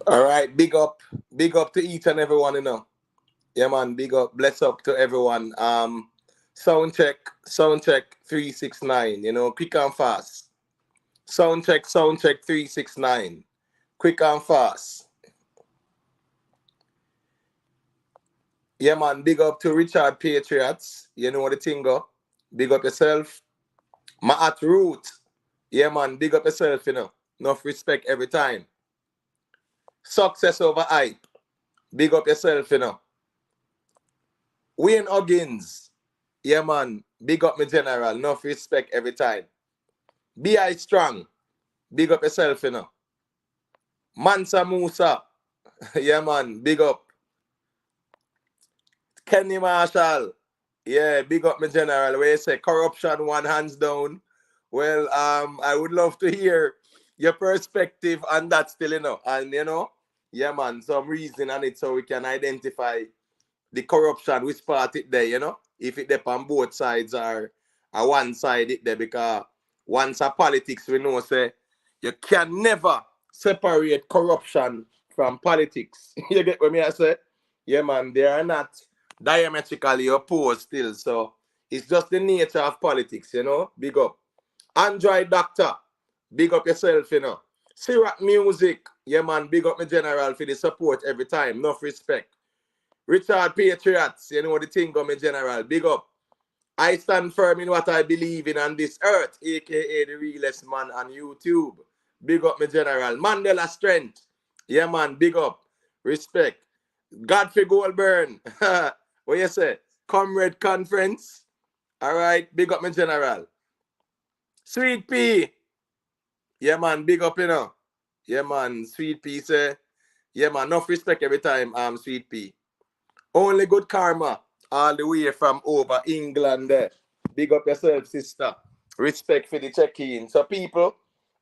All right, big up to each and everyone, you know. Yeah, man, big up, bless up to everyone. Sound check 369, you know, quick and fast. Sound check 369, quick and fast. Yeah, man, big up to Richard Patriots, you know the thing go. Big up yourself. My at root, yeah, man, big up yourself, you know. Enough respect every time. Success over hype, big up yourself, you know. Wayne Huggins, yeah, man, big up my general, enough respect every time. Be strong. Big up yourself, you know. Mansa Musa. Yeah, man. Big up. Kenny Marshall. Yeah, big up my general. Where you say corruption one hands down. Well, I would love to hear your perspective on that still, you know. And you know, yeah, man, some reason on it so we can identify the corruption, which part it there, you know. If it there on both sides or one side it there, because once a politics we know say you can never separate corruption from politics. You get what me I say? Yeah, man, they are not diametrically opposed still. So it's just the nature of politics, you know. Big up. Android Doctor, big up yourself, you know. Syrup Music, yeah, man, big up my general for the support every time. Enough respect. Richard Patriots, you know the thing, go my general. Big up. I stand firm in what I believe in on this earth, aka the realest man on YouTube. Big up my general. Mandela Strength. Yeah, man, big up. Respect. Godfrey Goldburn. What you say? Comrade Conference. All right, big up my general. Sweet Pea. Yeah, man, big up, you know. Yeah, man, Sweet Pea say. Yeah, man, enough respect every time, Sweet Pea. Only good karma all the way from over England there. Big up yourself, sister. Respect for the check-in. So people,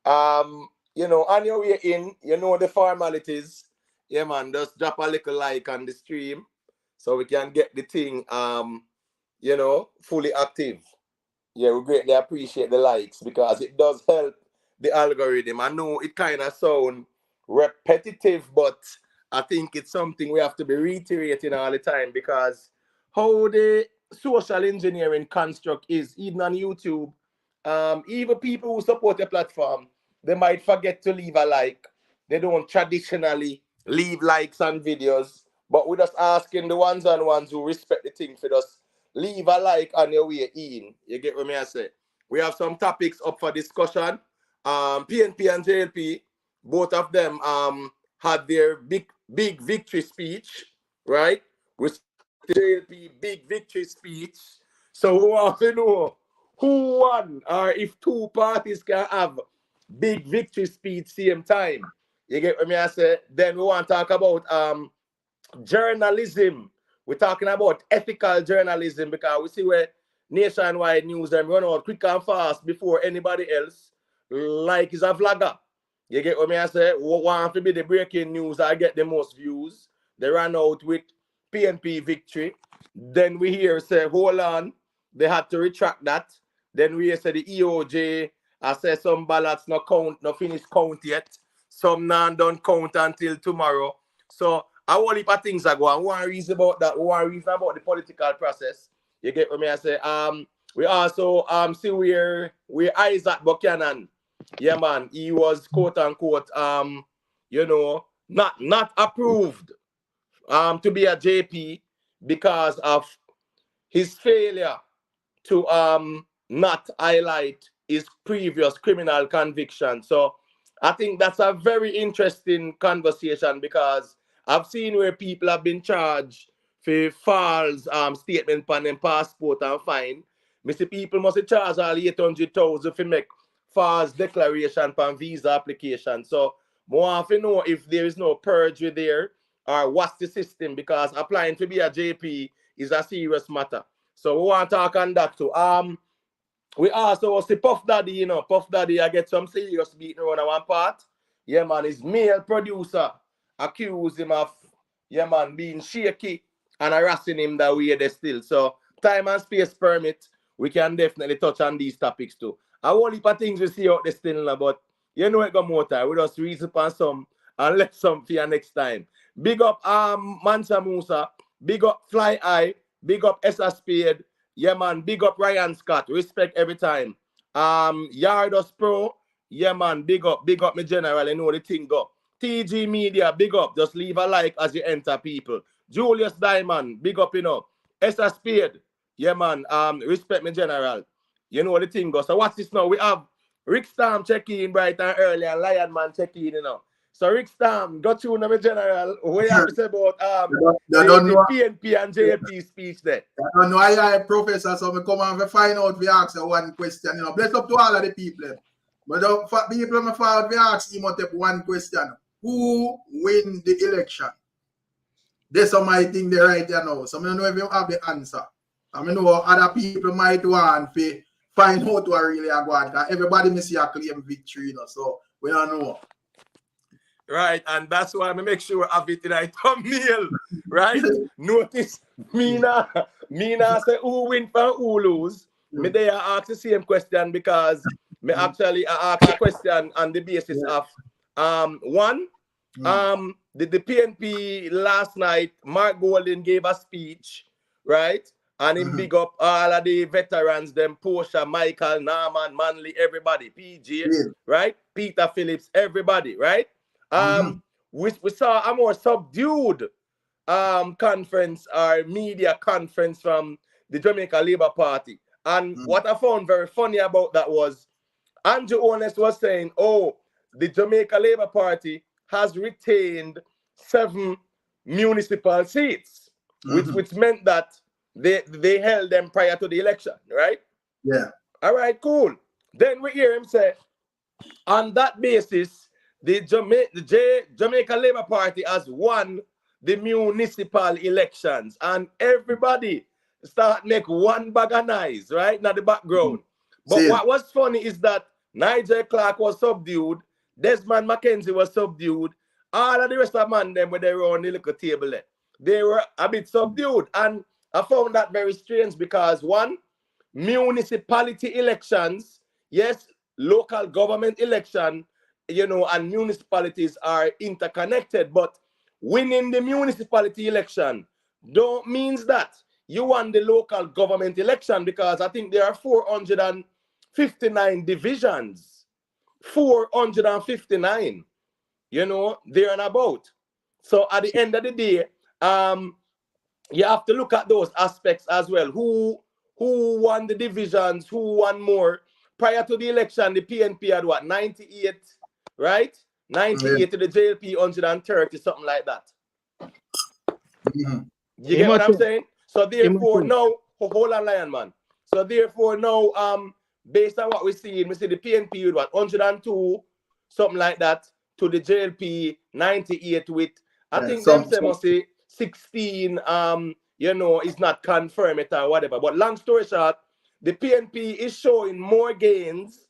you know, on your way in, you know the formalities. Yeah, man, just drop a little like on the stream so we can get the thing you know, fully active. Yeah, we greatly appreciate the likes because it does help the algorithm. I know it kind of sound repetitive, but I think it's something we have to be reiterating all the time because how the social engineering construct is, even on YouTube, even people who support the platform, they might forget to leave a like. They don't traditionally leave likes on videos, but we're just asking the ones and ones who respect the thing for us leave a like on your way in. You get what me I say? We have some topics up for discussion. PNP and JLP, both of them had their big victory speech, right? We JLP big victory speech. So we want to know who won or if two parties can have big victory speech same time. You get what me I say? Then we want to talk about journalism. We're talking about ethical journalism because we see where nationwide news them run out quick and fast before anybody else, like is a vlogger. You get what me I say? Want to be the breaking news, I get the most views. They ran out with PNP victory. Then we hear say, hold on, they had to retract that. Then we hear say the EOJ, I say some ballots no count, no finished count yet. Some non don't count until tomorrow. So a whole heap of things are going. One reason about that, one reason about the political process. You get what me I say? We also see where Isat Buchanan, yeah man, he was quote unquote you know, not approved to be a JP because of his failure to not highlight his previous criminal conviction. So I think that's a very interesting conversation because I've seen where people have been charged for false statement on their passport and fine. Mr. People must charge all 800,000 to make false declaration on visa application. So more often know if there is no perjury there or what's the system because applying to be a JP is a serious matter. So we want to talk on that too. We also see Puff Daddy, you know, Puff Daddy, I get some serious beating around one part. Yeah, man, his male producer accused him of, yeah, man, being shaky and harassing him that way they still. So, time and space permit, we can definitely touch on these topics too. I won't heap of things we see out there still, but you know it got more time. We just reason upon some and left some for you next time. Big up Mansa Musa, big up Fly Eye, big up Essa Spade, yeah man, big up Ryan Scott, respect every time. Yardos Pro, yeah man, big up me general, I know the thing go. TG Media, big up, just leave a like as you enter people. Julius Diamond, big up, you know. Essa Spade, yeah man, respect me general. You know the thing go. So what's this now? We have Rick Storm check in bright and early and Lion Man check in, you know. So Rick Storm, got you me general. What you have to say about the PNP and JP speech there? I don't know I professor, so we come and find out we ask one question, you know. Bless up to all of the people. But the people me forward we ask him one question. Who win the election? That's some my thing there right there now. So I don't know if you have the answer. I know other people might want to find out what really are going on. Everybody may see a claim victory, you know, so we don't know. Right, and that's why I make sure I have it in a thumbnail, right? Notice, Mina say who win for who lose. Me they ask the same question because me actually ask a question on the basis of one, the PNP last night, Mark Golden gave a speech, right? And him big up all of the veterans, them Portia, Michael, Norman, Manley, everybody, PG, right? Peter Phillips, everybody, right? We saw a more subdued conference or media conference from the Jamaica Labour Party. And what I found very funny about that was Andrew Honest was saying, oh, the Jamaica Labour Party has retained 7 municipal seats, which meant that they held them prior to the election, right? Yeah. All right, cool. Then we hear him say, on that basis, the Jamaica Labour Party has won the municipal elections, and everybody start make one bag of noise, right, in the background. But what was funny is that Nigel Clark was subdued, Desmond Mackenzie was subdued, all of the rest of man them when they were on the little table there, they were a bit subdued, and I found that very strange because one, municipality elections, yes, local government election, you know, and municipalities are interconnected, but winning the municipality election don't means that you won the local government election, because I think there are 459 divisions, 459, you know, there and about. So at the end of the day, you have to look at those aspects as well. Who won the divisions, who won more. Prior to the election, the PNP had what, 98, right? 98 to the JLP 130, something like that. You get what I'm saying? So therefore, now, hold on, Lion Man. So therefore, now, based on what we're seeing, we see the PNP with what, 102, something like that, to the JLP 98 with, I think them say must say 16, you know, it's not confirmed it or whatever. But long story short, the PNP is showing more gains,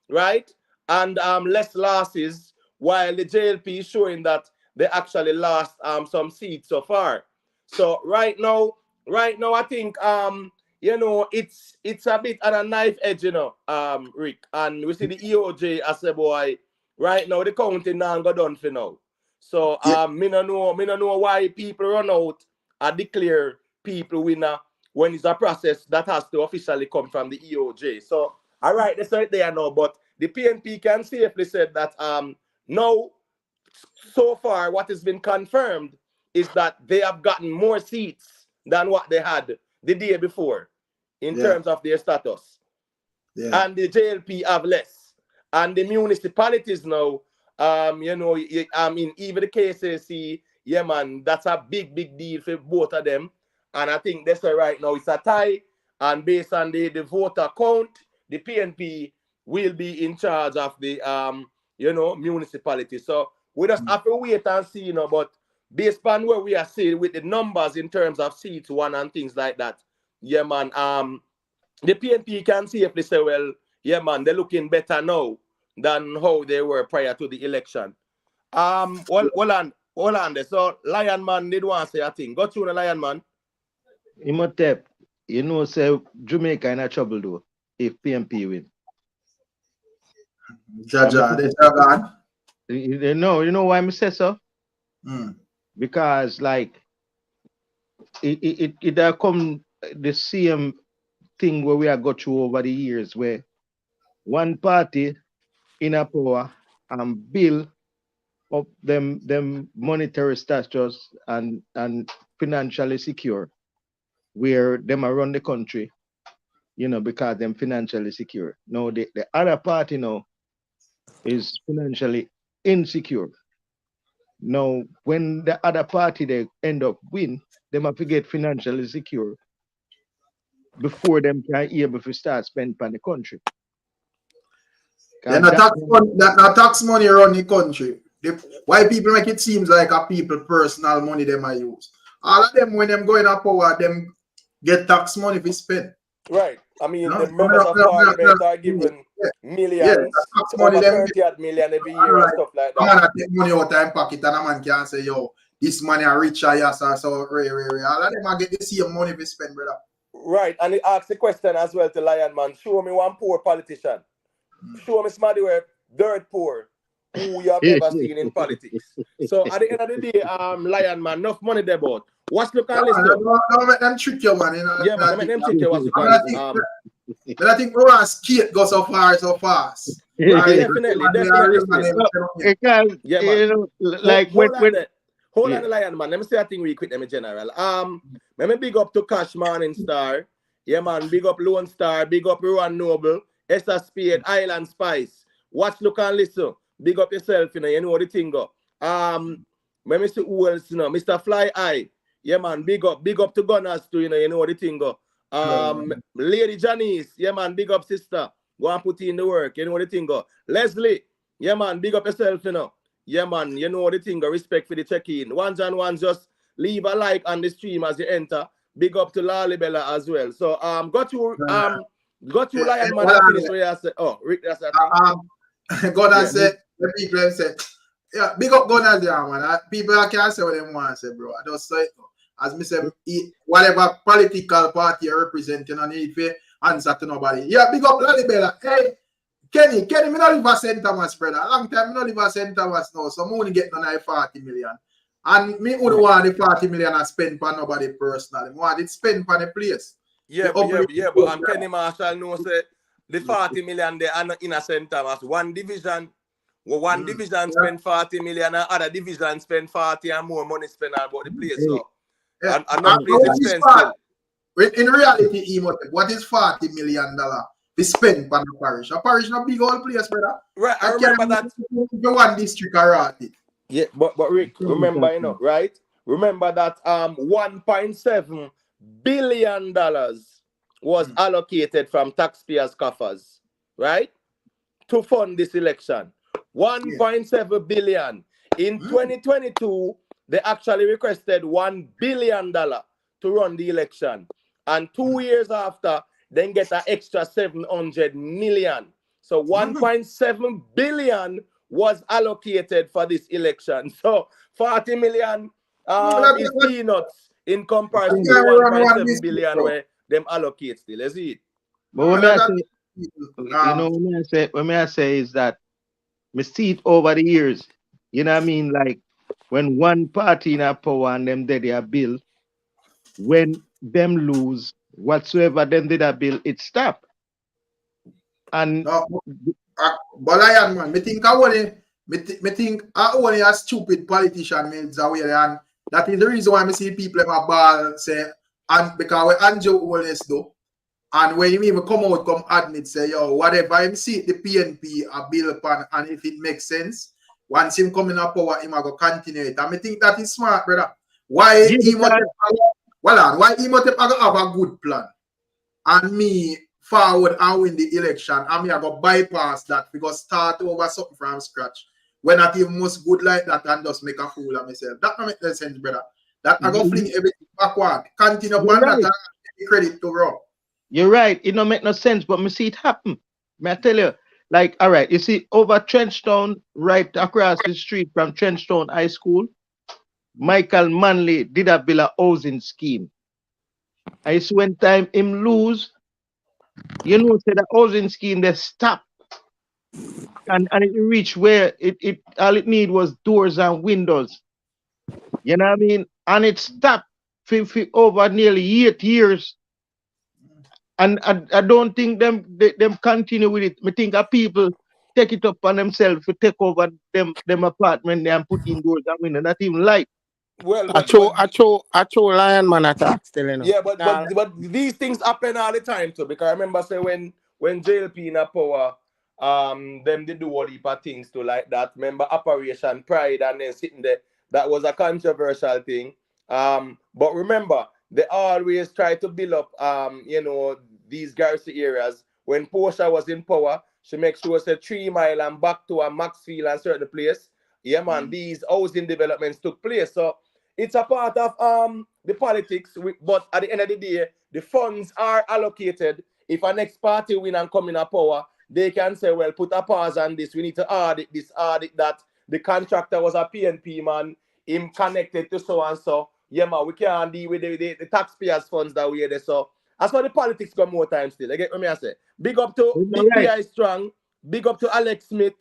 right? And less losses, while the JLP is showing that they actually lost some seats so far. So right now I think you know, it's a bit on a knife edge, you know, Rick. And we see the EOJ as a boy. Right now the counting now go done for now. So me no know why people run out and declare people winner when it's a process that has to officially come from the EOJ. So all right, that's right there now. But the PNP can safely say that now, so far, what has been confirmed is that they have gotten more seats than what they had the day before in terms of their status. And the JLP have less. And the municipalities now, you know, I mean, even the KCC, yeah, man, that's a big deal for both of them. And I think that's right now, it's a tie. And based on the voter count, the PNP will be in charge of the, you know, municipality. So we just have to wait and see, you know, but based on where we are seeing with the numbers in terms of seats won and things like that, yeah, man, the PNP can safely say, well, yeah, man, they're looking better now than how they were prior to the election. Hold on there. So Lion Man did want to say a thing. Go through the Lion Man. Imhotep, you know, say Jamaica in a trouble though, if PNP win. Jaja, they Jagan. You know why I say so? Mm. Because like it there come the same thing where we have got through over the years where one party in a power and build up them monetary status and financially secure where them around the country, because them financially secure. Now the other party now is financially insecure. Now when the other party they end up win, them have to get financially secure before them can able to start spend on the country. Then 'Cause the that tax money, that tax money around the country. Why people make it seems like a people personal money they might use. All of them when them going up power, them get tax money to spend. Right. I mean, You the know? members of parliament are given Yeah, yeah, millions, tax money over them get. 30 odd million every I year don't and like, stuff like I'm that. gonna take money out of time pocket and a man can say, yo, this money are richer, yes, so ray. All of them are get the same money to spend, brother. Right. And he asked the question as well to Lion Man, show me one poor politician. Show me somebody where dirt poor who you have ever seen in politics. So at the end of the day, Lion Man, enough money there about. Watch look Yeah, and man, listen. don't make them trick you, man. You know, Yeah, man, I that make thing. them check you what's look I and mean, I listen. think, but I think we want skate go so far, so fast. Yeah, Right? definitely, They are definitely real man, still. because Yeah, man. like Hold on when there. Hold on yeah. the Lion Man. Let me say a thing real quick, them in general. Let me big up to Cash Morning Star. Yeah, man. Big up Lone Star. Big up Rowan Noble. Esther Spade. Island Spice. Watch, look, and listen. Big up yourself, you know the thing go. Let me see who else, Mr. Fly Eye. Yeah, man. Big up to Gunners too, you know the thing go. Lady Janice. Yeah, man. Big up sister. Go and put in the work. You know the thing go. Leslie. Yeah, man. Big up yourself, Yeah, man, you know the thing, respect for the check-in. Ones and ones, just leave a like on the stream as you enter. Big up to Lali Bella as well. So got you Lion Man and finish where you said, oh, Rick, that's that thing. God Yeah. has said, the people have said, yeah, big up gunners there, man. People can't say what they want to say, bro. I just say, as me say, whatever political party you represent, you don't need to answer to nobody. Yeah, big up Lali Bella. Hey, Kenny, me not live at St. Thomas, brother. A long time, me not live at St. Thomas now, so me only get none 40 million. And me only want the 40 million I spend for nobody personally. I want it spent for the place. Yeah, but Kenny Marshall knows say the 40 million they are not in a St. Thomas. One division division spend 40 million and other division spend 40 and more money spent on about the place. So yeah. and not place expense still. In reality, what is $40 million to spend on the parish? A parish not big old place, brother. Right, I remember that. The one district around it. Yeah, but Rick, remember, right? Remember that 1.7 billion dollars was allocated from taxpayers' coffers, right? To fund this election. 1.7 billion. In 2022, they actually requested $1 billion to run the election. And 2 years after, then get an extra 700 million. So 1.7 billion was allocated for this election. So 40 million is peanuts in comparison to 1.7 billion where them allocate still. Let's see it. But what may I say is that me see it over the years. You know what I mean? Like when one party in a power and them did their bill, when them lose whatsoever them did a bill, it stop. And but I am man, me think I only a stupid politician means away, and that is the reason why I see people ever ball say, and because we Andrew always do. And when you even come out, come admit, say, yo, whatever him see the PNP a bill upon, and if it makes sense, once him coming up power, him a go continue it. And I think that is smart, brother. Why he must have a good plan, and me forward and win the election, and me I go bypass that because start over something from scratch. When not even most good like that and just make a fool of myself. That don't make no sense, brother. That I go fling everything backward. Continue upon that and give credit to Rob. You're right. It don't make no sense, but me see it happen. May I tell you? Like, all right, you see, over Trenchtown, right across the street from Trenchtown High School, Michael Manley did a bill of housing scheme. I see when time him lose, say the housing scheme they stop. and it reached where it all it need was doors and windows. You know what I mean? And it stopped for over nearly 8 years. And I don't think them continue with it. I think people take it up on themselves to take over them apartment there and put in doors and windows, not even light. Well, I show lion man attack still, you know. yeah, but these things happen all the time too. Because I remember say when JLP in a power, them they do all heap of things to like that. Remember Operation Pride and then sitting there. That was a controversial thing. But remember, they always try to build up these garrison areas. When Portia was in power, she make sure say 3 Mile and back to a Maxfield and certain place. Yeah, man, these housing developments took place. So it's a part of the politics, but at the end of the day, the funds are allocated. If a next party win and come in a power, they can say, well, put a pause on this. We need to audit this, audit that. The contractor was a PNP man, him connected to so and so. Yeah, man, we can't deal with the taxpayers' funds that we there. So as for the politics come more time still. I get what me I say. Big up to Big Right. PI Strong, big up to Alex Smith,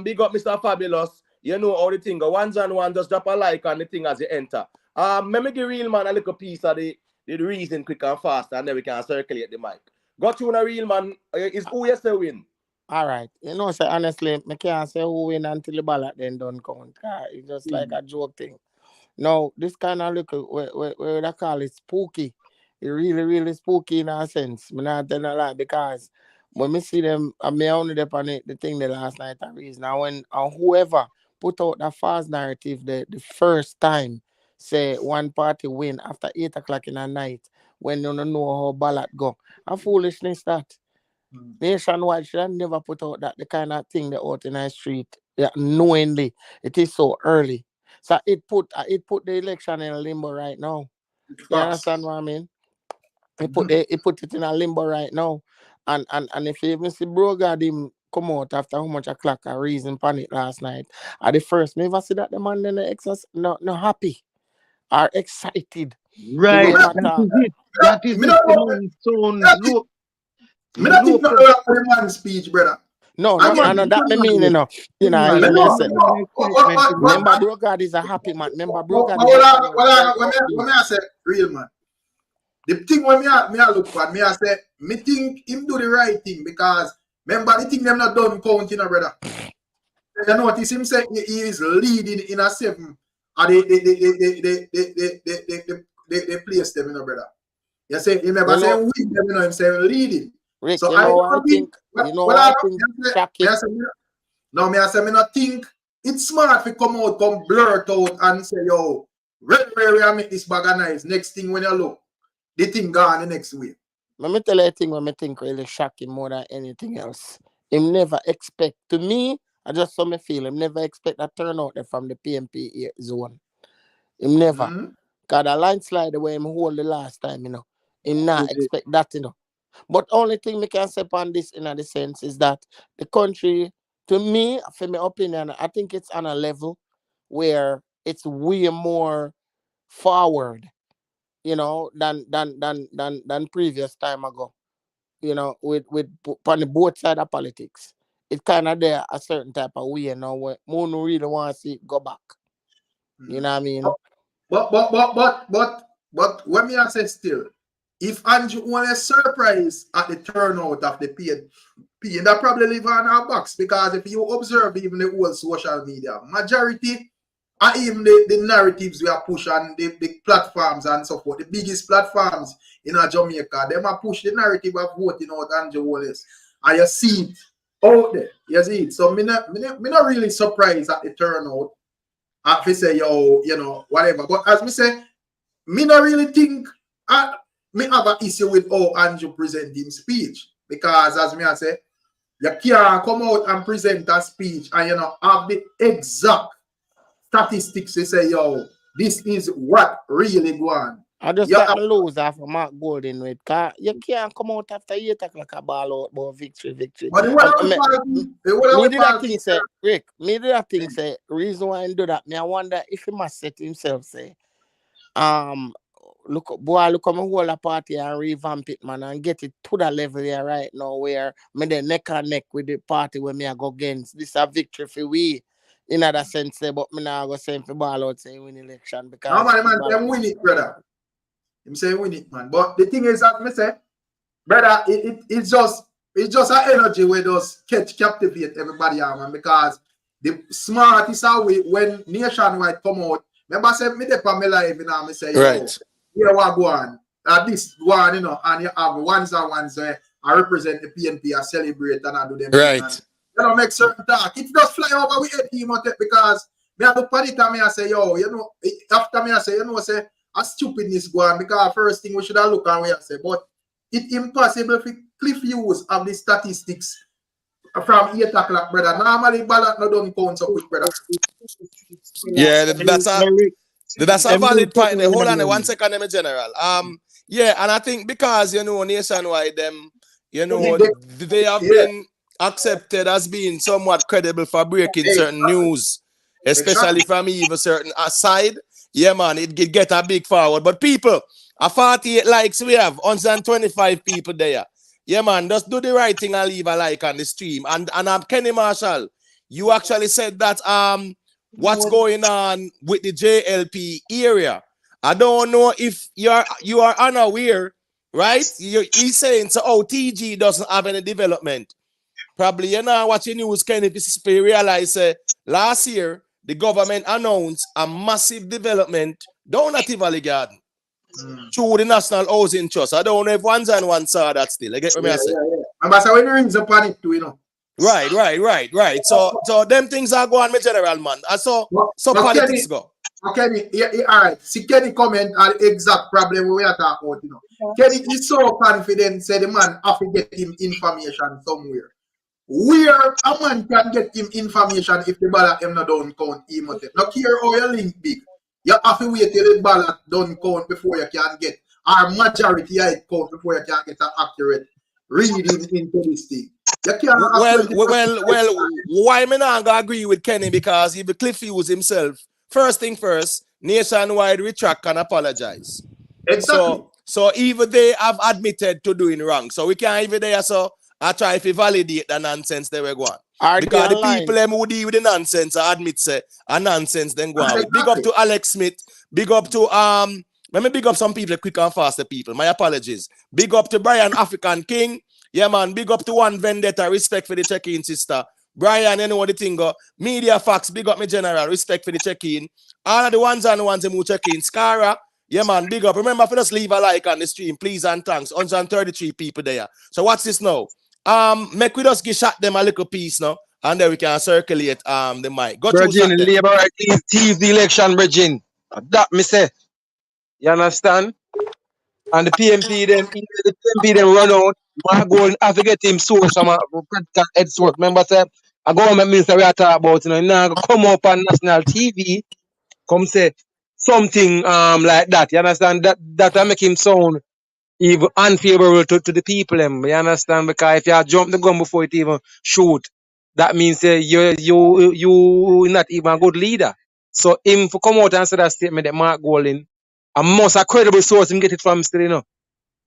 big up Mr. Fabulous. You know how the thing go. Ones and one, just drop a like on the thing as you enter. Let me give real man a little piece of the reason quick and fast, and then we can circulate the mic. Got you on a real man. Is who you say win? All right. You know, say honestly, I can't say who win until the ballot then don't count. It's just like a joke thing. No, this kind of look where they call it spooky. It really, really spooky in a sense. I'm not telling a lie because when me see them, I mean, only on the thing the last night I reason. Now when whoever put out that false narrative the first time, say one party win after 8 o'clock in the night when you don't know how ballot go. A foolishness that. Nationwide should have never put out that the kind of thing they out in the street, yeah, knowingly it is so early. So it put the election in a limbo right now. You understand what I mean? It put it in a limbo right now. And if you even see Brogard him come out after how much o'clock a reason panic last night. At the first, me ever see that the man then no happy or excited the way Right. him That attack. is it. That is Me it. not The know. man sound low. Me not think not the man speech, brother. No, I no, mean, no, that me mean, you know. You know, me hear me say. know. Remember, Brogard is a happy man. Remember, Brogard is Hold a man on, who very when upbeat. I say real man, the thing when me I look for, me I say, me think him do the right thing because remember the thing them not done counting, brother. You notice him say he is leading in a 7, and they place them, brother. You say he never You say know, win them, him say leading. Rick, So you I know what I don't think. think? You know what I think, Shaki? No, me I say me not think it's smart to come out, come blurt out and say, yo, where I make this bag of nice. Next thing when you look, the thing gone the next way. Let me tell you a thing when I think really shocking more than anything else. Him never expect, to me, I just saw me feel, him never expect a turnout there from the PMP zone. Him never. Because the landslide the way him hold the last time, you know. Him not expect that, you know. But only thing we can say on this in the sense is that the country, to me, for my opinion, I think it's on a level where it's way more forward, you know, than previous time ago. You know, with on the both side of politics. It kind of there a certain type of way, you know, where more no really want to see it go back. You know what I mean? But when me I say still, if Andrew want a surprise at the turnout of the PNP, that probably live on our box because if you observe even the whole social media, majority are even the narratives we are push on the platforms and so forth, the biggest platforms in Jamaica, them are push the narrative of voting out Andrew Wallace. And you see it out there. You see it. So me not really surprised at the turnout. If we say, yo, you know, whatever. But as me say, me not really think me have an issue with how Andrew present him speech. Because as me I say, you can't come out and present a speech and you know have the exact statistics to say, yo, this is what really go on. I just like me lose after Mark Golden with car. You can't come out after 8 o'clock a ball out about victory. But me did that thing say, Rick, me did that thing say, reason why I do that, me I wonder if he must say to himself, say, look at my whole party and revamp it, man, and get it to that level here right now where me the neck and neck with the party when me I go against. This a victory for we in other sense, but me now go say for ball out say win election because No, man, them win it, brother. Him say win it, man. But the thing is that me say, brother, it's just an energy where does captivate everybody, man, because the smartest are we when nationwide come out. Remember, I said me dey on my live, you know, me say, yo, Right. here what go on. This one, you know, and you have ones where I represent the PNP, I celebrate and I do them. Right. And, you know, make certain talk. It just fly over with head team because me I look at it and me I say, yo, you know, after me I say, you know, say a stupidness go on because first thing we should have look and we say, but it's impossible for cliff use of the statistics from 8 o'clock, brother. Normally ballot no don't count so quick, brother. Yeah, that's a valid point. Hold on 1 second, them general. Yeah, and I think because you know nationwide, them, you know, they have been accepted as being somewhat credible for breaking certain news, especially from even certain side. Yeah, man, it get a big forward. But people, a 48 likes we have, 125 people there. Yeah, man, just do the right thing and leave a like on the stream. And Kenny Marshall, you actually said that what's going on with the JLP area. I don't know if you are unaware, right? He's saying so. Oh, TG doesn't have any development. Probably you know watching news, Kenny. If you realize last year the government announced a massive development down at Tivoli Garden through the National Housing Trust. I don't know if one saw that still. I get what I say. And that's when it rings upon it too, you know. Right. So them things are going, my general man. So politics go. Kenny, all right. See Kenny comment on the exact problem we are talking about, you know. Kenny is so confident, say the man have to get him information somewhere. Where a man can get him information if the ballot him not don't count him. Not care how your link big. You have to wait till the ballot don't count before you can get our majority it count before you can get an accurate reading into this thing. Well, why me not gonna agree with Kenny? Because if the Cliff use himself, first thing first, nationwide retract and apologize. Exactly. So even they have admitted to doing wrong. So we can't even there so I try to validate the nonsense they were going. Because the people them who deal with the nonsense I admit say a nonsense then go on with. Big up to Alex Smith, big up to let me big up some people quick and faster people. My apologies. Big up to Brian African King. Yeah, man, big up to One Vendetta, respect for the check-in, sister. Brian, you know what the thing go. Media Facts, big up me general, respect for the check-in. All of the ones who check-in. Scara, yeah, man, big up. Remember, if you just leave a like on the stream, please and thanks. 133 people there. So what's this now? Make we just give shot them a little piece now, and then we can circulate the mic. Go to Virgin, Labour tease the election, Virgin. That me say. You understand? And the PMP then run out. I go and have to get him source from a practical head source. Remember, say, a government minister we are talking about, you know, now come up on national TV, come say something like that. You understand? That make him sound even unfavorable to the people. You understand? Because if you jump the gun before it even shoot, that means you not even a good leader. So him for come out and say that statement that Mark Golding, a most a credible source him get it from still, you know.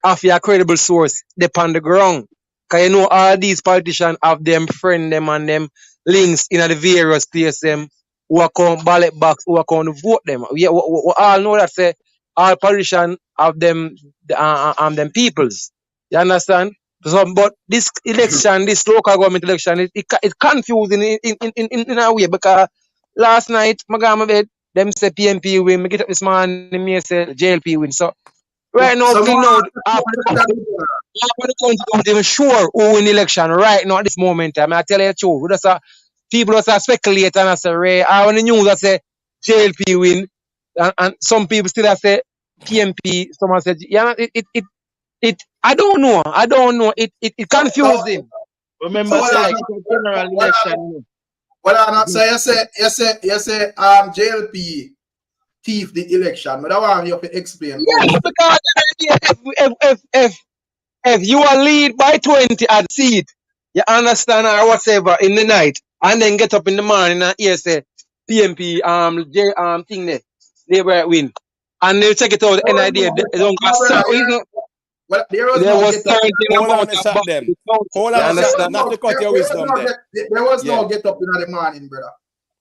After a credible source, they on the ground. Because you know all these politicians have them friend them and them links in the various places them who are come ballot box, who are come to vote them. We all know that say all politicians have them peoples. You understand? So, but this election, this local government election, it confusing in a way because last night, my bed, them say PMP win, me get up this morning, me say JLP win. So right now, till now, half of the country don't even sure who win the election right now at this moment. I mean, I tell you the truth. People just speculate and I say, Ray, on the news I say JLP win, and some people still say PMP. Someone said, yeah, I don't know. It confusing. Remember, like general election. Well, so you say, JLP thief the election, but I want you to explain. Yes, because if you are lead by 20 at seed, you understand or whatever in the night, and then get up in the morning and hear say PMP thing there, they were win. and they check it out. And idea they don't got Well, there was there no was get up. certain Hold on amount a of shot back them. the county. Hold You on a shot. understand? Not to cut your wisdom there. There was Yeah. no get up in the morning, brother.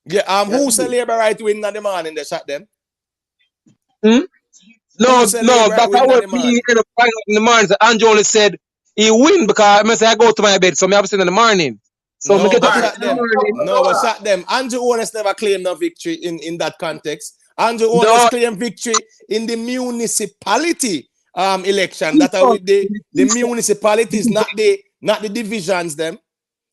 Yeah, who say labor right win in the morning? They shot them. Hmm? No, Who say no, labor right that's win how in the me morning? end up finding out in the morning. So Andrew only said he win because I say I go to my bed, so me have to send in the morning. So me No, get but up in shot the them. morning. No, but shot them. Andrew Ones never claimed no victory in that context. Andrew Ones No, claimed victory in the municipality election. That are with the municipalities, not the divisions them.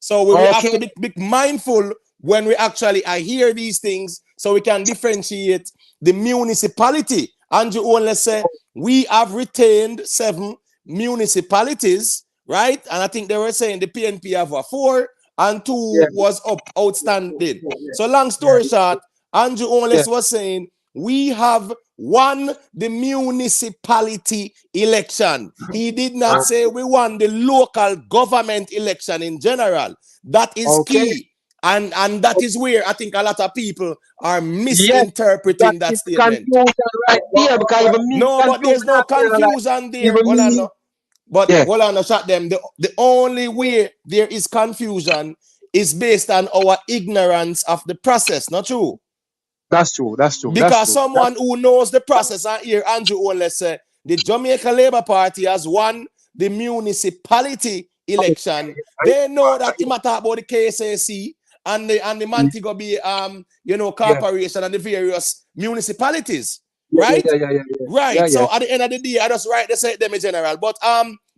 So we have okay. to be mindful when we actually hear these things so we can differentiate the municipality. Andrew only say we have retained 7 municipalities, right? And I think they were saying the PNP have 4 and 2 Yeah. was outstanding. So long story short, Andrew only was saying we have won the municipality election. He did not say we won the local government election in general. That is key. And that is where I think a lot of people are misinterpreting that statement. Confusion right there because even me No, but there's no confusion there. Hold on, no. But hold on, no, shut them. The only way there is confusion is based on our ignorance of the process, not true? That's true. That's true. Because someone who knows the process and here Andrew only say the Jamaica Labour Party has won the municipality election. They know that him talk about the KSAC and the Montego Bay corporation and the various municipalities. Right? Right. So at the end of the day, I just write they say them in general. But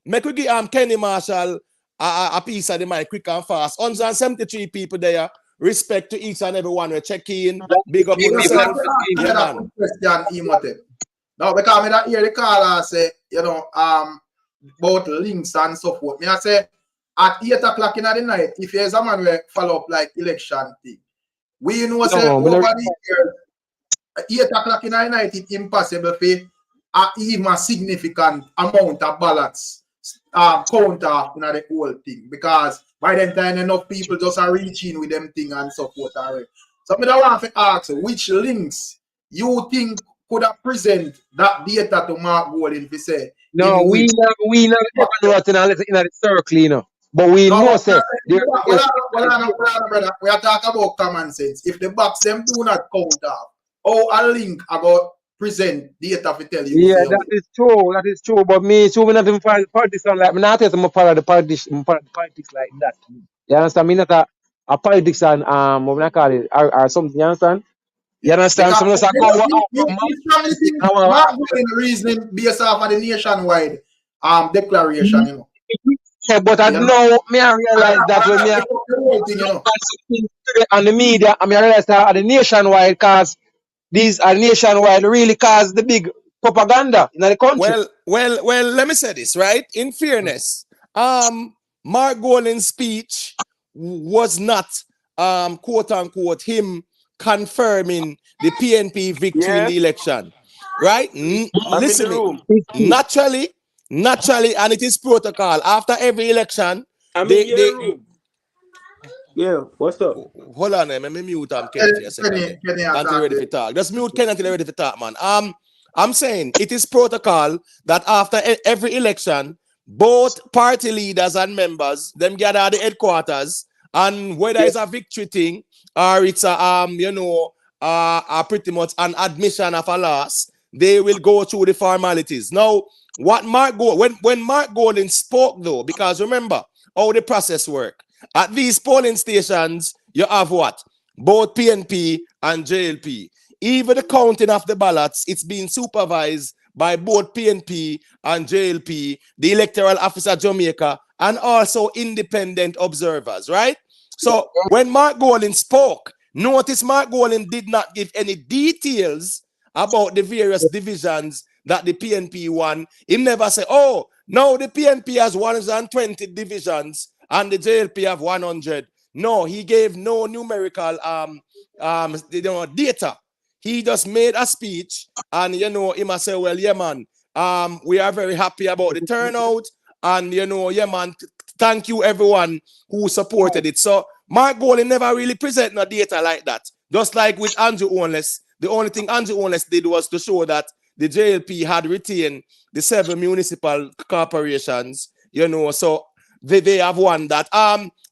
make we give Kenny Marshall a piece of the mic quick and fast. 173 people there. Respect to each and every one. We check in. Big up on yourself. Yeah, man. Now, because I hear the caller say, about links and so forth. Me I say, at 8 o'clock in the night, if there's a man will follow up like election thing, we know say over the years, 8 o'clock in the night, it's impossible for even a significant amount of ballots count in the whole thing. Because by then time, enough people just are reaching with them thing and so forth already. So I don't want to ask which links you think could have present that data to Mark Golding to say. No, we never know what in the circle, you know. But we know say brother, we are talking about common sense. If the box them do not count off, how a link about present data to tell you. Yeah, that is true. That is true. But me, so we not even follow politics like me. Not I'm follow the politics like that. You understand? Me not a politics and what we call it or something. You understand? You understand? Some of us go Mark Golding reasoning based off of the nationwide declaration, you know. Yeah, but I know me I realize that when me on the media, I realize that at the nationwide cause these are nationwide really cause the big propaganda in the country. Well, let me say this, right? In fairness, Mark Golding's speech was not quote unquote him confirming the PNP victory in the election. Right? Listen, naturally, and it is protocol. After every election, Yeah, what's up? Hold on, let me mute Kenny for a second. Until ready for talk. Just mute Kenny until ready for talk, man. I'm saying it is protocol that after every election, both party leaders and members them gather at the headquarters, and whether it's a victory thing or it's a pretty much an admission of a loss, they will go through the formalities. Now, what when Mark Golding spoke though, because remember how the process work. At these polling stations, you have what? Both PNP and JLP. Even the counting of the ballots, it's being supervised by both PNP and JLP, the electoral officer Jamaica, and also independent observers, right? So when Mark Golding spoke, notice Mark Golding did not give any details about the various divisions that the PNP won. He never said, oh, no, the PNP has 120 divisions and the JLP have 100. No, he gave no numerical data. He just made a speech and, he must say, well, yeah, man, we are very happy about the turnout and, yeah, man, thank you everyone who supported it. So Mark Golding never really present no data like that. Just like with Andrew Onless, the only thing Andrew Onless did was to show that the JLP had retained the 7 municipal corporations, you know, so they have won that.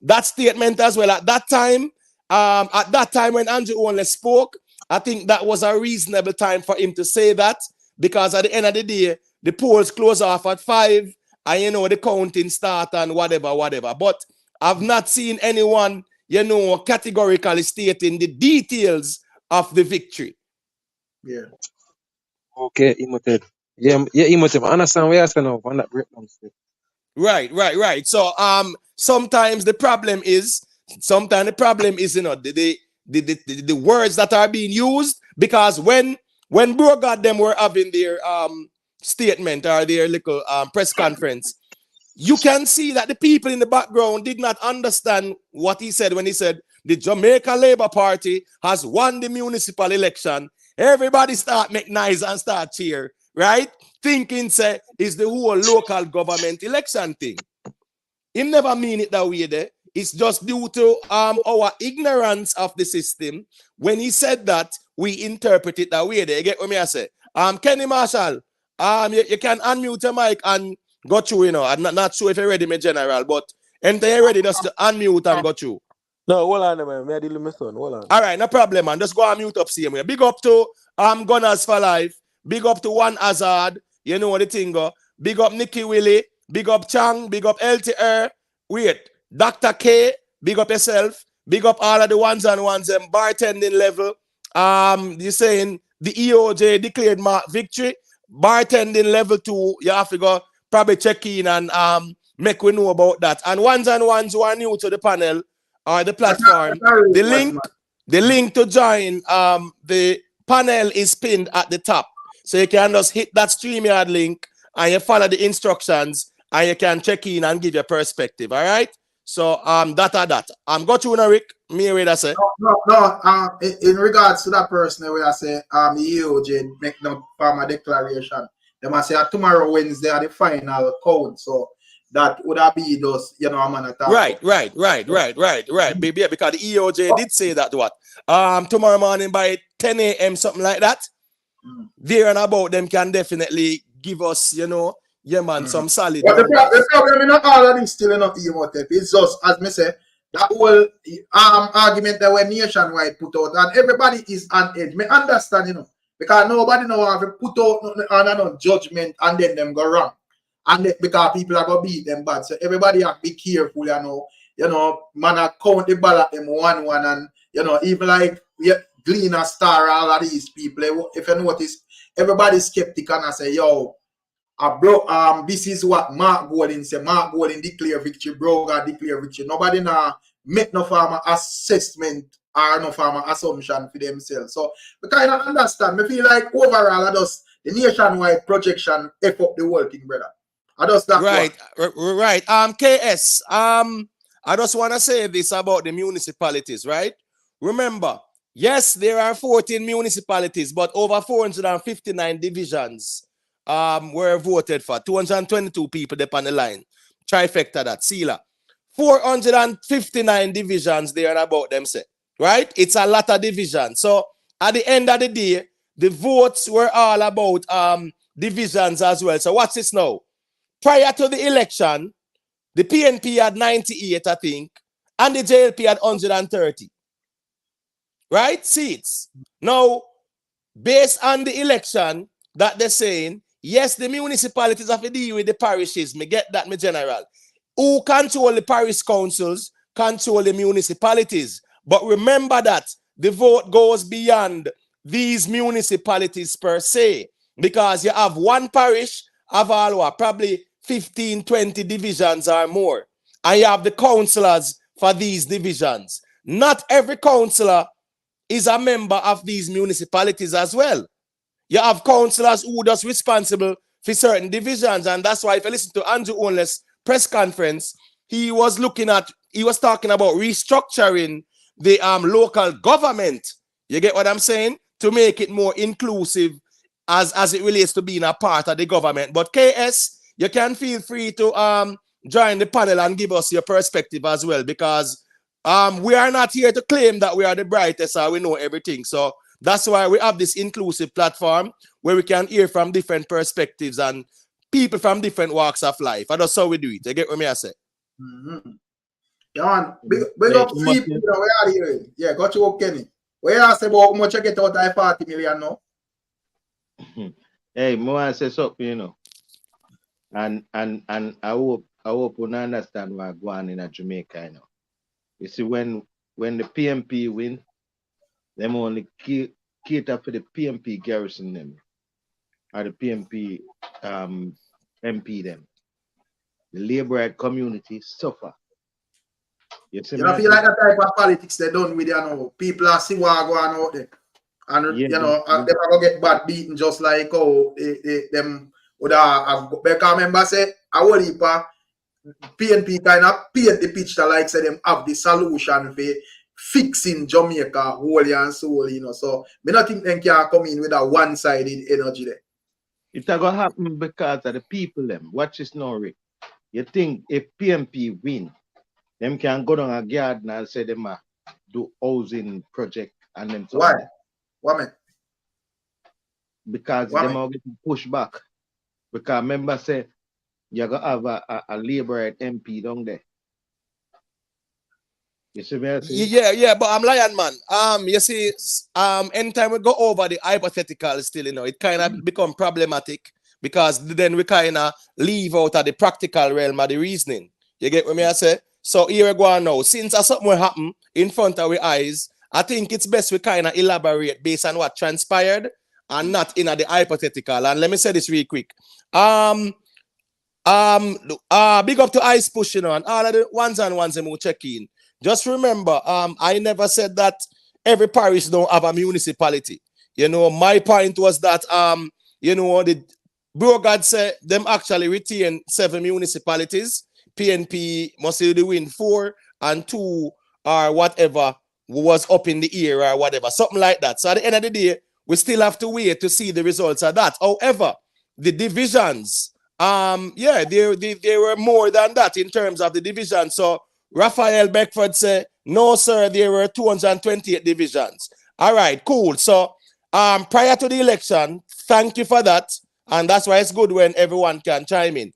That statement as well at that time when Andrew Only spoke, I think that was a reasonable time for him to say that, because at the end of the day, the polls close off at 5, and you know the counting start and whatever. But I've not seen anyone, you know, categorically stating the details of the victory. Yeah. Okay, Imoted. Yeah, Imoted. I understand what you're saying now on that breakdown. Right. So sometimes the problem is, you know, the words that are being used, because when Bro God them were having their statement or their little press conference, you can see that the people in the background did not understand what he said when he said the Jamaica Labour Party has won the municipal election. Everybody start make noise and start cheer, right? Thinking say it's the whole local government election thing. He never mean it that way there. It's just due to our ignorance of the system. When he said that, we interpret it that way there. You get what me I say? Kenny Marshall, you can unmute your mic and go through, you know. I'm not sure if you're ready, my general, but enter you ready, just to unmute and go through. No, hold on, man. Me I deal with my son. Hold on. All right, no problem, man. Just go and mute up same way. Big up to Gunners for Life. Big up to One Hazard. You know what the thing go. Big up Nicky Willie. Big up Chang. Big up LTR. Wait, Dr. K. Big up yourself. Big up all of the ones and ones and bartending level. You saying the EOJ declared victory. Bartending level 2. You have to go probably check in and make we know about that. And ones who are new to the panel or the platform, the link to join the panel is pinned at the top. So you can just hit that StreamYard link and you follow the instructions and you can check in and give your perspective. All right. So that. Go to Rick. Me ready to say. No. In regards to that person where I say EOJ make no farmer declaration. They must say tomorrow Wednesday are the final count. So that would have be those, you know, I'm gonna talk. Right. Baby, because the EOJ did say that tomorrow morning by 10 a.m. something like that. There and about them can definitely give us, you know, some solid. But the problem in all of this still enough Emotep. It's just, as me say, that whole argument that were nationwide put out, and everybody is on edge. Me understand, you know, because nobody know how to put out no judgment and then them go wrong. And because people are gonna beat them bad. So everybody have to be careful, you know, man, I count the ballot them one, and you know, even like Glean a Star, all of these people, if you notice, everybody's skeptical and I say, yo, this is what Mark Golding say. Mark Golding declare victory, Broga declare victory. Nobody now make no farmer assessment or no farmer assumption for themselves. So we kind of understand. Me feel like overall, I just the nationwide projection F up the whole thing, brother. I just that right. KS. I just want to say this about the municipalities, right? Remember, yes, there are 14 municipalities, but over 459 divisions were voted for. 222 people on the line. Trifecta that. Sealer. 459 divisions there and about them say. Right? It's a lot of divisions. So at the end of the day, the votes were all about divisions as well. So watch this now. Prior to the election, the PNP had 98, I think, and the JLP had 130. Right? Seats. Now, based on the election that they're saying, yes, the municipalities have to deal with the parishes. Me get that, me general. Who control the parish councils, control the municipalities. But remember that the vote goes beyond these municipalities per se. Because you have one parish of all probably 15, 20 divisions or more. And you have the councillors for these divisions. Not every councillor is a member of these municipalities as well. You have councillors who are just responsible for certain divisions. And that's why if you listen to Andrew Only's press conference, he was talking about restructuring the local government. You get what I'm saying? To make it more inclusive as it relates to being a part of the government. But KS, you can feel free to join the panel and give us your perspective as well, because we are not here to claim that we are the brightest or we know everything. So That's why we have this inclusive platform where we can hear from different perspectives and people from different walks of life. And that's how we do it. You get what I say? Mm-hmm. Yeah, man. Big Hey, up free people. Where are you? Yeah, got you up, Kenny. Where you say about how much you get out of 40 million now? Hey, more say something, you know. And I hope you understand what's going on in Jamaica, you know. You see, when the PMP win, them only cater for the PMP garrison them, or the PMP MP them. The labor community suffer. You see, You don't feel like that type of politics they done with you know. People are see what going on out there. And yeah, you know, they are get bad beaten just like how them would have because remember say our heap PNP kind of paint the picture like say them have the solution for fixing Jamaica wholly and soul, you know. So me not think them can come in with a one-sided energy there. it's gonna happen because of the people them. Watch this now, Rick. You think if PMP win, them can go down a garden and say them do housing project and them Why? something. Why man? Because them are getting pushed back. Because remember say you gotta have a labor MP down there. You see me? Yeah, but I'm lying, man. You see, anytime we go over the hypothetical still, you know, it kind of become problematic because then we kind of leave out of the practical realm of the reasoning. You get what I say? So here we go now. Since something will happen in front of our eyes, I think it's best we kind of elaborate based on what transpired and not in the hypothetical. And let me say this real quick. Big up to Ice Push, you know, and all of the ones who check in. Just remember, I never said that every parish don't have a municipality. You know, my point was that, you know, the Bro God said them actually retain 7 municipalities. PNP must either win 4 and 2 or whatever was up in the air or whatever, something like that. So at the end of the day, we still have to wait to see the results of that. However, the divisions, yeah, they were more than that in terms of the division. So Raphael Beckford said, no, sir, there were 228 divisions. All right, cool. So prior to the election, thank you for that. And that's why it's good when everyone can chime in.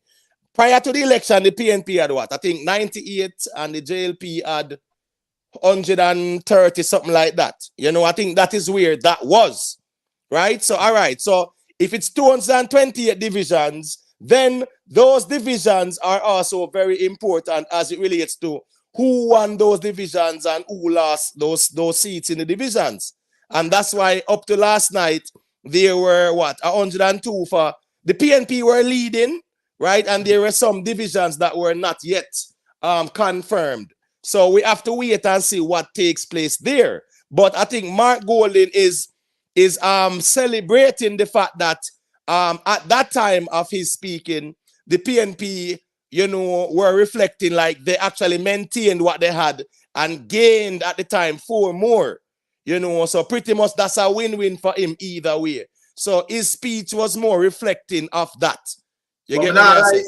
Prior to the election, the PNP had what? I think 98 and the JLP had 130, something like that. You know, I think that is where that was. Right? So, all right. So if it's 228 divisions, then those divisions are also very important as it relates to who won those divisions and who lost those seats in the divisions. And that's why up to last night, there were what? 102 for the PNP were leading, right? And there were some divisions that were not yet confirmed. So we have to wait and see what takes place there. But I think Mark Golden is celebrating the fact that at that time of his speaking, the PNP, you know, were reflecting like they actually maintained what they had and gained at the time 4 more, you know. So pretty much that's a win-win for him either way. So his speech was more reflecting of that. You get what I say?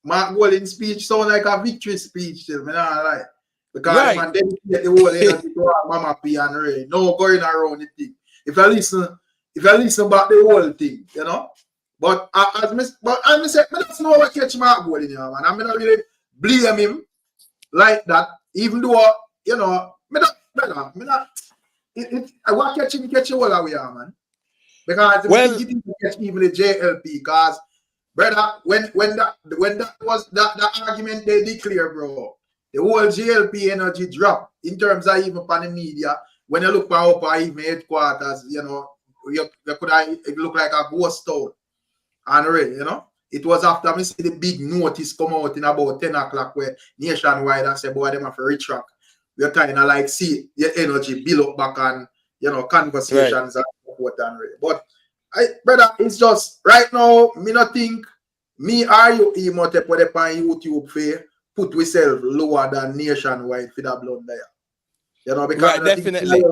Mark Golden's speech sound like a victory speech. Like, because man dedicate the whole energy to Mama P and Ray. No going around the thing. If I listen back the whole thing, you know. But as I said, I don't know what catch Mark Golden, you know, man. I'm not really blame him like that, even though, you know, I want to catch you all away, man. Because well, he didn't catch even the JLP, because brother, when that was that argument they declare, bro, the whole JLP energy drop in terms of even on the media. When you look up or even headquarters, you know, you could it look like a ghost town. And really, you know, it was after me see the big notice come out in about 10 o'clock where nationwide and say, boy, them have to retract. We're kind of like see your energy build up back on, you know, conversations and what and really. But brother, it's just right now, me not think me or you might put up on YouTube for put ourselves lower than nationwide for that blood there. You know, because right, definitely.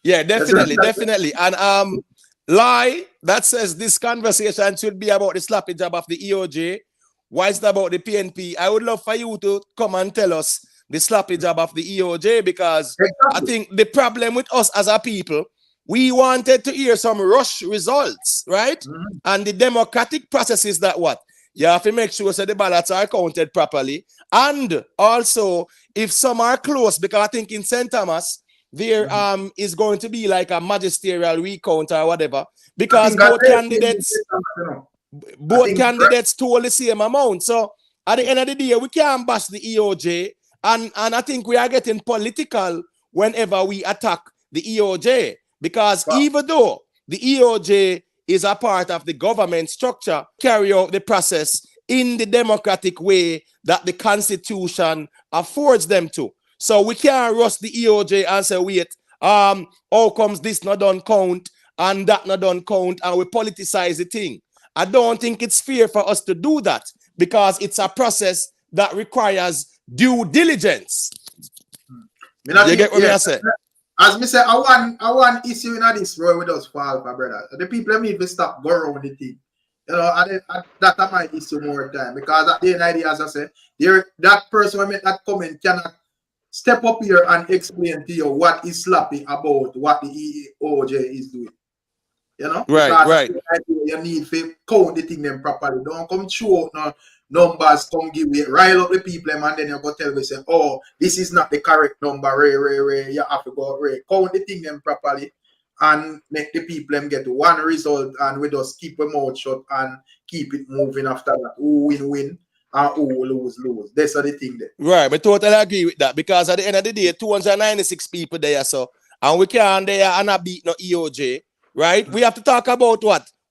Yeah, definitely. And lie that says this conversation should be about the slapping job of the EOJ. Why is it about the PNP? I would love for you to come and tell us the sloppy job of the EOJ, because I think the problem with us as a people, we wanted to hear some rush results, right? And the democratic process is that what? You have to make sure that the ballots are counted properly. And also, if some are close, because I think in St. Thomas, there is going to be like a magisterial recount or whatever, because both candidates told the same amount. So at the end of the day, we can't bash the EOJ, and I think we are getting political whenever we attack the EOJ, because even though the EOJ is a part of the government structure, carry out the process in the democratic way that the Constitution affords them to. So we can't rush the EOJ and say, wait, how comes this not done count and that not done count, and we politicize the thing. I don't think it's fair for us to do that, because it's a process that requires due diligence. You get what I say? As me say, I want issue in this road with us fall, my brother. The people need to stop going around the thing. You know, that my issue more time, because at the end of the day, as I say, that person who made that comment cannot step up here and explain to you what is sloppy about what the EOJ is doing. You know, right. You need to count the thing them properly. Don't come show no numbers, come give it, rile up the people, and then you go tell me say, oh, this is not the correct number. Ray. You have to go count the thing them properly and make the people them get one result, and we just keep them mouth shut and keep it moving after that. Who win and who lose. That's the thing there. Right, but totally agree with that, because at the end of the day, 296 people there, so, and we can't there and not beat no EOJ. Right? We have to talk about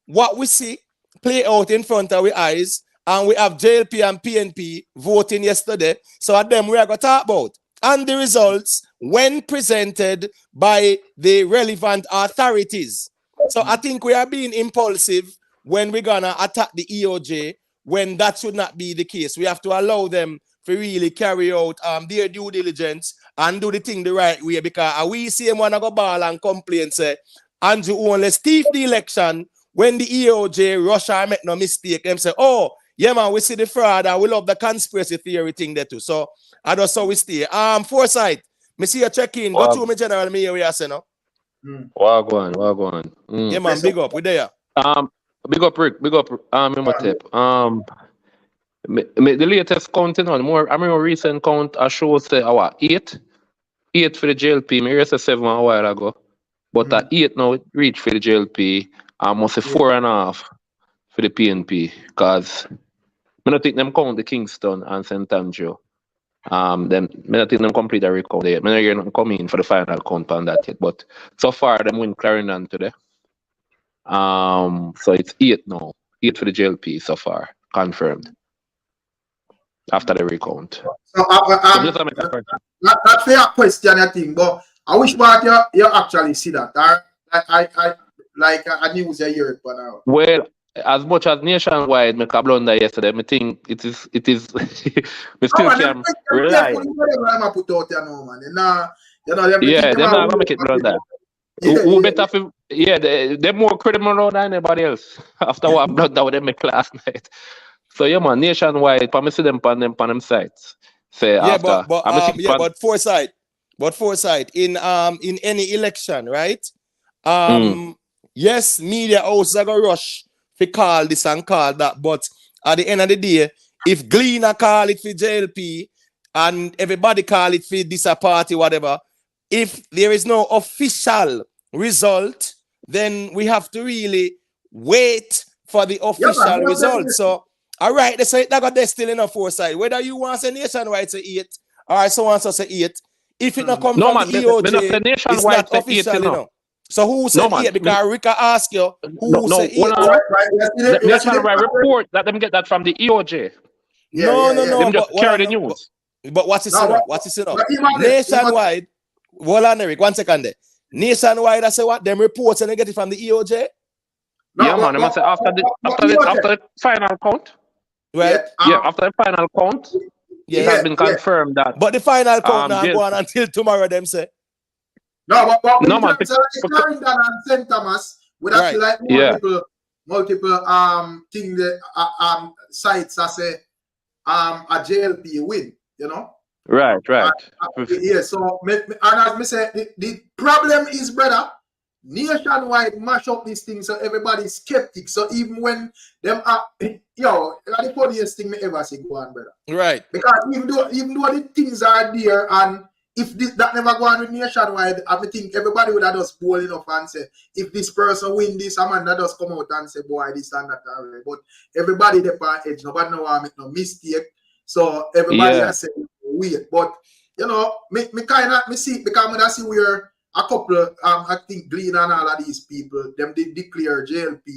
what we see play out in front of our eyes, and we have JLP and PNP voting yesterday. So at them we are going to talk about. And the results when presented by the relevant authorities. So I think we are being impulsive when we're going to attack the EOJ, when that should not be the case. We have to allow them to really carry out their due diligence and do the thing the right way, because we see them want to go ball and complain, say, Andrew only Steve the election when the EOJ Russia make no mistake. Them say, oh, yeah, man, we see the fraud and we love the conspiracy theory thing there too. So I just saw we stay. Foresight, me see you check in. Go through me general me here, we are saying, no? Wagwan. Yeah, man, big up. We there. Big up Rick, in my tip. The latest counting on more, I mean, recent count, I show say, 8 for the JLP. Me say 7 a while ago. But at 8 now, it reached for the JLP. I must say 4.5 for the PNP. Because I don't think them count the Kingston and St. Andrew. I don't think them complete the recount yet. I don't hear them come in for the final count on that yet. But so far, them win Clarendon today. So it's 8 now. 8 for the JLP so far. Confirmed. After the recount. So, not fair question, I think, but I wish part you actually see that. I like I news you hear it for now. Well, as much as nationwide make a blunder yesterday, I think it is we still can rely. Yeah, they're not gonna make it blunder. Who better they're more credible than anybody else after what blunder they make last night. So yeah, man, nationwide, I see them on them sites. Say yeah, after but foresight in any election, right? Yes, media houses are gonna rush to call this and call that, but at the end of the day, if Gleaner call it for JLP and everybody call it for this party, whatever, if there is no official result, then we have to really wait for the official result. So all right, they say that got there still enough foresight. Whether you want to say nationwide say 8 or someone to say 8, if it not come from the EOJ, it's not official, you know. So who said 8? Because Rika asked you who said 8. Nationwide report that them get that from the EOJ. No. Them just carry the news. But what's it say? What's it say? Nationwide. Hold on, Eric. 1 second there. Nationwide, I say what? Them reports and they get it from the EOJ? Yeah, man. I must say after the final count. Right? Yeah, after the final count, it has been confirmed that. But the final count now go on until tomorrow, them say. No, but man, Clarendon and St. Thomas would actually like multiple thing the sites as a JLP win, you know. Right. Yeah, so and as me say, the problem is, brother, nationwide mash up these things so everybody's skeptic. So even when them are yo, that's the funniest thing me ever see go on, brother. Right. Because even though the things are there, and if that never go on with nationwide, I think everybody would have just bold enough and say, if this person win this, a man that just come out and say, boy, this and that. But everybody there on edge, nobody know I make no mistake. So everybody has said wait. But you know, me kind of see, because I see where a couple I think Glean and all of these people, them they declare JLP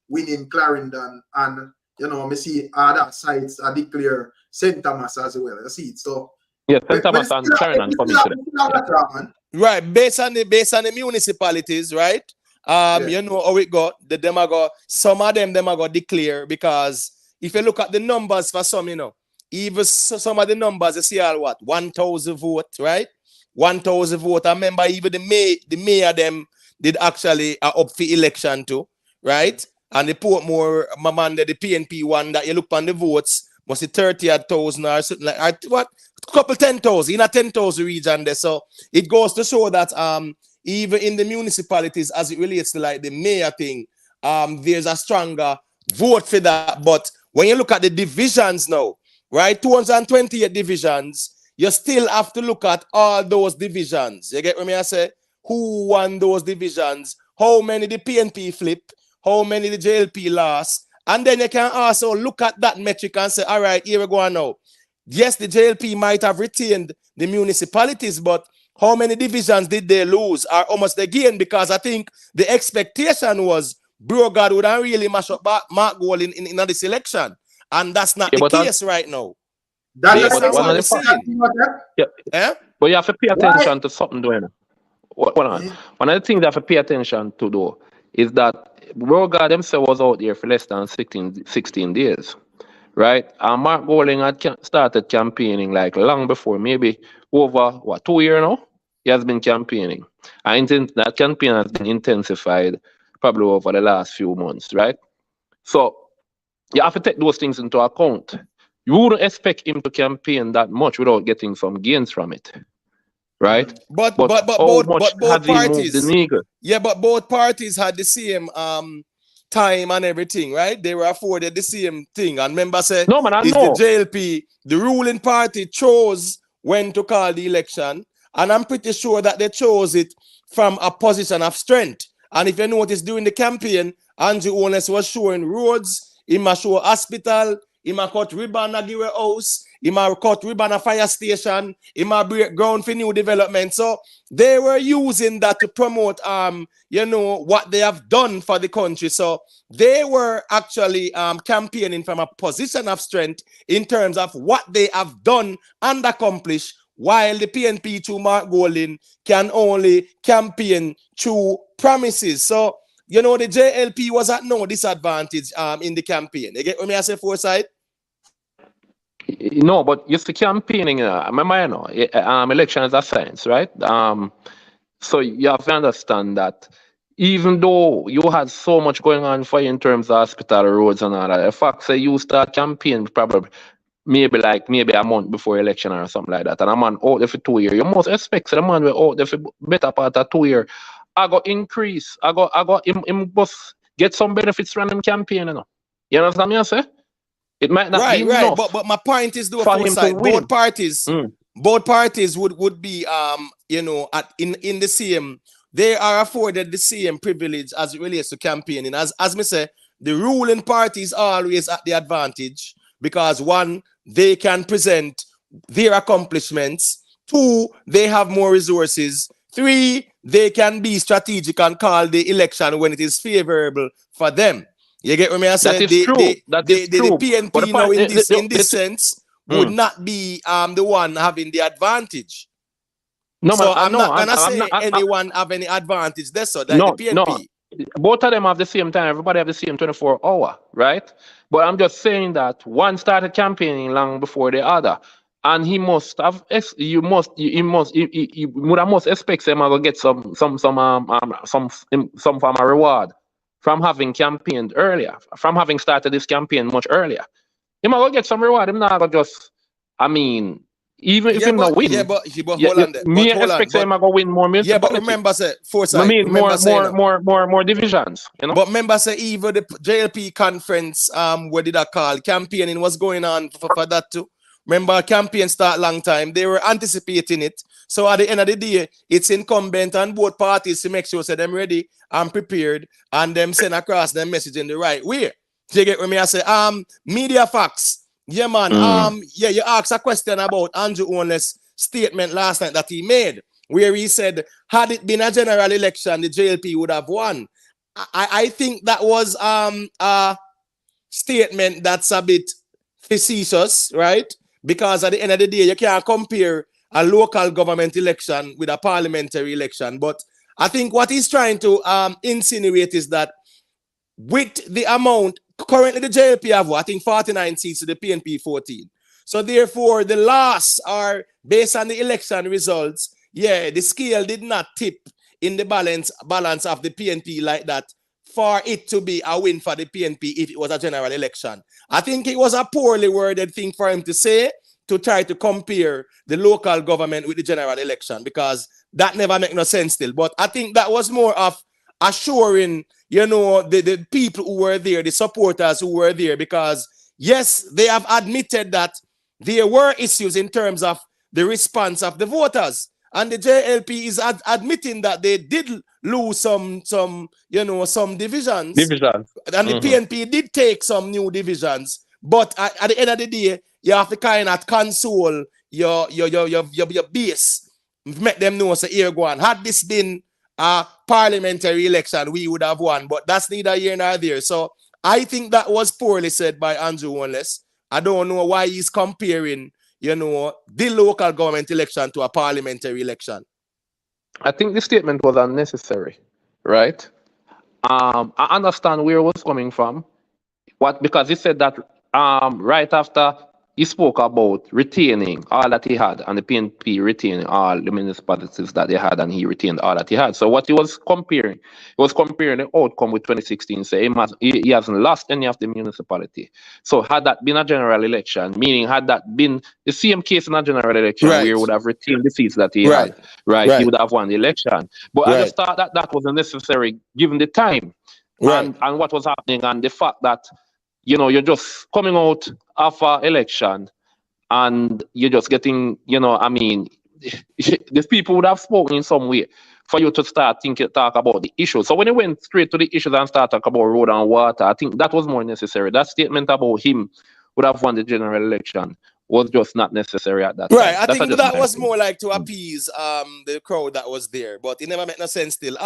winning Clarendon, and you know, me see other sites are declare St. Thomas as well. You see it. So yeah, St. Thomas and Clarendon coming to them. Right, based on the municipalities, right? You know how it go. Some of them are go declare, because if you look at the numbers for some, you know, even some of the numbers you see all what 1,000 vote, right? 1,000 vote. I remember even the mayor them did actually up for election too, right? And the Portmore, my man, the PNP one that you look on the votes must be 30,000 or something like what? Couple 10,000 in a 10,000 region there. So it goes to show that even in the municipalities, as it relates to like the mayor thing, there's a stronger vote for that. But when you look at the divisions now, right, 228 divisions, you still have to look at all those divisions. You get what I say? Who won those divisions? How many the PNP flip? How many the JLP lost? And then you can also look at that metric and say, all right, here we go now. Yes, the JLP might have retained the municipalities, but how many divisions did they lose or almost they gain? Because I think the expectation was Brogard would not really mash up Mark Goal in this election. And that's not the case right now. But you have to pay attention to something doing. One of the things you have to pay attention to though is that Brogard himself was out there for less than 16 days. Right? And Mark Golding had started campaigning like long before, maybe over 2 years now. He has been campaigning. And that campaign has been intensified probably over the last few months, right? So you have to take those things into account. You wouldn't expect him to campaign that much without getting some gains from it. Right? But both parties, yeah, but both parties had the same time and everything, right? They were afforded the same thing. And remember, said no, man, I know. The JLP, the ruling party chose when to call the election, and I'm pretty sure that they chose it from a position of strength. And if you notice during the campaign, Andrew Ones was showing roads, he must show hospital, he must cut ribbon at give a house, he must cut ribbon at fire station, he must break ground for new development. So they were using that to promote you know, what they have done for the country. So they were actually campaigning from a position of strength in terms of what they have done and accomplished, while the PNP to Mark Golding can only campaign through promises. So, you know, the JLP was at no disadvantage in the campaign. You get what I say, Foresight? No, but just the campaigning, remember, you know, election is a science, right? So you have to understand that even though you had so much going on for you in terms of hospital, roads and all that, the fact that you start campaign probably maybe a month before election or something like that, and a man out there for 2 years, you must expect the man will out there for better part of 2 years. I got increase. I got him must get some benefits from him campaign, you know. You understand me? I say it might not be enough. But my point is, though, Foresight, both parties would be you know, in the same. They are afforded the same privilege as it relates to campaigning. As me say, the ruling party is always at the advantage because one, they can present their accomplishments. Two, they have more resources. Three, they can be strategic and call the election when it is favorable for them. You get what I say? That is true. The PNP now in this sense would not be the one having the advantage. No, so I'm not gonna say anyone have any advantage there. So that the PNP. No. Both of them have the same time. Everybody have the same 24 hour, right? But I'm just saying that one started campaigning long before the other, and he must have. You must expect him to get some form of reward from having campaigned earlier, from having started this campaign much earlier. He might get some reward. Him not just, I mean, Even if Yeah, him not but win, hold on there. me But hold on. expect say But him I go win more yeah, but municipality. remember say I foresight. mean Remember saying more divisions, you know. But remember, say even the JLP conference, what did I call campaigning was going on for that too. Remember, campaign start long time. They were anticipating it. So at the end of the day, it's incumbent on both parties to make sure that them ready and prepared and them send across their message in the right way. Do you get what me I say? Media facts. Yeah, man. Yeah, you asked a question about Andrew Onless' statement last night that he made, where he said, had it been a general election, the JLP would have won. I think that was a statement that's a bit facetious, right? Because at the end of the day, you can't compare a local government election with a parliamentary election. But I think what he's trying to insinuate is that with the amount, currently the JLP have, I think, 49 seats to the PNP 14. So therefore, the loss are based on the election results. Yeah, the scale did not tip in the balance of the PNP like that for it to be a win for the PNP if it was a general election. I think it was a poorly worded thing for him to say, to try to compare the local government with the general election, because that never make no sense still. But I think that was more of assuring, the people who were there, the supporters who were there, because yes, they have admitted that there were issues in terms of the response of the voters. And the JLP is admitting that they did lose some divisions. Divisions. And the PNP did take some new divisions. But at the end of the day, you have to kind of console your base, make them know, say, here, go on. Had this been a parliamentary election, we would have won. But that's neither here nor there. So I think that was poorly said by Andrew Onless. I don't know why he's comparing, the local government election to a parliamentary election. I think the statement was unnecessary, right? I understand where it was coming from. Because he said that right after he spoke about retaining all that he had, and the PNP retaining all the municipalities that they had, and he retained all that he had. So what he was comparing the outcome with 2016, say he hasn't lost any of the municipality. So had that been a general election, meaning had that been the same case in a general election, where he would have retained the seats that he had, right? He would have won the election. But I just thought that was unnecessary given the time and what was happening, and the fact that you're just coming out of an election and you're just getting, these people would have spoken in some way for you to talk about the issues. So when he went straight to the issues and started talking about road and water, I think that was more necessary. That statement about him would have won the general election was just not necessary at that time. I think that was more like to appease the crowd that was there, but it never made no sense still.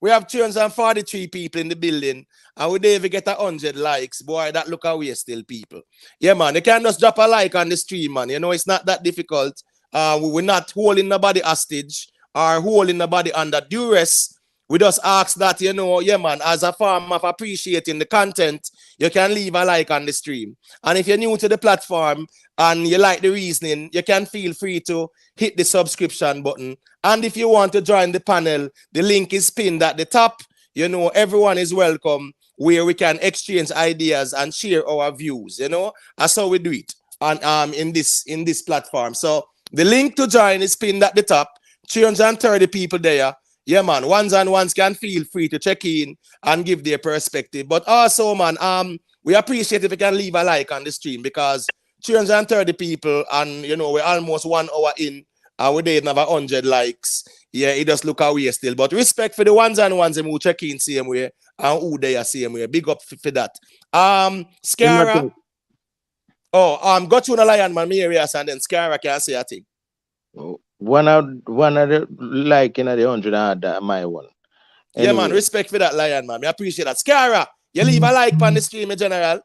We have 343 people in the building, and we didn't even get 100 likes. Boy, that look away still, people. Yeah, man, you can just drop a like on the stream, man. It's not that difficult. We're not holding nobody hostage or holding nobody under duress. We just ask that, yeah, man, as a form of appreciating the content, you can leave a like on the stream. And if you're new to the platform and you like the reasoning, you can feel free to hit the subscription button. And if you want to join the panel, the link is pinned at the top. Everyone is welcome, where we can exchange ideas and share our views. That's how we do it on in this platform. So the link to join is pinned at the top. 330 people there. Yeah, man, ones and ones can feel free to check in and give their perspective. But also, man, we appreciate if you can leave a like on the stream, because 330 people and, we're almost 1 hour in and we didn't have 100 likes. Yeah, it does look away still. But respect for the ones and ones who check in same way and who they are same way. Big up for that. Scara. Oh, got you on a lion, man, me areas, and then Scara can say a thing. One of the like in the 100 my one. Anyway. Yeah, man, respect for that, lion, man. I appreciate that. Scara, you leave a like on the stream in general.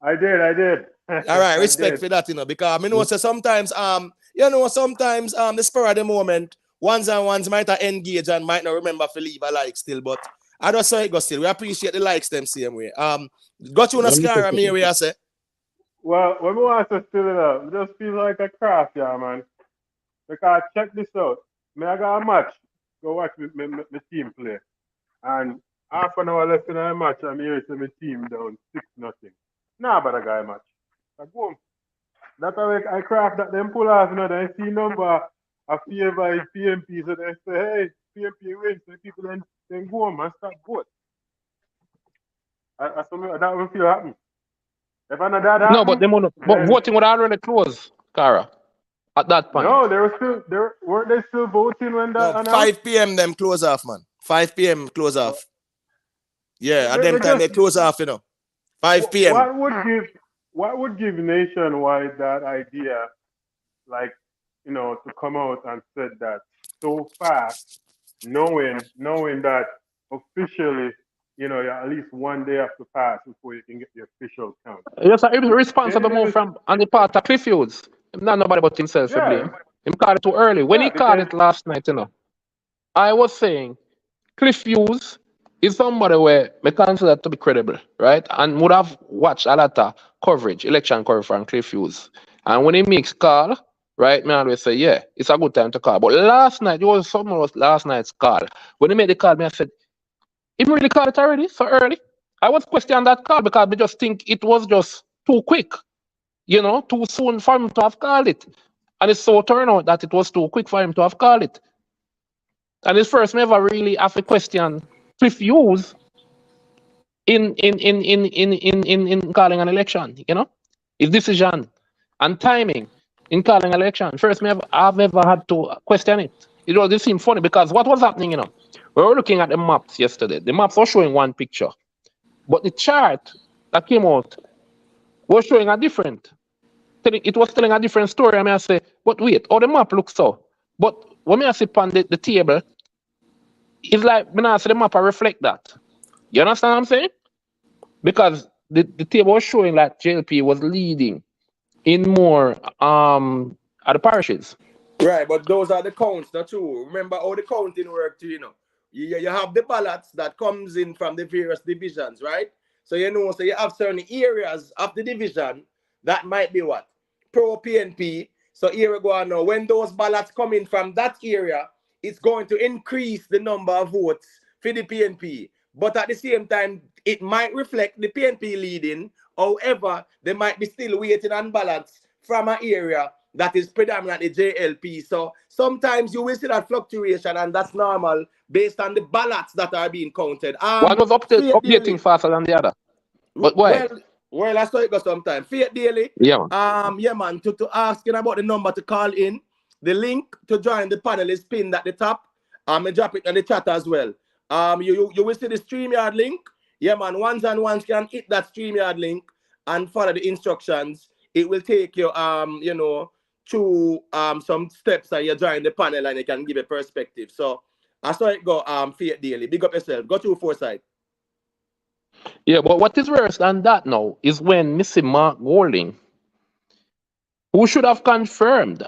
I did. All right, respect for that, because I know so sometimes sometimes the spur of the moment, ones and ones might have engaged and might not remember to leave a like still, but I just saw it go still. We appreciate the likes them same way. Got you on a Scara, me where I say. Well, when we want to still it up, it just feel like a craft, yeah, man. Because check this out. I got a match. Go watch my team play. And half an hour left in the match, I'm here to my team down 6-0. Nah, but I got a match. I go home. That's how I craft that them pull off, you know, they see number a favor in PMP, so they say, hey, PMP wins, so people then go home and start vote. That will feel happen. If I know that No, but happen, but then voting would already close, Cara, at that point. no, weren't they still voting when that No, announced? 5 p.m. them close off, man. 5 p.m. close off. Yeah, at them They time just they close off, 5 p.m. what would give nationwide that idea, like, to come out and said that so fast, knowing that officially, you at least one day have to pass before you can get the official count. Yes, it was responsible They move from on the part of Cliff Hughes. Not nobody but himself to Yeah, blame. He called it too early. When he called because it last night, I was saying Cliff Hughes is somebody where me consider to be credible, right? And would have watched a lot of coverage, election coverage from Cliff Hughes. And when he makes call, right, me always say, yeah, it's a good time to call. But last night, it was something was last night's call. When he made the call, me I said, he really called it already, so early. I was questioning that call because I just think it was just too quick, too soon for him to have called it. And it's so turned out that it was too quick for him to have called it. And it's first me ever really have a question Cliff Hughes in calling an election, his decision and timing in calling an election. First me I've ever had to question it. It seemed funny because what was happening, we were looking at the maps yesterday. The maps were showing one picture, but the chart that came out was showing a different. It was telling a different story. I mean, I say, but wait, the map looks so. But when I sit on the table, it's like when I say the map, I reflect that. You understand what I'm saying? Because the table was showing that JLP was leading in more at the parishes. Right, but those are the counts, not true. Remember how the counting work too, You have the ballots that comes in from the various divisions, right? So so you have certain areas of the division that might be what? Pro PNP. So here we go on now. When those ballots come in from that area, it's going to increase the number of votes for the PNP. But at the same time, it might reflect the PNP leading. However, they might be still waiting on ballots from an area that is predominantly JLP. So sometimes you will see that fluctuation, and that's normal based on the ballots that are being counted. One was Faith updating Daily. faster than the other. But why? Well, that's how it goes sometimes. Faith Daily. Yeah, man. Yeah, man, to asking about the number to call in. The link to join the panel is pinned at the top. I drop it in the chat as well. You will see the StreamYard link. Yeah, man, ones can hit that StreamYard link and follow the instructions. It will take you through some steps and you join the panel and it can give a perspective. So I saw it go Faith Daily. Big up yourself. Go through Foresight. Yeah, but what is worse than that now is when Missy Mark Golding, who should have confirmed,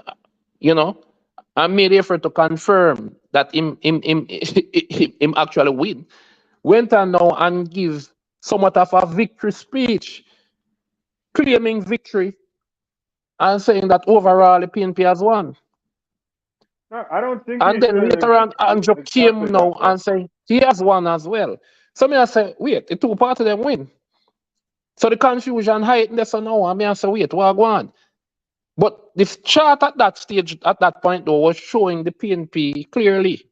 and made effort to confirm that him actually win, went on now and gives somewhat of a victory speech, claiming victory and saying that overall the PNP has won. no, I don't think And he then said later on, Andrew came exactly that now though. and say he has won as well. So me I say, wait, the two parties them win. So the confusion heightened so now. I mean I say, wait, what go on? But the chart at that stage, at that point though, was showing the PNP clearly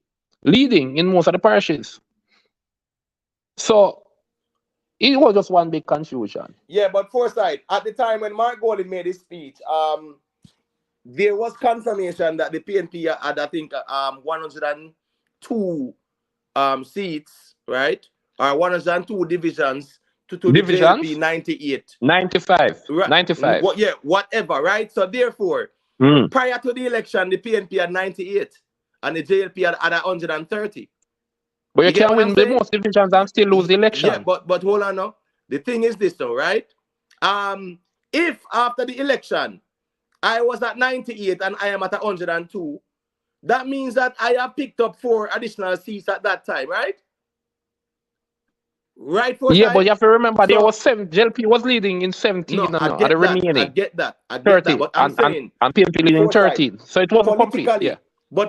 leading in most of the parishes. So it was just one big confusion. Yeah, but Foresight, at the time when Mark Golding made his speech, there was confirmation that the PNP had, I think, 102 seats, right? Or 102 divisions to the JLP Divisions? 98. 95. Right. 95. Yeah, whatever, right? So therefore, Mm. prior to the election, the PNP had 98 and the JLP had 130. But you You get can what I'm win the saying? most divisions and still lose the Yeah, election. but hold on now. The thing is this though, right? If after the election I was at 98 and I am at 102, that means that I have picked up 4 additional seats at that time, right? Right, Yeah, but Foresight? you have to remember there So was 7. JLP was leading in 17 no, I at the get that. I remaining get that. I get that. 13. But I'm And saying PNP leading Foresight, 13. So it wasn't complete. Yeah.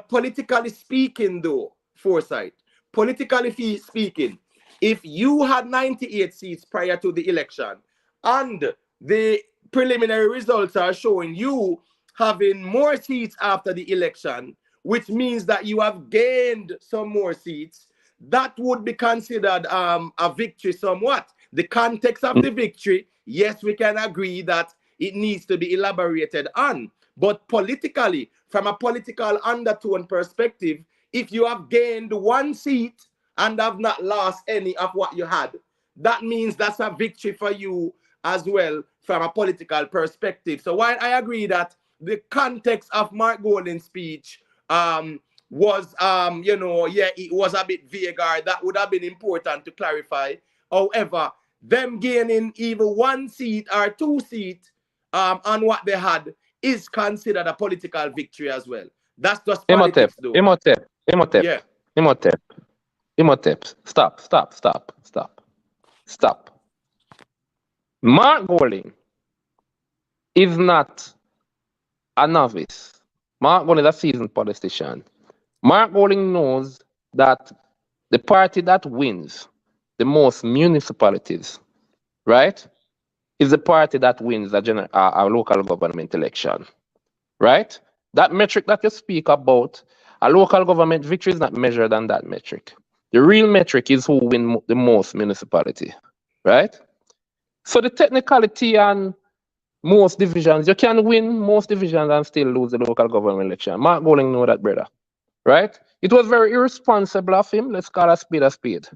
politically speaking, though, Foresight, speaking, if you had 98 seats prior to the election and the preliminary results are showing you having more seats after the election, which means that you have gained some more seats, that would be considered a victory somewhat. The context of the victory, yes, we can agree that it needs to be elaborated on. But politically, from a political undertone perspective, if you have gained one seat and have not lost any of what you had, that means that's a victory for you as well from a political perspective. So while I agree that the context of Mark Golding's speech was, it was a bit vague, or that would have been important to clarify. However, them gaining either one seat or two seats on what they had is considered a political victory as well. That's just politics, though. Imhotep. Stop. Mark Golding is not a novice. Mark Golding is a seasoned politician. Mark Golding knows that the party that wins the most municipalities, right, is the party that wins a local government election, right? That metric that you speak about, a local government victory is not measured on that metric. The real metric is who wins the most municipality, right? So the technicality and most divisions, you can win most divisions and still lose the local government election. Mark Golding know that, brother, right? It was very irresponsible of him, let's call a speed,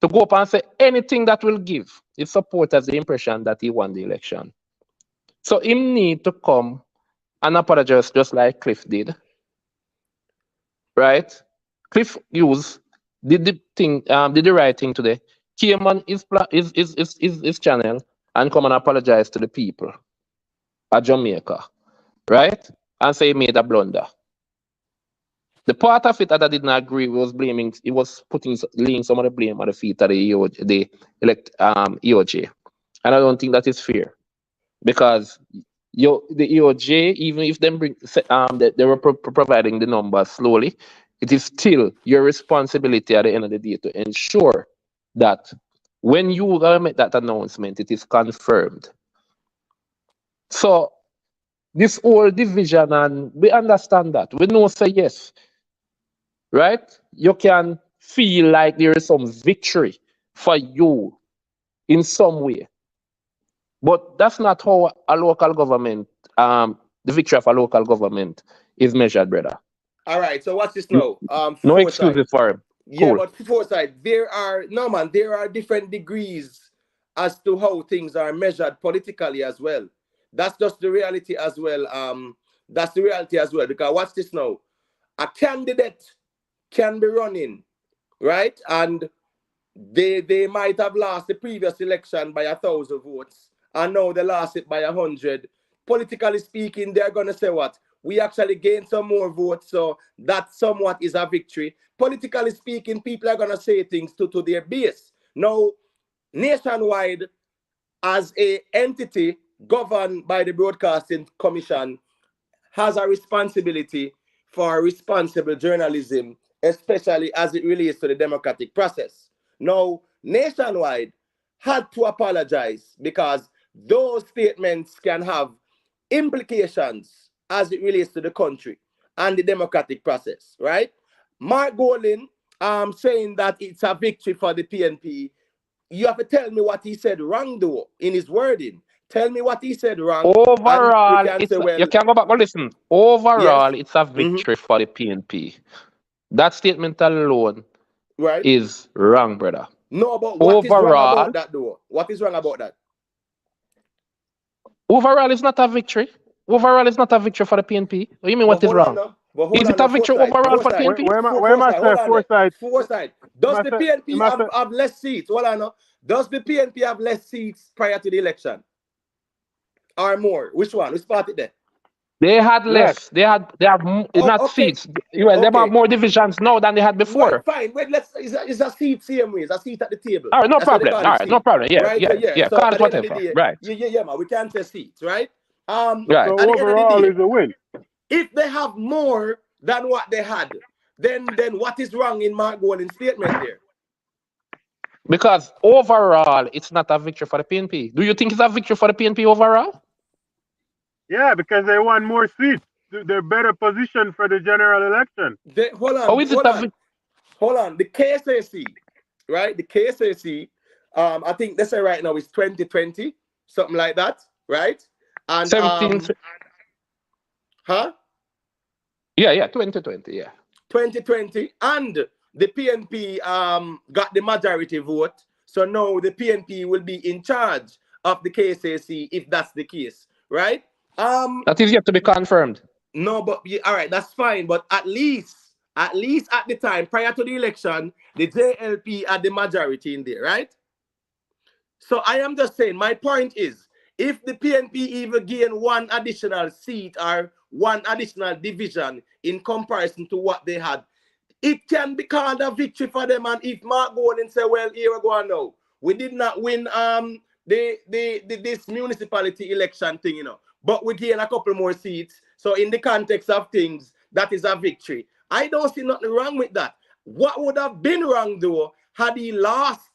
to go up and say anything that will give his supporters the impression that he won the election. So him need to come and apologize just like Cliff did, right? Cliff Hughes did the right thing today. Came on his channel and come and apologize to the people at Jamaica, right? And say he made a blunder. The part of it that I did not agree was laying some of the blame at the feet of the EOJ. And I don't think that is fair. Because the EOJ, even if they were providing the numbers slowly, it is still your responsibility at the end of the day to ensure that when you make that announcement, it is confirmed. So this whole division, and we understand that. We know say yes, right? You can feel like there is some victory for you in some way. But that's not how a local government, the victory of a local government is measured, brother. All right, so what's this now? No excuses for him. Yeah, Cool. but foresight, there are different degrees as to how things are measured politically as well. That's just the reality as well. That's the reality as well. Because watch this now. A candidate can be running, right? And they might have lost the previous election by 1,000 votes, and now they lost it by 100. Politically speaking, they're gonna say what? We actually gained some more votes, so that somewhat is a victory. Politically speaking, people are gonna say things to their base. Now, nationwide, as a entity governed by the Broadcasting Commission, has a responsibility for responsible journalism, especially as it relates to the democratic process. Now, nationwide had to apologize because those statements can have implications as it relates to the country and the democratic process, right? Mark Golding saying that it's a victory for the PNP. You have to tell me what he said wrong, though, in his wording. Tell me what he said wrong. Overall, you can go back and listen. Overall, Yes. it's a victory for the PNP. That statement alone is wrong, brother. No, but what is wrong about that, though? What is wrong about that? Overall, it's not a victory. Overall, it's not a victory for the PNP. What do you mean what is wrong? Is it a victory overall for the PNP? Where am I Foresight. Does the PNP have less seats? Hold on. Does the PNP have less seats prior to the election? Or more? Which one? Which party there? They had less. They have not seats. They have more divisions now than they had before. Right, fine. Wait, it's a seat same way. It's a seat at the table. All right, no problem. No problem. Yeah. So Call it whatever. Right. Yeah, man. We can't say seats, right? Right. So overall is a win. If they have more than what they had, then what is wrong in Mark Golding's statement there? Because overall, it's not a victory for the PNP. Do you think it's a victory for the PNP overall? Yeah, because they want more seats. They're better positioned for the general election. Hold How on, is it a hold on. The KSAC, right? The KSAC, I think they say right now is 2020, something like that, right? And 17? huh? Yeah, 2020, yeah. 2020, and the PNP got the majority vote. So now the PNP will be in charge of the KSAC if that's the case, right? That is yet to be confirmed. No, but all right, that's fine. But at least at the time prior to the election, the JLP had the majority in there, right? So I am just saying, my point is, if the PNP even gain one additional seat or one additional division in comparison to what they had, it can be called a victory for them. And if Mark go on and say, well, here we go now, we did not win this municipality election thing, but we gain a couple more seats. So in the context of things, that is a victory. I don't see nothing wrong with that. What would have been wrong though had he lost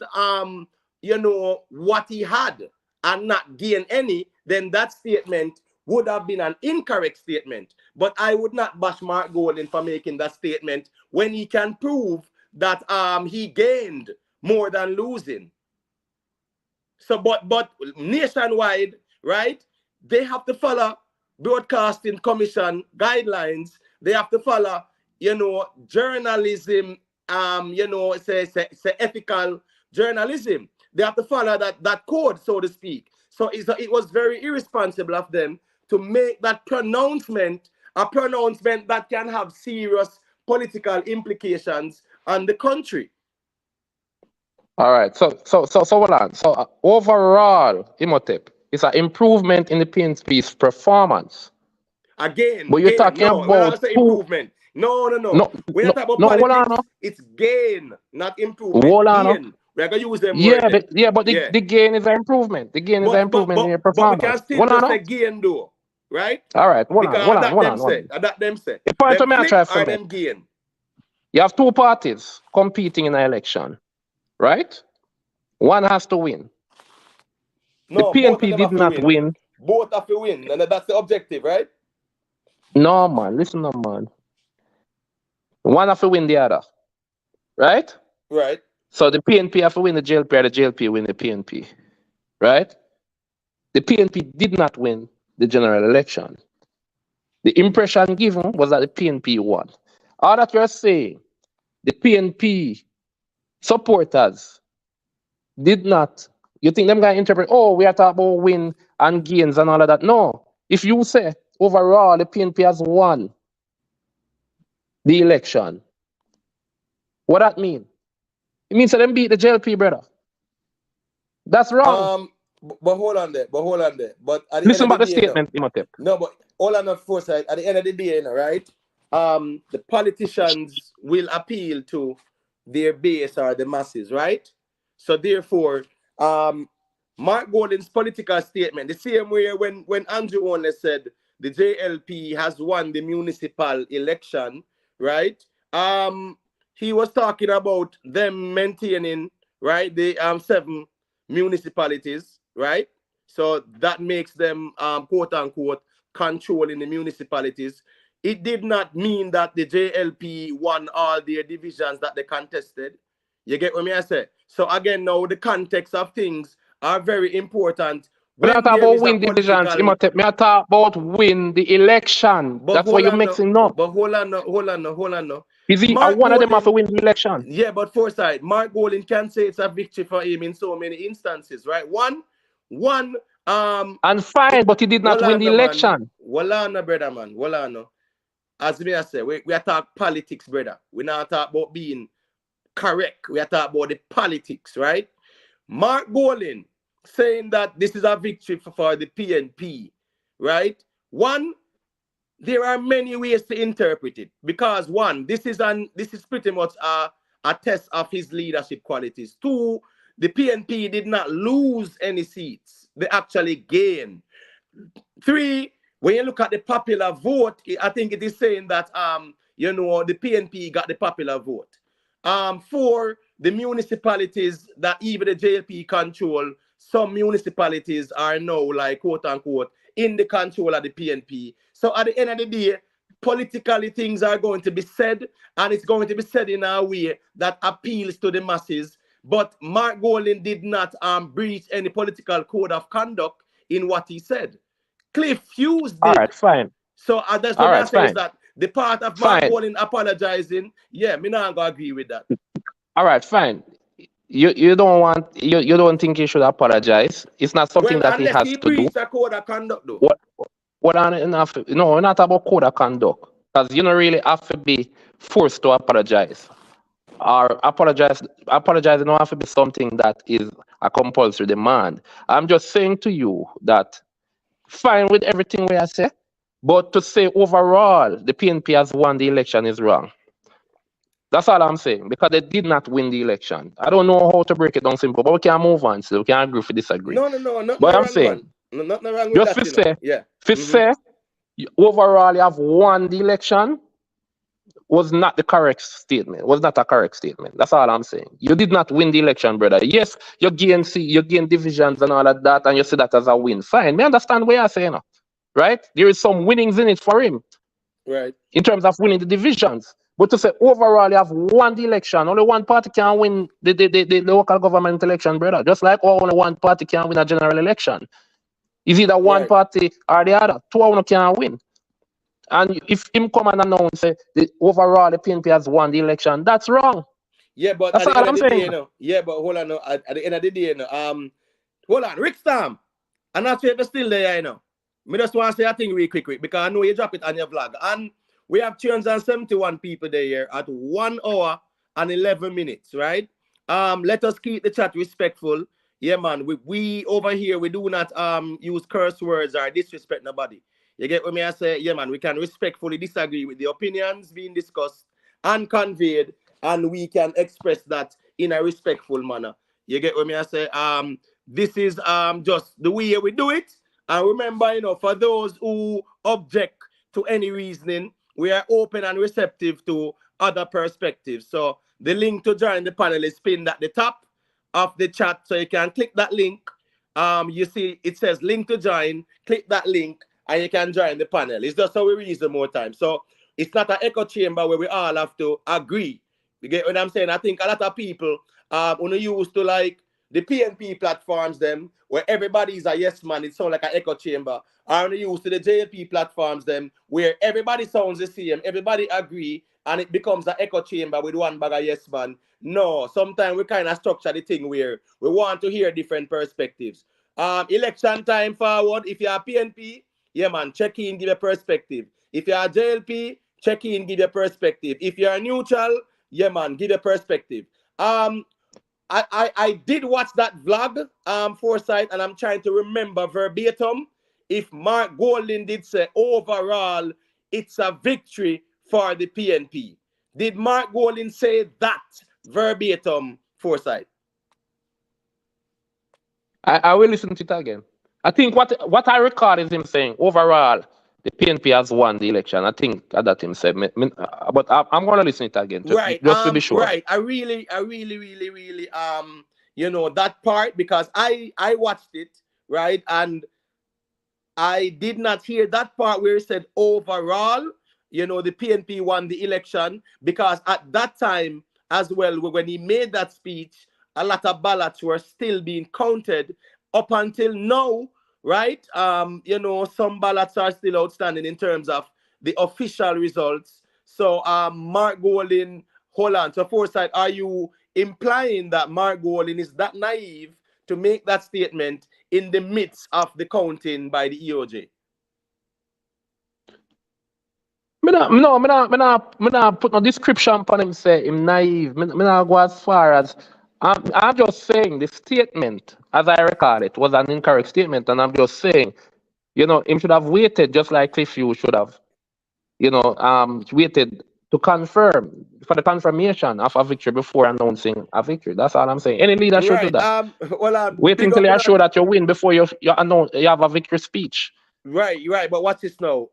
what he had and not gain any, then that statement would have been an incorrect statement. But I would not bash Mark Golden for making that statement when he can prove that he gained more than losing. So, but nationwide, right? They have to follow Broadcasting Commission guidelines. They have to follow, journalism. Say ethical journalism. They have to follow that code, so to speak. So it was very irresponsible of them to make that pronouncement, a pronouncement that can have serious political implications on the country. All right. So hold on. So overall, Imhotep, it's an improvement in the PNP's performance. Again, But you're talking no, when I about say two. improvement, no. No, We're not talking about hold on. politics. It's gain, not improvement. Hold on. Gain. We're gonna use them Yeah, word then. but the gain is an improvement. The gain is an improvement in your But we can performance. still Hold just on. say gain though, right? All right. Hold Because on. that them say. The point Them I flip try to or make. them gain. You have two parties competing in an election, right? One has to win. No, The both of PNP them did have to not win. win. Both have to win, and that's the objective, right? No, man. Listen up, man. One have to win the other, right? Right. So the PNP have to win the JLP or the JLP win the PNP, right? The PNP did not win the general election. The impression given was that the PNP won. All that you're saying, the PNP supporters did not. You think them guys interpret, oh, we are talking about win and gains and all of that. No. If you say overall the PNP has won the election, what that mean? It means that them beat the JLP, brother. That's wrong. But hold on there. But at the Listen end about of the the day, statement, Imhotep. no, but all on the foresight, at the end of the day, right? The politicians will appeal to their base or the masses, right? So therefore, Mark Golden's political statement, the same way when Andrew Warner said the JLP has won the municipal election, right? He was talking about them maintaining, right, the 7 municipalities, right? So that makes them quote unquote controlling the municipalities. It did not mean that the JLP won all their divisions that they contested. You get what I say? So again, now the context of things are very important When I when talk there about is a win divisions, political. Imhotep, me I talk about win the election. But That's what hold you're on, mixing up. but hold on. Is he Mark one of them have to Golden, win the election? yeah, but foresight, Mark Golden can say it's a victory for him in so many instances, right? One, And fine, but he did not win the election. Walana, brother, man. Walana. As me I say, we are talking politics, brother. We not talk about being correct. We are talking about the politics, right? Mark Golden saying that this is a victory for the PNP, right? One, there are many ways to interpret it because one, this is pretty much a test of his leadership qualities. Two, the PNP did not lose any seats; they actually gained. Three, when you look at the popular vote, I think it is saying that the PNP got the popular vote. Four, the municipalities that even the JLP control, some municipalities are now like quote unquote in the control of the PNP. So at the end of the day, politically things are going to be said, and it's going to be said in a way that appeals to the masses. But Mark Golding did not breach any political code of conduct in what he said. Cliff Hughes All did. right, fine. That's All what I right, say is fine. that the part of Mark Fine. Golding apologizing, yeah, me not gonna agree with that. All right, fine. You don't think he should apologize. It's not something Well, that he unless has he to do. breached a code of conduct, though. What on enough? No, we're not about code of conduct. Because you don't really have to be forced to apologize. Or apologizing don't have to be something that is a compulsory demand. I'm just saying to you that fine with everything we are saying, but to say overall the PNP has won the election is wrong. That's all I'm saying, because they did not win the election. I don't know how to break it down simple, but we can move on. So we can agree to disagree. No, nothing But I'm wrong, saying, man. Nothing wrong with just that, to you know. say, Yeah. overall you have won the election was not the correct statement. Was not a correct statement. That's all I'm saying. You did not win the election, brother. Yes, you gain divisions and all of that, and you see that as a win. Fine. Me understand what you're saying, right? There is some winnings in it for him. Right. In terms of winning the divisions. But to say overall you have won the election, only one party can win the local government election, brother. Just like only one party can win a general election. It's either one party or the other. Two of them can win. And if him come and announce overall the PNP has won the election, that's wrong. Yeah, but that's at the all end I'm of the saying. day, you know. Yeah, but hold on, no. At the end of the day, you know, hold on, Rick Stam. I'm not sure if you're still there, you know. Me just want to say a thing real quick, because I know you drop it on your vlog. And we have 371 people there here at 1 hour and 11 minutes, right? Let us keep the chat respectful. Yeah, man. We over here, we do not use curse words or disrespect nobody. You get what me I say? Yeah, man. We can respectfully disagree with the opinions being discussed and conveyed, and we can express that in a respectful manner. You get what me I say? This is just the way we do it. And remember, you know, for those who object to any reasoning, we are open and receptive to other perspectives. So the link to join the panel is pinned at the top of the chat. So you can click that link. You see it says link to join. Click that link and you can join the panel. It's just how we reason more time. So it's not an echo chamber where we all have to agree. You get what I'm saying? I think a lot of people when you used to like the PNP platforms them where everybody is a yes man, it sounds like an echo chamber. Or when you used to the JLP platforms them where everybody sounds the same, everybody agree, and it becomes an echo chamber with one bag of yes man. No, sometimes we kind of structure the thing where we want to hear different perspectives. Election time forward, if you're a PNP, yeah man, check in, give a perspective. If you're a JLP, check in, give a perspective. If you're neutral, yeah man, give a perspective. I did watch that vlog, Foresight, and I'm trying to remember verbatim if Mark Golding did say overall it's a victory for the PNP. Did Mark Golding say that verbatim, Foresight? I will listen to it again. I think what I record is him saying overall the PNP has won the election. I think that him said. But I'm gonna listen to it again just to be sure. Right. I really, you know, that part, because I watched it, right, and I did not hear that part where he said overall, you know, the PNP won the election, because at that time as well, when he made that speech, a lot of ballots were still being counted up until now, right? You know, some ballots are still outstanding in terms of the official results. So, Mark Golding, hold on. So, Foresight, are you implying that Mark Golding is that naive to make that statement in the midst of the counting by the EOJ? Me not put no description upon him say him naive. Me not go as far as I'm just saying the statement, as I record it, was an incorrect statement, and I'm just saying, you know, him should have waited just like Cliff you should have, you know, waited to confirm for the confirmation of a victory before announcing a victory. That's all I'm saying. Any leader should do that. Wait until you are sure that you win before you announce you have a victory speech. Right. But watch this now.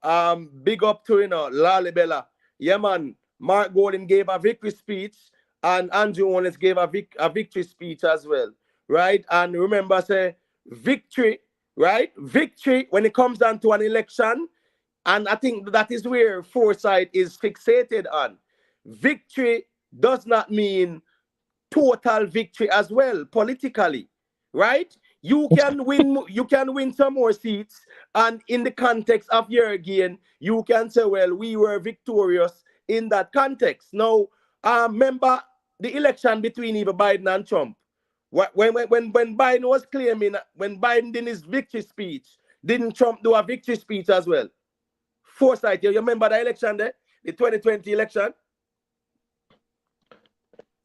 Big up to, you know, Lale Bella. Yeah, man. Mark Golding gave a victory speech, and Andrew Owens gave a victory speech as well. Right? And remember, say victory, right? Victory, when it comes down to an election, and I think that is where foresight is fixated on. Victory does not mean total victory as well politically, right? You can win some more seats, and in the context of your gain, you can say, well, we were victorious in that context. Now, remember the election between either Biden and Trump. When Biden was claiming, when Biden did his victory speech, didn't Trump do a victory speech as well? Foresight, you remember the election there, the 2020 election?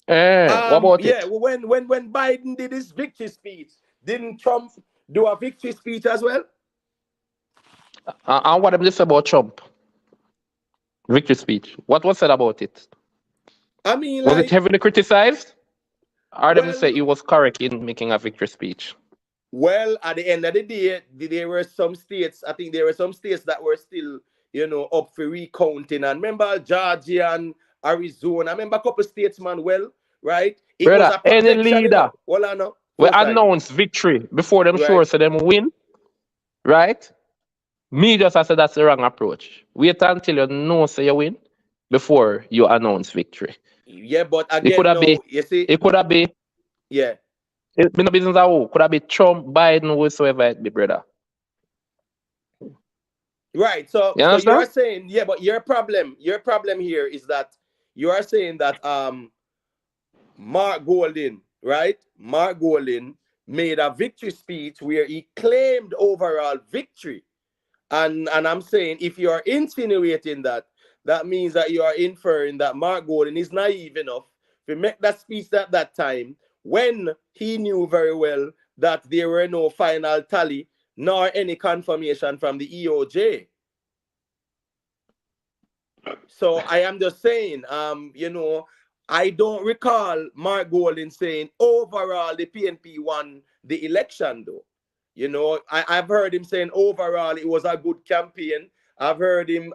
What about Yeah, it? when Biden did his victory speech, didn't Trump do a victory speech as well? And what about this about Trump? Victory speech. What was said about it? I mean, Was it like, heavily criticized? Or them say well, he was correct in making a victory speech? well, at the end of the day, there were some states, I think there were some states that were still, up for recounting. And remember Georgia and Arizona. I remember a couple states, man, well, right? It was Brother, a any projection, leader Hold on, no. will Foresight, announce victory before them right? sure so them win, right? Me just I said that's the wrong approach. Wait until you know say you win before you announce victory. Yeah, but It could again, have be, no, you see, it could have be, yeah. it been a business of who? Could have be Trump, Biden, whosoever it be, brother. Right. So You you are understand? saying, yeah, but your problem here is that you are saying that Mark Golden, right? Mark Golden made a victory speech where he claimed overall victory. And I'm saying if you are insinuating that, that means that you are inferring that Mark Golden is naive enough to make that speech at that time when he knew very well that there were no final tally nor any confirmation from the EOJ. So I am just saying, I don't recall Mark Golding saying overall the PNP won the election though. I've heard him saying overall it was a good campaign. I've heard him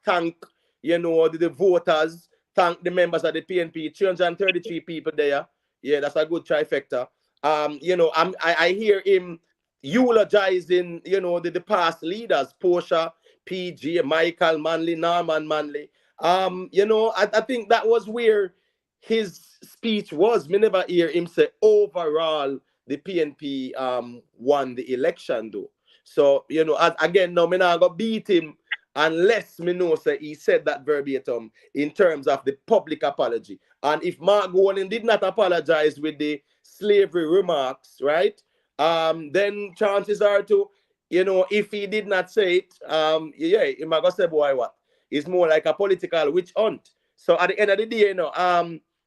thank, the voters, thank the members of the PNP, 333 people there. Yeah, that's a good trifecta. I hear him eulogizing, the past leaders, Portia, PG, Michael Manley, Norman Manley. I think that was where his speech was. Me never hear him say overall the PNP won the election though. So, again, no, me not gonna beat him unless me know say he said that verbatim in terms of the public apology. And if Mark Golding did not apologize with the slavery remarks, right? Then chances are to, if he did not say it, yeah, he might go say, boy, what? It's more like a political witch hunt. So at the end of the day,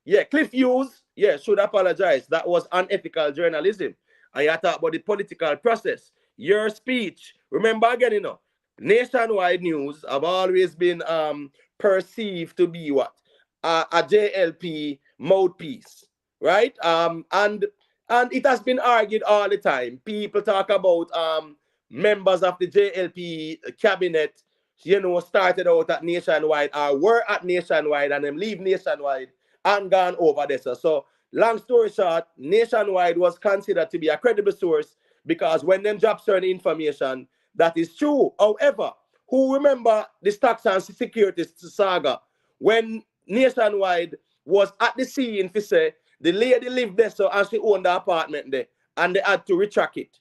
yeah, Cliff Hughes, yeah, should apologize. That was unethical journalism. And you talk about the political process. Your speech, remember again, nationwide news have always been perceived to be what? A JLP mouthpiece, right? And it has been argued all the time. People talk about members of the JLP cabinet, started out at Nationwide or were at Nationwide and then leave Nationwide and gone over there. So long story short, Nationwide was considered to be a credible source because when them drop certain information, that is true. However, who remember the stocks and securities saga when Nationwide was at the scene to say the lady lived there so and she owned the apartment there and they had to retract it.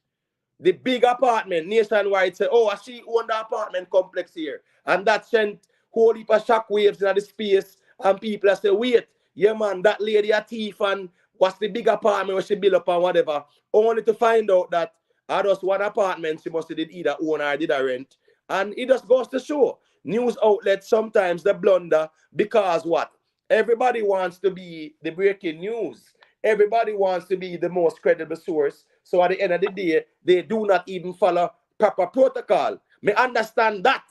The big apartment, Nationwide said, oh, she owned the apartment complex here. And that sent whole heap of shockwaves in the space. And people say, wait, yeah, man, that lady a thief and what's the big apartment where she built up and whatever. Only to find out that I just one apartment she must have did either own or did a rent. And it just goes to show. News outlets sometimes they blunder because what? Everybody wants to be the breaking news. Everybody wants to be the most credible source. So at the end of the day, they do not even follow proper protocol. Me understand that.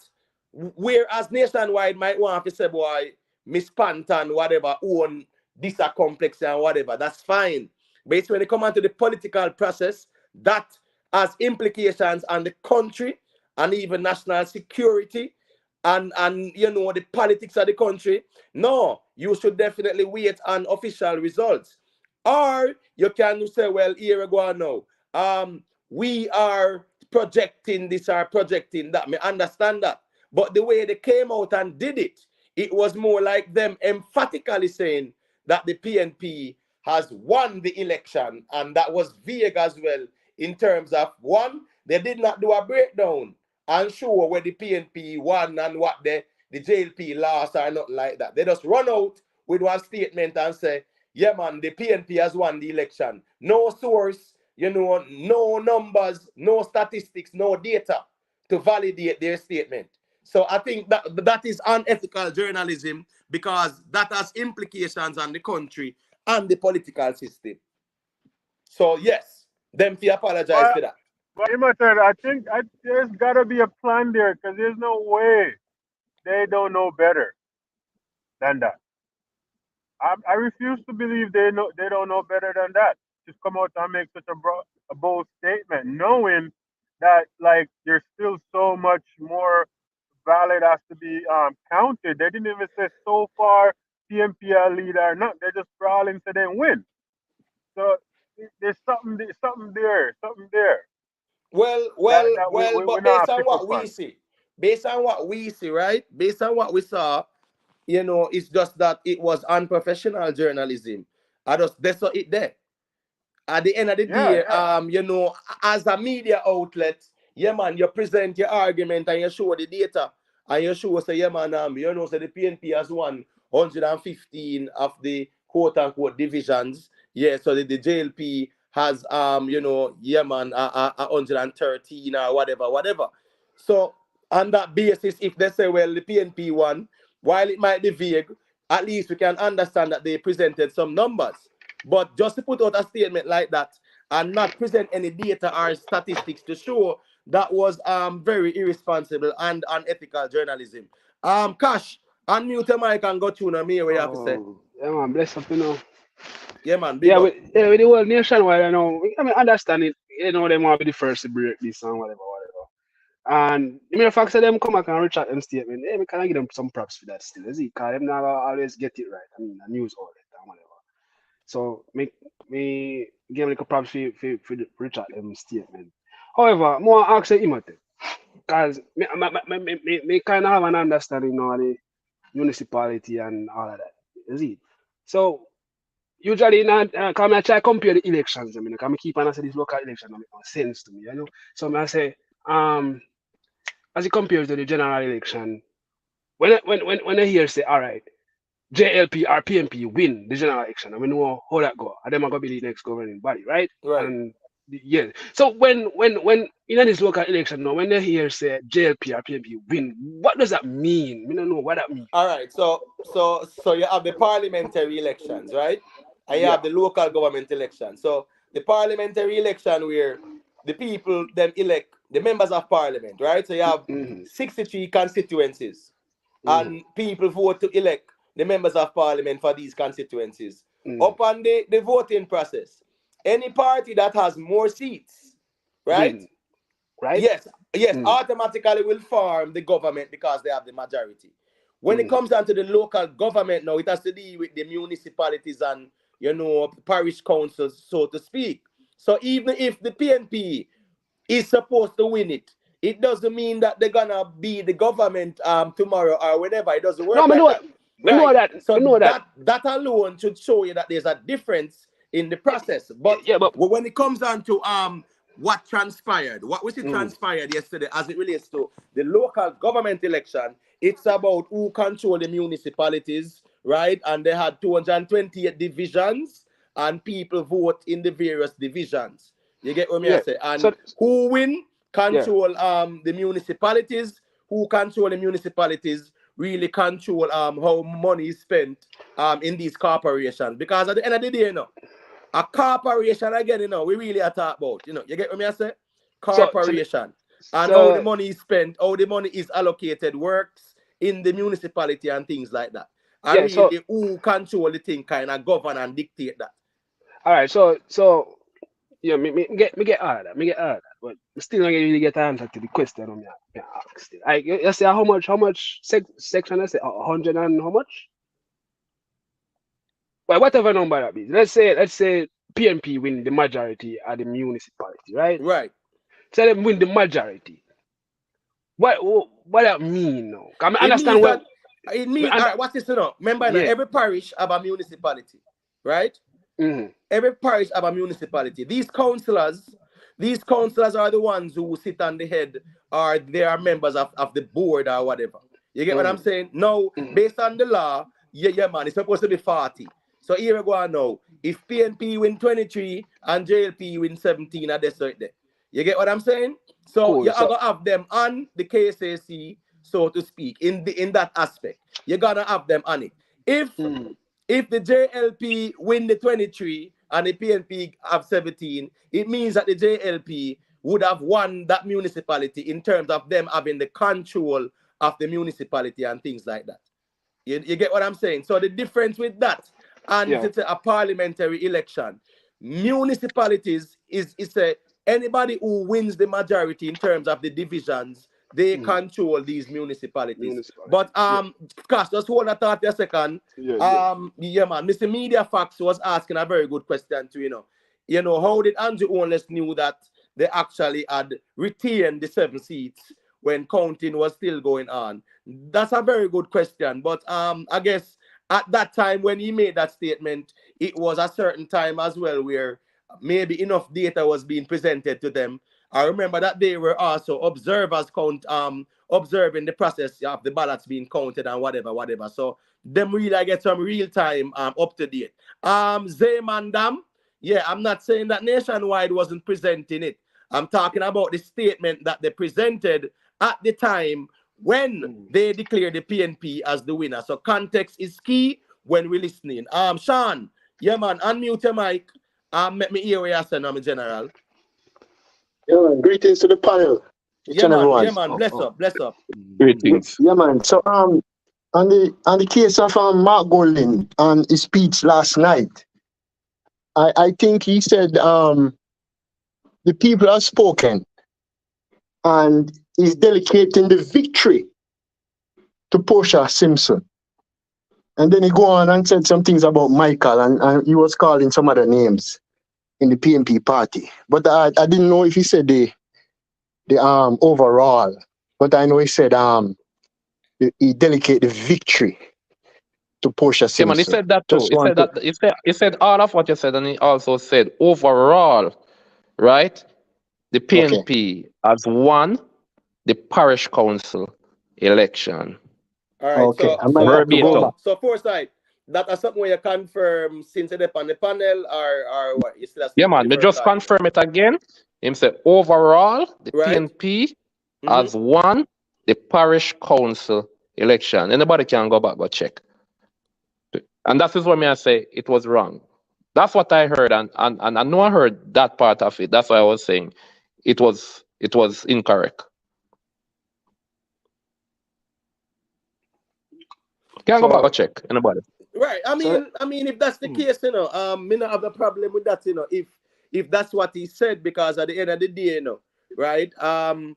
Whereas Nationwide might want to say, boy, Miss Panton, whatever, own this a complex and whatever. That's fine. But it's when they come onto the political process, that has implications on the country and even national security and the politics of the country. No, you should definitely wait on official results. Or you can say, well, here we go now. We are projecting this or projecting that. Me understand that. But the way they came out and did it, it was more like them emphatically saying that the PNP has won the election, and that was vague as well in terms of one, they did not do a breakdown and show where the PNP won and what the JLP lost or nothing like that. They just run out with one statement and say, yeah, man, the PNP has won the election. No source, no numbers, no statistics, no data to validate their statement. So I think that is unethical journalism because that has implications on the country and the political system. So yes, them fee apologize But for that. I think there's got to be a plan there because there's no way they don't know better than that. I refuse to believe they don't know better than that. Just come out and make such a bold statement, knowing that like there's still so much more valid has to be counted. They didn't even say so far PMP are lead or not. They're just brawling so they win. So there's something there, that we But not pick up on. based on what we see, right? Based on what we saw, it's just that it was unprofessional journalism. I just that's what it there. At the end of the day, Yeah. as a media outlet, yeah, man, you present your argument and you show the data and you show, say, yeah, man, say the PNP has won 115 of the quote unquote divisions. Yeah, so the JLP has, yeah, man, 113 or whatever. So, on that basis, if they say, well, the PNP won, while it might be vague, at least we can understand that they presented some numbers. But just to put out a statement like that and not present any data or statistics to show that was very irresponsible and unethical journalism. Cash, unmute your mic and go through me what you have to say. Yeah, man, bless up, you know. Yeah, man, big Yeah, up. with the whole nationwide, I know. I mean, understand it. You know, they want to be the first to break this and whatever. And the mere fact that them come back and retract them statement, hey, we can give them some props for that still, is it? Because them never always get it right. I mean, the news outlet and whatever. So, me give them a props for the retract them statement. However, more ask him because me kind of have an understanding now of the municipality and all of that, is it? So, usually, come I try compare the elections. I mean, I keep on say this local election don't make no sense to me, you know. So I say, as it compares to the general election, when I hear say, all right, JLP or PMP win the general election, and we know how that go, and them are gonna be the next governing body, right? Right. And yeah. So when in this local election now, when they hear say JLP or PMP win, what does that mean? We don't know what that means. All right. So you have the parliamentary elections, right? And you Yeah. have the local government election. So the parliamentary election where the people then elect the members of parliament, right? So you have Mm-hmm. 63 constituencies Mm-hmm. and people vote to elect the members of parliament for these constituencies. Mm-hmm. Upon the voting process, any party that has more seats, right? Win, right? Yes, Mm. automatically will form the government because they have the majority. When it Mm. comes down to the local government now, it has to do with the municipalities and parish councils, so to speak. So even if the PNP is supposed to win it, it doesn't mean that they're gonna be the government tomorrow or whenever. It doesn't No, work like that. I know Right. that. So I know that. that alone should show you that there's a difference in the process. But Yeah, but when it comes down to what transpired, what we see mm, transpired yesterday as it relates to the local government election, it's about who control the municipalities, right? And they had 228 divisions and people vote in the various divisions. You get what me I yeah. say? And So who win yeah. control the municipalities, who control the municipalities really control how money is spent in these corporations. Because at the end of the day, a corporation again, we really are talking about, you get what I say? So Corporation. And how the so money is spent, how the money is allocated works in the municipality and things like that. And yeah. So really who control the thing kind of govern and dictate that. all right. So yeah. Me get all of that. Me get all of that. But still not really get the answer to the question me ask still. Like you say how much section I say 100 and how much? Well, whatever number that be. Let's say PNP win the majority at the municipality, right? Right. say them win the majority. What that mean now? Can I It understand means what? that it means all right, what's this now? Remember now, Yeah. every parish have a municipality, right? Mm-hmm. Every parish have a municipality. These councillors are the ones who sit on the head, or they are members of the board or whatever. You get what I'm saying? Now, based on the law, yeah, man, it's supposed to be 40. So here we go on now. If PNP win 23 and JLP win 17, at this right there. You get what I'm saying? So Cool. you're So gonna have them on the KSAC, so to speak, in that aspect. You're gonna have them on it. If the JLP win the 23 and the PNP have 17, it means that the JLP would have won that municipality in terms of them having the control of the municipality and things like that. You get what I'm saying? So the difference with that and yeah. it's a parliamentary election, municipalities is a anybody who wins the majority in terms of the divisions, they control these municipalities. Municipality. But Cash, just hold that thought a second. Yeah. Yeah, man, Mr. Media Facts was asking a very good question too, how did Andrew Ownless knew that they actually had retained the 7 seats when counting was still going on? That's a very good question. But I guess at that time when he made that statement, it was a certain time as well where maybe enough data was being presented to them. I remember that they were also observers observing the process of the ballots being counted and whatever. So them really I get some real time up to date. Zaymandam, yeah, I'm not saying that Nationwide wasn't presenting it. I'm talking about the statement that they presented at the time when they declared the PNP as the winner. So context is key when we're listening. Sean, yeah man, unmute your mic. Let me hear what you're saying, General. Yeah, man. Greetings to the panel, each and everyone. Yeah, man. Bless up. Greetings. Yeah, man. So on the case of Mark Golding and his speech last night, I think he said the people have spoken and he's dedicating the victory to Portia Simpson. And then he go on and said some things about Michael and he was calling some other names in the PNP party. But I didn't know if he said the overall. But I know he said he dedicated the victory to Portia Simpson. Yeah, man, he said that too. Just want to... He said all of what you said, and he also said overall, right? The PNP has won the parish council election. All right. Okay. I might have to go Verbatim. back. So Foresight, that is something where you confirm since it's on the panel or what? You still Yeah, man, they just confirm it again. Him say overall, the PNP has won the parish council election. Anybody can go back but check. And that is what I say it was wrong. That's what I heard, and I know I heard that part of it. That's why I was saying it was incorrect. Can go back and check. Anybody? Right. I mean, if that's the case, me not have a problem with that, if that's what he said, because at the end of the day, right? From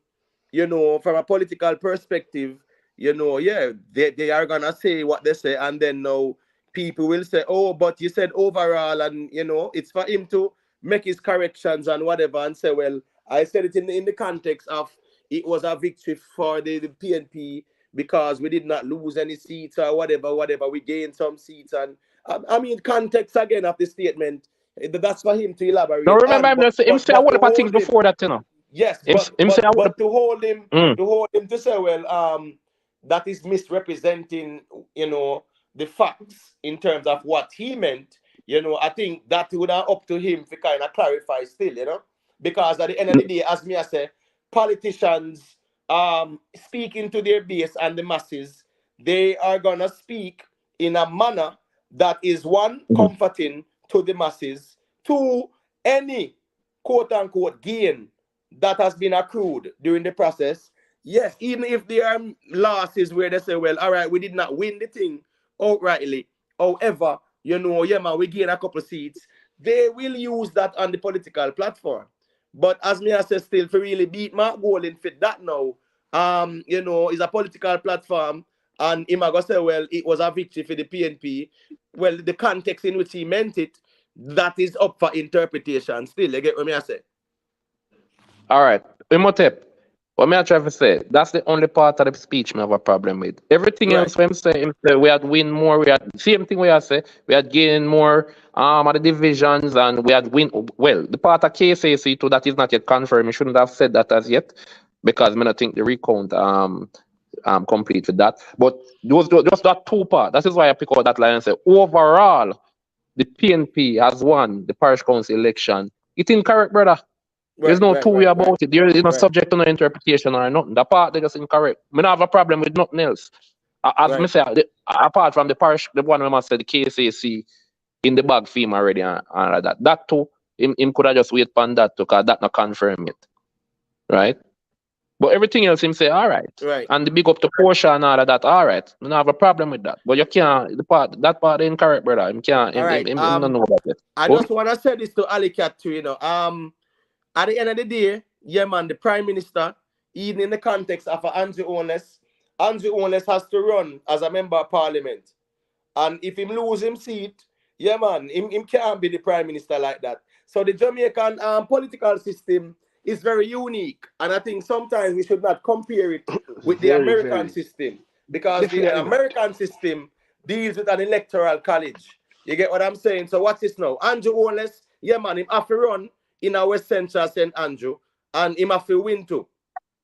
a political perspective, yeah, they are gonna say what they say, and then now people will say, oh, but you said overall, and it's for him to make his corrections and whatever, and say, well, I said it in the context of it was a victory for the PNP because we did not lose any seats or whatever, we gained some seats. And I mean, context again of the statement, that's for him to elaborate. Now remember, him say a whole lot of things before that, Yes, but to hold him, to say, well, that is misrepresenting, the facts in terms of what he meant. I think that would have up to him to kind of clarify still, because at the end of the day, as me I say, politicians speaking to their base and the masses, they are gonna speak in a manner that is one, comforting to the masses, two, any quote unquote gain that has been accrued during the process. Yes, even if there are losses where they say, well, all right, we did not win the thing outrightly. However, yeah, man, we gain a couple of seats. They will use that on the political platform. But as me I say, still, to really beat Mark Golding fit that now, is a political platform, and him go say, well, it was a victory for the PNP. Well, the context in which he meant it, that is up for interpretation still. You get what me I say? All right. Imhotep, what me I try to say, that's the only part of the speech me have a problem with. Everything Right. else when him say we had win more, we had same thing we had say, we had gain more of the divisions and we had win well, the part of KCC too that is not yet confirmed. You shouldn't have said that as yet because me not think the recount complete with that. But those just that two part. That is why I pick out that line and say overall the PNP has won the parish council election. It's incorrect, brother. There's Right, no right, two way right, right, about it. There is no right, subject to no interpretation or nothing. The part they just incorrect. Me not have a problem with nothing else. As me right. say, apart from the parish, the one we must say the KCC in the bag theme already and all of that. That too, him could have just wait on that too, cause that not confirm it. Right? But everything else him say, all right. Right. And the big up to Portia and all of that, all right. Me not have a problem with that. But you can't that part incorrect, brother. Him can't All right. him don't know about it. I Good? just want to say this to Ali Cat too, at the end of the day, yeah, man, the Prime Minister, even in the context of Andrew Holness has to run as a member of Parliament. And if him lose him seat, yeah, man, him can't be the Prime Minister like that. So the Jamaican political system is very unique. And I think sometimes we should not compare it with the Very, American very. system. Because the Definitely not. American system deals with an electoral college. You get what I'm saying? So what's this now? Andrew Holness, yeah, man, him have to run in our West Central St. Andrew, and him have to win too.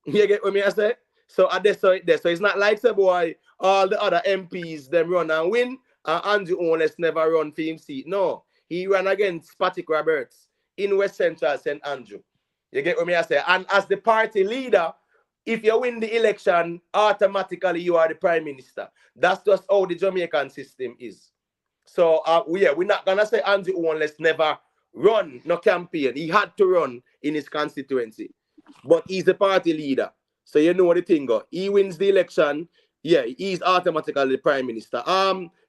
You get what me I say? So at this so it's not like say boy, all the other MPs them run and win, and Andrew Holness never run for him seat. No, he ran against Patrick Roberts in West Central St. Andrew. You get what me I say? And as the party leader, if you win the election, automatically you are the prime minister. That's just how the Jamaican system is. So we're not gonna say Andrew Holness never run no campaign. He had to run in his constituency, but he's the party leader. So you know what the thing go. He wins the election, yeah, he's automatically the prime minister.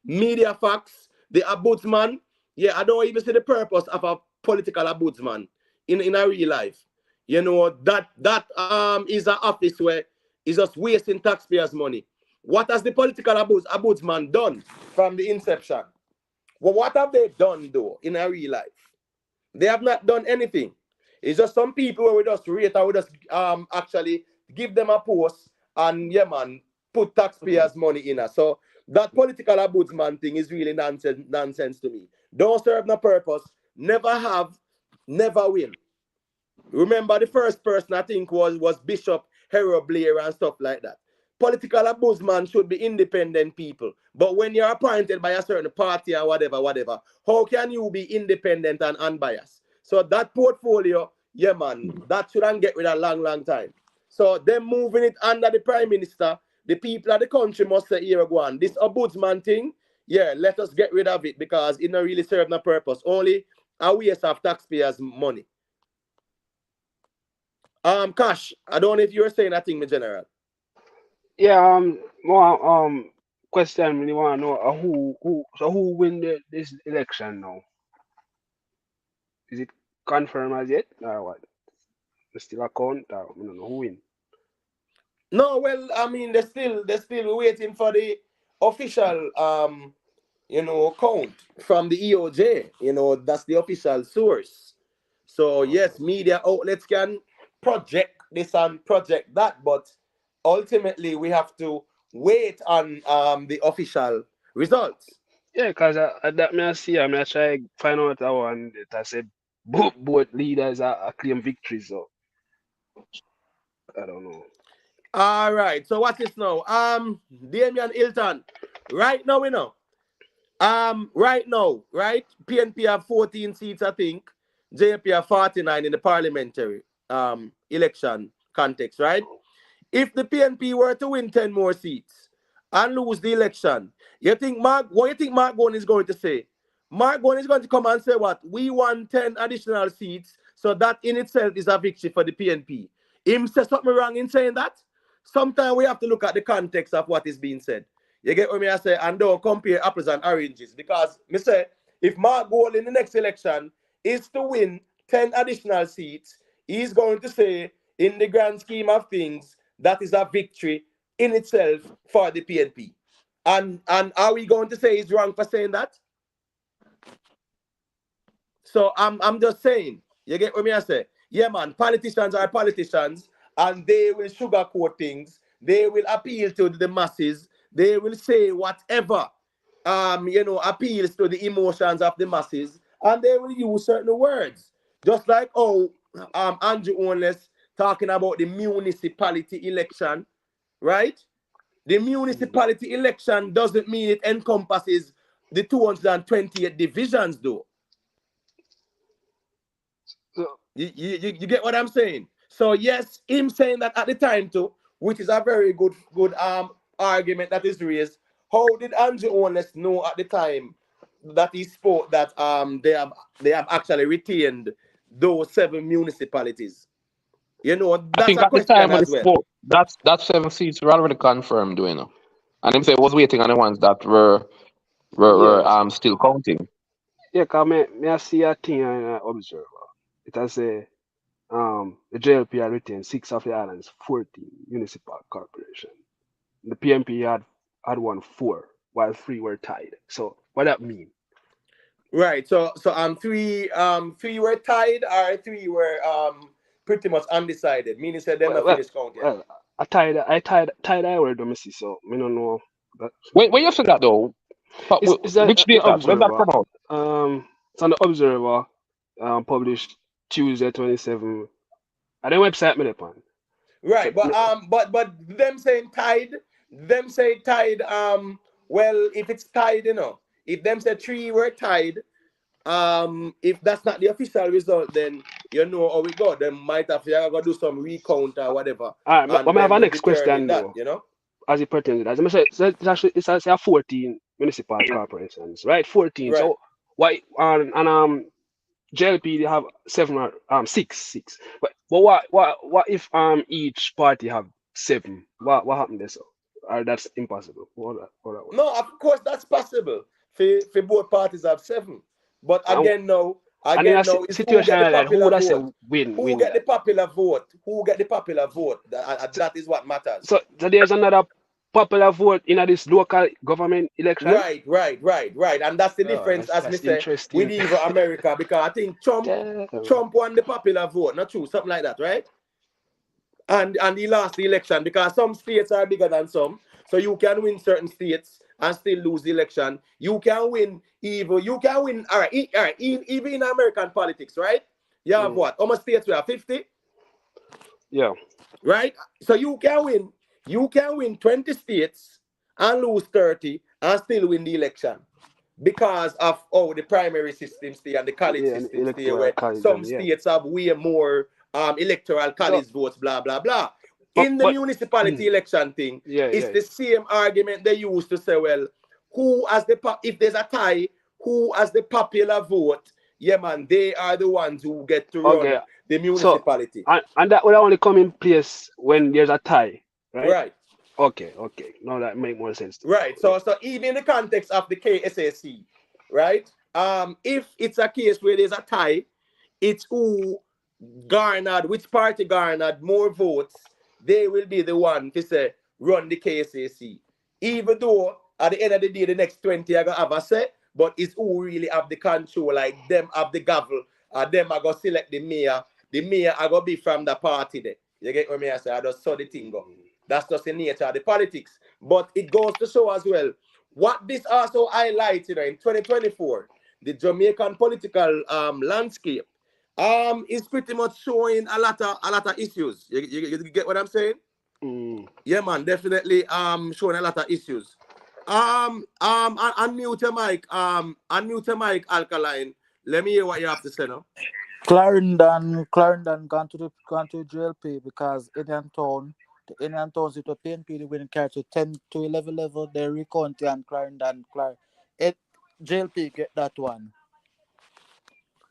Media facts, the ombudsman, yeah, I don't even see the purpose of a political ombudsman in a real life. You know that is an office where it's just wasting taxpayers' money. What has the political ombudsman done from the inception? Well, what have they done though in a real life? They have not done anything. It's just some people where we just rate and we just actually give them a post and yeah man put taxpayers' money in it. So that political ombudsman thing is really nonsense to me. Don't serve no purpose, never have, never win. Remember the first person I think was Bishop Harold Blair and stuff like that. Political ombudsman should be independent people. But when you're appointed by a certain party or whatever, how can you be independent and unbiased? So that portfolio, yeah man, that shouldn't get rid of a long time. So them moving it under the prime minister, the people of the country must say, here go on. This ombudsman thing, yeah, let us get rid of it because it don't really serve no purpose. Only a waste of taxpayers' money. Cash, I don't know if you were saying that thing, my general. Yeah, more question we want to know who win this election now? Is it confirmed as yet? Or what? They still a count? Or, I don't know who win. No, well, I mean, they're still waiting for the official count from the EOJ. That's the official source. So Okay. yes, media outlets can project this and project that, but ultimately we have to wait on the official results. Yeah, because that me I see, I mean, I try find out that one that I said both leaders are claim victory, so I don't know. All right. So what's this now? Damian Hilton. Right now, we know. Right now, right? PNP have 14 seats, I think. JP have 49 in the parliamentary election context, right? If the PNP were to win 10 more seats and lose the election, what you think Mark Gone is going to say? Mark Gone is going to come and say what? We won 10 additional seats, so that in itself is a victory for the PNP. Him say something wrong in saying that? Sometimes we have to look at the context of what is being said. You get what me I say? And don't compare apples and oranges. Because me say, if Mark Gold in the next election is to win 10 additional seats, he's going to say, in the grand scheme of things, that is a victory in itself for the PNP. And are we going to say he's wrong for saying that? So I'm just saying, you get what me I say? yeah, man, politicians are politicians, and they will sugarcoat things. They will appeal to the masses. They will say whatever, appeals to the emotions of the masses, and they will use certain words. Just like Andrew Onless talking about the municipality election, right? The municipality election doesn't mean it encompasses the 228 divisions, though. So, You get what I'm saying? So yes, him saying that at the time too, which is a very good argument that is raised. How did Andrew Onless know at the time that he spoke that they have actually retained those 7 municipalities? You know, I that's think a at the time question when he as well. spoke, that 7 seats were already confirmed, you know. And him say was waiting on the ones that were yeah. still counting. Yeah, cause me I see a thing in Observer. It has say the JLP had retained 6 of the island's 14 municipal corporation. The PMP had won 4, while 3 were tied. So what that mean? Right. So three were tied, or 3 were pretty much undecided. Meaning said them Well, not well, finished count yet. well I tied I word don't see, so me don't know that. Where you see that though? But It's the which date that? When that Observer. come out? It's on the Observer, published Tuesday 27. And the website me upon. Right, So but them saying tied, well, if it's tied, if them say 3 were tied, if that's not the official result, then you know how we go. They might have to do some recount or whatever, all right, but and I have then a to next determine question that, though, as it pertains to that. As I said, so it's actually it's a 14 municipal corporations, right? 14. Right. So why JLP they have 7 or 6. But what if each party have 7? What happened there? So that's impossible. What that work? No, of course that's possible. For both parties have 7, but And, and in a is who situation get the like that, who popular would I say vote. Who win get the that? popular vote? Who get the popular vote? That is what matters. So there's another popular vote in this local government election. Right. And that's the Oh, difference, as me that's say, with interesting. even America, because I think Trump Damn. Trump won the popular vote, not true, something like that, right? And he lost the election because some states are bigger than some. So you can win certain states and still lose the election. You can win all right, even in American politics, right? You have what? How much states we have? 50? Yeah. Right? So you can win 20 states and lose 30 and still win the election because of the primary systems stay and the college Yeah, and systems stay, electoral where college some them, yeah. states have way more electoral So, college votes, blah blah blah. but, In the but municipality election thing, it's yeah. the same argument they used to say, well, if there's a tie, who has the popular vote? Yeah, man, they are the ones who get to Okay. run the So, municipality. and that will only come in place when there's a tie, right? Right. Okay. Now that make more sense to me. Right. So even in the context of the KSAC, right? If it's a case where there's a tie, it's which party garnered more votes, they will be the one to say run the KSAC. Even though at the end of the day, the next 20 are gonna have a say, but it's who really have the control, like them have the gavel, them are gonna select the mayor. The mayor are gonna be from the party there. You get what me I say? I just saw the thing go. That's just the nature of the politics. But it goes to show as well what this also highlights, in 2024, the Jamaican political landscape is pretty much showing a lot of issues. You get what I'm saying? Yeah, man, definitely showing a lot of issues. Unmute your mic, Alkaline. Let me hear what you have to say now. Clarendon gone to JLP because the Indian towns it was PNP the winning carry to 10 to 11 level. They recount and JLP get that one.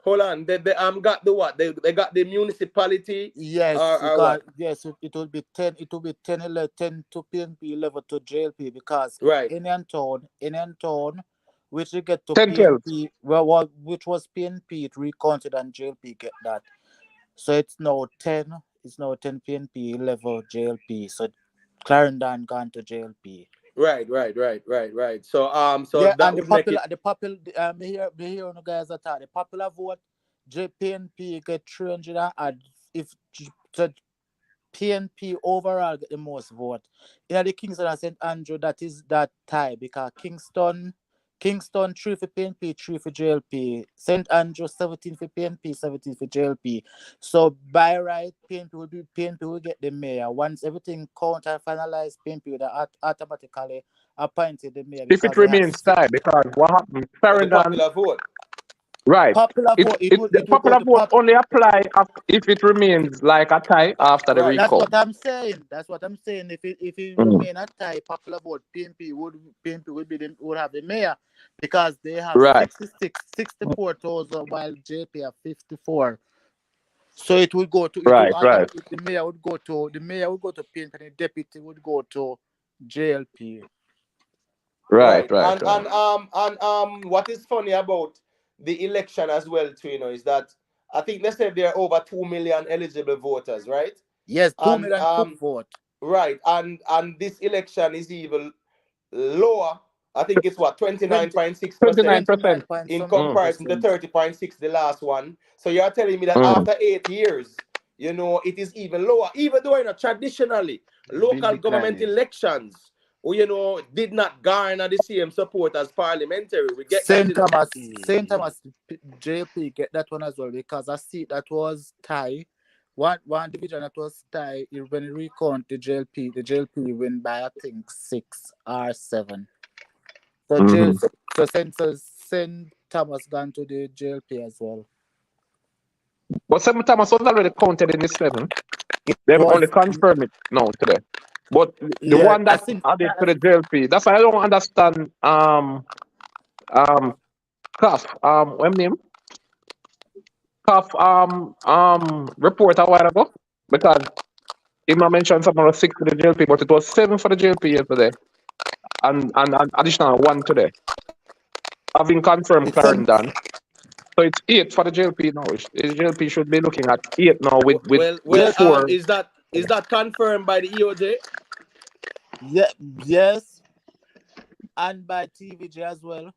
Hold on, they got the what? They got the municipality. Yes, Or what? yes, it will be 10. It will be 10, 11, 10 to PNP level to JLP because Right. Indian town, which you get to 10, 12. PNP, which was PNP, it recounted and JLP get that. So it's now 10. It's now 10 PNP level JLP. So Clarendon gone to JLP. Right. So Yeah, that and would make it the popular me here on the guys that are the popular vote PNP get 300 and if the PNP overall get the most vote. In the Kingston and St. Andrew, that is that tie because Kingston 3 for PNP, 3 for JLP. St. Andrew 17 for PNP, 17 for JLP. So by right, PNP will get the mayor. Once everything count and finalized, PNP will automatically appointed the mayor If because it they have remains tie, because what happened, For the Parental, popular vote. right? popular vote. The It will go popular to vote only apply if it remains like a tie after the Right. That's recount. what I'm saying. If it Mm. remain a tie, popular vote, PNP would have the mayor because they have Right, 64,000 while JP have 54. So it would go to right, right, the mayor would go to PNP and the deputy would go to JLP. Right. right, right, right. What is funny about the election as well too, is that I think they said there are over 2 million eligible voters, right? Yes, 2 And million could vote. right, and this election is even lower. I think it's what 20, 29.6% 29%. 29 point in something Mm, comparison to percent. 30.6 the last one. So you're telling me that mm. after 8 years, it is even lower, even though traditionally Been local government declining. elections, did not garner the same support as parliamentary. We get that, St. Thomas, St. Mm. Thomas JP get that one as well because I see that was tie. One division that was tie. When you recount the JLP win by I think 6 or 7. So Hmm. St. Thomas gone to the JLP as well. But St. Thomas was already counted in the 7. They have only Was confirmed it now today. But the yeah, one I that think added to the JLP, that's why I don't understand CAF, what name? CAF report a while ago. Because he mentioned something was 6 for the JLP, but it was 7 for the JLP yesterday. And an additional 1 today. Having confirmed it's sent. Clarendon. So it's 8 for the JLP now. The JLP should be looking at 8 now with Yes, 4. is that confirmed by the EOJ? yeah, yes, and by TVJ as well.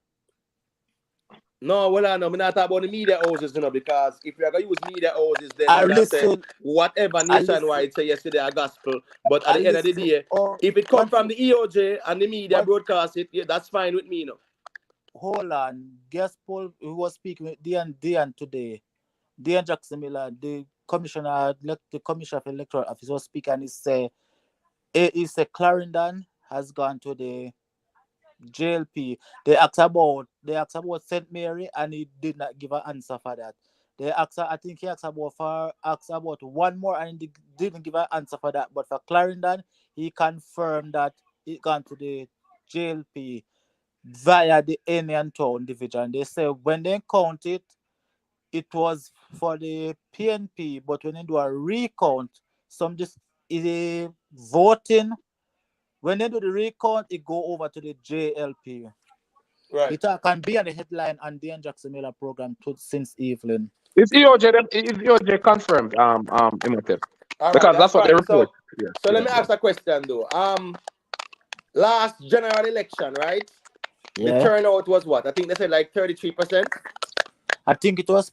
No, well, I know. I'm not talking about the media houses, because if you're going to use media houses, then I we are say listen. whatever I listen. nationwide say yesterday a gospel. But at I the end of the listen. day, Oh, if it come one from thing. the EOJ and the media One broadcast it, yeah, that's fine with me, hold on. Guest Paul who was speaking with Dian today. Dian Jackson Miller, the commissioner of electoral office was speaking and he say Clarendon has gone to the JLP. They asked about St. Mary and he did not give an answer for that. I think he asked about one more and he didn't give an answer for that. But for Clarendon, he confirmed that it gone to the JLP via the Indian Town division. They say when they count it, it was for the PNP, but when they do a recount, voting. When they do the recount, it go over to the JLP. Right. It can be on the headline on the Jackson Miller program since evening. Is EOJ confirmed, Imhotep? All right, Because that's that's what they fine. report. So Yeah, so let yeah, me yeah. ask a question though. Last general election, right? The Yeah. turnout was what? I think they said like 33%. I think it was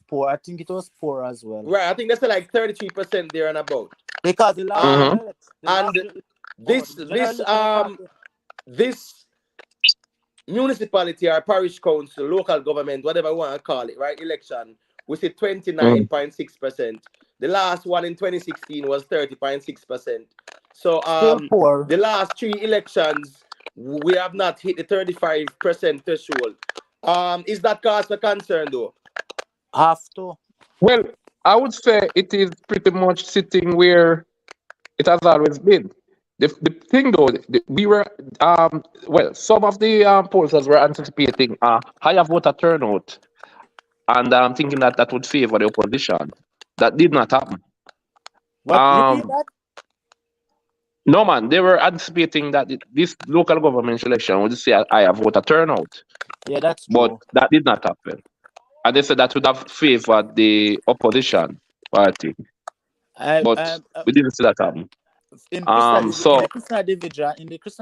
poor as well. Right, I think they said like 33% there and about. Because the last Mhm. general election, this municipality or parish council, local government, whatever you want to call it, right? Election, we see 29.6%. The last one in 2016 was 30.6%. So still poor. the last 3 elections, we have not hit the 35% threshold. Is that cause for concern though? Have to. Well, I would say it is pretty much sitting where it has always been. The thing though, we were some of the pollsters were anticipating a higher voter turnout, and thinking that would favor the opposition. That did not happen. What repeat that? No man, they were anticipating that this local government election would see a higher voter turnout, Yeah, that's but true. that did not happen. And they said that would have favored the opposition party, but we didn't see that happen. In So the Krishna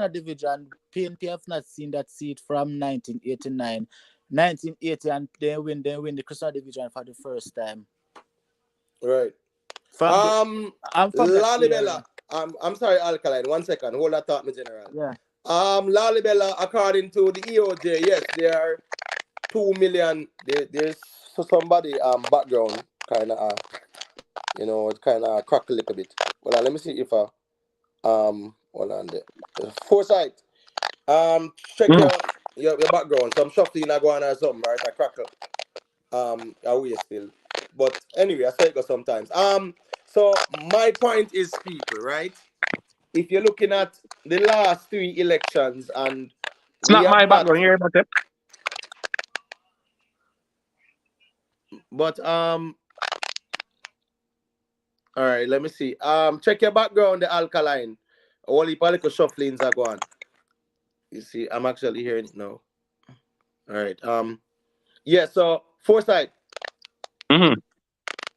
division, PNP have not seen that seat from 1989. 1980, and they win the Christian division for the first time. Right. From the, I'm from that Lalibela. era. I'm sorry, Alkaline. 1 second. Hold that thought, my general. Yeah. Lalibela, according to the EOJ, yes, there are 2 million. There's somebody background kind of it kind of crack a little bit. Well, let me see if hold on there. Foresight. Check your background. Some shuffling I go on or something, right? I crackle. Away still. But anyway, I say it go sometimes. So my point is, people, right? If you're looking at the last 3 elections and It's we not have my not, background here, but all right, let me see. Check your background, the Alkaline. Only political shufflings are going. You see, I'm actually hearing it now. All right. Yeah. So Foresight. Mm-hmm.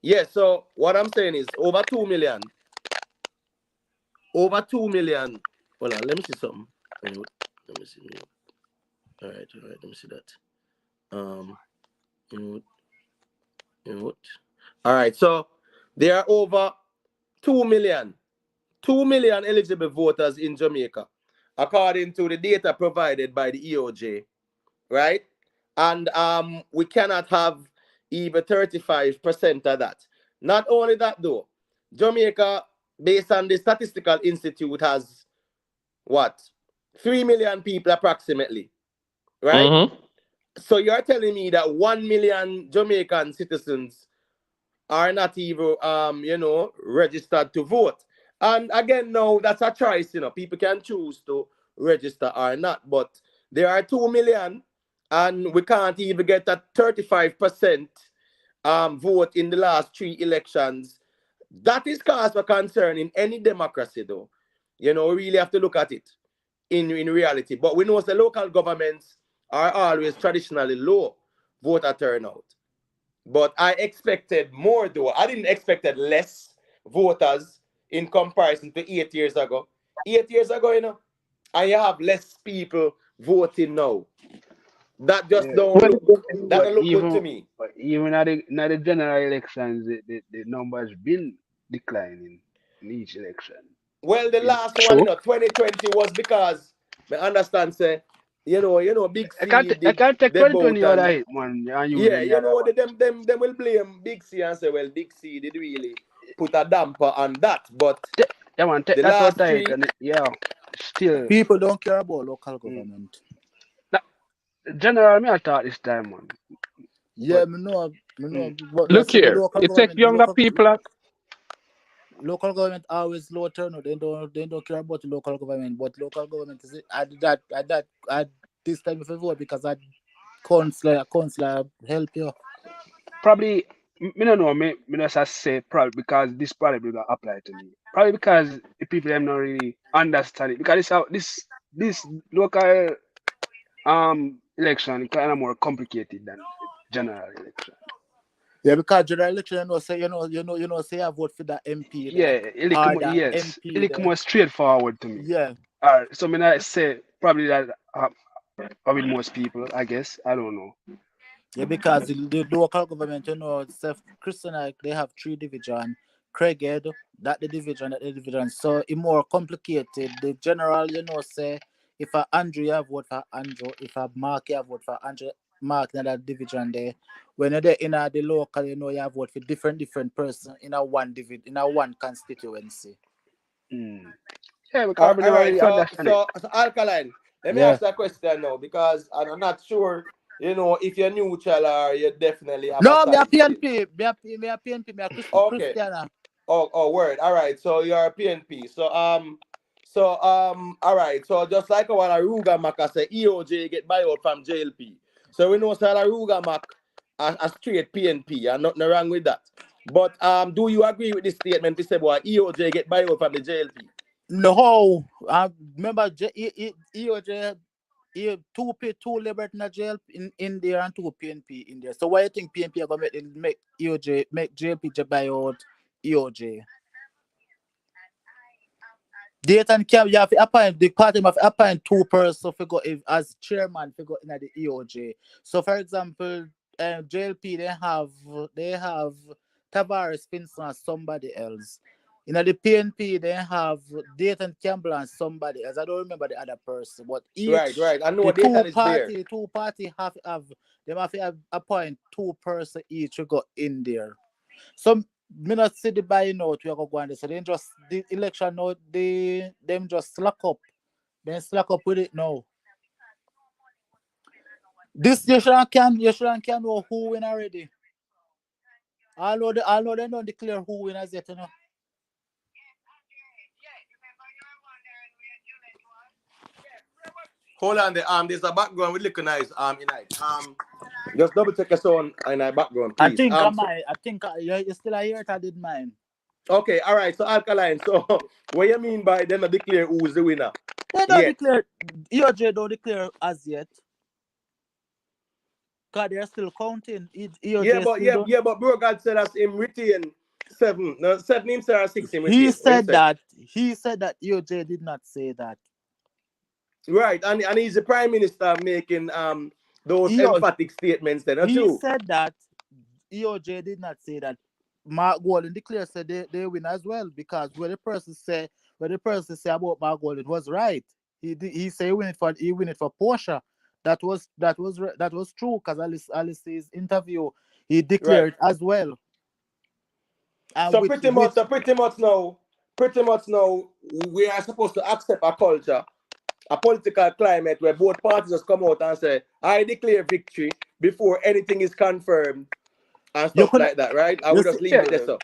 Yeah. So what I'm saying is over 2 million. Over 2 million. Hold on. Let me see something. Let me see. All right. Let me see that. All right. So there are over 2 million. 2 million eligible voters in Jamaica, according to the data provided by the EOJ, right? And we cannot have even 35% of that. Not only that, though, Jamaica, based on the Statistical Institute, has what? 3 million people approximately, right? Mm-hmm. So you're telling me that 1 million Jamaican citizens are not even registered to vote. And again, no, that's a choice. People can choose to register or not. But there are 2 million, and we can't even get a 35% vote in the last 3 elections. That is cause for concern in any democracy, though. We really have to look at it in reality. But we know the local governments are always traditionally low voter turnout. But I expected more, though. I didn't expect less voters in comparison to 8 years ago. 8 years ago, and you have less people voting now. That just Yeah. Well, don't look good to me. But even at the general elections, the numbers been declining in each election. Well, the Is last one, true. 2020 was because I understand, say, Big C I did can't take the boat 2020 out of and it, man. And use yeah, any other one. them will blame Big C and say, well, Big C did really put a damper on that. But Yeah, man, take the that out last of it, 3, and still. People don't care about local Mm. government. That, general, me I thought this time, man. Yeah, But me know, mm, but Look the here. local It take government, younger people. local government always low turnout. They don't care about the local government, but local government is it. I this time if I vote because I councillor help you. probably, me don't know, me just say probably because this probably don't apply to me. Probably because the people them not really understand it. Because this local election kind of more complicated than the general election. Yeah, because general election, say say I vote for that MP Yeah, there or that yes, it MP look there. more straightforward to me. Yeah, So me not say probably that with most people, I guess. I don't know. yeah, because the local government, self Christian they have 3 division. Craighead, that the division. So it's more complicated. The general, say if I Andrew, you vote for Andrew. If I Mark, you vote for Andrew. Mark in that division there. When you're there in the local, you vote for different person in a one constituency. Mm. Yeah, all because we never right. really So, understand it. Alkaline, let me Yeah. ask you a question now because I'm not sure, if you're neutral or you definitely have a No, me a side still. PNP. Me a PNP. Me a Okay. Christiana. Word. All right. So you're a PNP. All right. So just like what Aruga Maka say, EOJ get buyout from JLP. So we know that Aruga Mac a straight PNP, and nothing wrong with that. But do you agree with this statement? We say, boy, EOJ get buyout from the JLP. No, I remember EOJ, two Liberty in jail in there and 2 PNP in there. So why you think PNP are gonna make EOJ, make JLP to buy out EOJ? Dayton Camp, you have to appoint the party have to appoint 2 persons to go as chairman to go in the EOJ. So for example, JLP they have Tavares Pinson and somebody else. In the PNP they have Dayton Campbell and somebody else. I don't remember the other person, but each Right. I know the Dayton is there. two party have to appoint 2 persons each to go in there. So me not see the buying out we are going to. So they just the election now them just slack up. Then slack up with it now. This you shouldn't can know who win already. I know they don't declare who win as yet, you know. Hold on there. There's a background with little nice Inite. Just double check your sound in our background, please. I think you still here. I did mine. Okay, all right. So Alkaline. So what you mean by them declare who's the winner? They don't declare. EOJ don't declare as yet. Cause they're still counting. EOJ but bro, God said us him retain 7. No, 7 him said 6 him retain. He said that EOJ did not say that. Right, and he's the prime minister making those emphatic statements. Then, he said that EOJ did not say that. Mark Golden declared said they win as well, because what the person say about Mark Golden was right. He said he win it for Portia. That was true, because Alice's interview he declared as well. And so pretty much now we are supposed to accept a culture, a political climate where both parties just come out and say, I declare victory before anything is confirmed and stuff like that, right? I would just leave it there. So.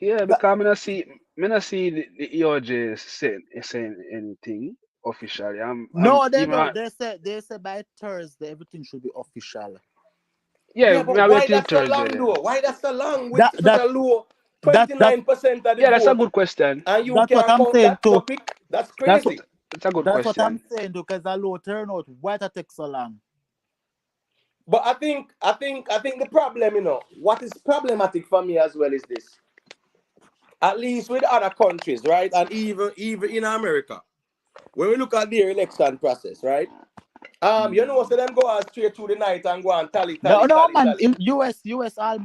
Yeah, because I not see the EOJ saying anything officially. They say by Thursday everything should be official. Yeah, but why that's so long though? Why that's so long with such a low 29% of the vote? That's a good question. And you can't count that topic? That's crazy. That's a good question. That's what I'm saying, because a low turnout. Why that take so long? But I think the problem, what is problematic for me as well is this. At least with other countries, right? And even in America, when we look at their election process, right? So them go out straight through the night and go and tally. Man. In US all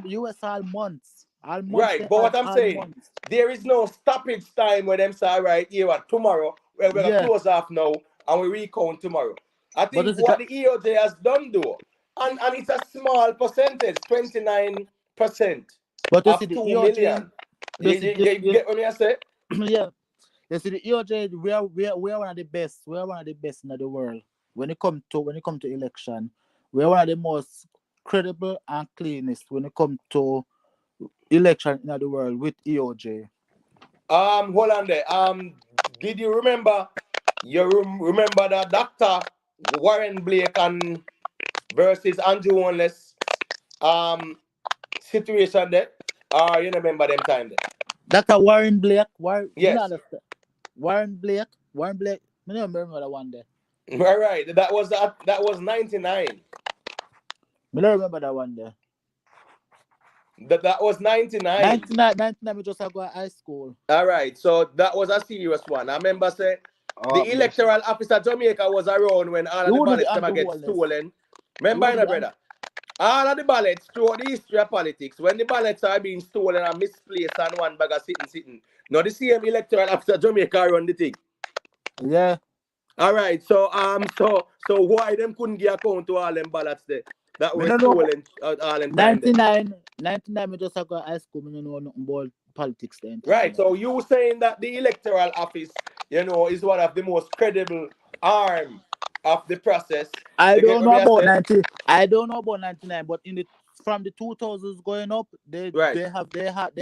months. Right, but what I'm saying, there is no stoppage time where them say, right, here what tomorrow, we're gonna close off now and we recount tomorrow. I think what the EOJ has done though, and it's a small percentage, 29% but of 2 million. You get what I say? Yeah. You see, the EOJ, we are one of the best. We are one of the best in the world. When it come to election, we are one of the most credible and cleanest when it comes to election in the world with EOJ. Hold on there. Did you remember? Remember that Dr. Warren Blake and versus Andrew Wanless situation there? You remember them time there? Dr. Warren Blake. Yes. Warren Blake. I don't remember that one there. Right. That was 99. I don't remember that one there. That was 99. 99 we just go to high school. All right. So that was a serious one. I remember say the electoral officer Jamaica was around when all of the ballots ever get stolen. Remember, brother? All of the ballots throughout the history of politics, when the ballots are being stolen and misplaced and one bag of sitting. Now the same electoral officer Jamaica run the thing. Yeah. All right. So why them couldn't get account to all them ballots there? That was stolen all in 99 we just go to high school, we don't know nothing about politics then. Right. So you saying that the electoral office, is one of the most credible arm of the process. I don't know about 99, but from the 2000s going up, they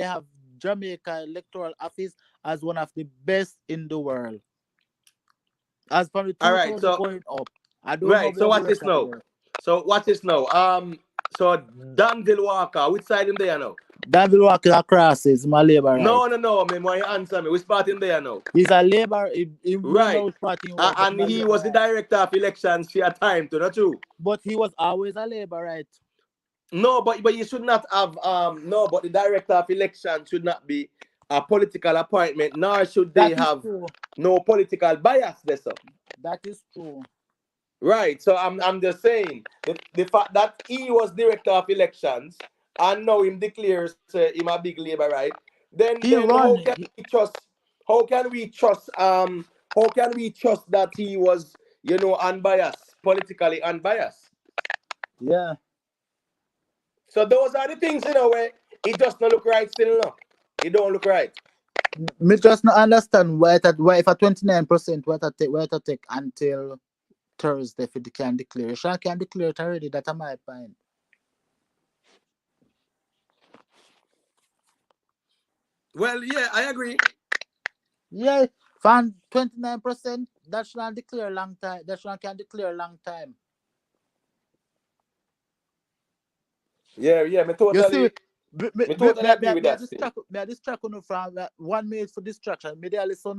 have Jamaica electoral office as one of the best in the world. As from the 2000s going up. I don't know. So what's this now? So Danville Walker, which side in there now? Danville Walker across is my labor. Right? No, man. Why you answer me? Which part in there now? He's a labor. Right. And he was the director of elections for a time too, not true? But he was always a labor, right? No, but you should not have but the director of election should not be a political appointment, nor should they That is have true. no political bias there. So. That is true. Right. So I'm just saying the fact that he was director of elections and now him declares him a big labor, right? He Then run. how can we trust that he was, unbiased, politically unbiased? Yeah. So those are the things, where it just don't look right still, no. It don't look right. Me just not understand why if a 29% why to take until Thursday if it can declare. Sean can declare it already. That's my point. Well, yeah, I agree. Yeah, from 29%, that should declare long time. That should can declare long time. Yeah, me You see, totally agree with me I that still. distract you from 1 minute for distraction. Me there listen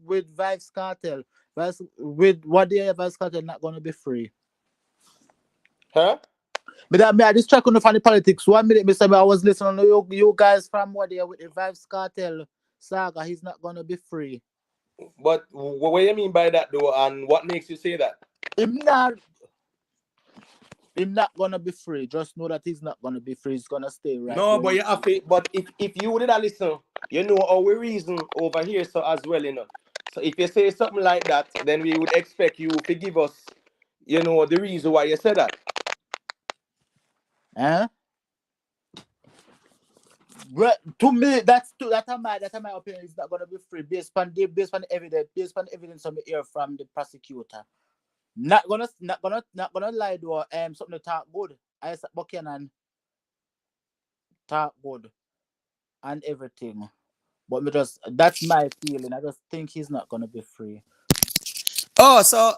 with Vibes Cartel. With what day Vibes Cartel not gonna be free. Huh? Me I distract you from the politics. 1 minute, me say I was listening to you guys from what day with the Vibes Cartel saga. He's not gonna be free. But what do you mean by that, though? And what makes you say that? Him not gonna be free. Just know that he's not gonna be free. He's gonna stay right No, where but he you have to. But if you did listen, our reason over here, so as well, So if you say something like that, then we would expect you to give us, the reason why you said that. Eh? But to me, that's my opinion. He's not gonna be free based on the evidence on the ear from the prosecutor. Not gonna lie to something to talk good. Isat Buchanan talk good and everything. But that's my feeling. I just think he's not gonna be free. So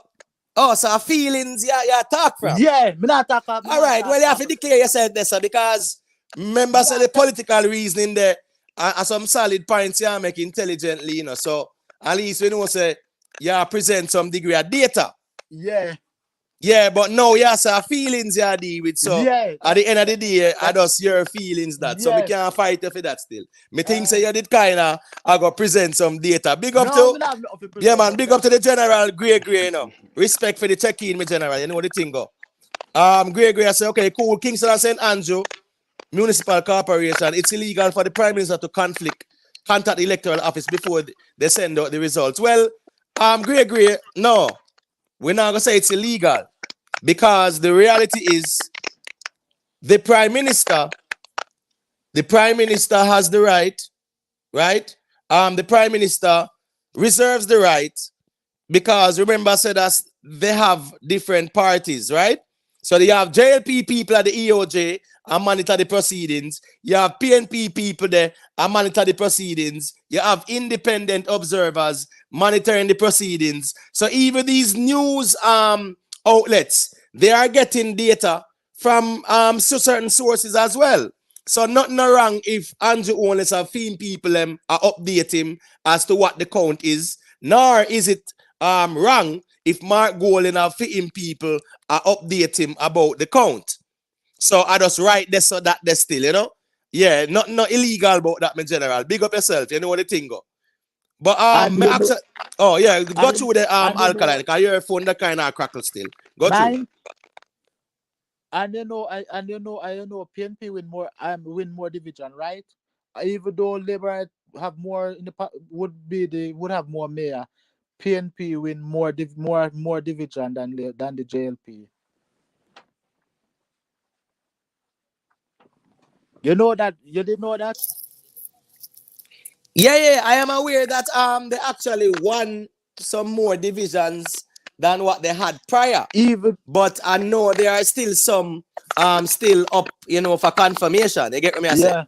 feelings you talk from. Yeah, me not talk. All right, well, you have to declare yourself there, sir, because remember, say the political reasoning there are some solid points you make intelligently, So at least we know, say, you present some degree of data. Yeah. Yeah, but no, you have feelings you deal with. So Yeah, at the end of the day, I just your feelings that. So we yes. can't fight for that still. Me think say you did kinda I go present some data. Big up No, to me not have nothing to yeah, present, man, big up to the general, Gray, Respect for the check-in, me general. You know what the thing go. Gray, I say, okay, cool. Kingston and St. Andrew Municipal Corporation, it's illegal for the Prime Minister to contact the electoral office before they send out the results. Well, Gray, no. We're not gonna say it's illegal because the reality is the Prime Minister has the right? The Prime Minister reserves the right because remember, I said that they have different parties, right? So you have JLP people at the EOJ and monitor the proceedings. You have PNP people there and monitor the proceedings. You have independent observers monitoring the proceedings. So even these news outlets, they are getting data from certain sources as well. So nothing wrong if Andrew Owens have seen people update him as to what the count is, nor is it wrong if Mark Golan have fitting people update him about the count. So I just write this so that there's still, Yeah, not illegal about that, my general. Big up yourself, you know what the thing go. But oh yeah, go through the alkaline, because your phone that kind of crackle still. Go through. And PNP win more division, right? Even though Labour have more in the would have more mayor, PNP win more division than the JLP. You know that? You didn't know that? Yeah, I am aware that they actually won some more divisions than what they had prior. But I know there are still some still up, for confirmation. You get what I say?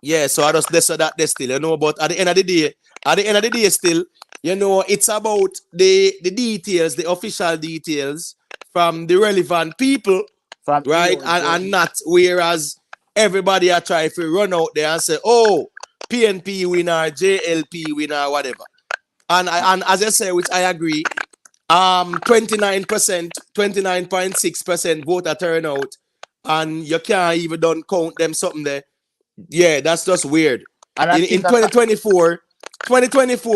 Yeah, so I just that they still, but at the end of the day, still, it's about the details, the official details from the relevant people, right? And not whereas everybody are trying to run out there and say, oh, PNP winner, JLP winner, whatever. And as I say, which I agree, 29%, 29.6% voter turnout, and you can't even don't count them something there. Yeah, that's just weird. And I In think 2024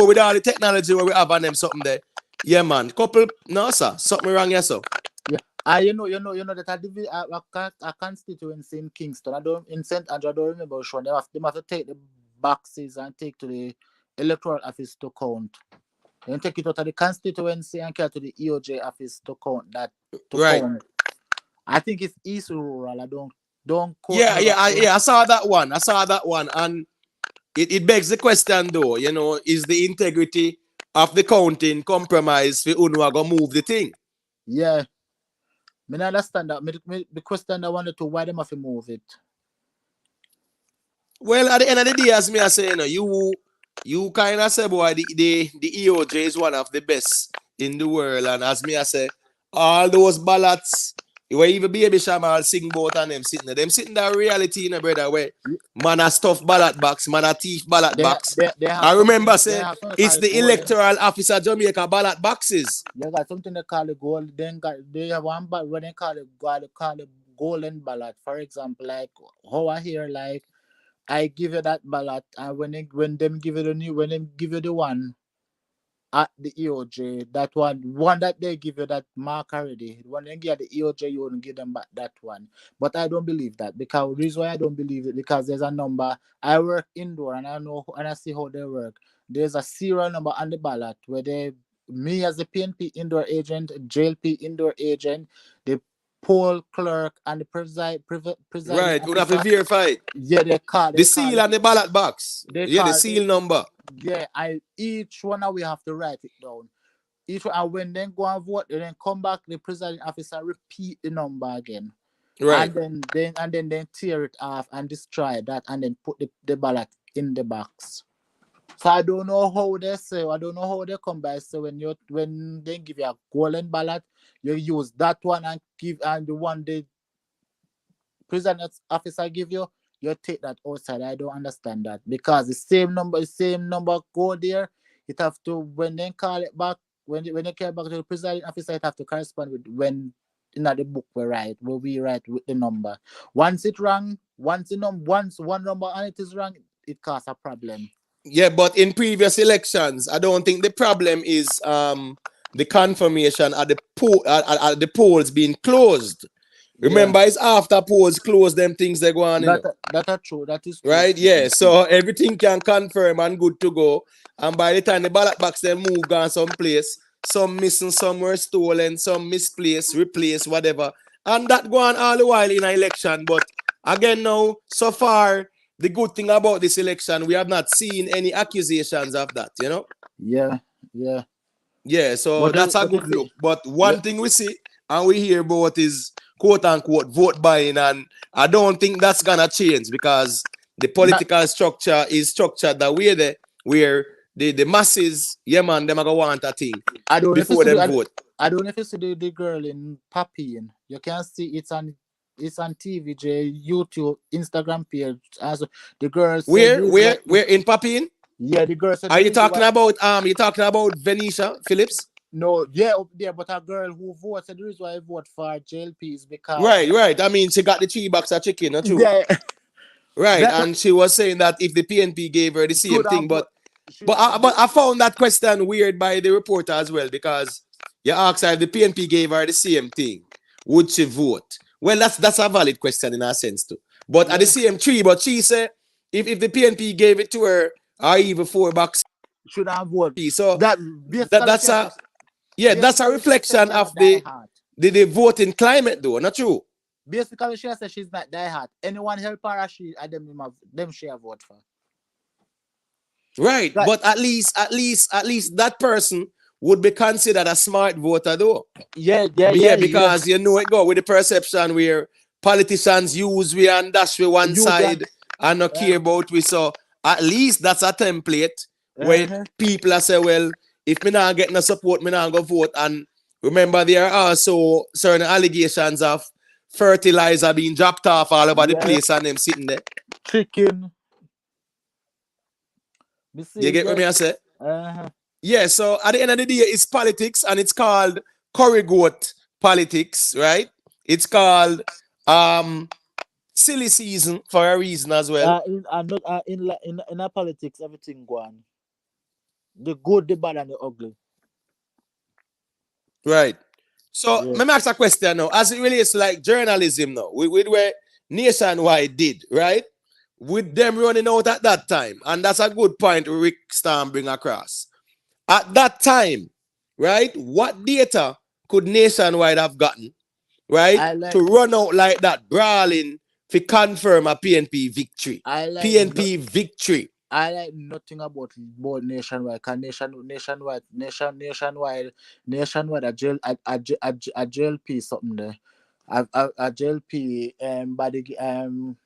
with all the technology where we have on them something there. Yeah, man. Couple no sir, something wrong here, so. yeah. You know that a constituency in Kingston. I don't in St. Andrew. I don't remember which one. They have to take the boxes and take to the electoral office to count. Then take it out of the constituency and carry to the EOJ office to count that to Right. count. I think it's East Rural. I don't quote Yeah, me, yeah, but I saw that one. I saw that one, and it begs the question though. You know, is the integrity of the counting compromised for Unwa go move the thing? yeah. Me not understand that. The question I wanted to why them have to move it. Well, at the end of the day, as me I say, you kind of say, boy, the EOJ is one of the best in the world, and as me I say, all those ballots, where even Baby Shamal sing both and them sitting there. Them sitting there reality, you know, brother, where man a stuff ballot box, man a thief ballot box. They have I remember something- say they have something it's called the golden- electoral officer Jamaica ballot boxes. They got something they call the gold. They have one but when they call it golden ballot. For example, like how I hear like I give you that ballot, and when them give you the one at the EOJ, that one that they give you that mark already. When they give the EOJ, you wouldn't give them back that one. But I don't believe that, because the reason why I don't believe it, because there's a number. I work indoor and I know and I see how they work. There's a serial number on the ballot where me as the PNP indoor agent, JLP indoor agent, the poll clerk and the presiding Right, you have to officer. verify it. Yeah, The seal and the ballot box. Yeah, the seal number. Yeah, each one we have to write it down. Each one, and when they go and vote, they then come back, the presiding officer repeat the number again. Right. And then they tear it off and destroy that and then put the ballot in the box. So I don't know how they say, I don't know how they come by. So when they give you a golden ballot, you use that one and the one the presiding officer give you take that outside. I don't understand that, because the same number go there. It have to, when they call it back, when they call it back to the presiding officer, it have to correspond with when in the book we write with the number. Once it wrong, once one number on it is wrong, it causes a problem. Yeah, but in previous elections, I don't think the problem is the confirmation at the polls being closed. Remember, it's after polls close, them things they go on. That are true. That is true. Right. Yeah. So everything can confirm and good to go. And by the time the ballot box they move gone someplace, some missing, some were stolen, some misplaced, replaced, whatever. And that go on all the while in an election. But again, now, so far, the good thing about this election, we have not seen any accusations of that, you know? Yeah. Yeah, so that's a good look. But one thing we see and we hear about is quote unquote vote buying, and I don't think that's gonna change, because the political structure is structured that way there, where the masses, yeah man, them are gonna want a thing before them vote. I don't know if you see the girl in Papine. You can see it's on TVJ, YouTube, Instagram page. As the girl where in Papine? Yeah, the girl said. Are you talking about Venetia Phillips? No, yeah, up there, but a girl who votes, the reason why I vote for JLP is because right. I mean, she got the 3 box of chicken, not true? Yeah. Right, and she was saying that if the PNP gave her the same thing, but I found that question weird by the reporter as well, because you asked her if the PNP gave her the same thing, would she vote? Well, that's a valid question in a sense too. But at the same tree, but she said if the PNP gave it to her, or even 4 box, should have voted. So that's a reflection of the voting climate, though, not true. Basically, she said she's not die hard. Anyone help her, them she have vote for. Right, but at least that person would be considered a smart voter, though. Yeah, because you know it go with the perception where politicians use we and dash we one side and not care about we. So at least that's a template where people are say, well, if me not get no support, me not go vote. And remember, there are also certain allegations of fertilizer being dropped off all over the place and them sitting there. Chicken. You get what me I say? Yeah, so at the end of the day, it's politics, and it's called curry goat politics, right? It's called silly season for a reason as well. In our politics, everything go on. The good, the bad, and the ugly. Right. So Yeah. let me ask a question now. As it relates to like journalism now, with where Nationwide did, right? With them running out at that time. And that's a good point Rick Storm bring across. At that time, right? What data could Nationwide have gotten, right? I like To run out like that, brawling to confirm a PNP victory. I like PNP victory. I like nothing about Nationwide. Cause Nationwide a JLP something there. A JLP by the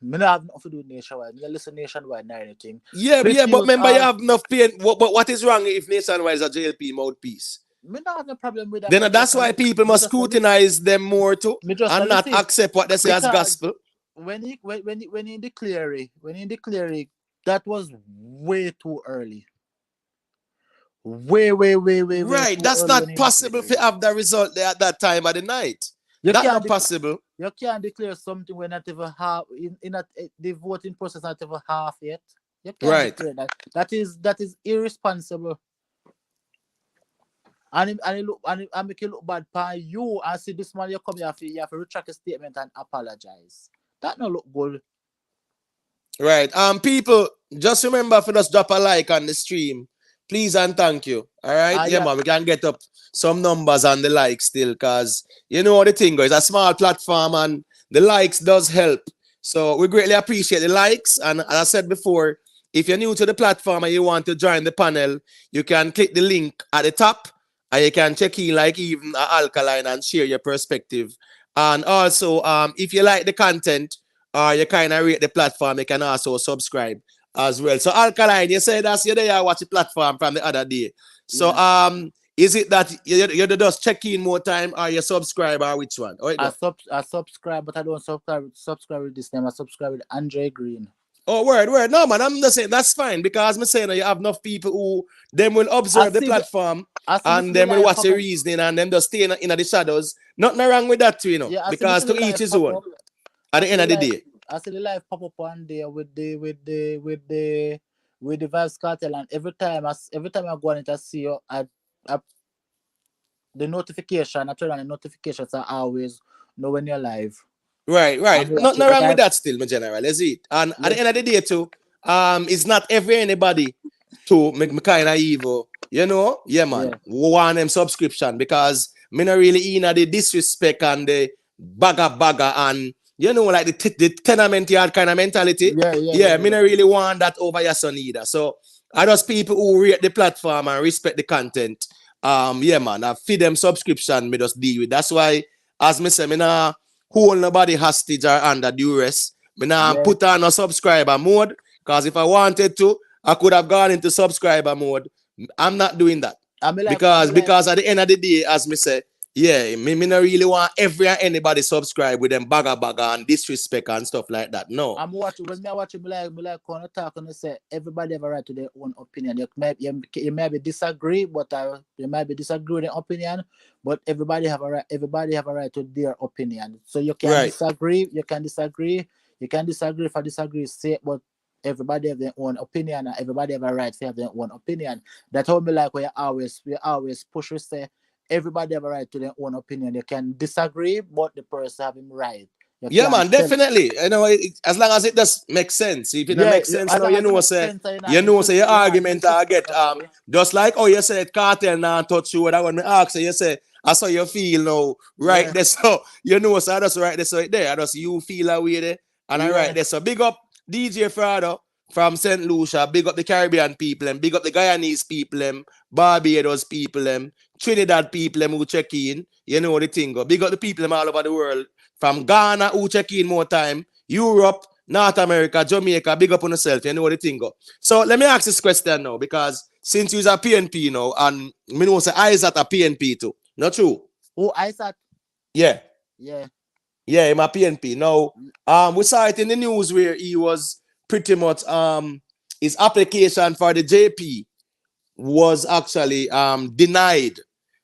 me not have nothing to do with Nationwide. Me not listen Nationwide nor anything. Yeah, Fifth yeah, but use remember you all have enough pain. But what is wrong if Nationwide is a JLP mouthpiece? me not have no problem with that. Then that's why people must scrutinize them more too me just and not listen. accept what they say as Because gospel. when he declare it, that was way too early. Way Right, too that's early when not he possible declare to it. have the result there at that time of the night. You That's can't not possible. You can't declare something when not even half the voting process not even half yet. You can't Right. declare that. That is irresponsible. And make you look bad for you and see this man you come here you have to retract a statement and apologize. That no look good. Right. People, just remember for us drop a like on the stream. Please and thank you. All right. Yeah, Yeah. man. We can get up some numbers on the likes still, because you know the thing, guys. It's a small platform and the likes does help. So we greatly appreciate the likes. And as I said before, if you're new to the platform and you want to join the panel, you can click the link at the top and you can check in like even Alkaline and share your perspective. And also, if you like the content or you kind of rate the platform, you can also subscribe as well. So Alkaline, you said that's you there watch the platform from the other day. So is it that you just check in more time or you subscribe or which one? I subscribe, but I don't subscribe with this name. I subscribe with Andre Green. Oh, word. No, man, I'm just saying that's fine because I'm saying you have enough people who them will observe the platform and them will watch the reasoning and them just stay in the shadows. Nothing wrong with that too, you know. Yeah, because to each his own. At the end of the day. I see the live pop up one day with the Vibes Cartel, and every time I go on it, I see you the notification. I turn on the notifications. I always know when you're live. Right. Nothing wrong with that still, my general, is it? And at the end of the day too, it's not anybody to make me kind of evil, you know? Yeah, man. Want them subscription because me not really in the disrespect and the bagger and you know, like the tenement yard kind of mentality. Yeah, me not really want that over your son either. So I just people who rate the platform and respect the content. Yeah, man, I feed them subscription, me just deal with. That's why, as me say, me nah hold nobody hostage or under duress. Me nah put on a subscriber mode, because if I wanted to, I could have gone into subscriber mode. I'm not doing that. Because at the end of the day, as me say, yeah, me not really want anybody subscribe with them bagger and disrespect and stuff like that. No. I'm watching when I watch me like when I talk and I say everybody have a right to their own opinion. You may be disagree, but you might be disagree with their opinion, but everybody have a right to their opinion. So you can disagree, you can disagree if I disagree, say, but everybody have their own opinion and everybody have a right to have their own opinion. That's how me like where we always push, we say everybody have a right to their own opinion. You can disagree, but the person have him right. Yeah, man, definitely. You know, as long as it does make sense. If it don't make sense, now you know, say your argument I get just like you said, cartel now touch you. That when me ask you say, I saw you feel now right there. So you know, so I just right there. So there, I just you feel away there, and I right there. So big up DJ Frado from St. Lucia, big up the Caribbean people, and big up the Guyanese people, Barbados people, Trinidad people who check in. You know the thing. Big up the people all over the world. From Ghana, who check in more time, Europe, North America, Jamaica, big up on yourself, you know what the thing go. So let me ask this question now, because since you're a PNP now, and me know say Isat a PNP too. Not true? Oh, Isat? Yeah. Yeah. Yeah, I'm a PNP. Now, we saw it in the news where he was pretty much, his application for the JP was actually denied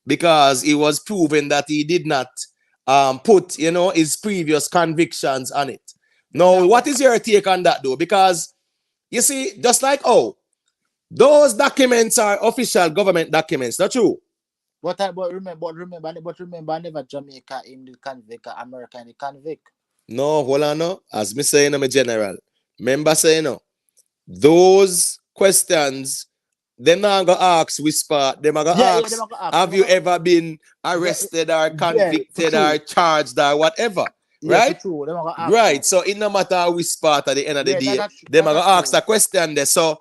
because it was proven that he did not put, you know, his previous convictions on it. Now, what is your take on that, though? Because you see, just like those documents are official government documents, not true? But remember, never Jamaica in the convict, America in the convict. No, hold on, no. As me saying, I'm a general. Remember saying, no. Those questions, them not gonna ask whisper. Them gonna ask, them gonna ask. have you ever been arrested or convicted or charged or whatever? Yeah, Right? for true. Them gonna ask Right. that. So it no matter how we spot at the end of the Yeah, day, that them are that's gonna ask true. the question there. So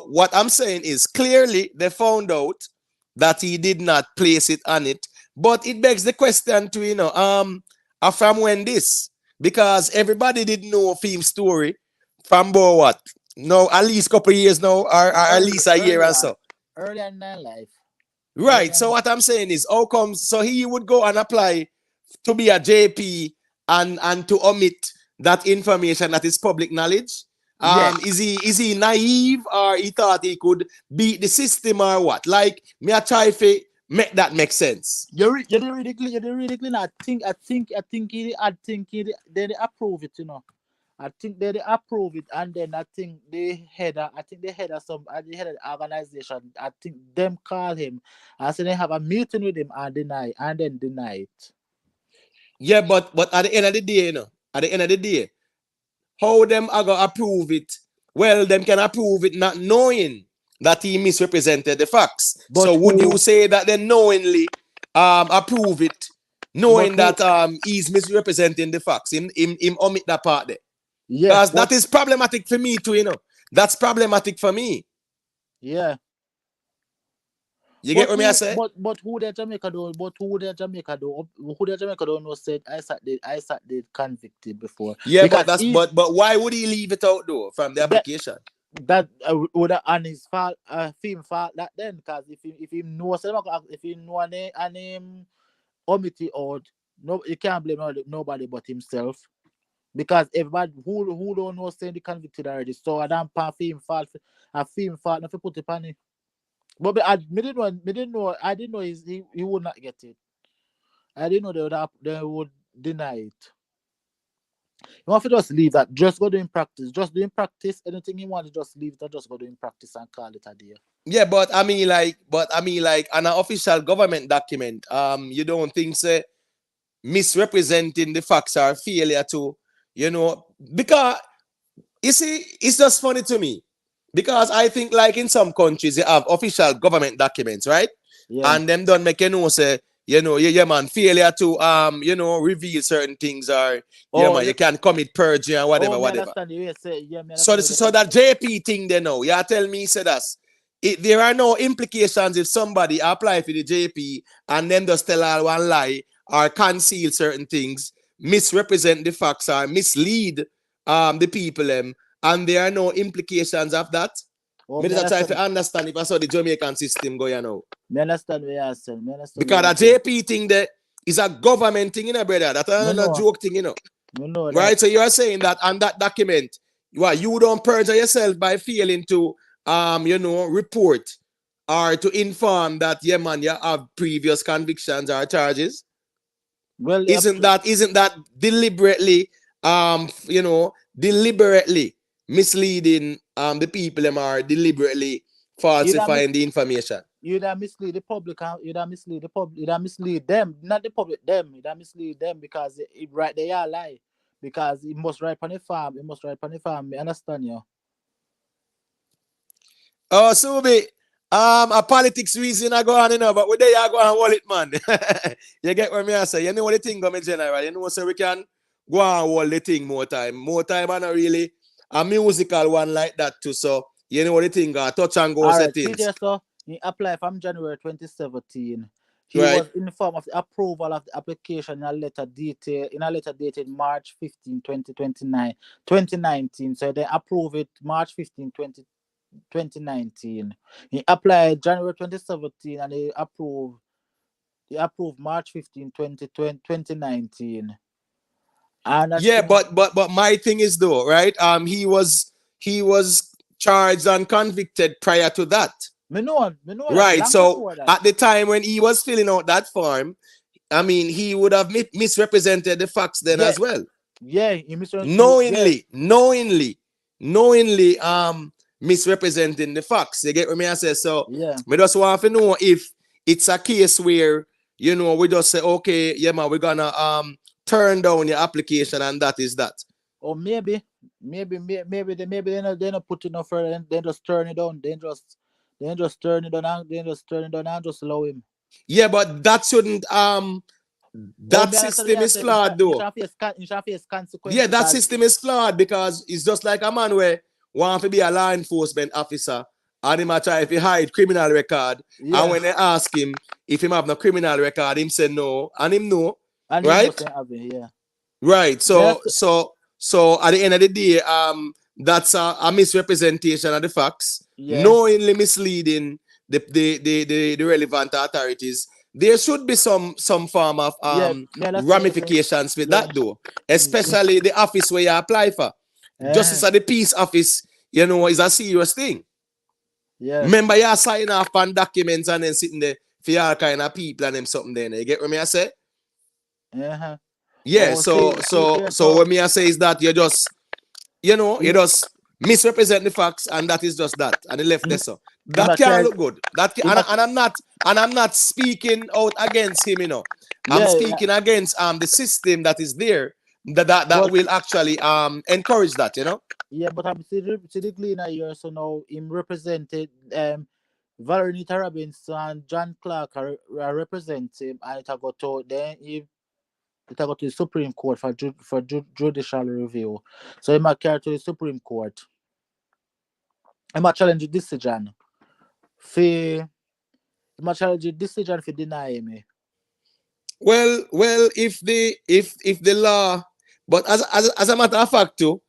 what I'm saying is clearly they found out that he did not place it on it. But it begs the question to from when this? Because everybody didn't know of him story from about what? No, at least couple of years now, or at least a year or so. Earlier in my life. Right. So what I'm saying is, how comes so he would go and apply to be a JP and to omit that information that is public knowledge? Is he naive, or he thought he could beat the system, or what? Like me a try to make that make sense. You're really clean. I think they approve it, you know. I think they approve it, and then I think the head of the organization, I think them call him. I said they have a meeting with him and deny it. Yeah, but at the end of the day, how them are gonna approve it? Well, them can approve it not knowing that he misrepresented the facts. But so would you say that they knowingly approve it, knowing that he's misrepresenting the facts? Him omit that part there. Yes, because that is problematic for me too, That's problematic for me. Yeah. You get what me I say? But who the Jamaica do? Who the Jamaica do no said Isat did convicted before. Yeah, because but why would he leave it out though from the application? That would on his fault, film fault that then, because if he knows if he know a name omit it out, no, you can't blame nobody but himself. Because everybody who don't know saying the convicted already. So I don't pan film fault, not to put it on it. But I didn't know he would not get it. I didn't know they would deny it. You want to just leave that. Just go doing practice. Just doing practice. Anything you want to just leave it. Just go doing practice and call it a day. Yeah, but I mean like an official government document. You don't think say misrepresenting the facts are failure to, because you see, it's just funny to me. Because I think like in some countries you have official government documents, right? Yeah. And them don't make say, man, failure to reveal certain things, or man, you can commit perjury and whatever. So that JP thing they know. You tell me say that's there are no implications if somebody apply for the JP and then just tell all one lie or conceal certain things, misrepresent the facts or mislead the people and there are no implications of that. Me just try to understand if I saw the Jamaican system go, Me understand what you're saying. Because the JP thing there is a government thing, brother. That's not a joke thing, Right? That. So you are saying that on that document, you don't perjure yourself by failing to report or to inform that man, you have previous convictions or charges. Well, isn't that deliberately deliberately misleading the people them are deliberately falsifying the information? You don't mislead the public, you don't mislead the public, you don't mislead them, not the public, them. You don't mislead them because it right they are lie. Because it must write on the farm, I understand you. Oh, Subi, a politics reason I go on, but we there you go and hold it, man. You get what me I say? You know what the thing go, me general. You know, so we can go and hold the thing more time and not really a musical one like that too. So you know what the thing go, touch and go settings. Right, so he applied from January 2017. He was informed of the approval of the application in a letter dated March 15, 2019. So they approved it March 15, 2019. He applied January 2017 and he approved March 15, 2019. And yeah, but my thing is though, right? He was charged and convicted prior to that. Me know right. So at the time when he was filling out that form, I mean, he would have misrepresented the facts then as well. Yeah, he knowingly misrepresenting the facts. You get what I say? So yeah. we just want to know if it's a case where, you know, we just say, okay, yeah man, we're gonna turn down your application and that is that. Or maybe they're not putting enough further. They just turn it down. They just turn it down. And just allow him. Yeah, but that shouldn't Oh, that me I tell system you, I is say, flawed though. in shall face consequence Yeah, that because system is flawed because it's just like a man where want to be a law enforcement officer and him a try if he hide criminal record, and yeah, when they ask him if him have no criminal record, him say no, and him no, and him right? must have it. Yeah, Right. yes, So at the end of the day, that's a misrepresentation of the facts, yeah, knowingly misleading the relevant authorities. There should be some form of yeah. Yeah, that's it. ramifications with Yeah, that though, mm, especially the office where you apply for. Justice uh, of the Peace Office, you know, is a serious thing. yeah, Remember, you sign off on documents and then sitting there for all kind of people and them something there. You get what I say? uh-huh. Yeah, Oh, see, yeah. so So what me I say is that you just, you know, you him, just misrepresent the facts, and that is just that, and the left there. him, So him that a can't carry, look good. That can, him a, and I'm not speaking out against him, you know. I'm yeah, yeah. speaking against the system that is there that But will actually encourage that, you know. yeah, but I'm see the cleaner here. So now him represented Veronica Robinson and John Clark are represent him, and it a go to then he it a go to the Supreme Court for judicial review. So he might carry to the Supreme Court. He might challenge the decision. He might challenge the decision for deny me. Well, if the law, but as a matter of fact, too,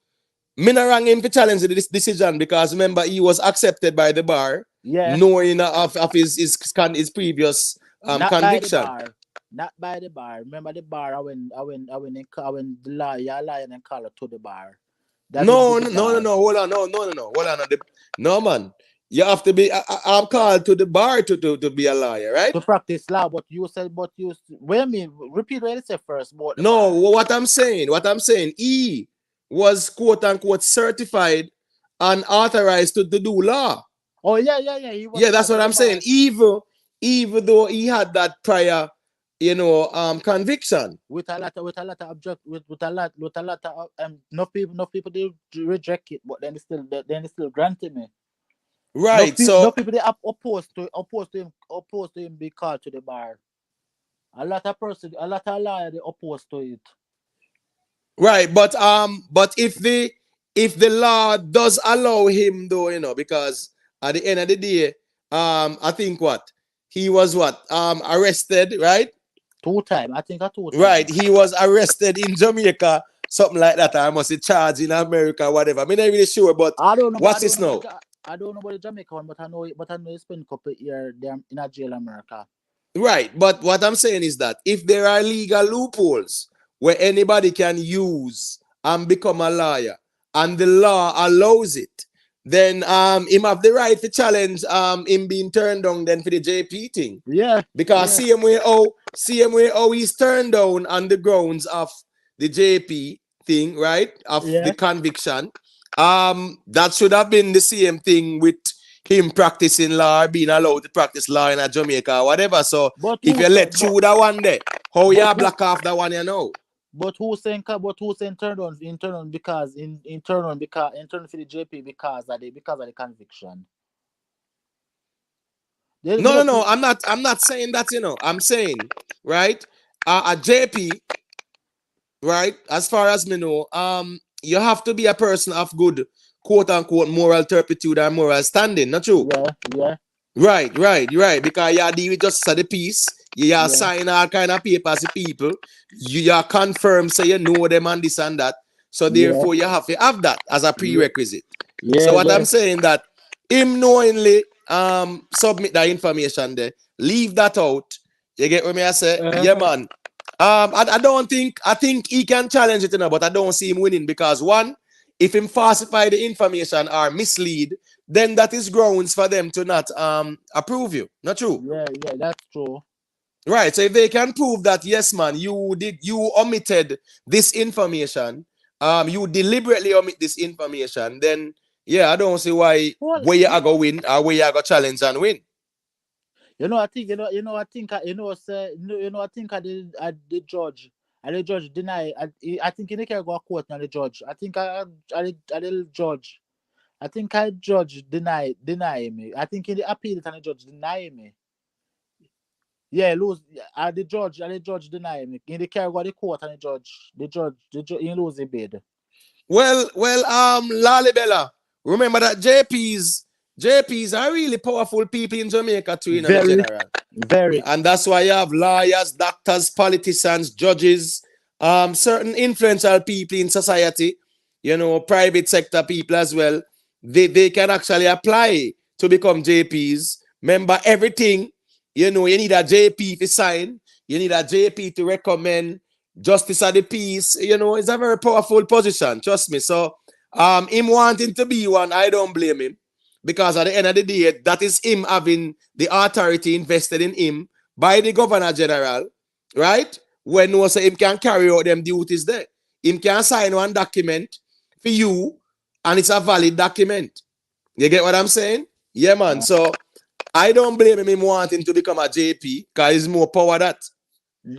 me not wrong him to challenge this decision because remember he was accepted by the bar, Yeah, knowing of his previous not by the conviction. bar. Not by the bar. Remember the bar. I went the lawyer and call to the bar. That didn't do No, the no, no, no, bar. no. Hold on, no. Hold on. No, man. You have to be. I'm called to the bar to be a lawyer, right? To practice law, but you wait a minute, repeat what you said first about the No, bar. what I'm saying, he was quote unquote certified and authorized to do law. Oh yeah. He was Yeah, that's called to what the I'm saying. bar Even though he had that prior, conviction. with a lot of object with a lot of no people they reject it, but then they still granted me. Right. No So people they opposed to him be called to the bar. A lot of lawyer they opposed to it. right, but if the law does allow him though, because at the end of the day, I think what he was arrested, right? Two time, I think a two Right, time. he was arrested in Jamaica, something like that. I must say charged in America, whatever. I'm not really sure, but I don't know, but what's this now? I don't know about the Jamaica one, but I know he spent a couple of years there in a jail America. Right, but what I'm saying is that if there are legal loopholes where anybody can use and become a lawyer, and the law allows it, then him have the right to challenge him being turned down then for the JP thing. Yeah. Because same way how he's turned down on the grounds of the JP thing, right? Of the conviction. That should have been the same thing with him practicing law, being allowed to practice law in Jamaica or whatever. So But if you let through that one there, how you block off that one, you know? But who saying turn on because in turn on for the JP because of the conviction. No. I'm not saying that, I'm saying, right? A JP, right? As far as me know, you have to be a person of good, quote unquote, moral turpitude and moral standing, not true? Yeah. Right. Because you deal with justice of the peace, you sign all kind of papers to people, you are confirmed, so you know them and this and that. So therefore, you have to have that as a prerequisite. So what I'm saying that him knowingly submit that information there, leave that out. You get what me I say? Yeah, man. I think he can challenge it, but I don't see him winning because one, if him falsify the information or mislead, then that is grounds for them to not approve you. Not true? Yeah, that's true. Right. So if they can prove that, yes, man, you omitted this information, you deliberately omit this information, then yeah, I don't see why Well, where you are going win or where you are going challenge and win. I think I think I think the judge. And the judge deny. I think he can go court on the judge. I think the judge. I think I judge deny me. I think in the appeal it and the judge deny me. Yeah, lose. The judge deny me. In the carry go the court and the judge, he lose the bid. Well, Lalibela, remember that JPs are really powerful people in Jamaica too, in the Very, general. very. And that's why you have lawyers, doctors, politicians, judges, certain influential people in society, private sector people as well. They can actually apply to become JPs. Remember, everything, you need a JP to sign, you need a JP to recommend justice of the peace. It's a very powerful position, trust me. So, him wanting to be one, I don't blame him. Because at the end of the day, that is him having the authority invested in him by the Governor General, right? When no say him can carry out them duties there. Him can sign one document for you, and it's a valid document. You get what I'm saying? Yeah, man. So I don't blame him wanting to become a JP because he's more power that.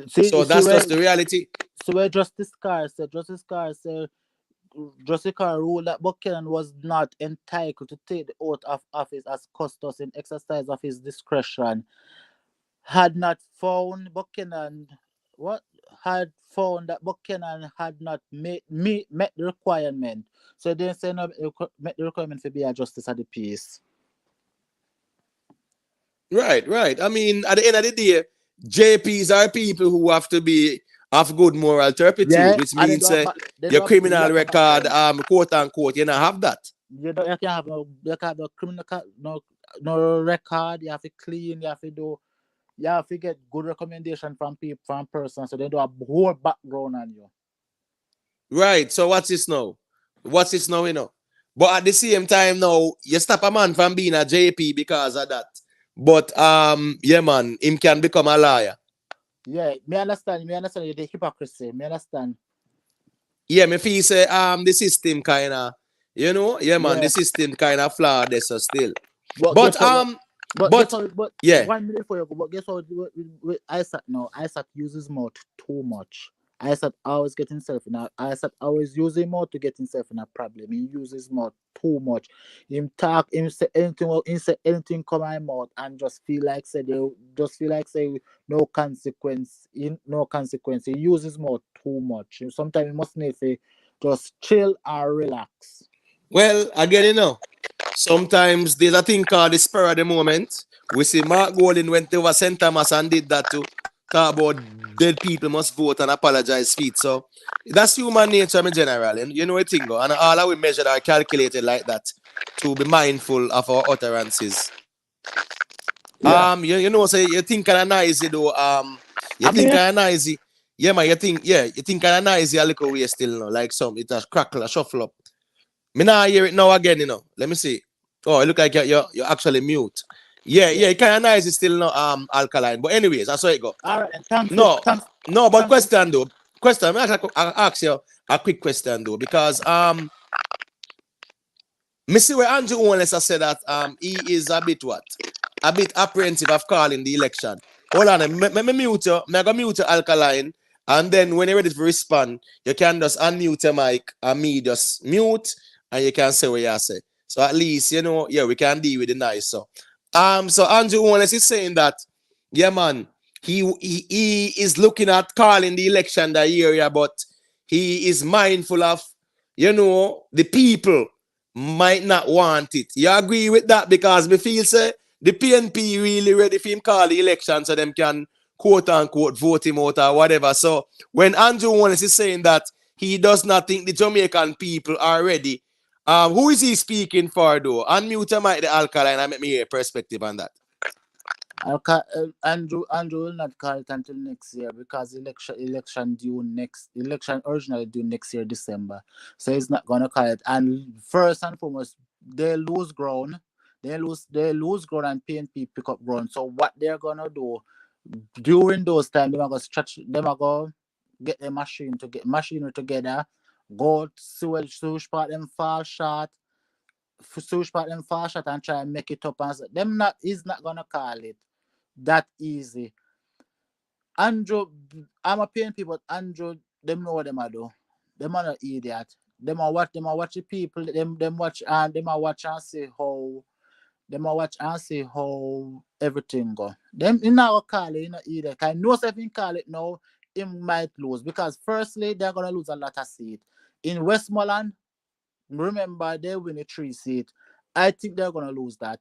So that's just the reality. So where Justice Carr said, Justice Carr ruled that Buchanan was not entitled to take the oath of office as custos in exercise of his discretion. Had not found Buchanan had found that Buchanan had not met the requirement. So they say no met the requirement to be a justice of the peace. Right. I mean, at the end of the day, JPs are people who have to be of good moral turpitude, which means your criminal record, quote unquote, you don't have that. You can't have no criminal no record. You have to clean. You have to get good recommendation from people, from persons, so they do a whole background on you. Right. So what's this now? But at the same time now, you stop a man from being a JP because of that. But yeah, man, him can become a liar. Yeah, me understand the hypocrisy. Me understand. Yeah, me feel say the system kinda, the system kinda flawed this still. But yeah. 1 minute for you, but guess what? With Isat now, Isat uses mouth too much. Isat always get himself in a Isat always using mouth to get himself in a problem. He uses mouth too much. Him say anything come out mouth and just feel like say no consequence. No consequence. He uses mouth too much. Sometimes you must need to just chill and relax. Well, again, sometimes there's a thing called the spur of the moment. We see Mark Golding went over St. Thomas and did that too. Talk about dead people must vote and apologize for it. So that's human nature in general. And you know what thing go. And all our measures are calculated like that to be mindful of our utterances. Yeah. You think kind of noisy though. You think kind of noisy. Yeah, man, you think kind of noisy a little way still, like some it has crackle, a shuffle up. Me now hear it now again, Let me see. Oh, it look like you're actually mute. Yeah, it kind of nice. It's still not alkaline. But anyways, that's how it go. All right, thanks. But question though. I'll ask you a quick question though, because me see where Andrew Owens has said that he is a bit apprehensive of calling the election. Hold on, me mute you. Me go mute your alkaline. And then when you're ready to respond, you can just unmute your mic and me just mute and you can say what you say. So at least, we can deal with the noise. So Andrew Owens is saying that, yeah, man, he is looking at calling the election that year, but he is mindful of, the people might not want it. You agree with that? Because me feel say the PNP really ready for him call the election so them can quote unquote vote him out or whatever. So when Andrew Owens is saying that he does not think the Jamaican people are ready, who is he speaking for though? Unmute your mic, the alkaline, and make me hear a perspective on that. Andrew will not call it until next year because election originally due next year December. So he's not gonna call it. And first and foremost, they lose ground. They lose ground and PNP pick up ground. So what they're gonna do during those times, them are go stretch, them are go get the machine to get machinery together, go switch part them fall short, switch part them fall short and try and make it up. And them not is not gonna call it that easy. Andrew, I'm a PNP, but Andrew, them know what them a do. Them are not idiot. Them are watch the people. Them watch and them are watch and see how. Them are watch and see how everything go. Them in our call it, you know, either. Cause no if in call it now, him might lose because firstly they're gonna lose a lot of seat. In Westmoreland, remember they win a 3 seat. I think they're gonna lose that.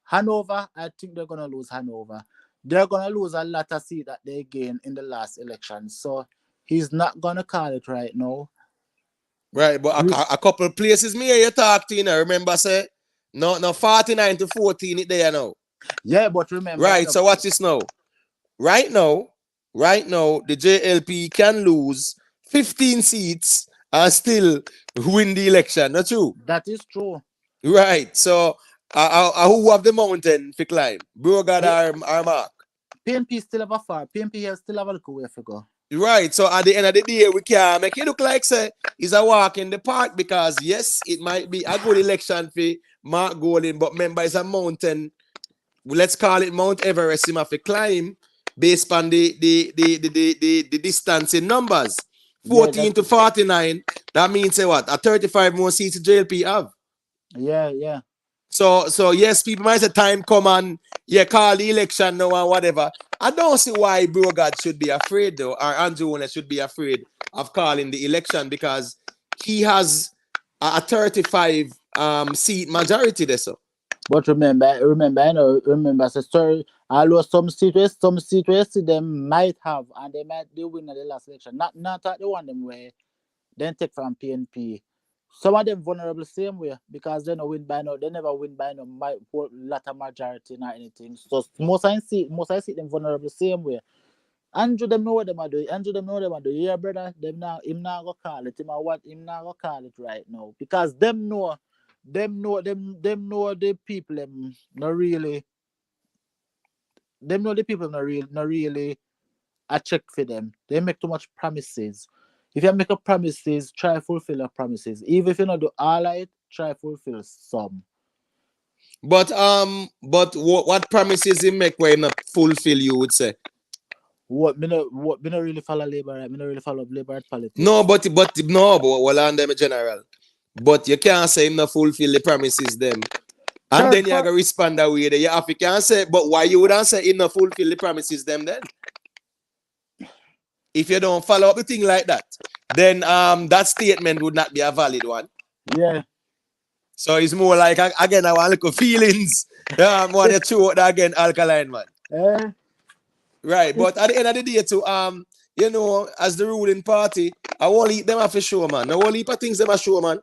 Hanover, I think they're gonna lose Hanover. They're gonna lose a lot of seat that they gained in the last election. So he's not gonna call it right now. Right, but a couple places me hear you talk to, you know, remember say no 49 to 14 it there now. Yeah, but remember. Right, so watch this now. Right now, the JLP can lose 15 seats and still win the election. Not true? That is true. Right. So who have the mountain for climb? Bro got our mark. PNP still have a far. PNP here still have a little way to go. Right. So at the end of the day, we can make it look like say it's a walk in the park because yes, it might be a good election for Mark Golding, but remember it's a mountain. Let's call it Mount Everest. Him have to climb based on the distance in numbers. 14 to 49. That means say what? A 35 more seats JLP have. Yeah. So yes, people might say time come and call the election now and whatever. I don't see why Brogard should be afraid though, or Andrew Warner should be afraid of calling the election because he has a 35 seat majority there. So. But remember, so sorry, although some seats them might have and they win at the last election. Not at the one them where then take from PNP. Some of them vulnerable same way because they never win by no lot of majority or anything. So most I see them vulnerable same way. Andrew them know what them are doing. Yeah, brother, him not go call it. Him not go call it right now. Because them know the people not really a check for them. They make too much promises. If you make a promises, try fulfill your promises. Even if you not do all of it, try fulfill some. But what promises he make where he not fulfill, you would say? What me not really follow labor, right? Me not really follow labor politics. No, but well on them in general. But you can't say him not fulfill the promises them. And then you gotta respond that way. You have to can't say, but why you wouldn't say him not fulfill the promises them then? If you don't follow up the thing like that, then that statement would not be a valid one. Yeah. So it's more like again I want to look at feelings. Want to throw out again alkaline man. Right, but at the end of the day too, you know, as the ruling party, I won't leave them off a show, man. I won't leave things them a show, man.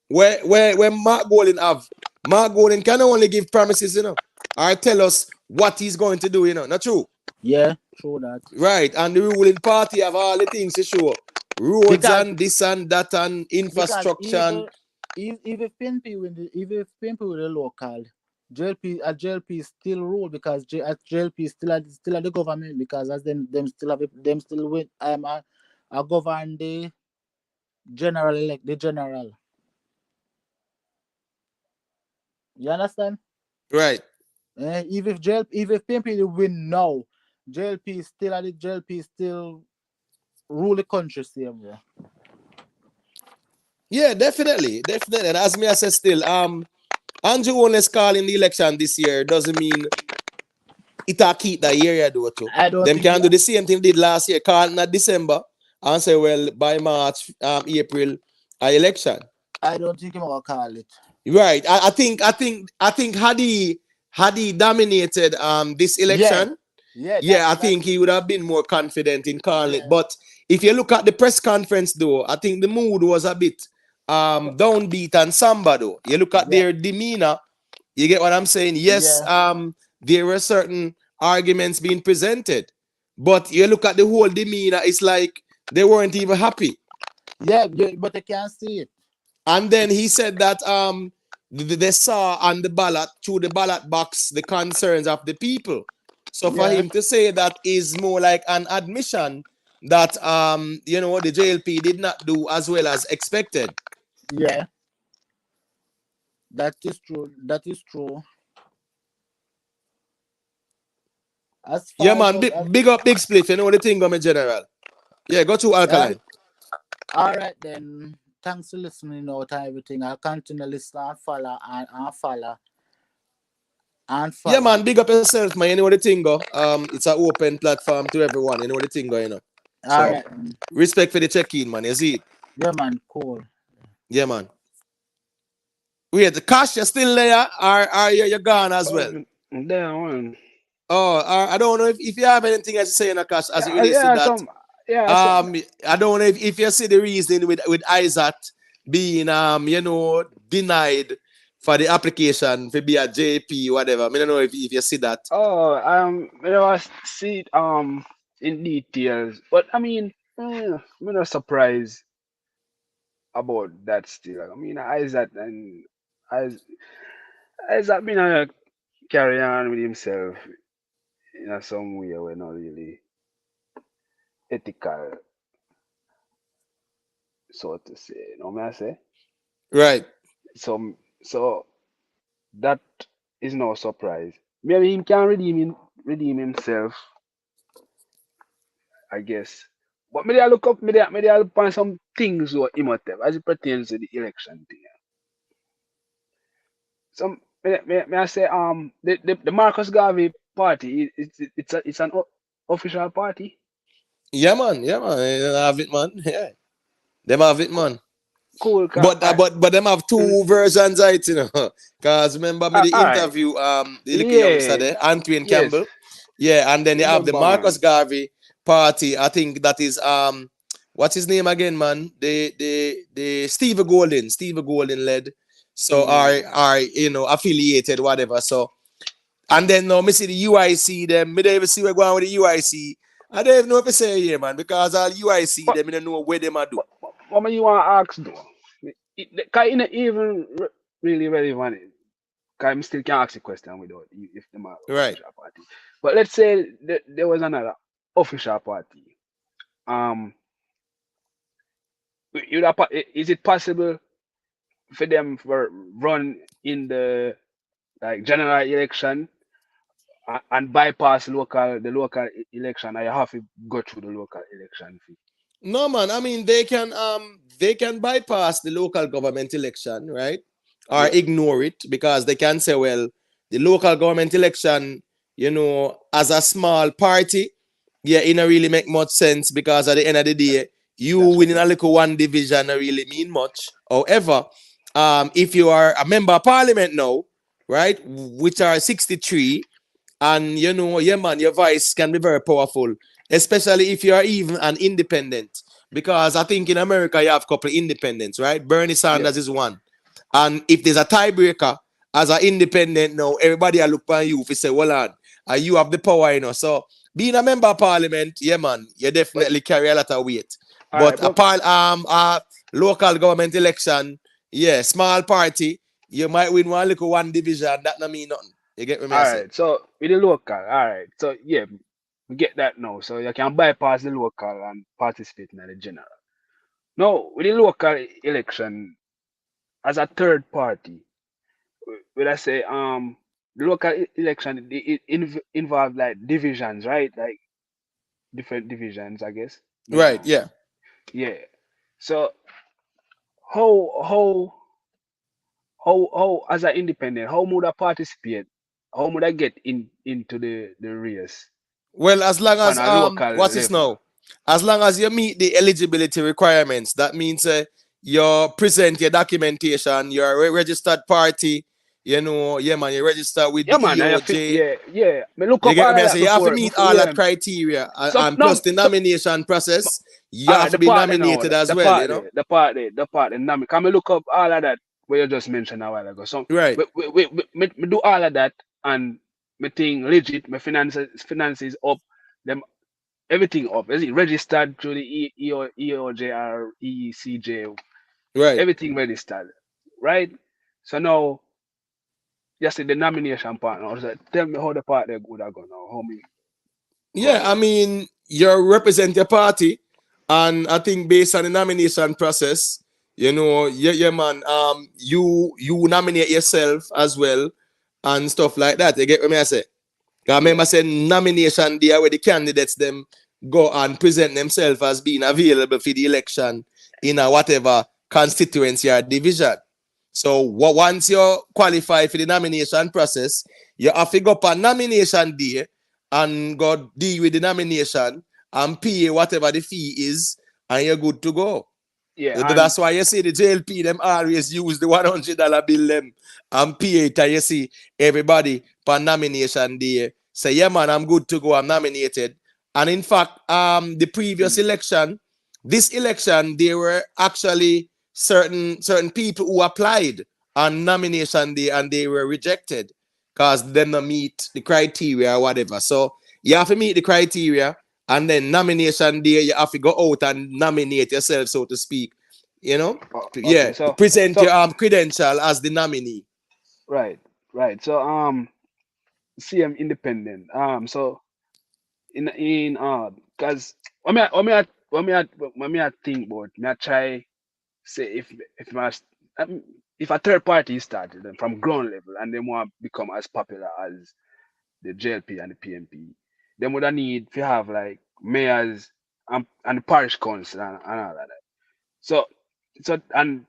Where Mark Golding can only give promises, you know, or tell us what he's going to do, you know. Not true. Yeah, true that. Right, and the ruling party have all the things to show. Roads and this and that and infrastructure. Even PNP with the local, JLP still rule because JLP still at the government because as them still win. I govern the general elect the general. You understand? Right. Even if PNP win now, JLP still rule the country same way. Yeah, definitely. And as me I said still, Andrew Warner's calling the election this year doesn't mean it'll keep the area though too. Them can do the same thing they did last year, calling at December and say, well, by March, April, election. I don't think I'm gonna call it. Right. I think had he dominated this election, I think he would have been more confident in calling it. But if you look at the press conference though, I think the mood was a bit downbeat and somber though. You look at their demeanor, you get what I'm saying? Yes, there were certain arguments being presented, but you look at the whole demeanor, it's like they weren't even happy. Yeah, but they can't see it. And then he said that they saw on the ballot, through the ballot box, the concerns of the people. So for Yeah, him to say that is more like an admission that the JLP did not do as well as expected. yeah, that is true. That is true. As Yeah, far as man, big up Big Spliff, you know the thing, my general. Yeah, go to yeah, Alkaline. all right then. Thanks for listening out and everything. I'll continue listening and follow and follow and Yeah, follow. man, big up yourself, man. You know the thing go. It's an open platform to everyone. You know the thing go. All So right. respect for the check-in, man. You see it? Yeah, man. Cool. Yeah, man. Wait, the cash, you still there, or are you gone as well? There one. Oh, I don't know if you have anything else to say in the cash as it Yeah, relates to yeah, that. some. I don't know if you see the reason with Isat being denied for the application to be a JP, whatever. I don't know if you see that. Oh, you know, I see it in details, but I mean, I'm not surprised about that still. I mean, Isaac been carry on with himself in some way we're not really ethical, so to say. You know what I say? Right. So that is no surprise. Maybe he can redeem himself, I guess. But maybe I look up, maybe I look on some things what him have as it pertains to the election thing. Some may I say the Marcus Garvey party it's an official party. Yeah, man. Yeah, man. They have it, man. Yeah. Them have it, man. Cool. But them have two versions of it, Because remember me the All right. interview the little youngster Yeah. there, Antoine Yes. Campbell. Yeah, and then you have the Remember, Marcus man. Garvey party. I think that is what's his name again, man? The Steve Golden led. So are affiliated, whatever. So and then now me see the UIC them. Me don't even see where going with the UIC. I don't even know if I say here, man, because all UIC But them, I don't know where them are do. what you want to ask though? Cause it not even really relevant. Cause I still can't ask the question without if them are Right. official party. But let's say there was another official party. Is it possible for them for run in the like general election and bypass the local election? I have to go through the local election fee. No, man. I mean, they can bypass the local government election, right? Or Yeah. ignore it because they can say, well, the local government election, as a small party, yeah, it don't really make much sense because at the end of the day, you That's winning correct. a little one division don't really mean much. However, if you are a member of parliament now, right, which are 63, and yeah, man, your voice can be very powerful, especially if you are even an independent. Because I think in America you have a couple of independents, right? Bernie Yeah. Sanders is one. And if there's a tiebreaker as an independent now, everybody will look at you if you say, well, on, you have the power. So being a member of parliament, yeah, man, you But definitely carry a lot of weight. all right, But but a local government election, yeah, small party, you might win one division. That don't mean nothing. You get what all I say? right. So with the local, all right. So yeah, we get that now. So you can bypass the local and participate in the general. Now with the local election as a third party, will I say the local election it involve like divisions, right? Like different divisions, I guess. Right, yeah. Yeah. So how how as an independent, how would I participate? How would I get into the race Well, as long on as a local what's this level? now? As long as you meet the eligibility requirements, that means you present your documentation, you're a registered party, yeah, man, you register with Yeah, the man. EOJ. Yeah. Me look You up get all what of I that say? You have to before. meet Before all that yeah. criteria, So and no. plus the So nomination process, you all have right. to be nominated as well. The part. And now me can me look up all of that where you just mentioned a while ago. So Right, me do all of that and me think legit. My finances up. Them everything up. Is it registered through the EOJ or ECJ? right. Everything registered, right? So now just the nomination part now. So tell me how the part they good are going now. How me? Yeah, I mean, you represent your party, and I think based on the nomination process, yeah, man, you nominate yourself as well and stuff like that. You get what I say? I remember saying nomination day where the candidates them go and present themselves as being available for the election in a whatever constituency or division. So once you qualify for the nomination process, you have to go up on nomination day and go deal with the nomination and pay whatever the fee is, and you're good to go. Yeah, That's why you see the JLP them always use the $100 bill them and pay it, and you see everybody for nomination day say, yeah man, I'm good to go, I'm nominated. And in fact, the previous election, this election, there were actually certain people who applied on nomination day and they were rejected because they don't meet the criteria or whatever. So you have to meet the criteria, and then nomination day you have to go out and nominate yourself, so to speak. Okay, so present your credential as the nominee. Right. So CM independent. So in because when I think about, me I try say if a third party started them from ground level and they want to become as popular as the JLP and the PNP, they would need to have like mayors and the parish council and all of that. So and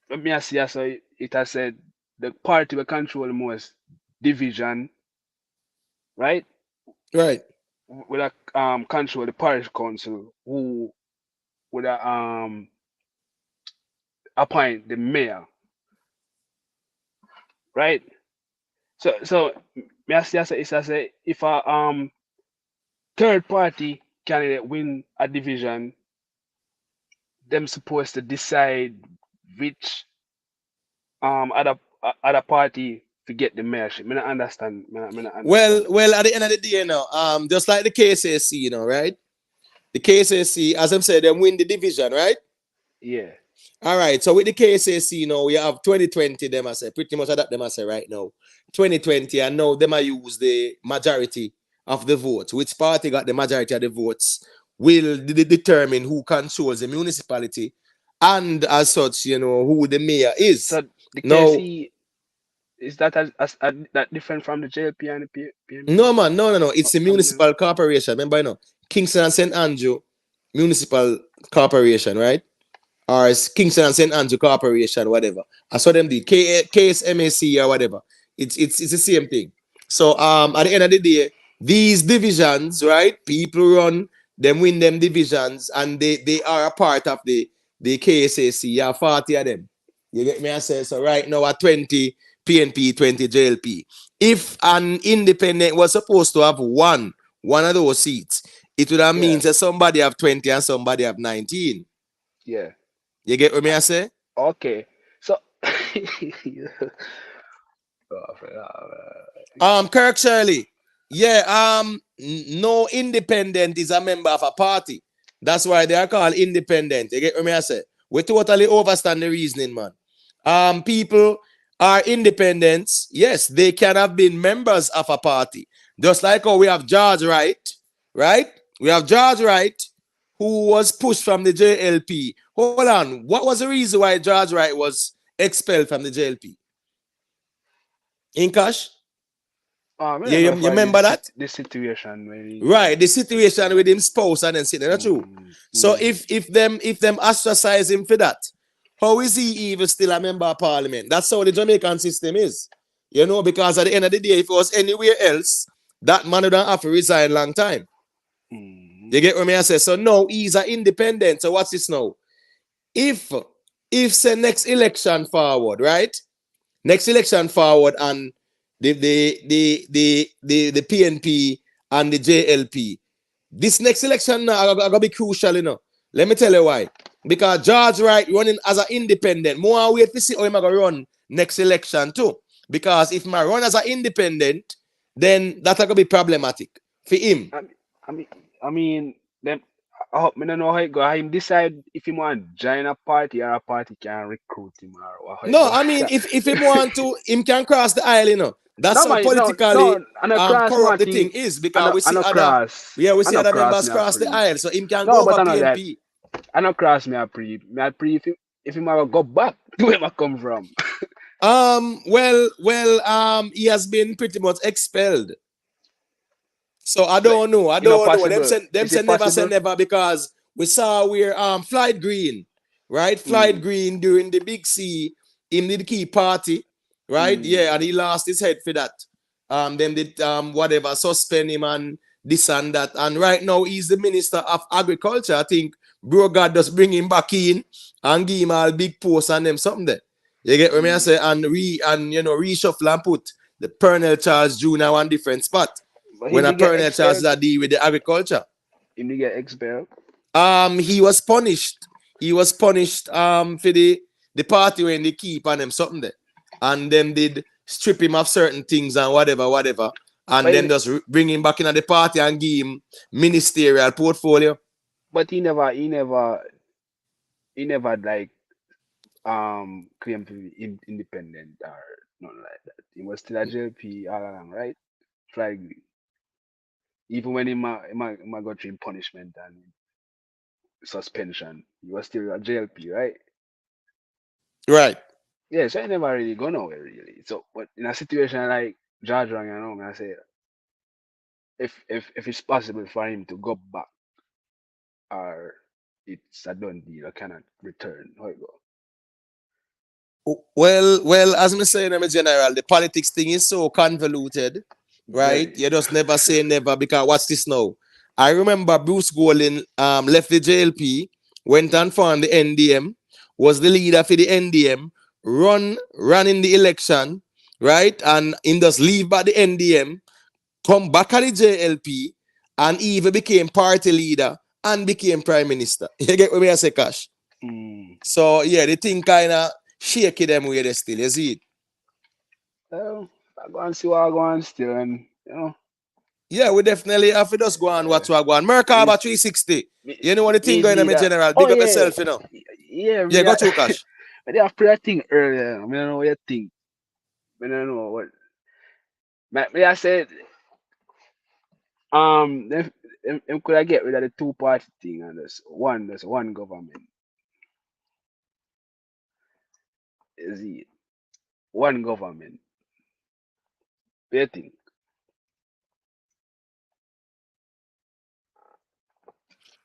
let me see, so it has said the party will control the most division, right? Right. Will control the parish council, who would appoint the mayor, right? So me I see, it's as a if a third party candidate win a division, them supposed to decide which other party to get the mayorship. Me not understand. Me not understand. Well, at the end of the day, just like the KSAC, right? The KSAC, as I said, they win the division, right? Yeah. All right. So with the KSAC, we have 2020. Them I say pretty much that them I say right now. 2020, and now them I use the majority of the votes. Which party got the majority of the votes will determine who controls the municipality, and as such, who the mayor is. So the now, KC, is that that different from the JLP and the PMP? No, man, no. It's a municipal corporation. Remember, Kingston and St. Andrew Municipal Corporation, right? Or it's Kingston and St. Andrew Corporation, whatever. I saw them do KSMAC or whatever. It's the same thing. So at the end of the day, these divisions, right? People run them, win them divisions, and they are a part of the KSAC. You have 40 of them. You get me? I say so. Right now at 20 PNP, 20 JLP. If an independent was supposed to have one of those seats, it would have means that somebody have 20 and somebody have 19. Yeah. You get what me I say? Okay. So Kirk Shirley. Yeah, no independent is a member of a party. That's why they are called independent. You get what me I say? We totally overstand the reasoning, man. People are independents. Yes, they can have been members of a party. Just like how we have George Wright, right? We have George Wright, who was pushed from the JLP. Hold on. What was the reason why George Wright was expelled from the JLP? Inkash? You remember that? The situation when right, the situation with his spouse and then sitting. That's true. So if them ostracize him for that, how is he even still a member of parliament? That's how the Jamaican system is. Because at the end of the day, if it was anywhere else, that man would have to resign long time. You get what I say? So now he's an independent. So what's this now? If say next election forward, right? Next election forward and the PNP and the JLP. This next election now gonna be crucial, Let me tell you why. Because George Wright running as an independent, more wait to see how he's gonna run next election too. Because if I run as an independent, then that's gonna be problematic for him. I mean, them I don't know how it go. Him decide if he want join a party or a party can recruit him or how it No, go. I mean, if him want to, him can cross the aisle, you know. That's No how man, politically and across no corrupt the thing thing. is because we And see other, across. yeah, we see And other across members me a cross the pre. aisle, so him can No, go but over I know that. PNP. And across me a pre. Me a pre if him ever go back to where I come from. He has been pretty much expelled. So I So, don't know. you know, Them possible. say Is it never say possible? never because we saw where Floyd Green, right? Floyd Green during the Big C, him did key party, right? Yeah, and he lost his head for that. Them did whatever, suspend him and this and that. And right now he's the Minister of Agriculture. I think bro God just bring him back in and give him all big posts and them something there. You get what I say? And reshuffle and put the Parental Charles Jr. on different spot. But When him a to get Parental Charles expelled. that deal with the agriculture. Him to get expelled. He was punished. He was punished for the party when they keep on them something there. And them did strip him of certain things and whatever. And But then just bring him back in the party and give him ministerial portfolio. But he never like claim to be independent or nothing like that. He was still a JLP all along, right? Try agree. Even when he might go through punishment and suspension, he was still a JLP, right? Right. Yeah, so I never really go nowhere really. So but in a situation like George Wrong, I say if it's possible for him to go back or it's a done deal, I cannot return. How it go? Well, as I'm saying, in general, the politics thing is so convoluted, right? Very. You just never say never because watch this now. I remember Bruce Golding left the JLP, went and formed the NDM, was the leader for the NDM, ran in the election, right? And in just leave by the NDM, come back at the JLP, and even became party leader and became prime minister. You get what I say, Cash? So yeah, the thing kind of shaky them way they still, you see it? Well, I go and see what I go and still and Yeah, we definitely have to just go on what we go on. Merkaba 360. You know what the thing going on in general. Oh Big up yeah. yourself, you know. Yeah, Yeah, go to Cash. But they have played a thing earlier. I don't know what you think. I don't know what. But I said, them could I get rid of the two-party thing and there's one government. Is it one government? What do you think?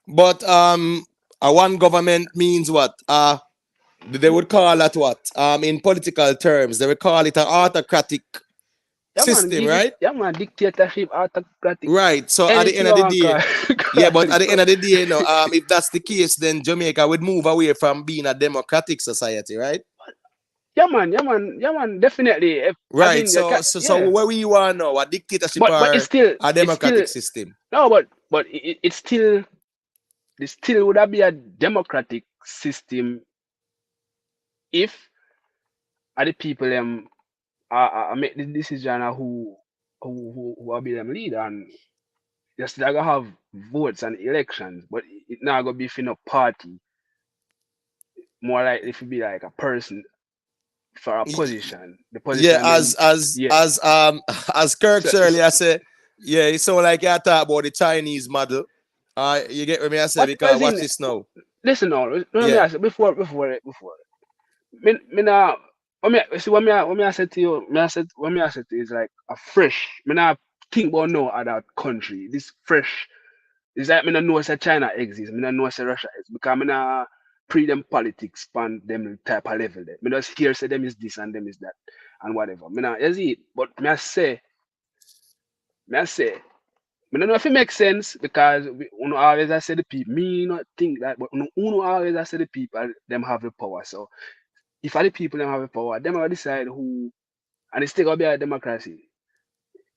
But a one government means what? They would call that what? In political terms, they would call it an autocratic system, right? Yeah, man, dictatorship, autocratic. Right. So at the end Anything of the I day, call but at it. the end of the day, if that's the case, then Jamaica would move away from being a democratic society, right? Yeah, man, definitely. Right. I mean, So where we are now, a dictatorship but or it's still a democratic system? No, but it's still would that be a democratic system if the people make the decision of who will be them leader and you still gonna have votes and elections, but it not gonna be for no party. More like if it be like a person for a position. The Yeah, position as them, as as um as Kirk so, earlier said, yeah, it sound like you talk about the Chinese model. You get what me I say because watch this now. Listen now, Yeah. I say before. Me now, when I said to you, when me I said to you is like a fresh. Me now think about no other country. This fresh. It's like me not know say China exists. Me not know say Russia exists because me not pre them politics span them type of level there. Me just hear say them is this and them is that and whatever. Me not is it. But me I say, me don't know if it makes sense because we always I say the people. Me not think that, but always I say the people them have the power. So if other people them have the power, them will decide who, and it's still gonna be a democracy.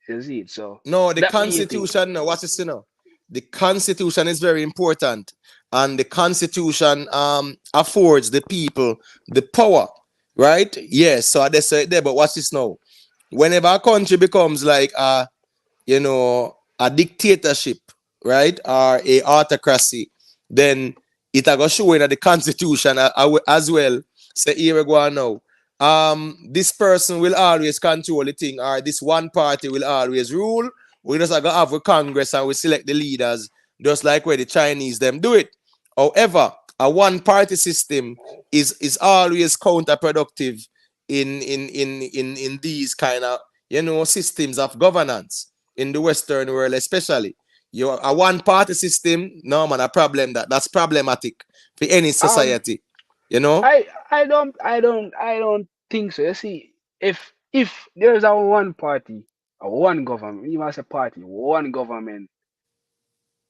You see it? So No, the that me think. Constitution. No, what's this? You know, the Constitution is very important, and the Constitution affords the people the power, right? Yes. So they say there, but what's this now? Whenever a country becomes like a dictatorship, right, or a autocracy, then it a go show in the constitution as well. Say here we go on now. This person will always control the thing, or this one party will always rule. We just have to have a Congress and we select the leaders, just like where the Chinese them do it. However, a one-party system is always counterproductive in these kind of systems of governance in the Western world, especially. You're a one-party system, no man, a problem that's problematic for any society. I don't think so. You see, if there's a one party, a one government, you must a party, one government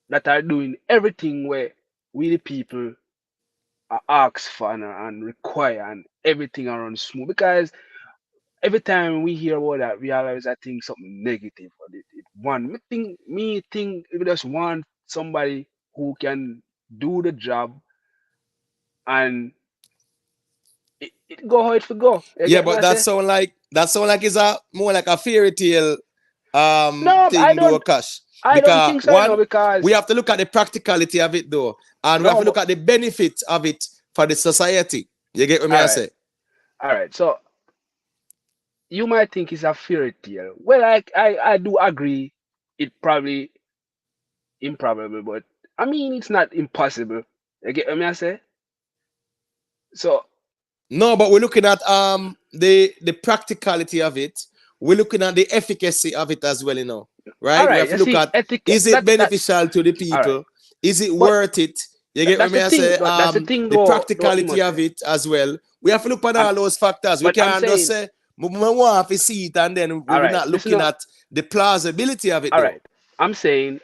that are doing everything where we the people are asked for and require, and everything around smooth. Because every time we hear about that, we always think something negative. Me think we just want somebody who can do the job and it go how it for go. Yeah, but that sound like it's a more like a fairy tale No, thing though, Cash. I don't think so, no, because we have to look at the practicality of it though, and we have to look at the benefit of it for the society. You get what I say? All right, so you might think it's a fairy tale. Well, I do agree it probably improbable, but I mean it's not impossible. You get what I say? So no, but we're looking at the practicality of it. We're looking at the efficacy of it as well, right? We have to look at is it beneficial to the people? Right. Is it worth it? You get what I say? The practicality of it as well. We have to look at all those factors. We can't just say we want to see it and then we're not looking at the plausibility of it. All right. I'm saying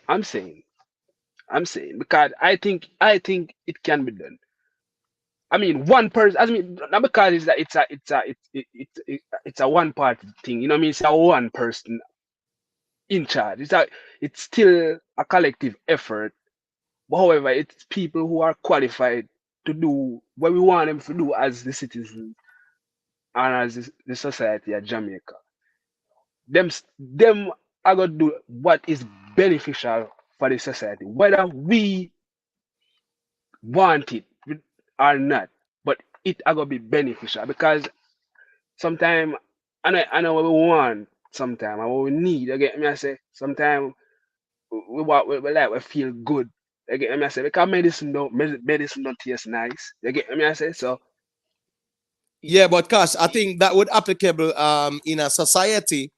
because I think it can be done. I mean, one person. I mean, not because it's a one party thing. You know what I mean? It's a one person in charge. It's still a collective effort. But however, it's people who are qualified to do what we want them to do as the citizens and as the society of Jamaica. Them are gonna do what is beneficial for the society, whether we want it or not, but it are gonna be beneficial because sometimes I know what we want, sometimes and what we need. You get me? I say sometimes we like we feel good. You get me? I say because medicine don't taste nice. You get me? I say so. Yeah, but Cash, I think that would applicable in a society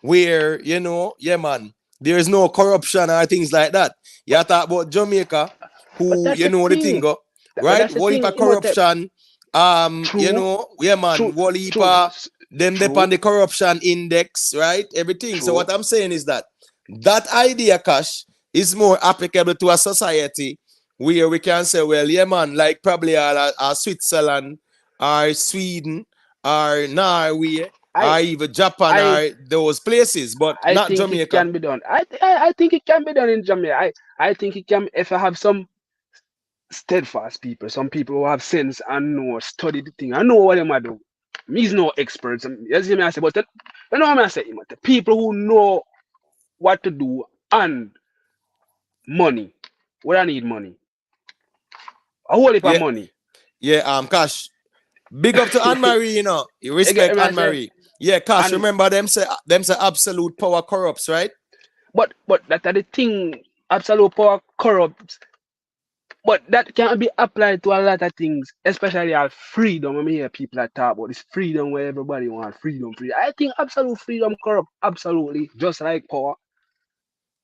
where man, there is no corruption or things like that. You talk about Jamaica, who the thing go right. What if a corruption? Man, what if them depend the corruption index, right? Everything. True. So what I'm saying is that idea, Cash, is more applicable to a society where we can say, well, man, like probably a Switzerland or Sweden or Norway or even Japan or those places, but not Jamaica. It can be done. I think it can be done in Jamaica. I think it can if I have some steadfast people, some people who have sense and know, study the thing, I know what they do. Me's no experts. As you may say, but you know what I say, the people who know what to do and money. What I need money. A whole heap of money. Yeah, Cash. Big up to Anne-Marie, You respect Anne-Marie. Yeah, Cash, remember them say absolute power corrupts, right? But that are the thing, absolute power corrupts. But that can be applied to a lot of things, especially our freedom. I hear people that talk about this freedom where everybody wants freedom. I think absolute freedom corrupt, absolutely, just like power.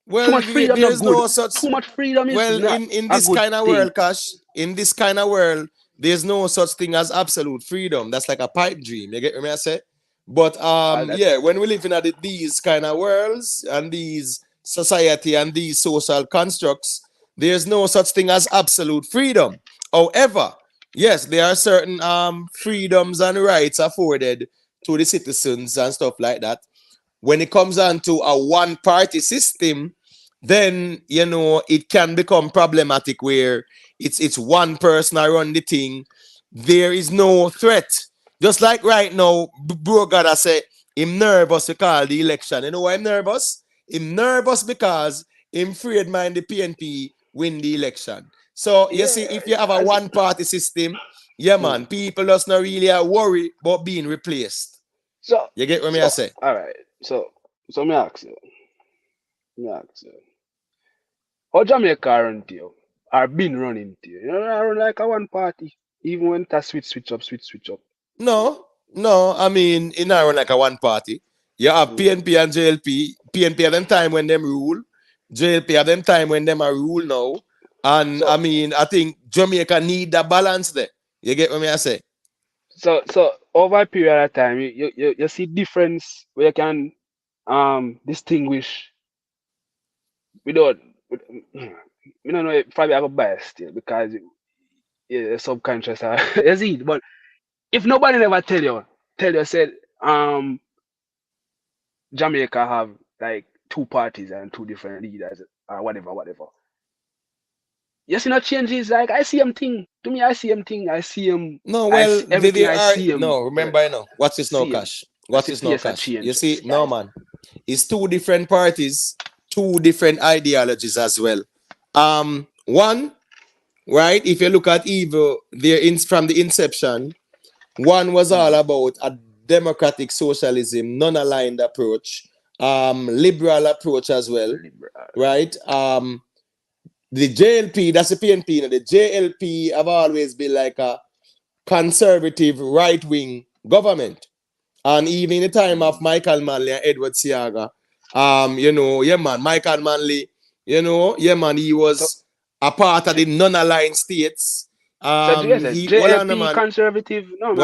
Well, too much freedom there's not good. no such. Too much freedom is well, not in this kind of world, Cash, in this kind of world, there's no such thing as absolute freedom. That's like a pipe dream. You get what I say? But when we live in these kind of worlds and these society and these social constructs, there's no such thing as absolute freedom. However, yes, there are certain freedoms and rights afforded to the citizens and stuff like that. When it comes on to a one-party system, then it can become problematic where it's one person I run the thing. There is no threat. Just like right now, bro gotta say him nervous to call the election. You know why I'm nervous? I'm nervous because him afraid mind the PNP win the election. So you see, if you have a one-party system, yeah, man, people just not really worry about being replaced. So you get what me I say? All right. So me ask you. How Jamaica run to you? Or been running to you? You know, I run like a one party. Even when that switch up. No. I mean, it not run like a one party. You have PNP and JLP. PNP at them time when them rule. JLP at them time when them are rule now. And I mean, I think Jamaica need that balance there. You get what me I say? So over a period of time, you see difference where you can distinguish without. You don't know, probably have a bias still because subconscious. You see, but if nobody never tell you said Jamaica have like two parties and two different leaders or whatever. You see no changes. Like I see him thing. To me, I see him thing. I see him. No, well, everything I see him. No, remember, I know. What's this now, Cash? What's this now, Cash? You see, no, man. It's two different parties, two different ideologies as well. One, right? If you look at evil, from the inception, one was all about a democratic socialism, non-aligned approach, liberal approach as well, right? The JLP, that's the PNP. The JLP have always been like a conservative right-wing government. And even in the time of Michael Manley and Edward Seaga, Michael Manley, he was a part of the non-aligned states. JLP conservative. No,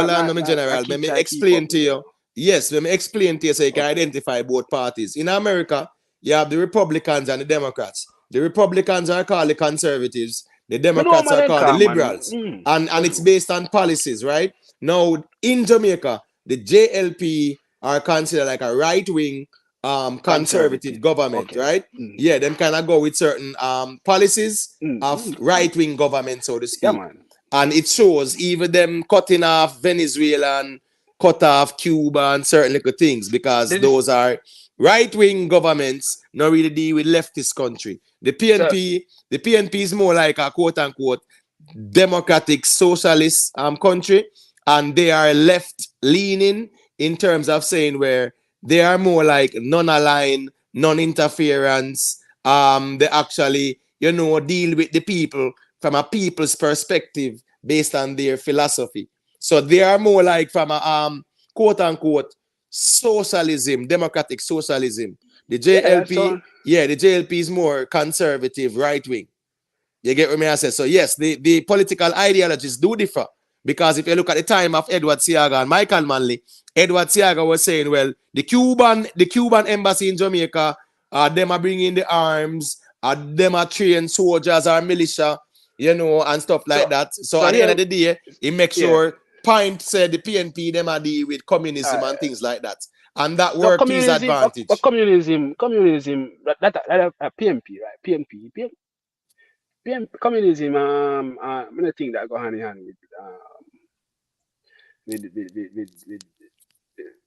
General. Let me explain to you. Yes, let me explain to you so you can identify both parties. In America, you have the Republicans and the Democrats. The Republicans are called the conservatives. The Democrats are called the liberals. And it's based on policies, right? Now, in Jamaica, the JLP are considered like a right-wing conservative government, right? Yeah, them kind of go with certain policies of right-wing government, so to speak. Yeah, and it shows even them cutting off Venezuela and cut off Cuba and certain little things because those are right-wing governments not really deal with leftist country. The PNP is more like a quote-unquote democratic socialist country, and they are left-leaning in terms of saying where they are more like non-aligned, non-interference. They actually, deal with the people from a people's perspective based on their philosophy. So they are more like from a quote-unquote socialism, democratic socialism. The JLP, the JLP is more conservative, right-wing. You get what I say? So yes, the political ideologies do differ. Because if you look at the time of Edward Seaga and Michael Manley, Edward Seaga was saying, well, the Cuban embassy in Jamaica, them are bringing the arms, them are trained soldiers or militia, and stuff like that. So at the end of the day, he makes sure Pint said the PNP, them are deal with communism and things like that. And that worked to his advantage. Communism, that PNP, right? PNP, communism, I don't think that go hand in hand with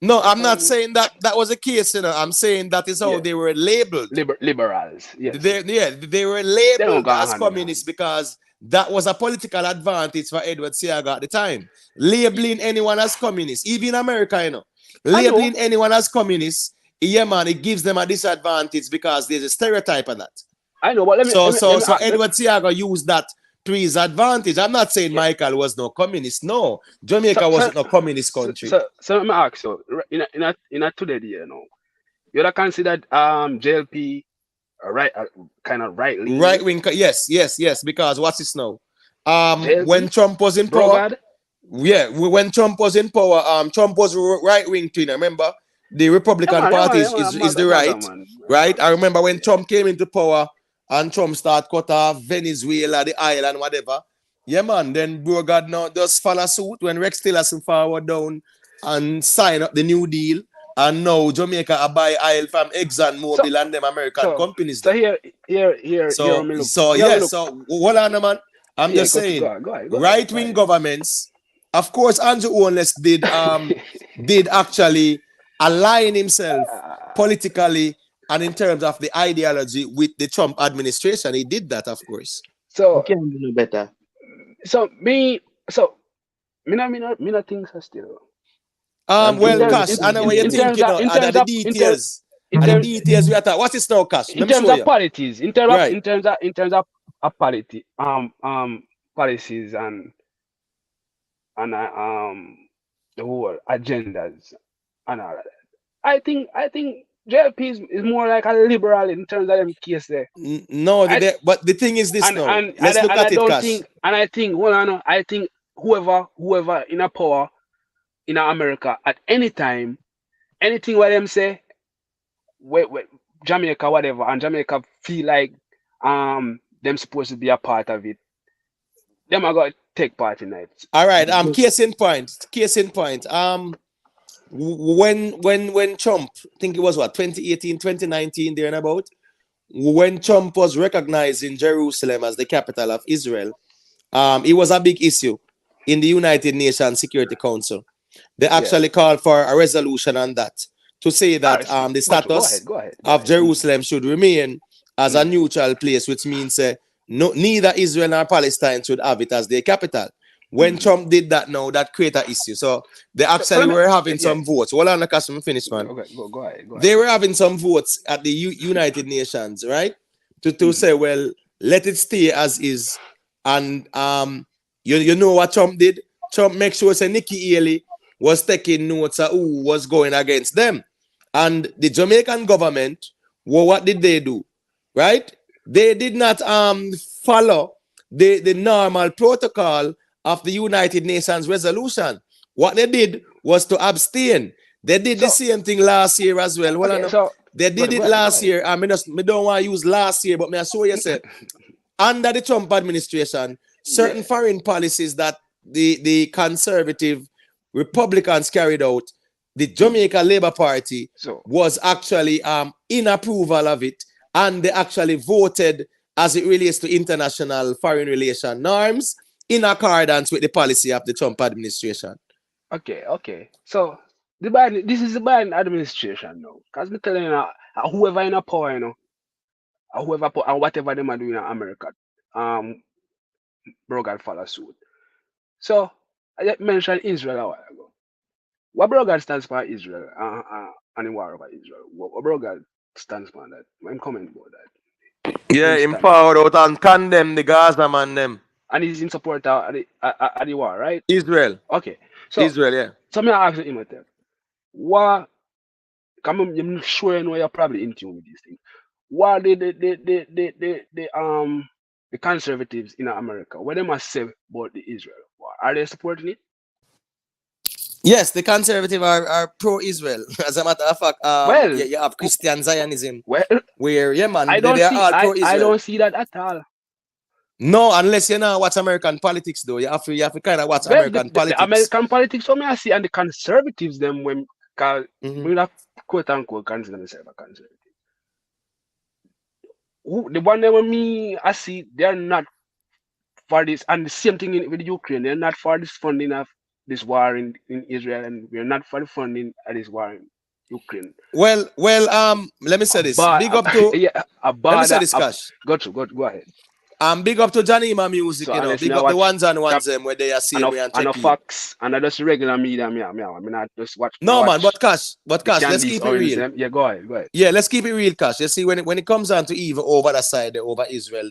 no, I'm not saying that was the case, I'm saying that is how they were labeled. Liberals, yes. They were labeled as communists because that was a political advantage for Edward Seaga at the time. Labeling anyone as communist, even in America, labeling anyone as communist, it gives them a disadvantage because there's a stereotype of that. I know, but let me Edward Seaga used that to his advantage. I'm not saying Michael was no communist. No, Jamaica wasn't a communist country. So let me ask you, in a today, you're considered JLP kind of right wing? Yes. Because what's this now? When Trump was in power, when Trump was in power, Trump was right wing too. Remember, the Republican Party is the right? I remember when Trump came into power. And Trump start cut off Venezuela, the island, whatever. Yeah, man. Then bro God now just follow suit when Rex Tillerson forward down and sign up the New Deal. And now Jamaica buy oil from ExxonMobil and them American companies. So here. So hold on, man. I'm just saying, right-wing governments. Of course, Andrew Owenless did actually align himself politically. And in terms of the ideology with the Trump administration, he did that, of course. You So can do no better. so me not think so still. And In Well, do terms Cash, what in, I know you what you in do. think, terms you of know, in are terms the of details. in Are the terms details we are talking. What's this now, Cash? in Let me terms show of you. policies, Right. in terms of policies and the whole agendas and all of that. I think JLP is more like a liberal in terms of them case there. No, I but the thing is this now. and Let's look I at it, don't Cash. think and I think hold on, I think whoever in a power in America at any time, anything what them say, wait, Jamaica whatever, and Jamaica feel like them supposed to be a part of it. Them are gonna take part in it. All right. Case in point. Case in point. When Trump, I think it was what 2018, 2019, there and about, when Trump was recognized in Jerusalem as the capital of Israel, it was a big issue in the United Nations Security Council. They Yeah. actually called for a resolution on that to say that the But go status ahead, go ahead. of Jerusalem should remain as a neutral place, which means neither Israel nor Palestine should have it as their capital. When Trump did that now, that created an issue. So they actually were having some votes. Hold on, let me finish, man. Okay, go ahead. They were having some votes at the United Nations, right? To say, well, let it stay as is. And you know what Trump did? Trump make sure say Nikki Haley was taking notes of who was going against them. And the Jamaican government, well, what did they do? Right? They did not follow the normal protocol of the United Nations resolution. What they did was to abstain. They did the same thing last year as well. Hold on. They did it last year. I don't want to use last year, but I show you say, under the Trump administration, certain foreign policies that the conservative Republicans carried out, the Jamaica Labour Party was actually in approval of it, and they actually voted as it relates to international foreign relation norms in accordance with the policy of the Trump administration. Okay. So this is the Biden administration now. Because me telling you, whoever in a power, whoever and whatever them are doing in America, Brogan follow suit. So I mentioned Israel a while ago. What Brogan stands for Israel and the war over Israel. What Brogan stands for that? I'm comment about that. Yeah, him forward out and condemn the Gaza man them. And he's in support of the war, right? Israel. Okay. So Israel, yeah. So me ask him, what? I'm sure you know you're probably in tune with these things. What the conservatives in America, what they must say about the Israel war? Are they supporting it? Yes, the conservatives are pro-Israel. As a matter of fact, you have Christian Zionism, where man, I they are all pro-Israel. I don't see that at all. No, unless you know watch American politics, though. You have to kind of watch American politics. The American politics, for me, I see, and the conservatives, them when we have quote unquote consider themselves a conservative. The one that me I see, they're not for this, and the same thing with Ukraine. They're not for this funding of this war in Israel, and we're not for the funding of this war in Ukraine. Well, let me say this. Big up to let me say this, Cash. Go ahead. Big up to Janima Music, So, you know. Big up the ones them where they are seeing me and check and facts, and I just regular media, I mean, not just watch. No, man, but Cash, let's keep it real. Yeah, go ahead. Yeah, let's keep it real, Cash. You see, when it comes down to even over the side, over Israel,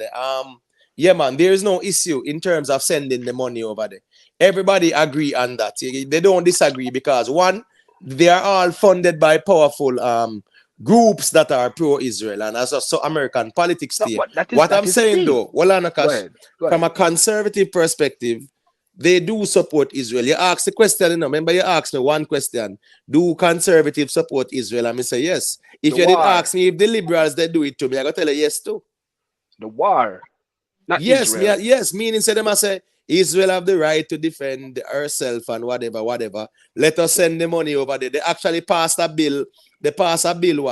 yeah, man, there is no issue in terms of sending the money over there. Everybody agree on that. They don't disagree because one, they are all funded by powerful groups that are pro-Israel, and as so American politics there. What I'm saying though, from a conservative perspective, they do support Israel. You ask the question, remember you asked me one question: do conservatives support Israel? And I say yes. If you didn't ask me if the liberals they do it to me, I gotta tell you yes too. The war, not yes, Israel. yes. Meaning say them I say Israel have the right to defend herself and whatever. Let us send the money over there. They actually passed a bill. They passed a bill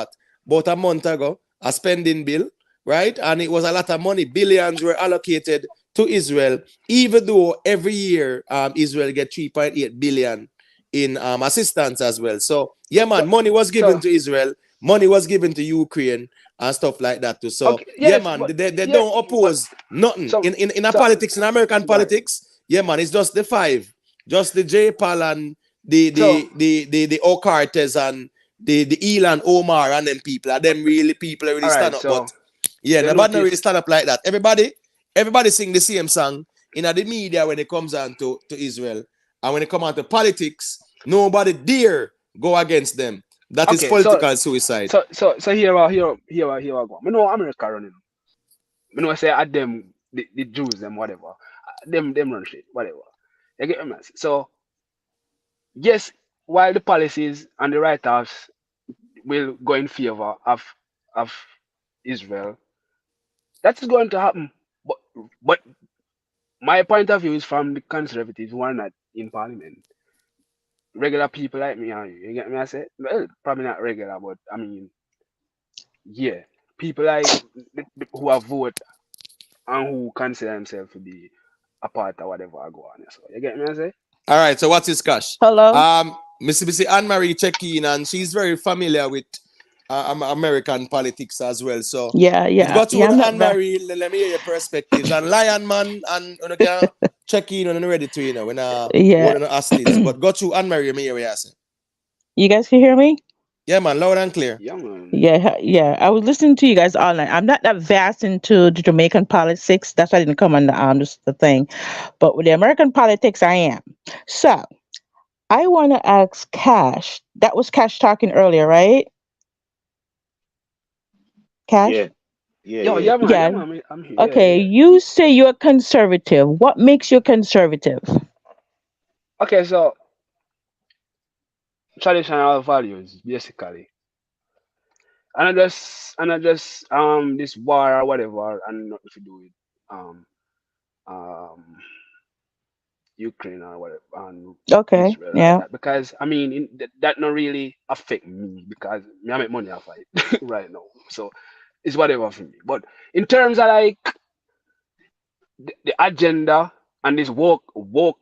about a month ago, a spending bill, right? And it was a lot of money. Billions were allocated to Israel, even though every year Israel get 3.8 billion in assistance as well. So yeah, man, money was given to Israel, money was given to Ukraine and stuff like that too. So Okay, yeah, yes, man, but they yeah, don't but oppose nothing so in a so politics, in American right. politics. Yeah, man, it's just the five, just the J. Paul and the So Ocartes and the Elon Omar and them people. Are them really people that really all stand right, up? But so yeah, you nobody really notice stand up like that. Everybody sing the same song in the media when it comes on to Israel. And when it comes on to politics, nobody dare go against them. That is okay, so political suicide. so here I go. I know America running. I know I say at them the Jews them whatever. Them run shit, whatever. You get me? So yes, while the policies and the write-offs will go in favor of Israel, that is going to happen. But my point of view is from the conservatives who are not in parliament. Regular people like me and you get me? I say, well, probably not regular, but I mean, yeah, people like who have vote and who consider themselves to be a part of whatever I go on. So you get me? I say, All right, so what's his cash? Hello. Missy Anne-Marie check in, and she's very familiar with American politics as well. So Yeah, it yeah, got yeah. to I'm not that. Anne-Marie. Let me hear your perspectives. And Lion Man, and you can check in when you're ready to, when Yeah. hold on hostage. But go to Anne-Marie, let me hear what you say. You guys can hear me? Yeah, man, loud and clear. yeah, man. Yeah, yeah. I was listening to you guys all night. I'm not that vast into the Jamaican politics. That's why I didn't come on the thing. But with the American politics, I am. So I want to ask Cash. That was Cash talking earlier, right? Yeah, Cash? yeah, Yo, yeah. yeah, Yeah. man, I'm here. Okay. Yeah. You say you're conservative. What makes you conservative? Okay, so traditional values, basically. And I just this war or whatever and nothing to do with um Ukraine or whatever and Okay. Israel like Yeah. that because I mean that not really affect me because me I make money off it right now, so it's whatever for me. But in terms of like the agenda and this woke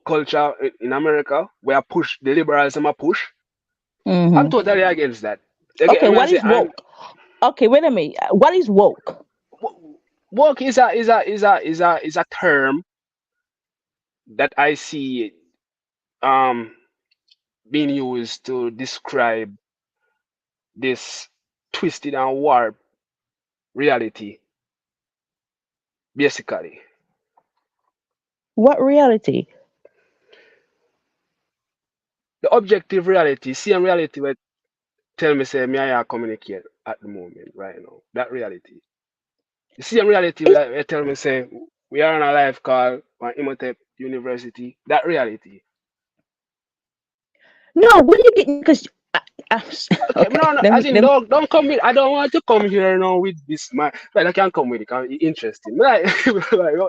culture in America where I push the liberalism I push, I'm Mm-hmm. totally against that. You get Okay. me? I What say, is and woke? Okay. Wait a minute. What is woke? woke is a term that I see um being used to describe this twisted and warped reality, basically. What reality? The objective reality, same reality where tell me say me I communicate at the moment right now. That reality. The same reality It's where tell me say we are on a live call on Imhotep University. That reality. no. What are you getting? Because Okay, okay. no, no, Let as me. in Let me. don't come with. I don't want to come here now with this man. Well, I can come with it. 'Cause it's interesting. Like,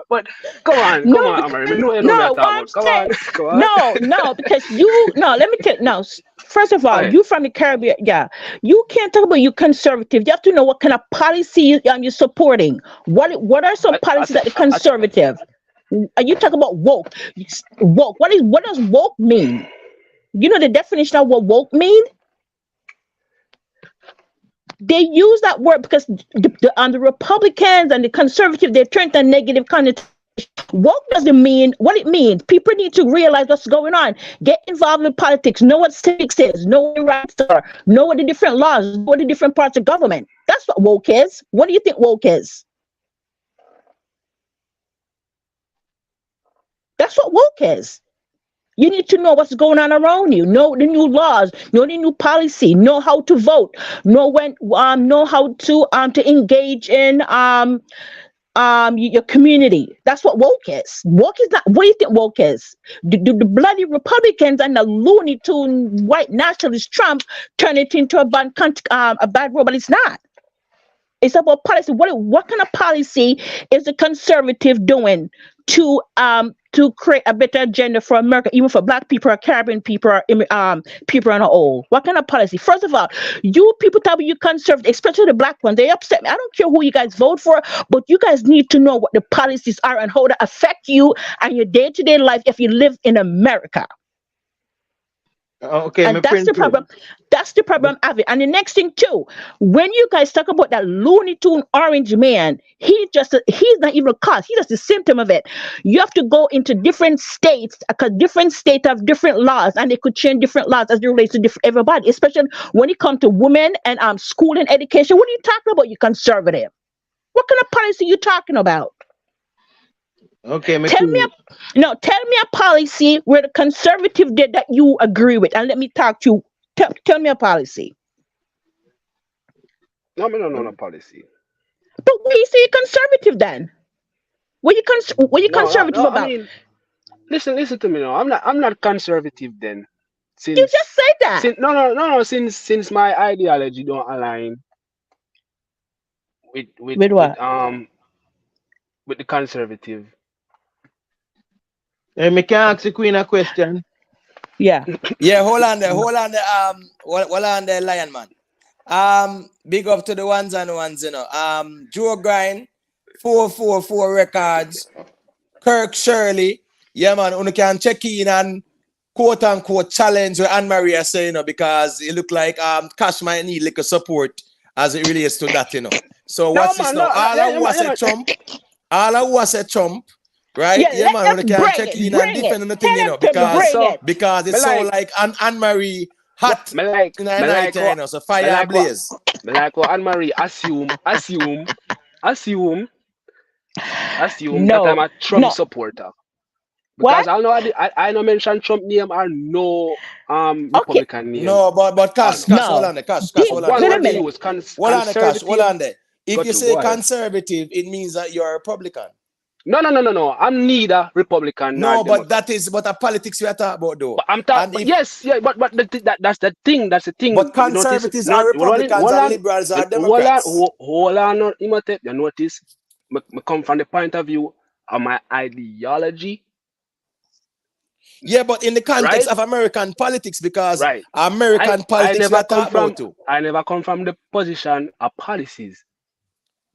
but come No, on, because Amari. No, you know me no. at all What I'm about. Come saying. on, come on. No, no. Because you. No. Let me tell. No. First of all, Okay, you from the Caribbean. Yeah. You can't talk about you conservative. You have to know what kind of policy you're supporting. What are some policies that the I, conservative? Are you talking about woke? Woke. What does woke mean? You know the definition of what woke mean? They use that word because the Republicans and the conservative they turn to negative connotation. Woke doesn't mean what it means. People need to realize what's going on. Get involved in politics. Know what civics is. Know what your rights are. Know what the different laws. Know what the different parts of government. That's what woke is. What do you think woke is? That's what woke is. You need to know what's going on around you. Know the new laws. Know the new policy. Know how to vote. Know how to engage in your community. That's what woke is. Woke is not. What do you think woke is? The bloody Republicans and the Looney Tune white nationalist Trump turn it into a bad role, but it's not. It's about policy. What kind of policy is the conservative doing to create a better agenda for America, even for Black people or Caribbean people or people on the whole? What kind of policy? First of all, you people tell me you conservative, especially the Black ones. They upset me. I don't care who you guys vote for, but you guys need to know what the policies are and how they affect you and your day-to-day life if you live in America. Okay, my And that's the Prince. problem. That's the problem of it. And the next thing too, when you guys talk about that Looney Tune orange man, he's not even a cause. He's just a symptom of it. You have to go into different states because different states have different laws, and they could change different laws as it relates to different everybody, especially when it comes to women and school and education. What are you talking about? You conservative. What kind of policy you talking about? Okay, my Tell me Queen. tell me a policy where the conservative did that you agree with, and let me talk to you. Tell me a policy. No, me no know no policy. But why you say you're conservative then? What you No, conservative no. I about? mean, listen to me now. I'm not conservative then. You just Since said that. no. Since my ideology don't align with with With with what? um with the conservative. Hey, me can ask the Queen a question. Yeah. Yeah, hold on there, hold on there, Lion Man. Big up to the ones and ones, you know. Joe Grind, 444 records, Kirk Shirley. Yeah, man, you can check in and quote unquote challenge what Anne Maria say, you know, because it look like Cash might need little support as it relates to that, you know. So No watch this man, now. no, All I yeah, was man, a chump, all I was a chump, right? Yeah, Yeah, let man, them you can bring check it. in and Bring it. defend anything, you Tell know, them to yeah. bring So it. it's me so like like Anne Marie hot me in the like night, you what know, so me fire like what blaze. me like what Anne Marie assume that I'm No. a Trump No. supporter. What? Because I know mention Trump name or no Okay. Republican name. No, but I don't know. Cash, hold No. on there, Cash, Did But hold go on there. on, wait a what One they thing. minute. use Hold on there, Cash, hold conservative. on there. If Go you to say go ahead. conservative, it means that you're a Republican. No. I'm neither Republican nor No, but Democrat. that is but a politics we are talking about though. But I'm talking. And But if yes, yeah. But that's the thing. That's the thing. but You notice? conservatives are Not Republicans and liberals are hold on, Democrats. hold on. No, Imhotep, you notice? Me come from the point of view of my ideology, Yeah, but in the context right? of American politics, because Right. American I politics we never are come talking from about too. I never come from the position of policies.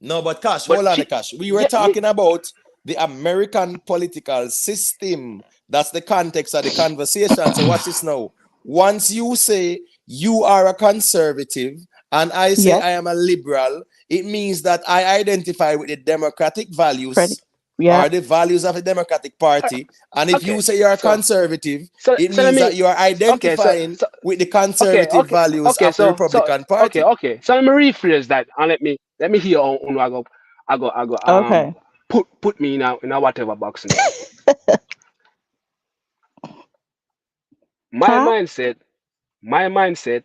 No, but Cash, But hold on, Cash. We were yeah, talking about the American political system. That's the context of the conversation. So watch this now. Once you say you are a conservative and I say Yes. I am a liberal, it means that I identify with the democratic Freddie. values Yeah. or the values of the Democratic Party. And if you okay. say you're a So conservative, so it so let means me that you are okay, so identifying so with the okay, conservative okay, values okay, of the so Republican Party. okay. So let me rephrase that and let me hear on I go Okay. put me in a whatever box now. My Huh? mindset, my mindset,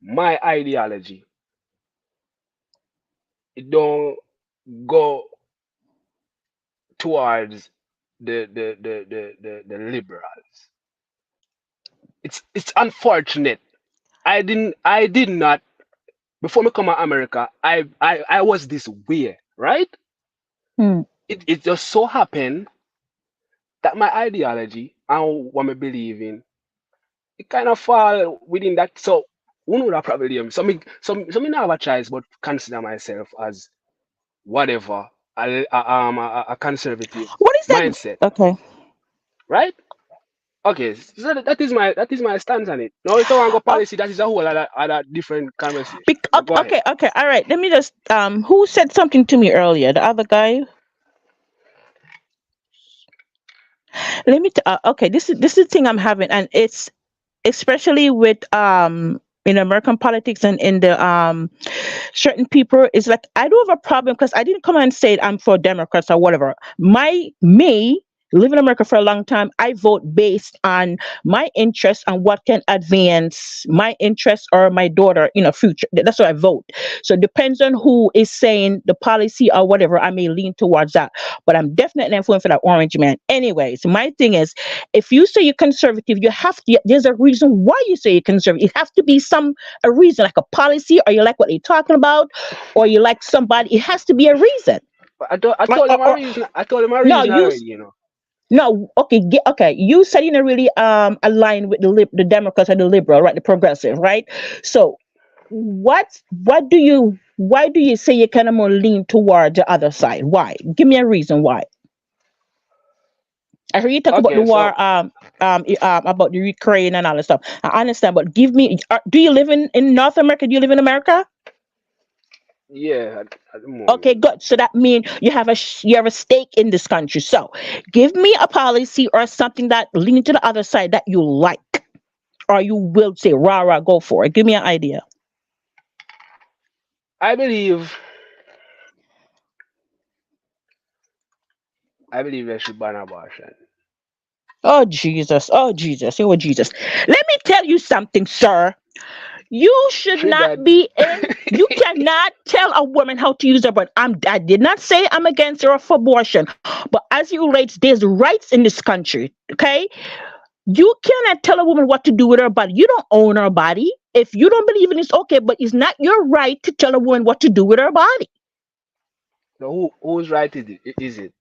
my ideology, it don't go towards the liberals. It's unfortunate. I did not before me come to America, I was this way, right? Hmm. It just so happened that my ideology and what I believe in, it kind of fall within that. So one would have problem. So me not have a choice but consider myself as whatever a conservative What is that? mindset, Okay. right? Okay, so that is my stance on it. Now if I want to go Oh, policy, that is a whole other different conversation. But go ahead. okay. Okay. All right. Let me just who said something to me earlier? The other guy. Let me. Okay. This is the thing I'm having, and it's especially with in American politics and in the certain people is like I do have a problem because I didn't come and say I'm for Democrats or whatever. Me live in America for a long time. I vote based on my interests and what can advance my interests or my daughter in a future. That's what I vote. So it depends on who is saying the policy or whatever. I may lean towards that, but I'm definitely influenced for that orange man. Anyways, my thing is, if you say you're conservative, you have to. There's a reason why you say you're conservative. It has to be a reason, like a policy, or you like what they're talking about, or you like somebody. It has to be a reason. But I Or, told or, him my or reason. I told him my no, reason already. You know. no. Okay, okay. You said you know really align with the Democrats and the liberal, right? The progressive, right? So what do you why do you say you kind of more lean toward the other side? Why? Give me a reason why. I heard you talk about the Okay, war, so about the Ukraine and all that stuff. I understand, but give me, do you live in North America? Do you live in America? yeah, at the Okay, moment. good. So that means you have a stake in this country. So give me a policy or something that lean to the other side that you like, or you will say, rah rah, go for it. Give me an idea. I believe I should ban abortion. Oh Jesus, oh Jesus, oh Jesus. Let me tell you something, sir. You should not Triggered. be in. You cannot tell a woman how to use her body. I did not say I'm against or for abortion, but as it relates, there's rights in this country. Okay, you cannot tell a woman what to do with her body. You don't own her body. If you don't believe in it, it's okay, but it's not your right to tell a woman what to do with her body. So whose right is it?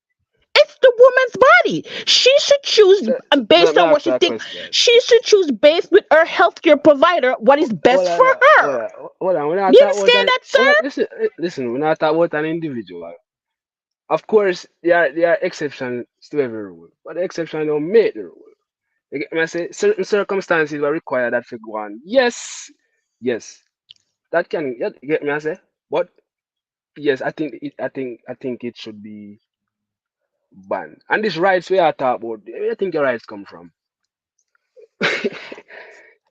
It's the woman's body. She should choose So let based me on what ask she you a thinks. question. She should choose based with her healthcare provider what is best Hold for on, her. hold on. When I Do you talk about understand an, that, when I, sir? listen. When I talk about an individual, of course there are exceptions to every rule, but the exception don't make the rule. You get me? I say certain circumstances will require that for go on. Yes, yes, that can. You get me? I say, but yes, I think it should be banned. And these rights we are talking about, where do you think your rights come from?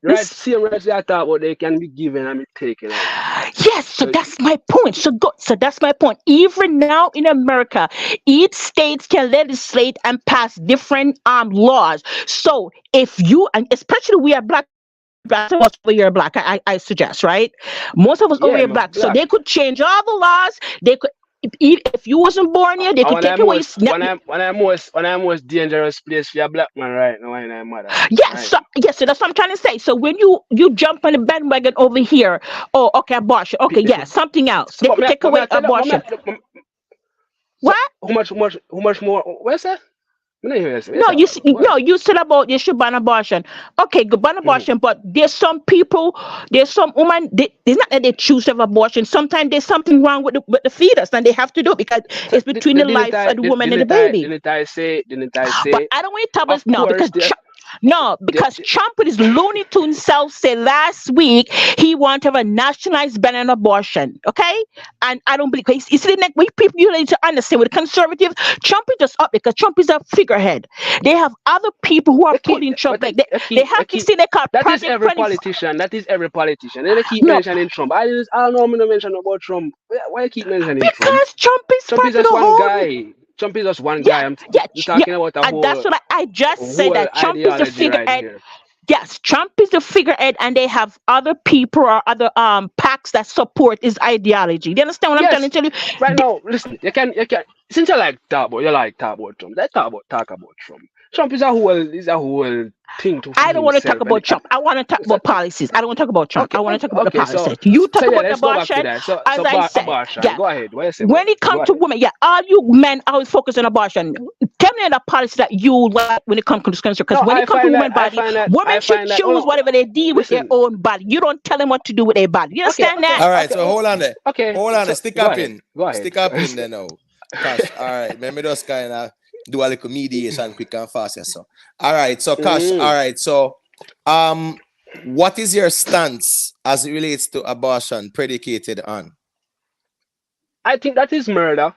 Rights, This same rights we are talking about, they can be given and be taken away. Yes, so So that's my point. So good. So that's my point. Even now in America, each state can legislate and pass different laws. So if you, and especially we are black, most of us over here are black, I suggest, right? Most of us over yeah, here I'm black. So black. they could change all the laws. They could, if you wasn't born here, they And could take away. when I'm most dangerous place for a black man right now in my motherland. Yes, Right so, yes, so that's what I'm trying to say. So when you jump on the bandwagon over here, oh, okay, abortion, okay, now. yeah, something else. So They but could me, take but me I away tell you, abortion. so What? how much more what's that? Me not hear you say. What you No, talk about? Go no, ahead. you said about you should ban abortion. Okay, good ban Mhm. abortion, but there's some people, there's some women. It's not that they choose to have abortion. Sometimes there's something wrong with the fetus, and they have to do it because So it's between the life of the woman and the baby. didn't I But say I don't want to talk about of no course because there no, there, because Trump with his Looney Tune self said last week he want to have a nationalized ban on abortion. Okay, and I don't believe. You see, the next week people you need to understand with conservatives, Trump is just up because Trump is a figurehead. They have other people who are you keep pulling Trump but like you they have this keep thing they call that is Project every 25. politician. That is every politician. They keep No, mentioning Trump. I don't know I'm gonna mention about Trump. Why you keep mentioning Trump? because Trump is Trump is part of just the one whole. guy. Trump is just one Yeah, guy. yeah, We're yeah. talking about And that's what I a just said whole that Trump is the ideology right figurehead. here. Yes, Trump is the figurehead, and they have other people or other packs that support his ideology. Do you understand what I'm trying Yes, to tell you? right now, listen, you can since you like talk about Trump, let's talk about Trump. Trump is a whole thing to I don't want to talk himself. about Trump. I want to talk So, about policies. I don't want to talk about Trump. okay, I want to okay, talk about the okay, so policies. You so talk yeah, about let's go back to abortion, that. So as I said. abortion. Yeah, Go ahead. What you say about when it go comes to ahead. women, yeah, all you men always focus on abortion. Tell me the policy that you like when it comes to this country. Because No, when it I comes to find women that I body, find that women I should find that hold choose on, whatever they do with their listen. own body. You don't tell them what to do with their body. You Okay, understand okay, that? All right, okay, so hold on there. okay. Hold on there. So Stick go up ahead. in. Go ahead. Stick up in there now. Cash. All right. Let me just kind of do a little mediation quick and fast. Yes, so. All right. So Cash. All Mm, right. So what is your stance as it relates to abortion predicated on? I think that is murder.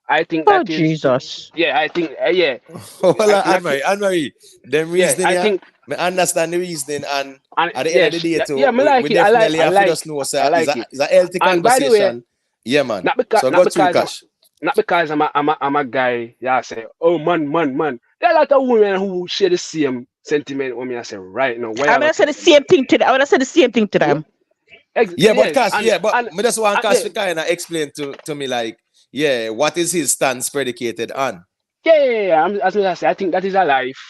I think Oh that is Jesus. yeah. I think yeah. Hold I on, think that Anne-Marie. Them yeah. reasoning, I yeah. think I understand the reasoning, and and at the end of the yes, day, yeah, too, yeah, me we like it. definitely I have to like just know, I sir, like it. it's a healthy And by the way, conversation. Yeah, man. not because So not go through, because I'm Cash. not because I'm a guy. Yeah, I say, oh man. There are a lot of women who share the same sentiment with me. I say, right now, why you I'm gonna gonna say take the them same away? thing to them. I'm gonna say the same thing to Yeah, them. Yeah, but yes, Cash, yeah, but and me just want Cash yeah, to kind of explain to me, like, yeah, what is his stance predicated on? yeah. As I say, I think that is a life.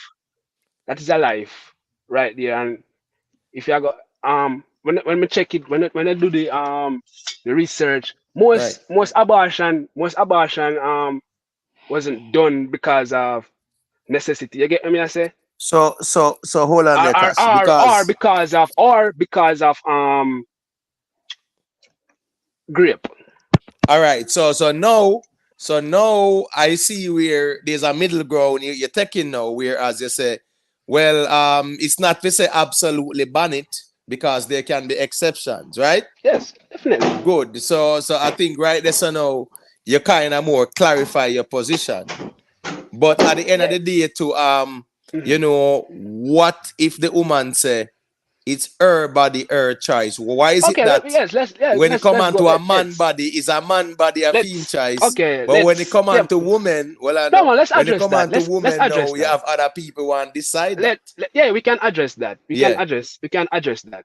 That is a life, right there. And if you got when we check it when I do the research, Right. most abortion wasn't done because of necessity. You get me? I say, So hold on there, Cash, because or because of grape. all right, so now So now I see where there's a middle ground you're taking now, where as you say, well, it's not to say absolutely ban it because there can be exceptions, right? Yes, definitely. Good. So I think right there, so now you kind of more clarify your position. But at the end of the day, to you know, what if the woman say it's her body, her choice? Why is it Okay, that when it come let's on go. to a man body, is a man body a female Let's choice? okay, But when it come yeah. on to women, well, I No know man, let's when it address come that. on to Let's women, address now you that. have other people who want decide that. Yeah, we can address that. We Yeah. can address that.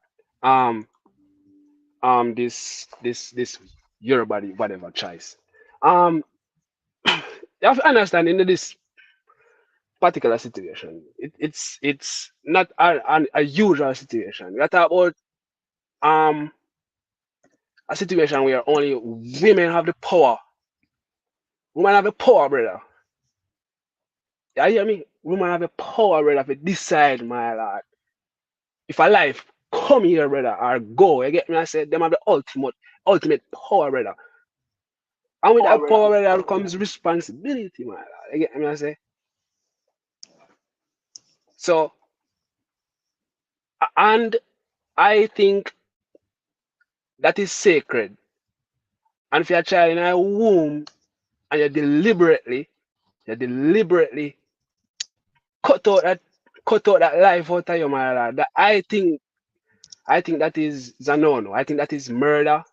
This your body, whatever choice. You have to understand in this particular situation, it's not a usual situation. We are talking about a situation where only women have the power. Women have the power, brother. You hear me? Women have the power, brother, to decide, my lord. If a life come here, brother, or go, you get me? I said them have the ultimate power, brother. And with that power, brother, comes responsibility, my lord. You get me? I say. So, and I think that is sacred. And if you're a child in a womb and you deliberately cut out that life out of your my lord, that I think that is a no. I think that is murder.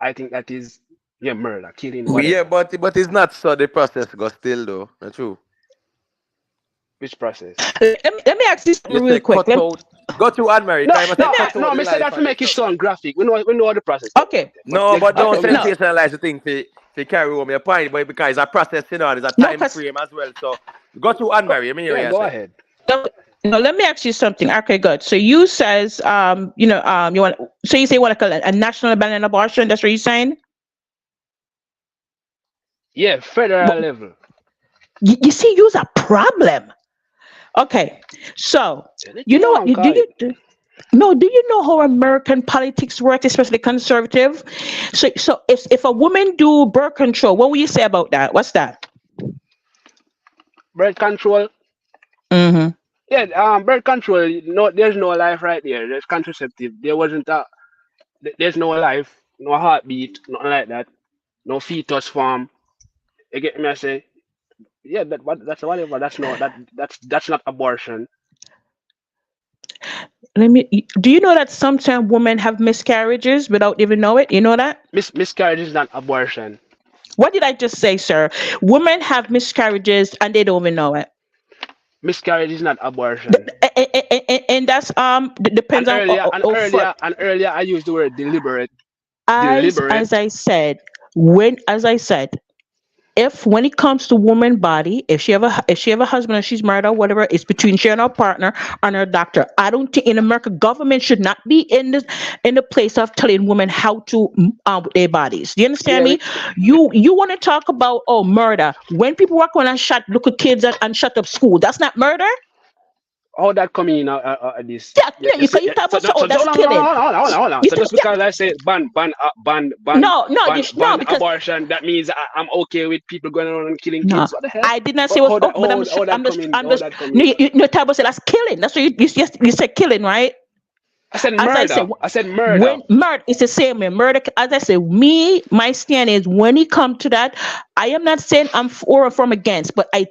I think that is murder, killing, Yeah, whatever. but it's not so the process goes still though. Not true. Which process? Let me ask you You something say really quick. cut out. Go to Anne Marie. Time I say cut out No, the Mister, life that to and make it it stuff. sound graphic. We know how the process. Okay. But No, but don't okay, No. sensationalize the thing to carry home your point, but because it's a process, you know, there's a No, time because frame as well. So go to Anne Marie. I mean, yeah, you go say. ahead. no, let me ask you something. Okay, good. So you says you want, so you say you want to call it a national ban on abortion, that's what you're saying? Yeah, federal But level. you see, you's a problem. Okay. So you Anything know you what want you do call you it. do no, do you know how American politics work, especially conservative? So if a woman do birth control, what will you say about that? What's that? Birth control. Mm-hmm. Yeah, birth control. No, there's no life right there. There's contraceptive. There's no life, no heartbeat, nothing like that. No fetus form. You get me? I say, yeah, that's whatever. That's not abortion. Do you know that sometimes women have miscarriages without even know it? You know that? Miscarriage is not abortion. What did I just say, sir? Women have miscarriages and they don't even know it. Miscarriage is not abortion. And that's And depends on earlier, and for earlier, and earlier, I used the word deliberate. as I said, if when it comes to woman body, if she have a husband and she's married or whatever, it's between she and her partner and her doctor. I don't think in America government should not be in the place of telling women how to with their bodies. Do you understand Yeah, me? You want to talk about murder when people walk around and shot look at kids and shut up school? That's not murder. all that coming in this. Yeah, Yeah, no, you talk about so that's hold on, killing. hold on. You So just talk, because I say no, ban because abortion, that means I'm okay with people going around and killing no, kids. What the hell? I did not say it was. But I'm just. No, Tabo said that's killing. That's what you said killing, right? I said As I murder. said, I said murder. when murder is the same way. Murder, as I said, my stand is when it comes to that, I am not saying I'm for or from against, but I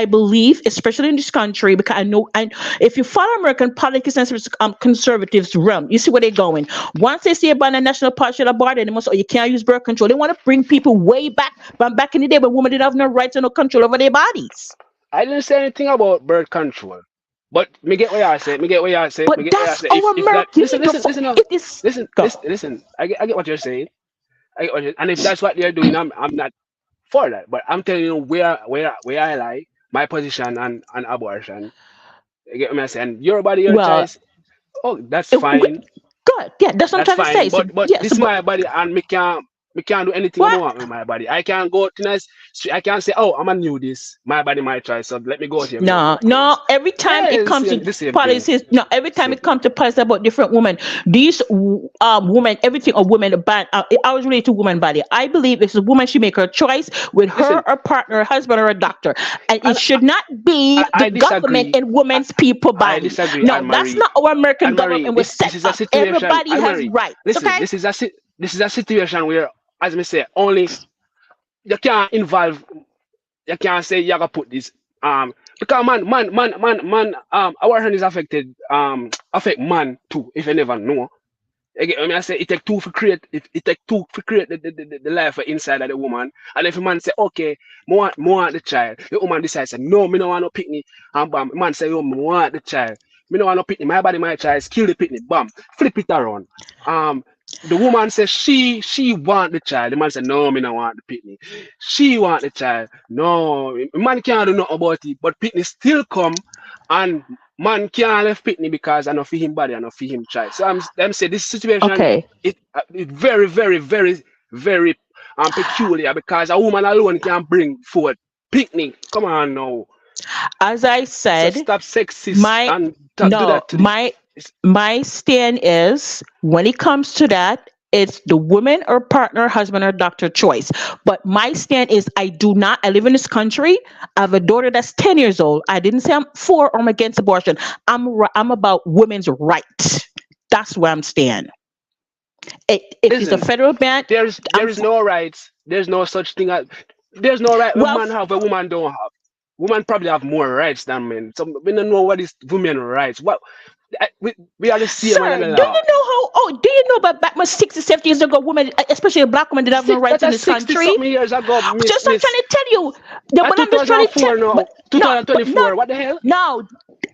believe, especially in this country, because I know, and if you follow American politics and conservatives realm, you see where they're going. Once they say about a national partial abortion, they must, you can't use birth control. They want to bring people way back, but back in the day when women didn't have no rights and no control over their bodies. I didn't say anything about birth control. But me get what you say. But that's our If that American. It is. Go. listen. I get what you're saying. And if that's what they're doing, I'm not for that. But I'm telling you where I lie, my position on abortion. You get what I'm saying? Your body, your Well, choice. Oh, that's fine. good. Yeah, that's what I'm That's trying to say. fine. So, But yes, this is my body, and me I can't do anything I want with my body. I can't go to nice. I can't say, oh, I'm a new this. My body, my choice. So let me go here. No. Every time Yeah, it it's comes to the same thing. policies, every time Same it comes to policies about different women, these women, everything of women, I was related to woman body. I believe if a woman should make her choice with her or partner, husband or a doctor, and it should not be I the government disagree. and women's people I body. disagree, No, Anne that's Marie. not our American Anne Marie, government was this set is a up. situation. Everybody Anne has Marie, rights. listen, Okay. this is a situation where, as me say, only you can't involve. You can't say you gotta put this because our hand is affected affect man too if you never know. Again, I mean, I say it take two to create the life inside of the woman. And if a man say, okay, more want the child, the woman decides, no, me no want no picnic, and bam, man say, yo, me want the child. Me no want no picnic, my body, my child, kill the picnic, bam, flip it around. The woman says she want the child. The man said, no, me no want the picnic. She want the child. No, man can't do nothing about it, but picnic still come and man can't left Pitney because I know for him body, I know for him child. So them say this situation Okay. it very, very, very, very peculiar because a woman alone can bring forward picnic. Come on now. As I So said, stop sexist and do that to the my stand is when it comes to that, it's the woman or partner, husband or doctor choice. But my stand is I live in this country. I have a daughter that's 10 years old. I didn't say I'm for or I'm against abortion. I'm about women's rights. That's where I'm stand. It is a federal ban. There is no rights. There's no such thing as there's no right a man have a woman don't have. Women probably have more rights than men. So we don't know what is women rights. What we are the same Sir, under do the you law. know how? Oh, do you know back 60, 70 years ago, women, especially a black woman, did have no rights in this 60 country? something years ago, Just I'm trying to tell you. But I'm just trying to tell. 2004 now, But 2024. What the hell? No,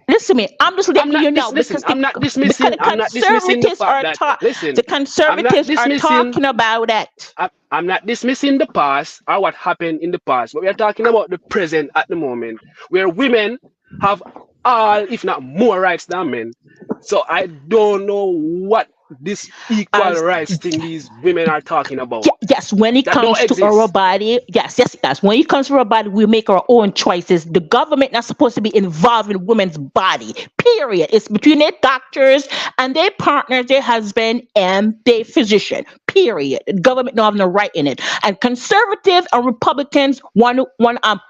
listen to me. I'm just letting you know because I'm not dismissing the conservatives fact are that listen. the conservatives are talking about it. I'm not dismissing the past or what happened in the past, but we are talking about the present at the moment, where women have all, if not more, rights than men. So I don't know what this equal rights thing these women are talking about. Yes, when it comes to our body, yes. When it comes to our body, we make our own choices. The government not supposed to be involved in women's body. Period. It's between their doctors and their partner, their husband, and their physician. Period. The government don't have no right in it. And conservative and Republicans want to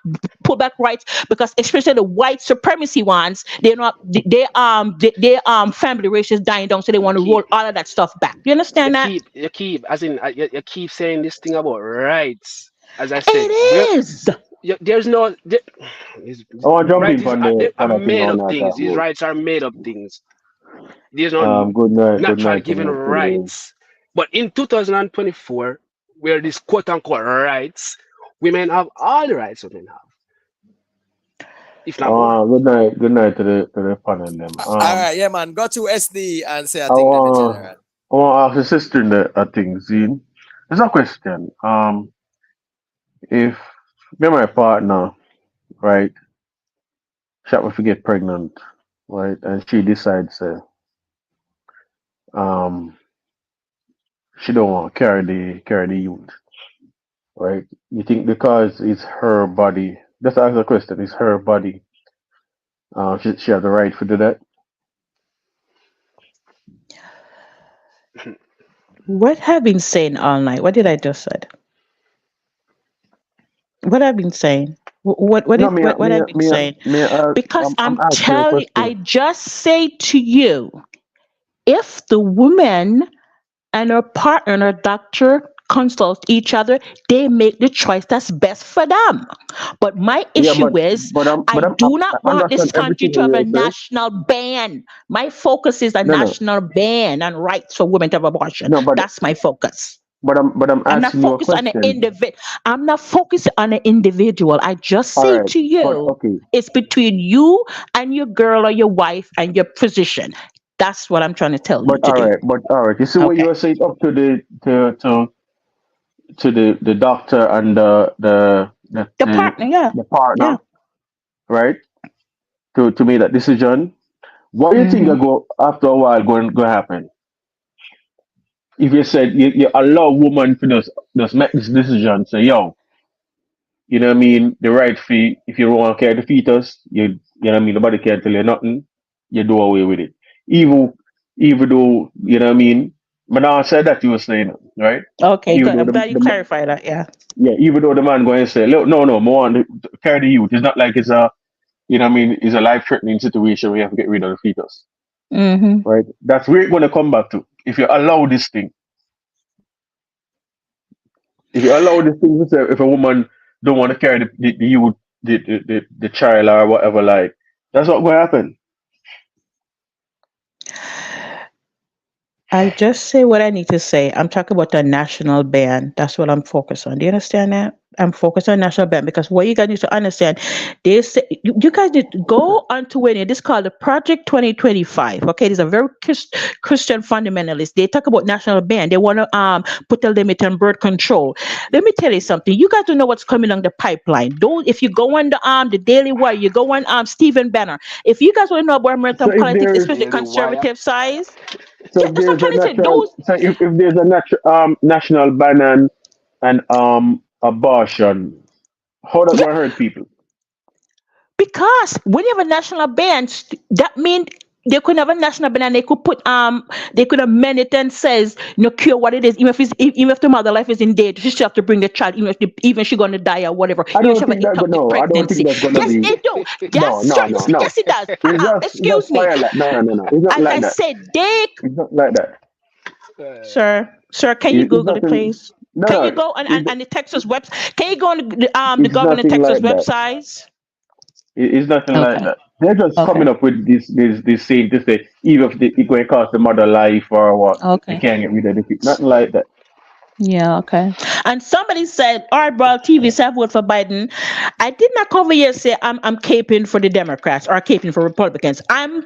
pull back rights because especially the white supremacy ones, they're not their family race is dying down, so they want to roll all of that stuff back. You understand that? You keep saying this thing about rights. As I said, it is. There's no. I want to jump in on the are made up on things. that. These rights are made up things. There's no Good night. natural given rights. But in 2024, where this quote unquote rights, women have all the rights women have. If not more. Good night to the panel them. All right, yeah, man. Go to SD and say a I thing in want general. to ask the sister in the thing, Zine. There's a question. If me and my partner, right, she happen to get pregnant, right, and she decides she don't want to carry the youth, right? You think because it's her body? Just ask the question. It's her body. She has the right to do that. What have I been saying all night? What did I just said? What I've been saying? What I've been saying? Because I'm telling, I just say to you, if the woman and her partner and her doctor consult each other, they make the choice that's best for them. But my issue is, I do not want this country to have a national ban. My focus is a national ban on rights for women to have abortion. That's my focus. But I'm asking not focused on an individual. I'm not focused on an individual. I just say to you, it's between you and your girl or your wife and your physician. That's what I'm trying to tell you today. All right. You see what you were saying up to the doctor and the partner, the partner, right? To make that decision. What do you think go after a while going to happen? if you said you allow woman to just make this decision, say, yo, you know what I mean, the right fee, if you don't want to carry the fetus, you know what I mean, nobody can tell you nothing, you do away with it. Even though, you know what I mean, but now I said that you were saying, right? Okay, Even good. though I'm glad you the clarified that. Yeah. yeah, even though the man going to say, look, no, more on the, carry the youth. It's not like it's a, you know what I mean, it's a life threatening situation where you have to get rid of the fetus, Mm-hmm. right? That's where it's going to come back to. If you allow this thing, if you allow this thing, if a woman don't want to carry the youth, the child or whatever, like, that's what will happen. I just say what I need to say. I'm talking about a national ban. That's what I'm focused on. Do you understand that? I'm focused on national ban because what you guys need to understand, they say you guys need to go on to win it. This is called the Project 2025. Okay, these are very Christian fundamentalists. They talk about national ban. They want to put a limit on birth control. Let me tell you something. You guys don't know what's coming along the pipeline. Don't if you go on the Daily Wire, you go on Stephen Banner. If you guys want to know about So American if politics, there's especially Daily Wire. conservative size. so Yeah, if that's what I'm there's a trying to say. natural Those so if there's a natural national ban and abortion, how that yeah, gonna hurt people? because when you have a national ban, that means they could have a national ban and they could put they could amend it and says no cure what it is, even if the mother life is in danger, she still have to bring the child, even she gonna die or whatever, I even if don't she have think an that go ectopic no. I don't think pregnancy. that's gonna Yes, be they do. no Yes, no sir. no no. Yes, it does. It's just Excuse me. fire like no. It's not Like like I that. said, they It's not like that. Sir, can you It's Google it, nothing. please? No Can you no. go on the Texas website? Can you go on the It's governor nothing Texas like that. website? It's nothing like Okay. that. They're just Okay. coming up with this saying to say even if it going to cost the mother life or what, they Okay. can't get rid of the kid. Nothing like that. Yeah, okay. And somebody said, all right, bro, TV said vote for Biden. I did not cover here say I'm caping for the Democrats or caping for Republicans. I'm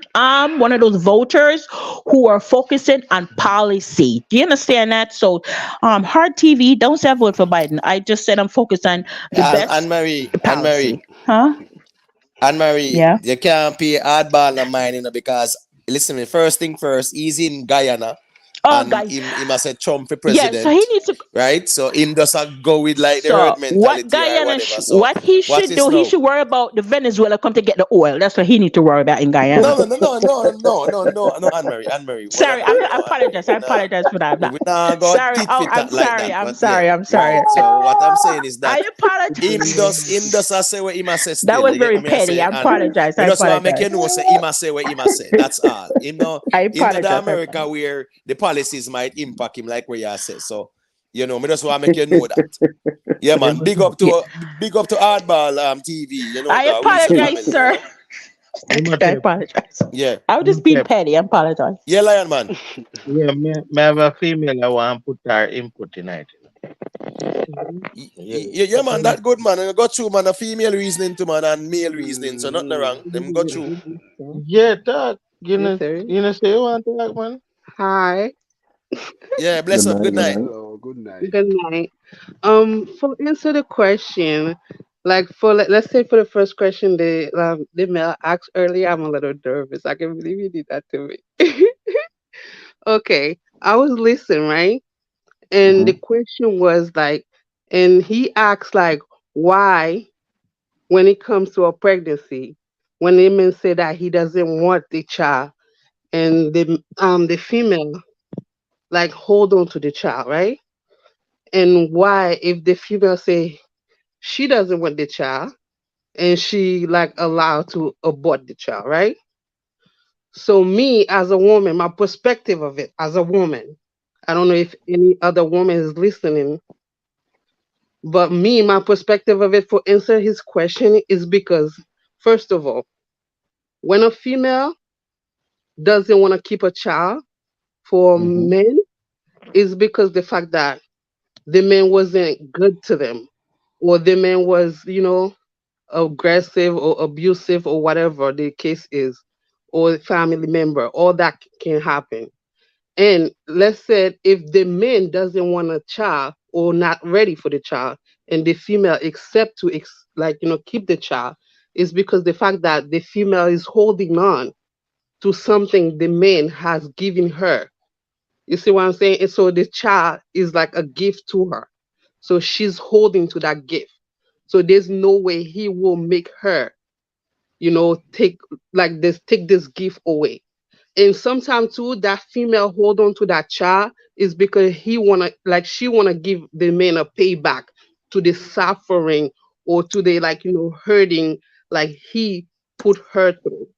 one of those voters who are focusing on policy. Do you understand that? So hard TV, don't say I vote for Biden. I just said I'm focused on the Anne best Marie, Anne policy. Marie, Huh? Anne Marie, Yeah. you can't pay hardball of mine, because listen, me, first thing first, he's in Guyana Oh and guys. him as a Trump for Yeah, so he president, needs to. right? So him does go with like the herd So what mentality or Guyana, whatever. So what he watch should this do, he now. should worry about the Venezuela come to get the oil. That's what he need to worry about in Guyana. No, Anne Marie. What Sorry, I I no, apologize. I apologize for that. we not go Sorry. tit Oh, for I'm tat like sorry. that. I'm But yeah, sorry. I'm sorry. right. So what I'm saying is I that him apologize. does I say what him a say That still. was You get very me I petty. say, I and apologize. me I just want to make apologize. you know say him a say what him a say. That's all. I In the apologize. I America apologize. where the policies might impact him like where you say. So me just want to make you know that. Yeah, man. Yeah. Big up to Hardball TV. I God, we say apologize, family. sir. I apologize. Yeah. I was just being petty. I apologize. Yeah, Lion man. Yeah, me have a female I want to put her input in it. Yeah, man, that good, man. And I got two, man, a female reasoning to man and male reasoning, so nothing wrong. Them got two. Yeah, talk. Yes, sir. You know, say you want to talk, man. Hi. Yeah, Good bless up. night, Good good night. night. Hello, good night. Good night. For answer the question, like let's say for the first question the male asked earlier, I'm a little nervous. I can't believe you did that to me. Okay, I was listening, right? And the Hmm. question was like, and he asked like, why when it comes to a pregnancy, when the man say that he doesn't want the child, and the female like hold on to the child, right? And why if the female say she doesn't want the child and she like allowed to abort the child, right? So me as a woman, my perspective of it as a woman, I don't know if any other woman is listening, but me, my perspective of it for answer his question is because first of all, when a female doesn't want to keep a child for Hmm. men, is because the fact that the man wasn't good to them or the man was, aggressive or abusive or whatever the case is, or family member, all that can happen. And let's say if the man doesn't want a child or not ready for the child, and the female accept to keep the child, is because the fact that the female is holding on to something the man has given her, You see what I'm saying? And so the child is like a gift to her. So she's holding to that gift. So there's no way he will make her, take take this gift away. And sometimes too, that female hold on to that child is because she wanna give the man a payback to the suffering or to the hurting like he put her through.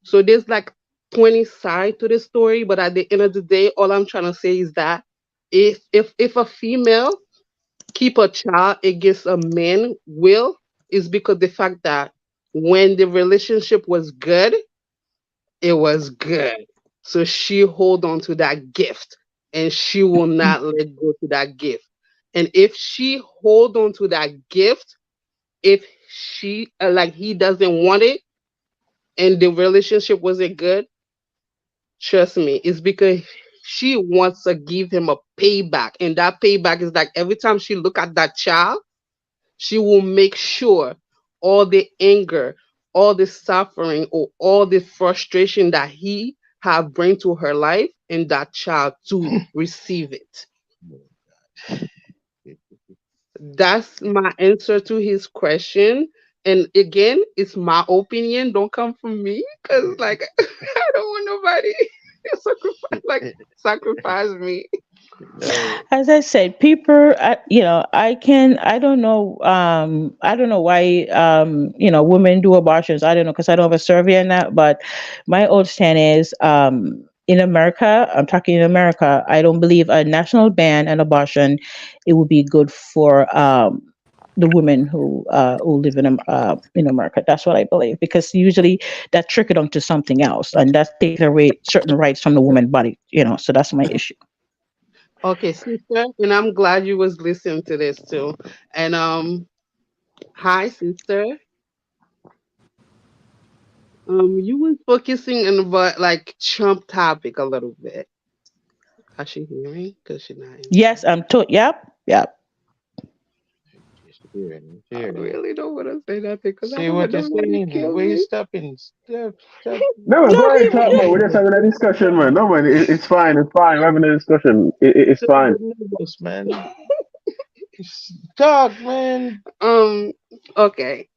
So there's like 20 sides to the story, but at the end of the day, all I'm trying to say is that if a female keep a child against a man will is because the fact that when the relationship was good, it was good. So she hold on to that gift and she will not let go to that gift. And if she hold on to that gift, if she he doesn't want it and the relationship wasn't good, trust me, it's because she wants to give him a payback. And that payback is like every time she look at that child, she will make sure all the anger, all the suffering, or all the frustration that he have bring to her life and that child to receive it. That's my answer to his question. And again, it's my opinion. Don't come from me because I don't want nobody sacrifice me. As I said, people, I don't know why, women do abortions. I don't know because I don't have a survey on that. But my old stand is, in America, I'm talking in America, I don't believe a national ban on abortion, it would be good for, the women who live in America. That's what I believe because usually that trickle onto something else and that takes away certain rights from the woman body. So that's my issue. Okay, sister, and I'm glad you was listening to this too. And hi, sister. You was focusing on about Trump topic a little bit. Is she hearing? Because she's not Yes, answering. Yep. I really don't want to say nothing because I Say don't what want you're nobody to saying. kill Where you me. stopping? Stop. No, man, No, go ahead, leave talk, man. We're just having a discussion, man. No, man, it's fine. It's fine. We're having a discussion. It's fine. Nervous, man. Talk, man. Um. Okay,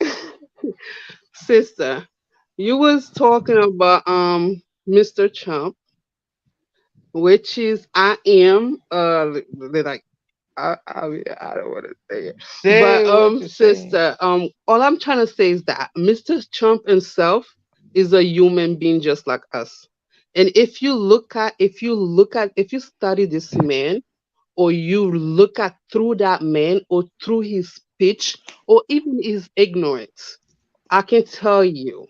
sister, you was talking about Mr. Trump, which is I am like I don't want to say it, but Say what you're saying. sister, all I'm trying to say is that Mr. Trump himself is a human being just like us, and if you study this man, or you look at through that man, or through his speech, or even his ignorance, I can tell you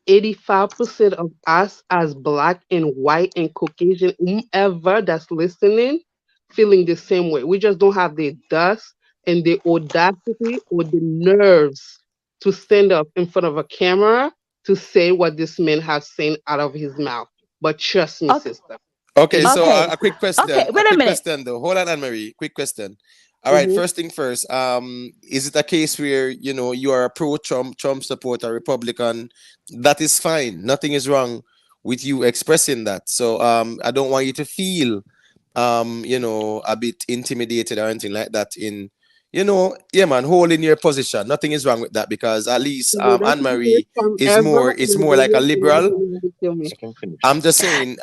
85% of us as black and white and Caucasian, whomever that's listening, feeling the same way. We just don't have the dust and the audacity or the nerves to stand up in front of a camera to say what this man has said out of his mouth. But trust me, Okay. sister. Okay, It's so Okay. a quick Okay. question. A Wait a quick minute. question though. Hold on, Anne Marie. Quick question. All right, mhm. first thing first. Is it a case where you are a Trump supporter, Republican? That is fine. Nothing is wrong with you expressing that. So I don't want you to feel a bit intimidated or anything like that yeah, man, holding your position. Nothing is wrong with that because at least So that's Anne the first Marie time is ever more in it's my more like a life somebody liberal. can ever kill me. She can finish. I'm just saying,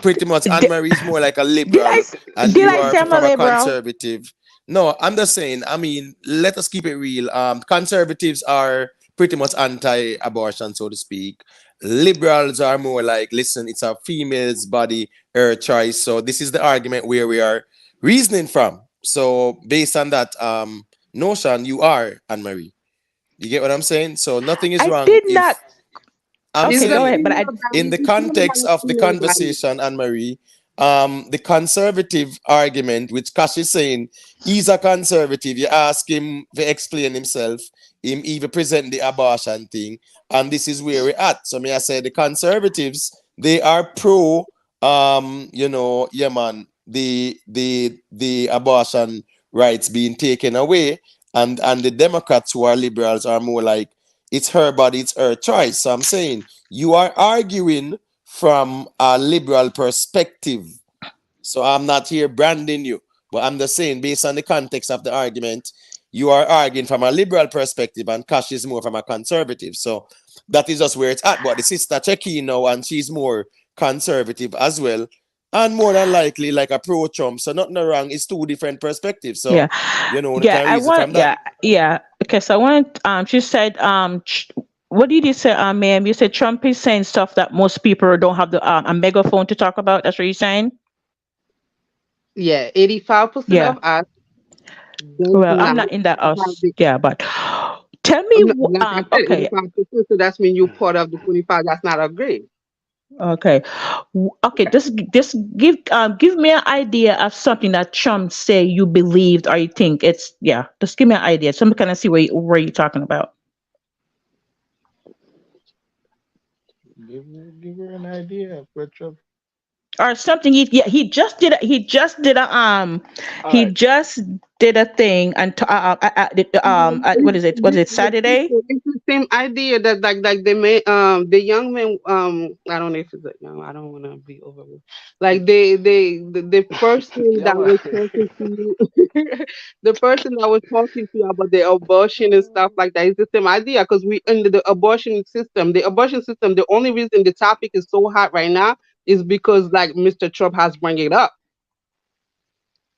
pretty much Anne Did, Marie is more like a did I liberal, s- and did you I are say I'm a from a liberal? conservative. No, I'm just saying. I mean, let us keep it real. Conservatives are pretty much anti-abortion, so to speak. Liberals are more like, listen, it's a female's body, her choice. So this is the argument where we are reasoning from. So based on that notion, you are Anne Marie. You get what I'm saying? So nothing is I wrong did not. if I'm It's Okay, a go saying ahead. But female I in body. the It's not context about of the female body. conversation, Anne Marie, the conservative argument, which Cash is saying, he's a conservative. You ask him to explain himself, him even present the abortion thing, and this is where we're at. So may I say the conservatives, they are pro yeah man, the abortion rights being taken away, and the Democrats who are liberals are more like it's her body, it's her choice. So I'm saying you are arguing from a liberal perspective. So I'm not here branding you, but I'm just saying, based on the context of the argument, you are arguing from a liberal perspective, and Cash is more from a conservative. So that is just where it's at. But the sister checking now, and she's more conservative as well, and more than likely like a pro-Trump. So nothing wrong. It's two different perspectives. So Yeah, we yeah. can I reason from want. that. Yeah. Okay. So I want. She said. What did you say, ma'am? You said Trump is saying stuff that most people don't have a megaphone to talk about. That's what you're saying. Yeah, 85% Yeah. of us does Well, I'm not not in that have house. the. Yeah, but tell me. Like I said, Okay. 85%. So that's mean you part of the 25. That's not agree. Okay. Okay. Just give me an idea of something that Trump say you believed or you think it's. Yeah. Just give me an idea. Some kind of see where you're talking about. Give her an idea, Petra. Or something. He just did. All He right. just did a thing and what is it? Was it Saturday? It's the same idea that like the man the young man I don't know if it's a young, I don't want to be over, like the person Yeah, that man. was talking to you the person that was talking to you about the abortion and stuff like that is the same idea, because we under the abortion system, the only reason the topic is so hot right now is because like Mr. Trump has bring it up.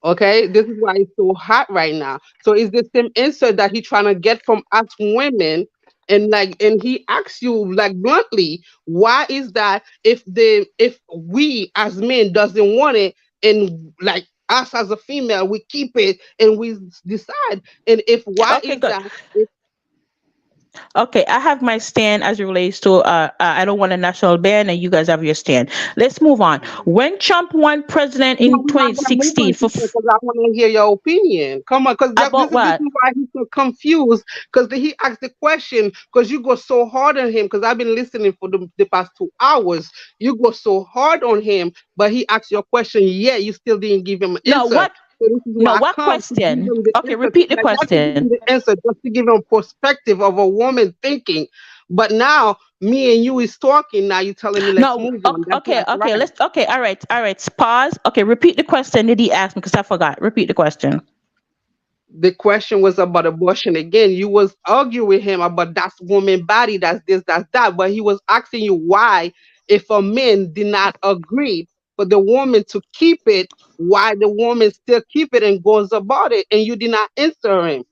Okay, this is why it's so hot right now. So it's the same answer that he trying to get from us women, and he asks you like bluntly, why is that if we as men doesn't want it, and like us as a female we keep it and we decide, and if why Okay, is good. that if Okay, I have my stand as it relates to I don't want a national ban, and you guys have your stand. Let's move on. When Trump won president no, in we're not gonna move 2016 on, for sister, because I want to hear your opinion. Come on, because about this what? is why he's so confused. Because he asked the question, because you go so hard on him. Because I've been listening for the past 2 hours. You go so hard on him, but he asked your question. Yeah, you still didn't give him an No, answer. what? So this is No, why I what come to give question? him the Okay, answer. repeat the Like not to give question. him the answer, just to give him perspective of a woman thinking. But now me and you is talking. Now you're telling me let's No, move on. That's not okay, right. let's okay, all right. Pause. Okay, repeat the question that he asked me because I forgot. Repeat the question. The question was about abortion again. You was arguing with him about that's woman body, that's this, that's that, but he was asking you why, if a man did not agree for the woman to keep it, why the woman still keep it and goes about it, and you did not answer him.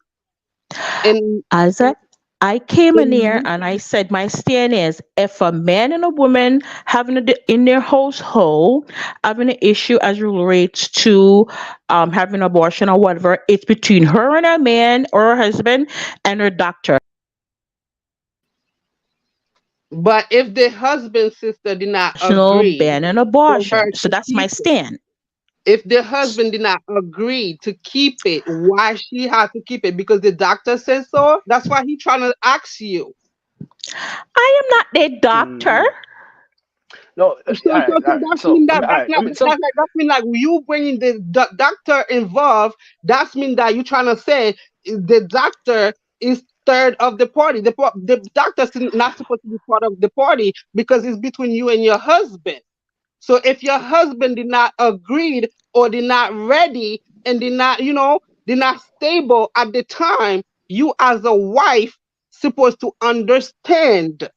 And, Isaac, I came in here and and I said my stand is if a man and a woman having in their household having an issue as it relates to having abortion or whatever, it's between her and her man or her husband and her doctor. but if the husband sister did not National agree ban on for her abortion. So to that's my keep it, stand. if the husband did not agree to keep it, why she had to keep it? Because the doctor says so. That's why he trying to ask you. I am not their doctor. Mm-hmm. No, So, all right, all right. that's So, mean that all right. Let me, so, that's mean like you bringing the doctor involved. That's mean that you trying to say the doctor is third of the party. The doctor's not supposed to be part of the party because it's between you and your husband. So if your husband did not agreed or did not ready and did not, did not stable at the time, you as a wife supposed to understand.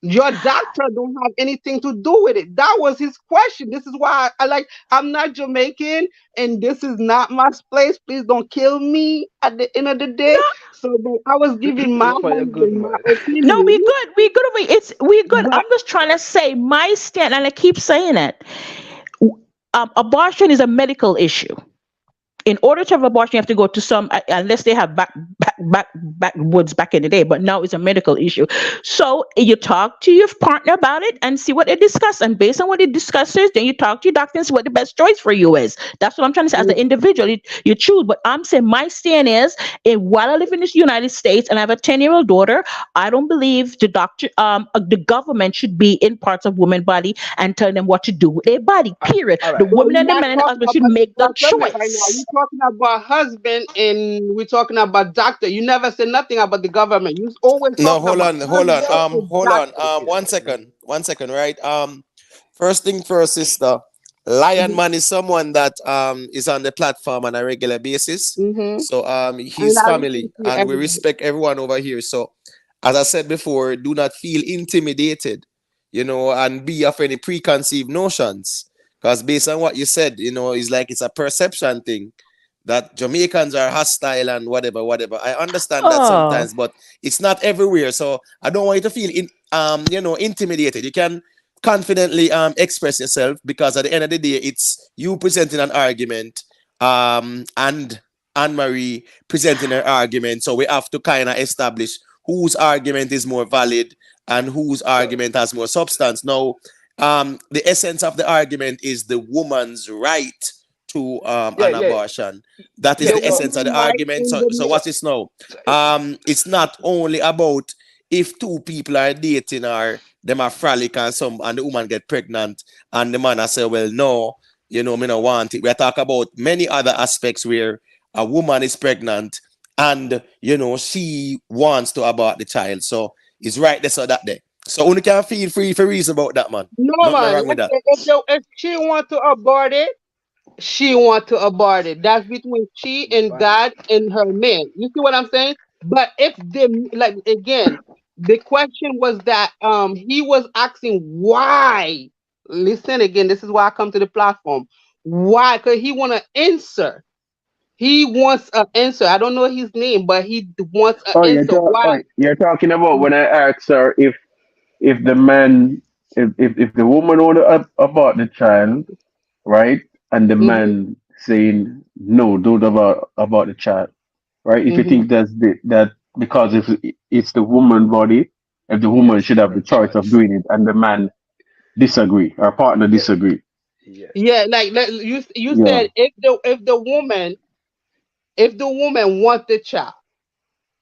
Your doctor don't have anything to do with it. That was his question. This is why I like, I'm not Jamaican and this is not my place. Please don't kill me at the end of the day. So but I was giving my for your good, husband my man. No, opinion. we good. We good. We good. But I'm just trying to say my stand, and I keep saying it. Abortion is a medical issue. In order to have abortion, you have to go to some, unless they have backwoods back in the day, but now it's a medical issue. So you talk to your partner about it and see what they discuss. And based on what they discusses, then you talk to your doctor and see what the best choice for you is. That's what I'm trying to say. As an individual, you choose. But I'm saying my stand is, while I live in the United States and I have a 10-year-old daughter, I don't believe the government should be in parts of women's body and tell them what to do with their body, period. All The right. woman we're and the not man and the talking husband should about the make the government right now. choice. We're talking about husband and we're talking about doctor. You never said nothing about the government. You always No, talking about husband and hold on. doctor. One second. Right. First thing first, sister. Lion Man is someone that is on the platform on a regular basis. Mm-hmm. So And he's I listen family, to and we every day. respect everyone over here. So as I said before, do not feel intimidated, and be of any preconceived notions. Because based on what you said, it's like it's a perception thing that Jamaicans are hostile and whatever, whatever. I understand that Oh, sometimes, but it's not everywhere. So I don't want you to feel intimidated. You can confidently express yourself, because at the end of the day, it's you presenting an argument, and Anne Marie presenting her argument. So we have to kind of establish whose argument is more valid and whose argument has more substance. Now, the essence of the argument is the woman's right to Yeah, an yeah, abortion. That is yeah. The the So essence of the woman right argument. in So, the so what's this now? so, It's not only about if two people are dating or them are frolic and the woman get pregnant and the man I say, well, no, me no want it. We talk about many other aspects where a woman is pregnant and she wants to abort the child. So it's right there, so that day. So only can feel free for reason about that, man. no Nothing man. wrong with that. If she want to abort it, she want to abort it. That's between she and fine. God and her man. You see what I'm saying? But if the like again, the question was that he was asking why. Listen again, this is why I come to the platform. Why? Because he want to answer. He wants an answer. I don't know his name, but he wants an answer. Why? You're talking about when I asked her if the man if the woman want to abort the child, right? And the Hmm. man saying no, don't about the child, right? If you Hmm. think that because if it's the woman body, if the woman Yes, should have her the choice of choice. doing it, and the man disagree, our partner Yes, disagree, yes. Yeah, like you yeah, said, if the woman want the child,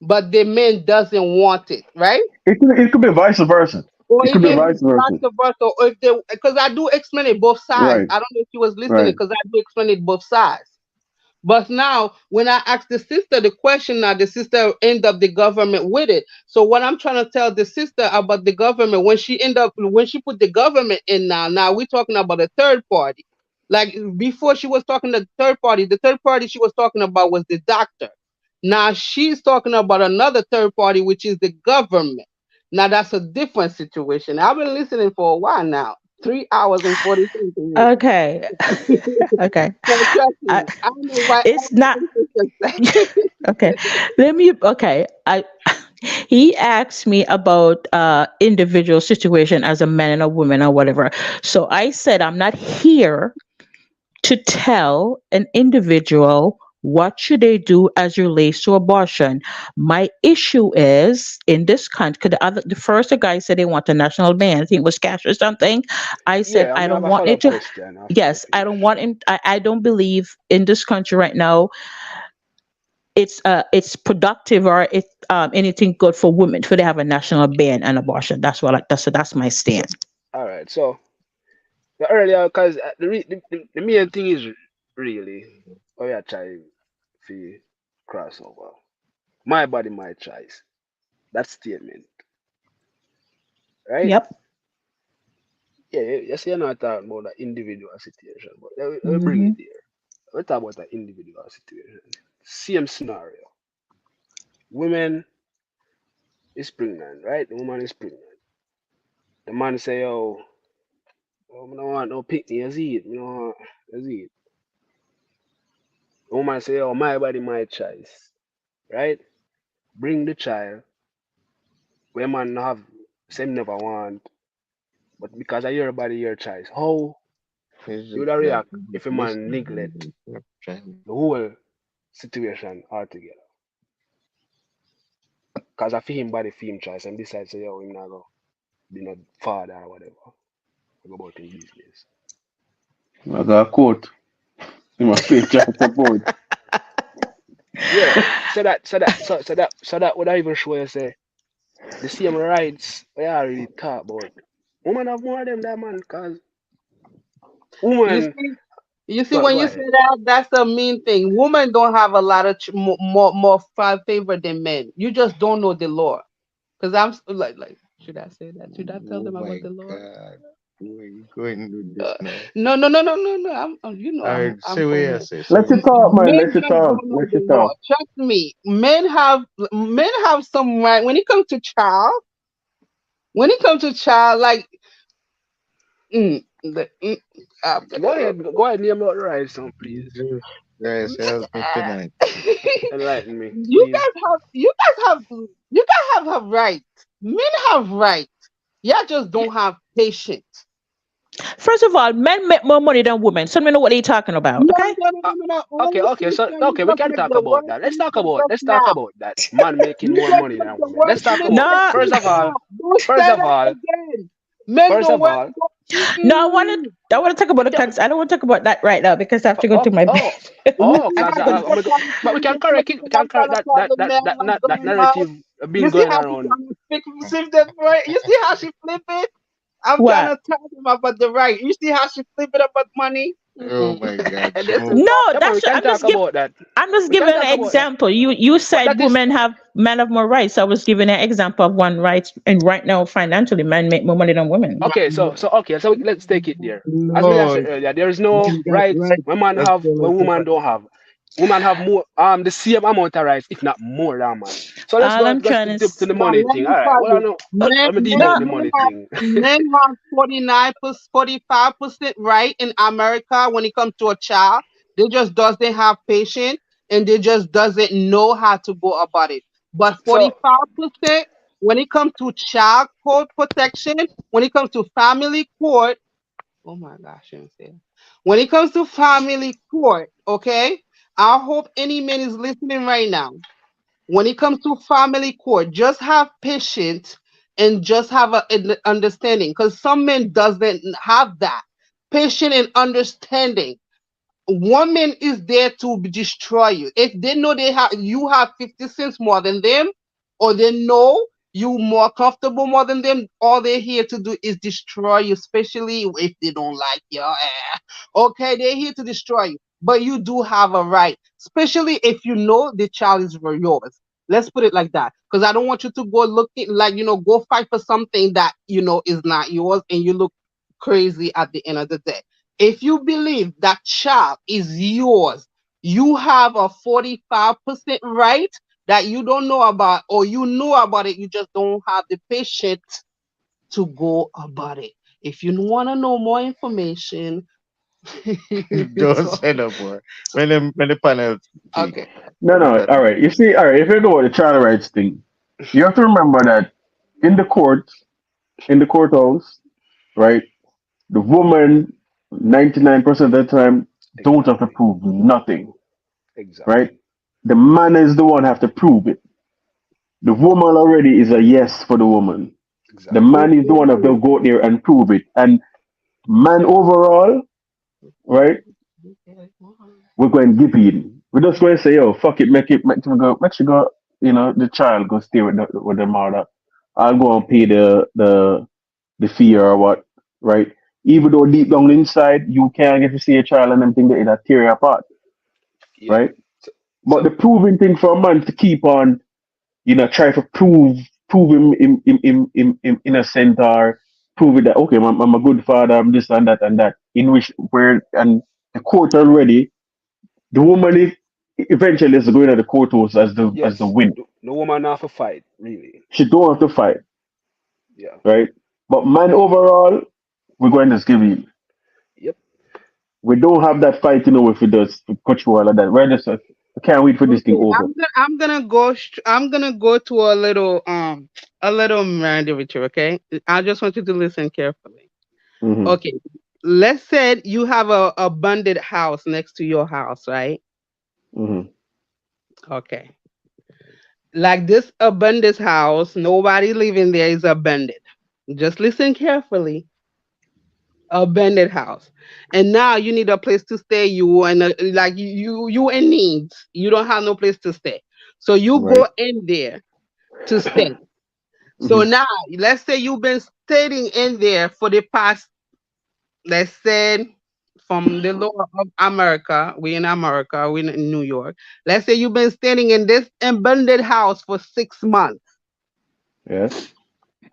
but the man doesn't want it, right? it could be vice versa. Or It could be even vice versa, vice versa, or if they, because I do explain it both sides. right, I don't know if she was listening right. because I do explain it both sides. But now, when I ask the sister the question, now the sister end up the government with it. So what I'm trying to tell the sister about the government, when she put the government in now we're talking about a third party. Like before, she was talking to the third party. The third party she was talking about was the doctor. Now she's talking about another third party, which is the government. Now that's a different situation. I've been listening for a while now, 3 hours and 43 minutes. okay. Okay. So trust I, me, I know why it's not everything. okay. Let me. Okay. I. He asked me about individual situation as a man and a woman or whatever. So I said I'm not here to tell an individual what should they do as relates to abortion. My issue is in this country. The first the guy said they want a national ban. I think it was Cash or something. I said Yeah, I I may have don't a want follow it up to. question after that, Yes, I don't please. want him. I don't believe in this country right now it's productive or it's anything good for women for they have a national ban on abortion. That's my stand. All right. So the earlier, because the main thing is really, oh yeah, try for crossover. My body, my choice. That statement, right? Yep. Yeah, yes, you're not talking about the individual situation, but let me bring Hmm. it there. Let's talk about the individual situation. Same scenario. Women is pregnant, right? The woman is pregnant. The man say, oh, I don't want no pick me, you it. You know, you it. The woman say, oh, my body, my choice, right? Bring the child. Where man have same never want, but because of your body, your choice. How you would react if a man neglect the whole situation altogether? Because I feel him body, feel him choice, and decide say, yo, him not go be no father or whatever. Go about his business. I got a quote. You must pay child support. Yeah. So that would I even show you say the same rights we already talk about. Woman have more of them that man, cause You woman see, you see, go when go you say ahead. that, that's the mean thing. Women don't have a lot of more favor than men. You just don't know the law. Because like, should I say that? Should I tell Oh them about my the law? God. Where you going with this Uh, now? no. All right, I'm say what you funny. say. Say Let what you you say. talk, man. Men Let you just talk. don't know Let the you law. talk. Trust me. Men have some right when it comes to child. When it comes to child, like mm, the, mm, Go ahead, name out the right song, please. Jesus Christ, help me tonight. Enlighten me, you please. guys have you guys have right. Men have right. Y'all just don't have patience. First of all, men make more money than women. So we know what they're talking about. No, Okay. no, no, no, Uh, no, no. All okay, you okay, so Christian, you okay, we just can make talk the about word that. incorrect Let's talk now. about that. Man making You more just money make than the women. word Let's talk about that. No, incorrectly now. Don't First say of that all, again. Men first don't of work. all, no. I want to. I want to talk about the yeah, cons. I don't want to talk about that right now because I have to go oh, to my bed. oh, You oh, see I have how cause to go. she I'm get gonna go, on but we can correct it. We can correct that going on? narrative You been see going how she around. trying to flip that right? You see how she flip it? I'm trying What? to tell him about the right. You see how she flip it about money? Oh Mm-mm. my God, And this is, smoke. No, yeah, man, we that's. can I'm talk just give. about that. I'm just We can giving talk an about that. example. You But said that is men have more rights. I was giving an example of one right, and right now financially, men make more money than women. okay. So let's take it there. As me I No, said earlier, there is no men got rights right when man as have well as when woman women. don't have. Women have more the same amount of rights, if not more than man. So All I'm let's trying to. stick to the Now money let thing. me All right. tell Well, I you, know. men Let me men debunk the men money have thing. men have 45% right in America when it comes to a child. They just doesn't have patience and they just doesn't know how to go about it. But So 45% when it comes to child court protection, when it comes to family court, oh my gosh, I shouldn't say that. When it comes to family court, okay? I hope any man is listening right now. When it comes to family court, just have patience and just have an understanding, because some men doesn't have that patience and understanding. Woman is there to destroy you. If they know you have 50 cents more than them, or they know you more comfortable more than them, all they're here to do is destroy you, especially if they don't like you. Okay, they're here to destroy you. But you do have a right, especially if you know the child is for yours. Let's put it like that. Because I don't want you to go looking like, go fight for something that is not yours and you look crazy at the end of the day. If you believe that child is yours, you have a 45% right that you don't know about, or you know about it, you just don't have the patience to go about it. If you want to know more information, Don't so, say no more. When the panel speak, okay. No, let no. that All know. right. You see, all right. If you go with the child rights thing, you have to remember that in the court, in the courthouse, right? The woman, 99% of the time, don't have to Exactly. prove nothing, right? Exactly. The man is the one have to prove it. The woman already is a yes for the woman. The Exactly. man is the one have to go there and prove it. And man overall, right? We're going to give in. We're just going to say, yo, fuck it, make you go, the child go stay with the mother. I'll go and pay the fee or what, right? Even though deep down inside you can't get to see a child and them thing that it'll tear you apart, Yeah. right? So, But the so proving thing for a man to keep on, try to prove him innocent, or prove it that okay, I'm a good father, I'm this and that, in which where and the court already, the woman is eventually is going to the courthouse as the yes, win. no woman have a fight, really. She don't have to fight, Yeah. right? But man overall, we're going to give him. Yep. We don't have that fight, if it does coach all of that. We're just we can't wait for this thing Okay, over. I'm gonna go to a little mandatory. Okay, I just want you to listen carefully. Hmm. Okay, let's say you have a abandoned house next to your house, right? Hmm. Okay, like this abandoned house, nobody living there is abandoned. Just listen carefully. Abandoned house, and now you need a place to stay. You and like you in needs. You don't have no place to stay, so you Right. go in there to stay. So Hmm. now, let's say you've been staying in there for the past, let's say, from the lower of America, we in New York. Let's say you've been staying in this abandoned house for 6 months. Yes.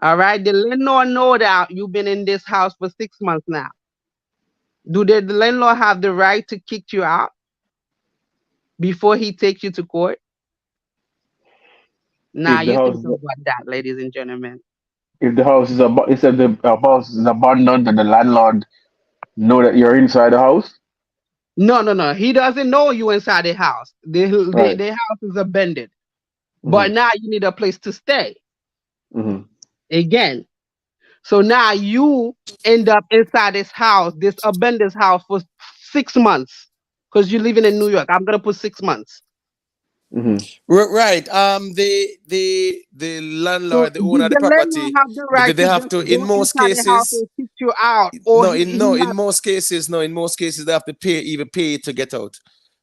All right. The landlord know that you've been in this house for 6 months now. Do the landlord have the right to kick you out before he takes you to court? Now If the you house think about that, ladies and gentlemen. if the house is if the house is abandoned and the landlord know that you're inside the house, No, no, no. He doesn't know you inside the house. right? The house is abandoned. But Mm-hmm. now you need a place to stay Mm-hmm. again. So now you end up inside this house, this abandoned house for 6 months. Because you're living in New York. I'm gonna put 6 months. Mm-hmm. Right. The So landlord, the owner did of the the landlord property, have the right they to have just to. In go most inside the house cases, and kick you out? Or he no. In not most cases, no. In most cases, they have to pay to get out.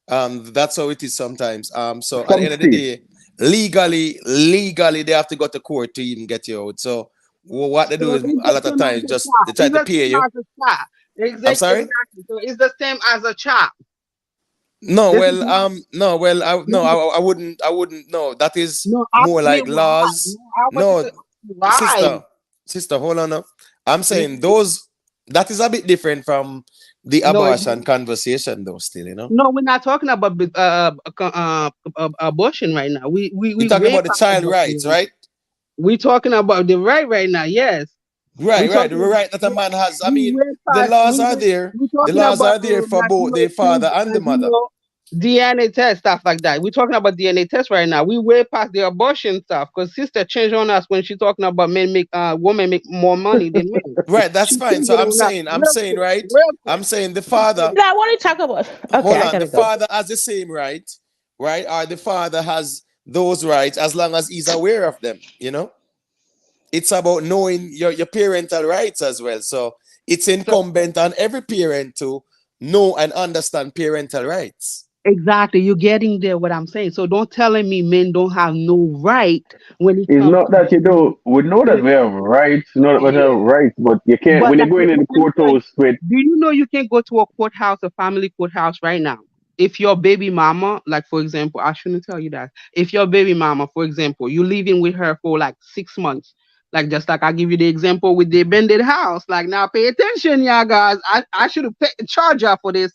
That's how it is sometimes. So at the Some end of the states, day, legally, they have to go to court to even get you out. So what they do so is it's a the lot of same as times a just child. they try It's to the pay same you. as a child. I'm sorry. Exactly. So it's the same as a child. No, This is well, what no, well, this is, I wouldn't. No, that is no, ask more me like why. laws. No, I want you to No, ask me why. sister, hold on. Now. I'm saying Mhm. those. That is a bit different from the No, abortion conversation, though. Still, no, we're not talking about abortion right now. You're We talking way about the past child abortion rights, right now. right? We're talking about the right now. Yes, we're Right, the talking right that a about man has. I we mean, way past the we talking laws about are there for like both the father and the mother. DNA test stuff like that. We're talking about DNA test right now. We way past the abortion stuff because sister changed on us when she talking about women make more money than men. Right, that's She fine. changed So it on us I'm saying, right. real quick. I'm saying the father. I want to talk about. Okay, Hold I on, gotta the go. father has the same right, right? Or the father has those rights as long as he's aware of them, It's about knowing your parental rights as well. So it's So incumbent on every parent to know and understand parental rights. exactly, you're getting there. What I'm saying. So don't telling me men don't have no right when it it's comes not to that you don't. We know that we have rights. You know that we have yeah. rights, but you can't But when you like, go in the let me tell you, courthouse with. do you know you can go to a courthouse, a family courthouse right now? If your baby mama, like for example, I shouldn't tell you that. If your baby mama, for example, you living with her for like 6 months, like just like I give you the example with the abandoned house. Like now, pay attention, y'all guys. I should have charged y'all for this.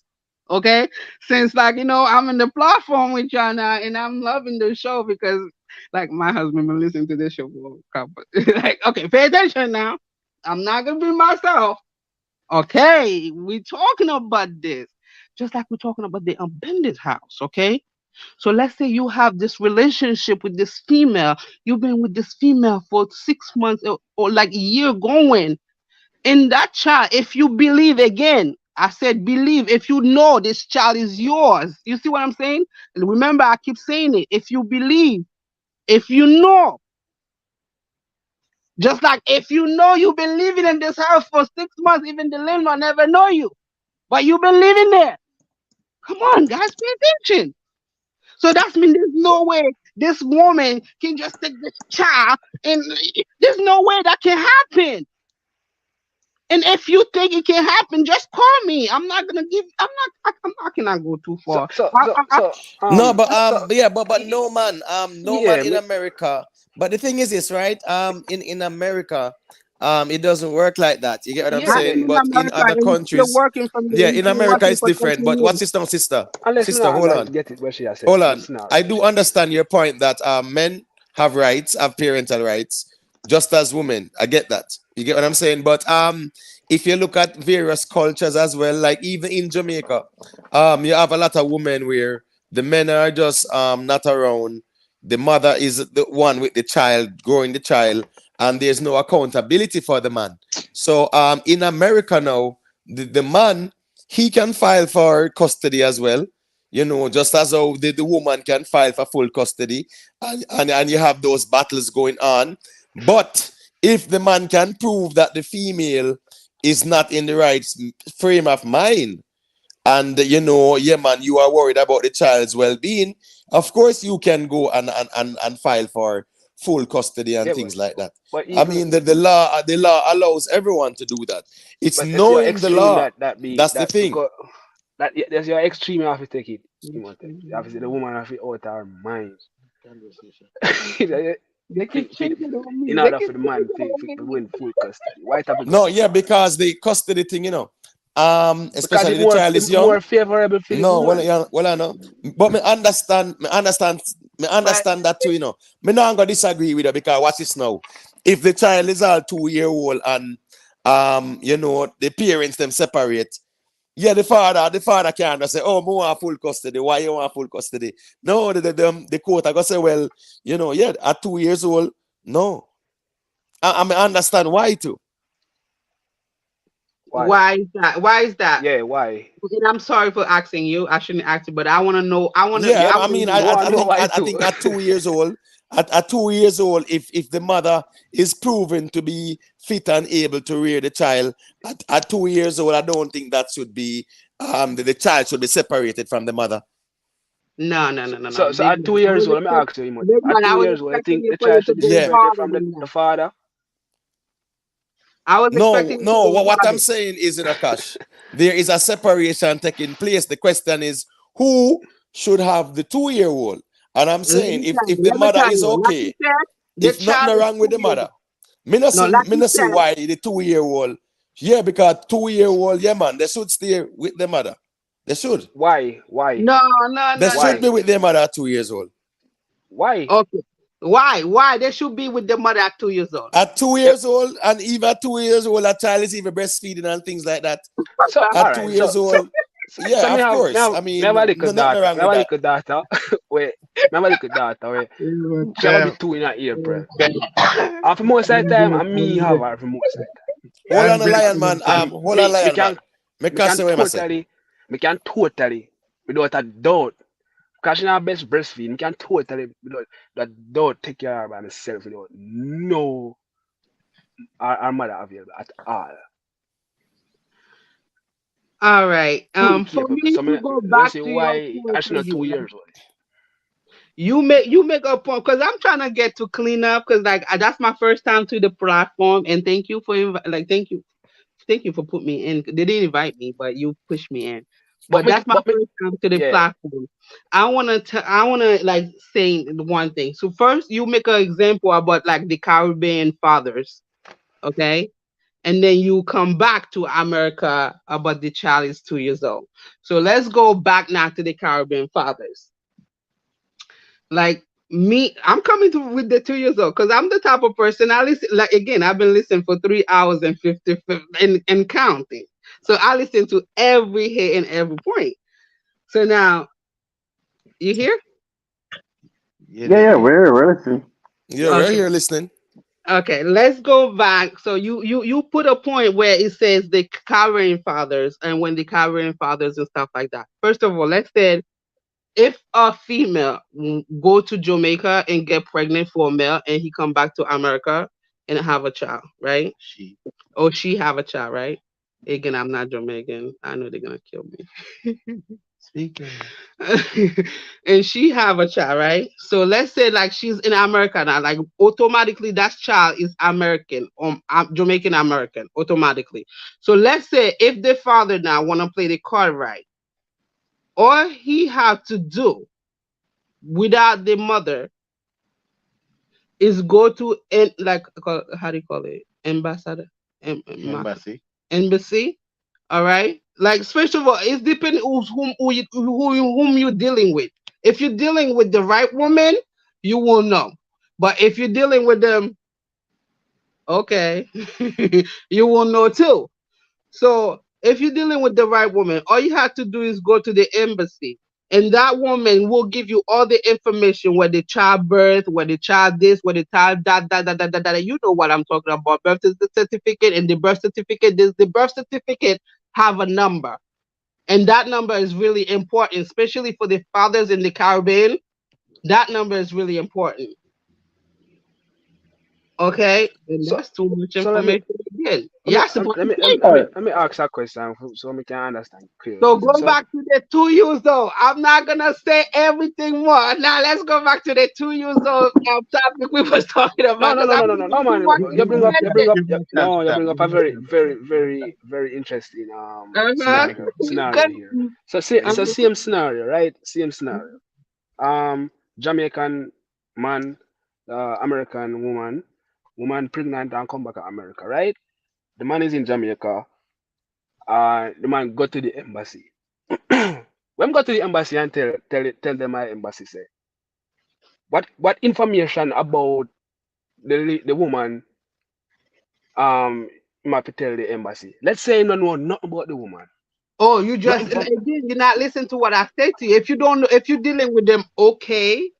Okay, since like I'm in the platform with y'all now, and I'm loving the show because like my husband been listening to this show for a couple. Like, okay, pay attention now. I'm not gonna be myself. Okay, we talking about this. Just like we're talking about the abandoned house, okay? So let's say you have this relationship with this female. You've been with this female for 6 months or like a year going. In that child, if you believe again, I said believe, if you know this child is yours. You see what I'm saying? And remember, I keep saying it. If you believe, if you know, just like if you know you've been living in this house for 6 months, even the landlord never know you, but you've been living there. Come on, guys, pay attention. So that's mean there's no way this woman can just take this child, and there's no way that can happen. And if you think it can happen, just call me. I'm not gonna give. I'm not. I cannot go too So far. so I, so I, I, so No, but so yeah, but y- no man yeah, in me, America. But the thing is this, right? In America, it doesn't work like that. You get what I'm yeah, saying? in But in America, other and he's still countries, working from the. yeah, He's in still America working it's for 20 different. But years. what's sister? unless me Sister, not hold on. get it what she has said. Hold on. It's not I right. do understand your point that men have rights, have parental rights, just as women. I get that. You get what I'm saying? But if you look at various cultures as well, like even in Jamaica, you have a lot of women where the men are just not around. The mother is the one with the child, growing the child, and there's no accountability for the man. So in America now, the man he can file for custody as well, just as how the woman can file for full custody, and you have those battles going on. But if the man can prove that the female is not in the right frame of mind, and yeah, man, you are worried about the child's well-being, of course you can go and file for full custody and Yeah, things like that. but I even mean, the law allows everyone to do that. It's but if you're knowing the extreme, law. that be That's the that thing. because that yeah, that's your extreme. You have to take it. You want it. Obviously, the woman have to out her mind. They keep changing on me. in They order keep for the man changing on to me. win full custody? Why it have to go No, so yeah, far? because the custody thing, Because especially it the child is young. more favorable for the No, woman. I know. But me But understand that too, Me not gonna disagree with her because watch this now. If the child is all 2 year old and the parents them separate, yeah, the father can't just say, oh, I want full custody. Why you want full custody? No, the court I gonna say, well, yeah, at 2 years old, no. I understand why too. Why? why is that? Why is that? Yeah, why? And I'm sorry for asking you. I shouldn't ask you, but I want to know. I want to. Yeah, Yeah, I I want to mean, know. me want to know why I too. think at 2 years old, at 2 years old, if the mother is proven to be fit and able to rear the child, at 2 years old, I don't think that should be the child should be separated from the mother. No. So Big at man. 2 years old, let me ask you, Imhotep. Big At man, I two was years old, I expecting think you the for you child to should be go Yeah. separated farther from than the that. father. I was expecting you to No. go What I'm farther. saying is, Akash, there is a separation taking place. The question is, who should have the 2 year old? And I'm saying, if the Let me mother tell is you. Like you okay, said, the if nothing child is wrong with the 2 years mother, old. No, like me you not see said. why the 2 year old. Yeah, because 2 year old, yeah, man, they should stay with the mother. They should. Why? Why? No. They should Why? be with their mother at 2 years old. Why? Okay. Why? They should be with the mother at 2 years old. At two Yeah. years old, and even at 2 years old, a child is even breastfeeding and things like that. So all At two right. years old, So yeah, of course. I me mean, have a little nothing daughter. wrong Me have with a that. little daughter. Wait, me have a little daughter. Wait, she have a be 2 in a April. And for most of the time, and me have her for most of the time. Hold on, a lion man. And Hold on, me lion man. can Me me can can say what I say. totally without a doubt. Because she not best breastfeed, me can totally without that doubt take care of her by myself without no our mother available at all. All right. Fully For capable. me So to me, go let's back see to your why point actually of not view, 2 years old. you make a point because I'm trying to get to clean up because that's my first time to the platform and thank you for thank you for putting me in. They didn't invite me, but you pushed me in. But that's my But me first time to the yeah. platform. I wanna like say one thing. So first you make an example about like the Caribbean fathers, okay? And then you come back to America about the child is 2 years old. So let's go back now to the Caribbean fathers. Like me, I'm coming to with the 2 years old because I'm the type of person I listen. Like again, I've been listening for 3 hours and 50 and counting. So I listen to every hit and every point. So now you hear? Yeah, we're listening. Yeah, we're Okay. here listening. Okay, let's go back. So you put a point where it says the Caribbean fathers and when the Caribbean fathers and stuff like that. First of all, let's say if a female go to Jamaica and get pregnant for a male and he come back to America and have a child, right? She have a child, right? Again, I'm not Jamaican. I know they're gonna kill me. Speaking. And she have a child, right? So let's say like she's in America now, like automatically that child is American, Jamaican American, automatically. So let's say if the father now wanna play the card right, all he have to do without the mother is go to how do you call it, ambassador, Embassy. embassy. All right, like first of all, it's depending whom you're dealing with. If you're dealing with the right woman, you will know. But if you're dealing with them, okay, you will know too. So if you're dealing with the right woman, all you have to do is go to the embassy. And that woman will give you all the information where the child birth, where the child this, where the child that. You know what I'm talking about. Birth certificate and the birth certificate. The birth certificate have a number. And that number is really important, especially for the fathers in the Caribbean. That number is really important. Okay? And So that's too much so let me information again. let me You're supposed to say All that. right. let me ask a question so we can understand So clearly. go So back to the 2 years old. I'm not gonna say everything more. Now let's go back to the 2 years old topic we was talking no about no because no I'm no no gonna no give no you man, what you bring up Give you me bring up a a very chance. very interesting uh-huh. scenario Good. here. So Uh-huh. same scenario, right? Same scenario. Jamaican man American woman pregnant and come back to America, right? The man is in Jamaica. The man go to the embassy. When go to the embassy and tell them my embassy say what information about the woman you have to tell the embassy. Let's say you don't know nothing about the woman. Oh, you just Nothing from again, you're not listening to what I said to you. If you don't know, if you're dealing with them, okay.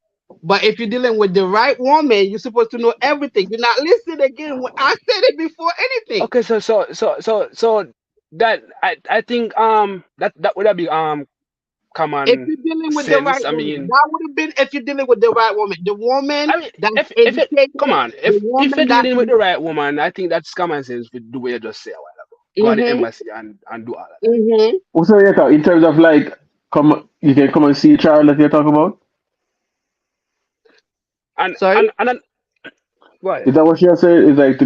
But if you're dealing with the right woman, you're supposed to know everything. You're not listening again. I said it before anything. okay, so that I think that would be If common you're dealing with the right sense. I woman, mean, that would have been if you're dealing with the right woman. The woman I mean, that's if it come educated, on, the if you're woman that's dealing with the right woman, I think that's common sense with the way you just say a while ago. Go at the mm-hmm, embassy and do all of that. mm-hmm. Also, yeah, in terms of like, you can come and see a child that you're talking about. Sorry? And then, go ahead. Is that what you're saying? Is like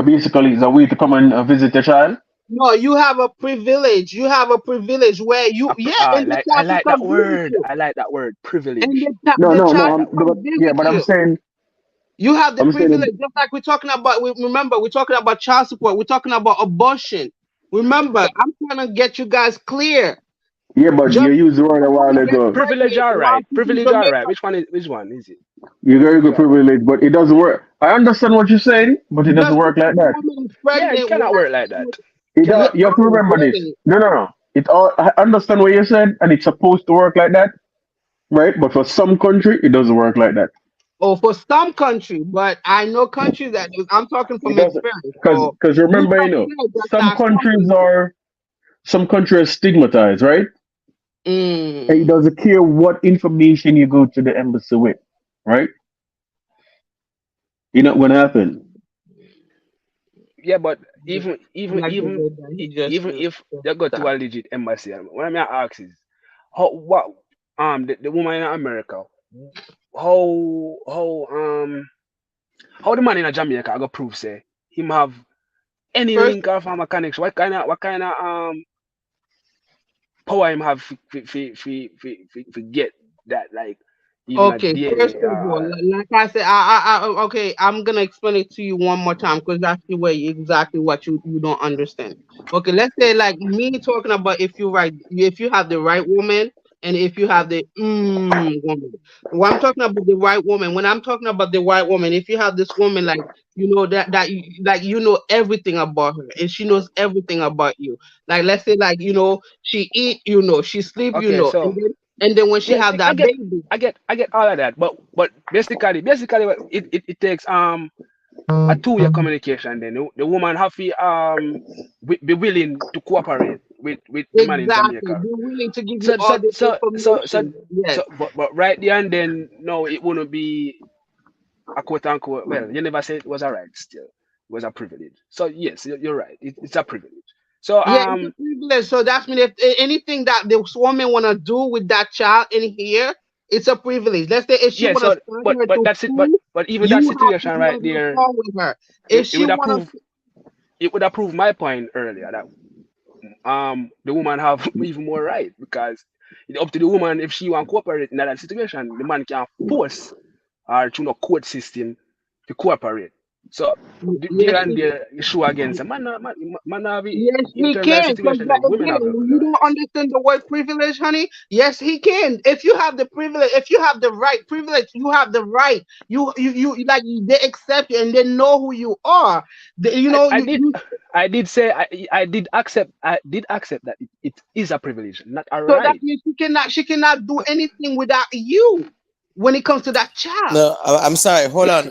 basically it's a way to come and visit your child? No, you have a privilege. You have a privilege where you and the I child can like that come visit word. you. I like that word, And privilege. No, the no, I no. child like can that word. come visit But I'm you. saying, You have the I'm saying, privilege, just like we're talking about. Remember, we're talking about child support. We're talking about abortion. Remember, So I'm trying to get you guys clear. yeah, but you used the word a while Woman get ago. privilege, pregnant. all A lot right. of people in Privilege, all right. Jamaica. Which one is it? You're very Privilege, good all right. privilege, but it doesn't work. I understand what you're saying, but it doesn't Just work because like a that. woman is Yeah, it pregnant, cannot work like that. yeah, You have to oh, remember this. really? No, no, no. It all. I understand what you said, and it's supposed to work like that, right? But for some country, it doesn't work like that. Or for some country, but I know countries that I'm talking It from doesn't, experience. because So you remember, just said that's some not some countries countries. are stigmatized, right? And it Mm. doesn't care what information you go to the embassy with, right? You're not gonna happen. Yeah, but I like the way that he just even if they go to stop. a legit embassy, what I'm gonna ask is what the woman in America, how how the man in Jamaica I go prove say him have any First, link or form of connection? What kind of power him have for get that, like even a okay, first DNA of or all, all of that? like I said, okay, I'm gonna explain it to you one more time because that's the way exactly what you don't understand. Okay, let's say like me talking about if you have the right woman and if you have the woman. When I'm talking about the right woman, when I'm talking about the right woman, if you have this woman like you know like you know everything about her and she knows everything about you. Like let's say like she eat, she sleep, Okay, so and then when she yeah, have that baby. I get all of that, but basically what it takes a two-way communication. Then the woman have to be willing to cooperate with the man in Exactly. Jamaica. Be willing to give you So all so the so so so information. Yes. but right there and then no, it wouldn't be a quote unquote. Well, you never said it was a right. Still, it was a privilege. So yes, you're right. It's a privilege. So Yeah, it's a privilege. So that's mean if anything that this woman wanna do with that child in here, it's a privilege. Let's say if she yeah. wanna So send her but to that's it. school, But even you that have to situation be right on the there, phone with her. If it she would wanna approve. It would approve my point earlier that the woman have even more right because it's up to the woman if she want to cooperate in that situation. The man can force her through the court system to cooperate. So yes, there and there you show against a man, man have it yes, in he terms of can. Because situation, then women again, have the you don't rights. understand the word privilege, honey. Yes, he can. If you have the privilege, if you have the right privilege, you have the right. You like they accept you and they know who you are. You I, know I you, did you. I did say I did accept that it is a privilege, not a So that right. means she cannot do anything without you when it comes to that child. No, I'm sorry. Hold on.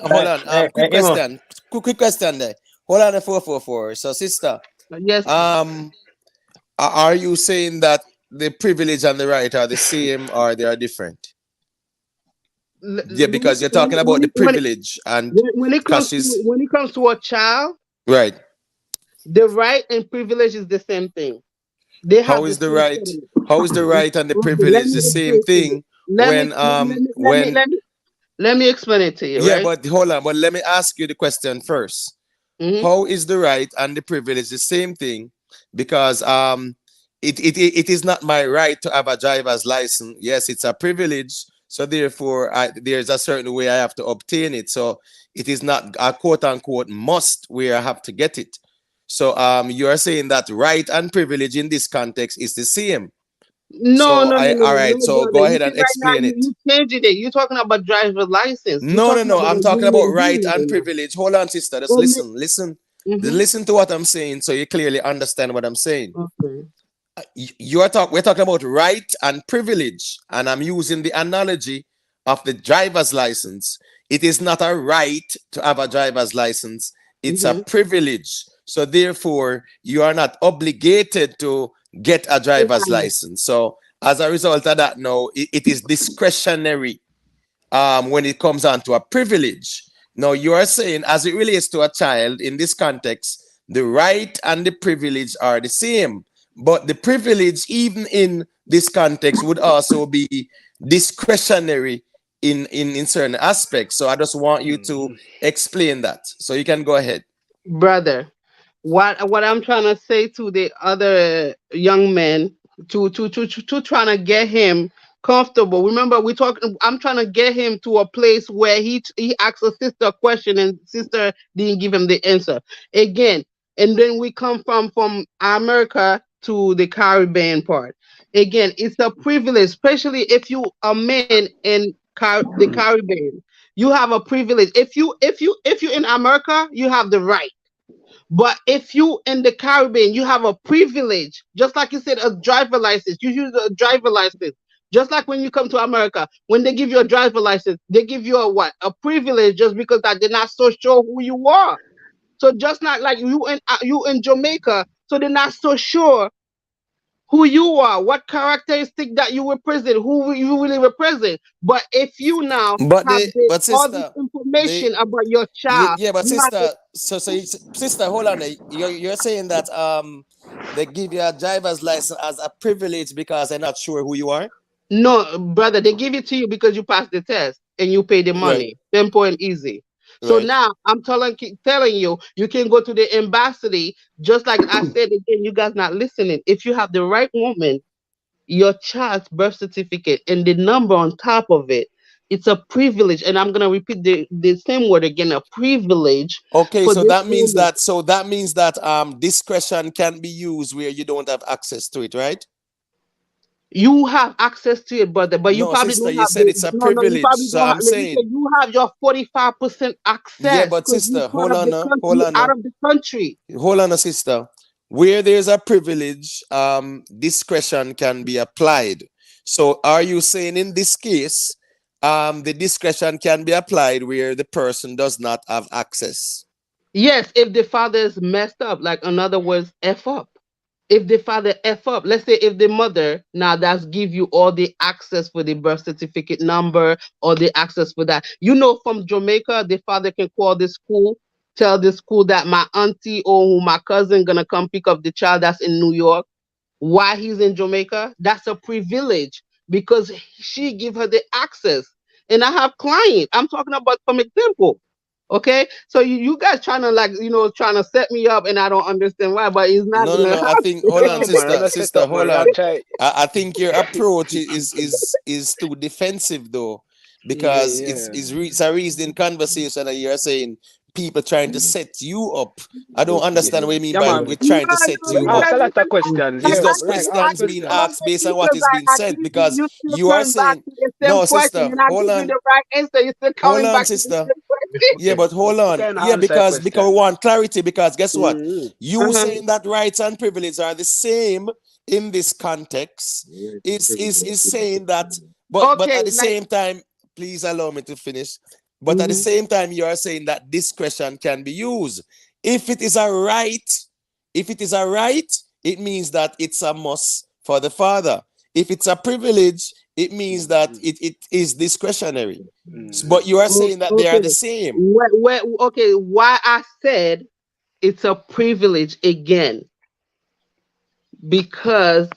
Quick Emma, question. Quick question there. Hold on, the 444. So, sister, Yes. are you saying that the privilege and the right are the same or they are different? Yeah, because you're talking about the privilege and When it because comes to she's a child, right. the right and privilege is the same thing. They How have the is the same right? settlement. How is the right and the Okay, let privilege me the same explain to you. thing Let me when let me let me when let me let me explain it to you, yeah, right? but hold on, but let me ask you the question first. Mm-hmm. How is the right and the privilege the same thing? Because it is not my right to have a driver's license. Yes, it's a privilege. So therefore, there's a certain way I have to obtain it. So it is not a quote unquote must where I have to get it. So you are saying that right and privilege in this context is the same. No, So no, no, no, all right. no, So brother. go You ahead see, and right now explain it. you changing it. You're talking about driver's license. You're No, no, talking no. about I'm a talking about human right being and right now. privilege. Hold on, sister. Just Oh, listen. mm-hmm. Listen to what I'm saying so you clearly understand what I'm saying. Okay. We're talking about right and privilege, and I'm using the analogy of the driver's license. It is not a right to have a driver's license, it's a Mm-hmm. privilege. So therefore, you are not obligated to get a driver's license. So as a result of that, now it is discretionary when it comes on to a privilege. Now, you are saying, as it relates to a child in this context, the right and the privilege are the same. But the privilege, even in this context, would also be discretionary in certain aspects. So I just want you to explain that. So you can go ahead. Brother, what I'm trying to say to the other young men to trying to get him comfortable. Remember, we talking. I'm trying to get him to a place where he asks a sister a question and sister didn't give him the answer again. And then we come from America to the Caribbean part. Again, it's a privilege, especially if you a man in the Caribbean. You have a privilege. If you in America, you have the right. But if you in the Caribbean, you have a privilege, just like you said, a driver license. You use a driver license. Just like when you come to America, when they give you a driver license, they give you a what? A privilege just because that they're not so sure who you are. So just not like you in Jamaica, so they're not so sure who you are, what characteristic that you represent, who you really represent. But if you now have But all this sister, information about your child, yeah, but you have sister, sister, hold on. You're saying that they give you a driver's license as a privilege because they're not sure who you are. no, brother, they give it to you because you passed the test and you pay the Right, money. Simple and easy. So right. now I'm telling you, you can go to the embassy, just like I said again, you guys not listening. If you have the right woman, your child's birth certificate and the number on top of it, it's a privilege. And I'm gonna repeat the same word again, a privilege Okay, for so this that means woman. that discretion can be used where you don't have access to it, right? You have access to it, brother, but you No, probably sister, don't you have said it's a no, you privilege. probably So don't have. I'm You said saying, you have your 45% yeah, access but because you sister, part hold of on, the country. hold You on, out of the country. hold on, sister. Where there's a privilege, discretion can be applied. So are you saying in this case, the discretion can be applied where the person does not have access? Yes, if the father is messed up, like in other words, f up. If the father f up, let's say if the mother now that's give you all the access for the birth certificate number or the access for that. You know, from Jamaica, the father can call the school, tell the school that my auntie or my cousin gonna come pick up the child that's in New York. Why he's in Jamaica? That's a privilege because she give her the access. And I have clients. I'm talking about from example. Okay, so you guys trying to trying to set me up, and I don't understand why, but it's not No, no, gonna no. I think hold on, No, man, I'm sister, not set sister, up, hold man. I'll on. try. I think your approach is too defensive though, Yeah, because yeah. it's a reasoning conversation, and you're saying people trying to set you up. I don't Yeah, understand what you mean yeah, by man. we're No, trying to set no, Like, you because ask a up. lot of questions. It's Yeah, just like, I ask questions asked being you questions. so asked based on many what questions. is being I said. give you, Because you still you are turn back saying, to the same no, question, sister, and I hold give you on, the right answer. You're still hold coming on, back to the sister. same question. Yeah, but hold You on. can Yeah, answer a because we question. want clarity. Because guess what? Mm-hmm. You saying that rights and privileges are the same in this context is saying that, but Okay, at the like, same time, please allow me to finish. But at the hmm same time, you are saying that discretion can be used. If it is a right, if it is a right, it means that it's a must for the father. If it's a privilege, it means that it is discretionary. Mm-hmm. But you are saying that they are okay, the same. okay. Why I said it's a privilege again because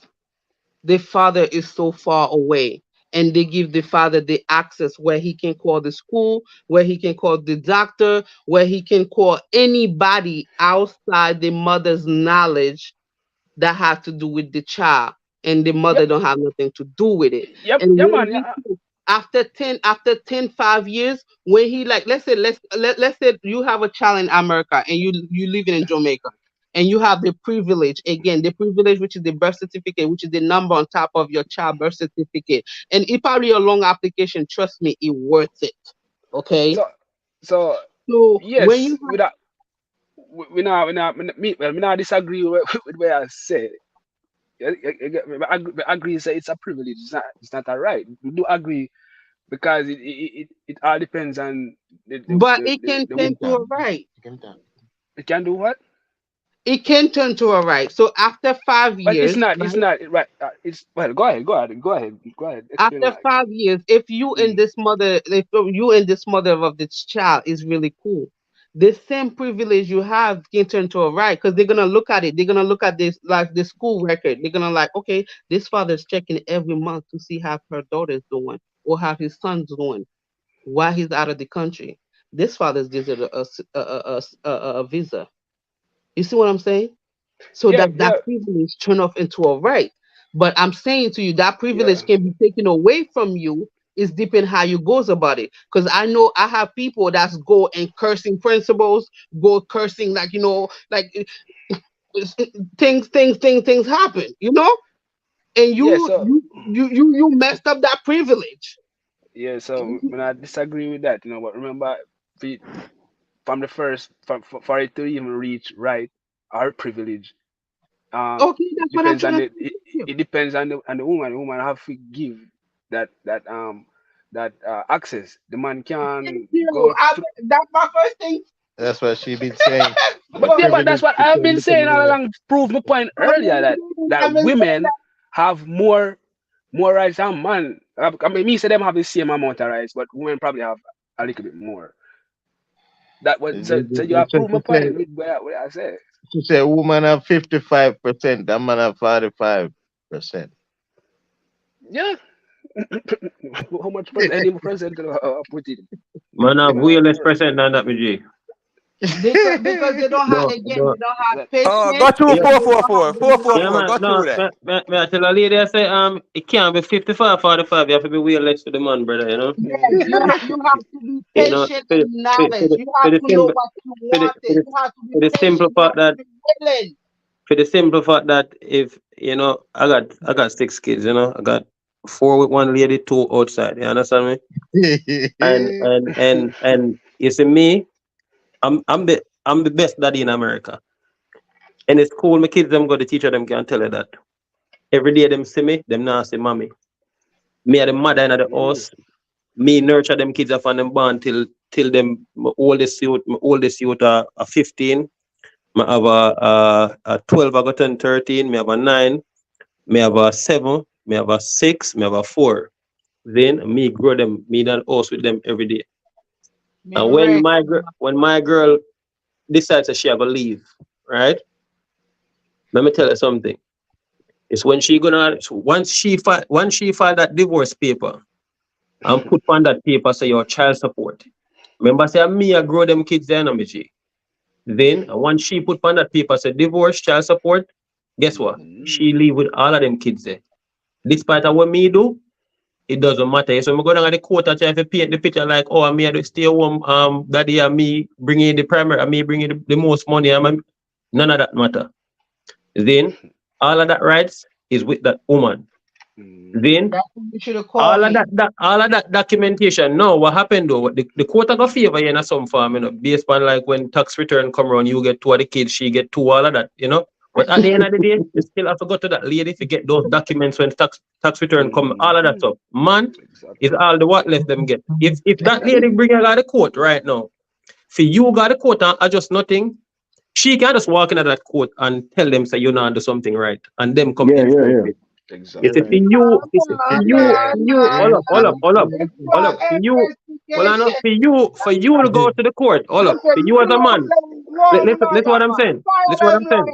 the father is so far away and they give the father the access where he can call the school, where he can call the doctor, where he can call anybody outside the mother's knowledge that has to do with the child, and the Yep, mother don't have nothing to do with it. yep, And yeah, when man. we Yeah, after 5 years, when he like, let's say you have a child in America and you living in Jamaica, and you have the privilege, again, the privilege, which is the birth certificate, which is the number on top of your child birth certificate, and it probably a long application. Trust me, it worth it. Okay. So so So when yes, you without we not disagree with what I say. I agree. Say it's a privilege. It's not a right. We do agree because it all depends on but it can the turn woman. to a right. It can do what? It can turn to a right. So after 5 But it's years, not. It's right? not right. It's well. Go ahead. Go ahead. Go ahead. Go ahead. Explain After why. 5 years, if you and Mm. this mother, if you and this mother of this child is really cool, the same privilege you have can turn to a right, because they're gonna look at it. They're gonna look at this like the school record. They're gonna like, okay, this father's checking every month to see how her daughter's doing or how his son's doing while he's out of the country. This father's gives it a visa. You see what I'm saying? So Yeah. that Yeah. privilege turn off into a right. But I'm saying to you that Yeah. privilege can be taken away from you. Is depending how you goes about it. Because I know I have people that's go and cursing principles, go cursing like like things happen, and Yeah. you So you you messed up that privilege. yeah. So when I disagree with that, but remember, the- from the first, for it to even reach right, our privilege, Okay, that's what I'm depends trying on to the say to you. it depends on the woman. The woman have to give that access. The man Thank can you. go to. That's my first thing. That's what she been saying. The But yeah, but that's privilege what to I've come been become saying all a along. Prove my point earlier that I've been saying women have more rights than man. I mean, me say them have the same amount of rights, but women probably have a little bit more. That was so you have proved my point with what I said. She said woman have 55%, that man have 45%. Yeah. How much percent? Any percent put it? Man have Women way have less more. percent than that, G. because they don't have, No, again, no. they don't have Oh, patience go through Yeah, and they don't have 444. yeah, 444. man. Go No, through that. me I tell a lady, I say, it can't be 55, 45. You have to be way less to the man, brother, you know? yes, you have to be You know, patient and knowledge. You for have the to know simple, what you for the, for wanted. the, You have to be for the simple patient. You fact have to that, be willing. for the simple fact that if, I got 6 kids, I got 4 with one lady, 2 outside, you understand me? And you see me, I'm the best daddy in America. And it's cool, my kids them go the teacher them can tell you that. Every day them see me, them now say mommy. Me are the mother in the Mm. house. Me nurture them kids up and them born till them my oldest youth are 15. Me have a 12 I got turn 13, me have a 9, me have a 7, me have a 6, me have a 4. Then me grow them, me in the house with them every day. Me And ready. when my girl decides that she have to leave, right? Let me tell you something. It's when she gonna once she file that divorce paper and put on that paper say your child support. Remember say me I grow them kids there, no me G. Then once she put on that paper say divorce child support, guess what? She leave with all of them kids there. Despite of what me do, it doesn't matter. So I go down at the court and try to paint the picture like, oh, I'm here to stay home, daddy and me bringing the primary and me bringing the most money. None of that matter. Then all of that rights is with that woman. Then That's when you should have all called of me. that documentation. No, what happened though? The court got favor you in some form, based on like when tax return come around, you get 2 of the kids, she get 2, all of that. But at the end of the day, you still have to go to that lady to get those documents when tax return come, all of that stuff. Man, is Exactly. all the what left them get. If that lady bring her out of court right now, for you got the court and adjust nothing, she can just walk into that court and tell them say you not do something right, and them come Yeah, yeah, enforce yeah. it. It's a for Exactly. you, it's a for you, No, for you. Hold up, hold up, hold up, It's hold your up. For you, well, I know investigation. for you to go to the court. Hold up, Listen, for you you as a man. Listen what I'm saying. Listen what I'm saying.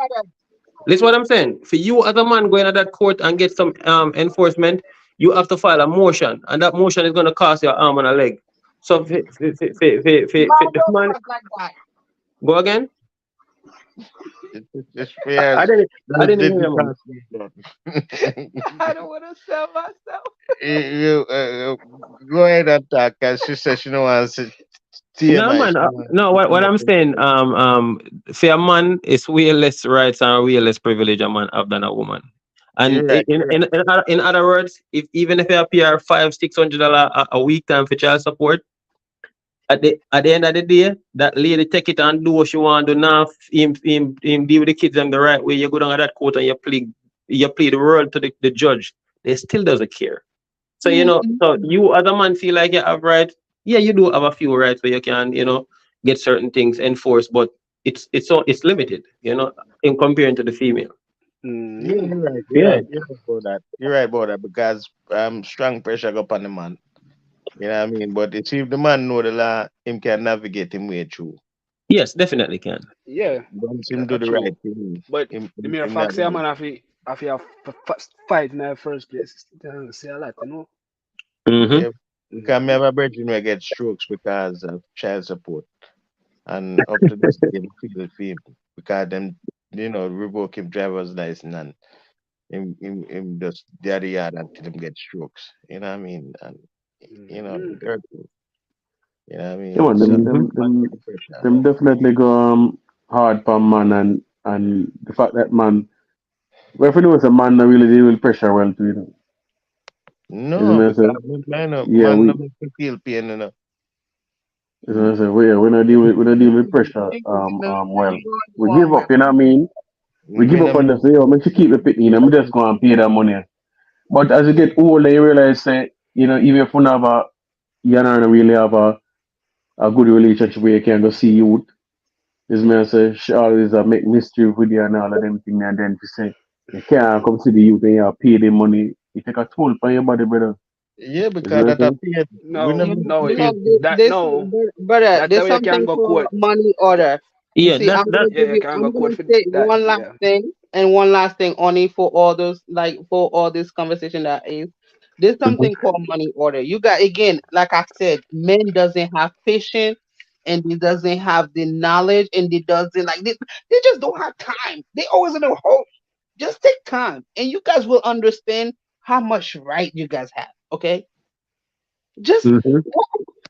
Listen what I'm saying. For you as a man going to that court and get some enforcement, you have to file a motion, and that motion is going to cost your arm and a leg. So for the man, go again. It's fair. I didn't. I That didn't hear didn't you, man. pass me down. I don't want to sell myself. Go ahead and talk, cause she said she don't want to No, TMI. man. She don't want No, to what I'm saying, TMI. for a man, is way less rights and way less privilege a man have than a woman. And You're right. You're right. in other words, if even if you appear $500-600 a week time for child support, at the end of the day, that lady take it and do what she want to do now. Him deal with the kids them the right way. You go down at that court and you plead the world to the judge. They still doesn't care. So so you as a man feel like you have right. Yeah, you do have a few rights where you can, get certain things enforced, but it's limited, in comparing to the female. Yeah, Mm-hmm. you're right. You're Yeah. right. You're right about that. You're right about that because strong pressure go upon the man. You know what I mean? But if the man know the law, him can navigate him way through. Yes, definitely can. Yeah, Once him do that's the true. right thing, But the mere him fact say, navigate. man, if you have fight in the first place, it doesn't say a lot, Mm-hmm. Yeah, because me have a brethren who get strokes because of child support. And up to this day, I feel for him because them, revoke him driver's license and him just daddy yard until him get strokes. You know what I mean? And Mm-hmm. it hurt me. You know what I Yeah, mean? man, So Mm-hmm. the pressure. them definitely go hard for man and the fact that man, well, if you know it's a man that really deal with pressure well too, Is No, me I say, because yeah, man no we make me feel pain, is me I say, we don't deal with pressure well. We give up, you know what I mean? We Me give no up make on the say, yo, make you keep the pitney, me just go and pay that money. But as you get older, you realize say, even if you never you don't really have a good relationship where you can go see youth. Is me I say she always make mystery with you and all of them things and then she say you can't come see the youth and you pay them money. You take a toll on your body, brother. yeah, Is me because I that a say? pain. We no No, make no, me it, feel pain. This, no, brother, that there's time you can something go called court. money order. You Yeah, see, that that Yeah, you can go I'm court gonna for say that. one last Yeah. thing and one last thing only for all those for all this conversation that is. There's Mhm. something called money order. You got again, like I said, men doesn't have patience and he doesn't have the knowledge and they doesn't they just don't have time. They always in a hole. Just take time and you guys will understand how much right you guys have. Okay? Just Mhm.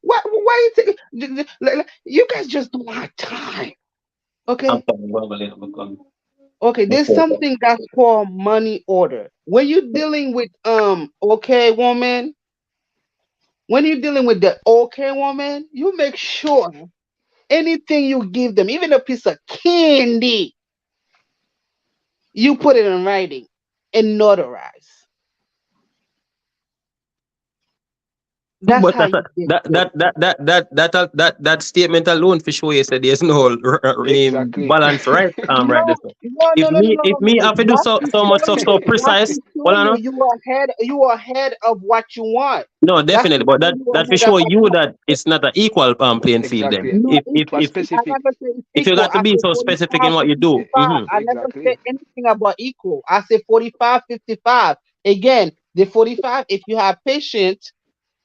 why you take you guys just don't have time. I'm Okay? sorry, Babylon, because- Okay, there's okay. something that's called money order. When you're dealing with okay woman, when you're dealing with the okay woman, you make sure anything you give them, even a piece of candy, you put it in writing and notarize. That's But how you get through. that statement alone for sure you said there's no Exactly. balance right No, right there. So no, no, if no, no, me no, if no, me no. have to do so much stuff so That's precise, to show well I you know. you are ahead of what you want. No, That's to definitely, but show that you that for ahead of sure what you you want. that it's not an equal playing field then. Exactly. No, If For I specific. never say it's if you equal. got to I be say so specific 45 in what to you do. 55. I never say Exactly. anything about equal. I say 45, 55. Again, the 45, if you have patience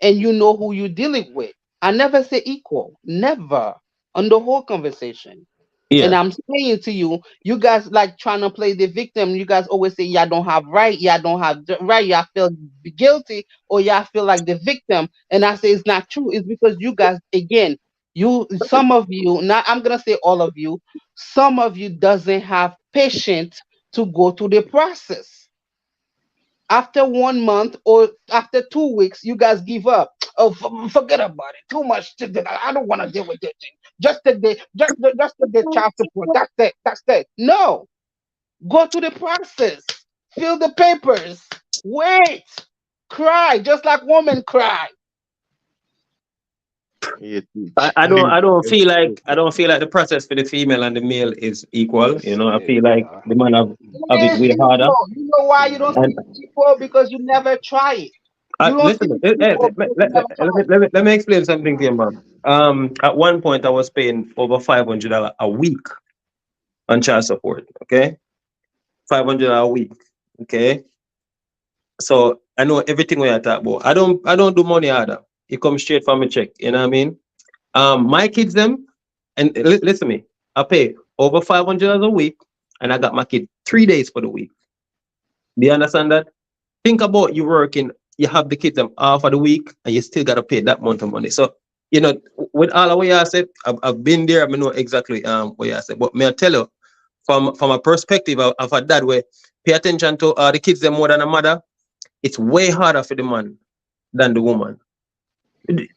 and you know who you're dealing with. I never say equal. Never. On the whole conversation. And Yeah. I'm saying to you, you guys like trying to play the victim. You guys always say y'all don't have right, y'all don't have right, y'all feel guilty, or y'all feel like the victim. And I say it's not true. It's because you guys, again, some of you, not I'm gonna say all of you, some of you doesn't have patience to go through the process. After 1 month or after 2 weeks, you guys give up. Oh, forget about it. Too much to do. I don't want to deal with this thing. Just the child support. That's it. That's it. No, go through the process. Fill the papers. Wait. Cry just like women cry. Yeah, I don't feel like the process for the female and the male is equal. I feel like Yeah. the man have It it is way harder. equal. You know why you don't Mm-hmm. And see it equal? Because you never try it. You don't see listen, it equal because you never try it. let me explain something to you, man. At one point I was paying over $500 a week on child support. Okay, $500 a week. Okay, so I know everything we are talking about. I don't do money order. It comes straight from my check. You know what I mean? My kids them and listen to me. I pay over $500 a week, and I got my kid 3 days for the week. Do you understand that? Think about you working, you have the kids half of the week, and you still gotta pay that amount of money. So, with all of what you said, I've been there. I know exactly what you said. But may I tell you, from a perspective of a dad, where pay attention to the kids them more than a mother, it's way harder for the man than the woman.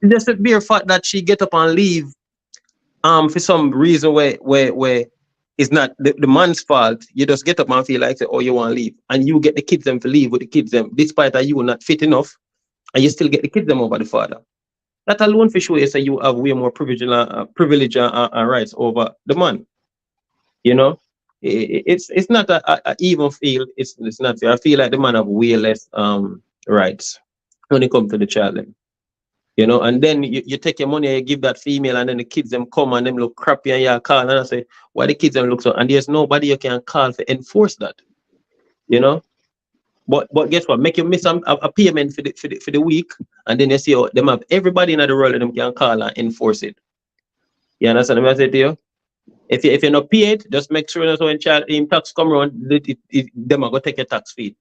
Just the bare fact that she get up and leave for some reason where it's not the man's fault. You just get up and feel like say, oh, you want to leave, and you get the kids them to leave with the kids them, despite that you not fit enough, and you still get the kids them over the father. That alone for sure is that you have way more privilege and rights over the man. You know, it's not a even feel. It's not. I feel like the man have way less rights when it comes to the child. And then you take your money and you give that female, and then the kids them come and them look crappy, and you call and I say, why the kids them look so? And there's nobody you can call to enforce that. But guess what? Make you miss a payment for the week, and then you see how them have everybody in the world them can call and enforce it. You understand what I say to you? If you're not paid, just make sure that when child in tax come around, them are gonna take your tax fee.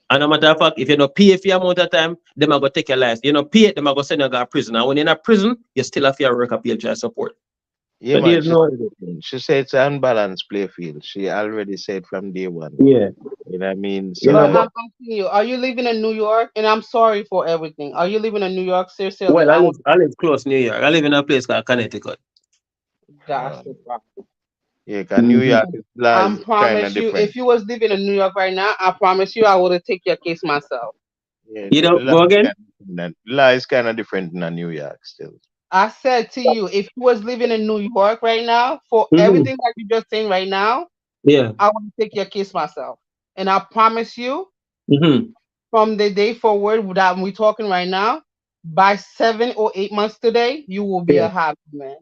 And no matter of fact, if you not pay for your amount of time, them are gonna take your life. You not pay it, them are gonna send you to prison. And when you're in a prison, you still have your work appeal child support. Yeah, So man. there's no She said it's an unbalanced play field. She already said from day one. yeah. You know what I mean? You So know, But I'm but asking you, are you living in New York? And I'm sorry for everything. Are you living in New York? Sincerely, well, I want I live close New York. I live in a place called Connecticut. that's um, the problem. yeah, 'cause New Mm-hmm. York is law I is kind of promise you, different. if you was living in New York right now, I promise you, I would have take your case myself. Yeah, You the know, law go is again? kind of different. The law is kind of different in New York still. I said to you, if you was living in New York right now, for Mm-hmm. everything that you just saying right now, Yeah. I want to take your case myself. And I promise you, Mm-hmm. from the day forward that we're talking right now, by 7 or 8 months today, you will be Yeah. a happy man.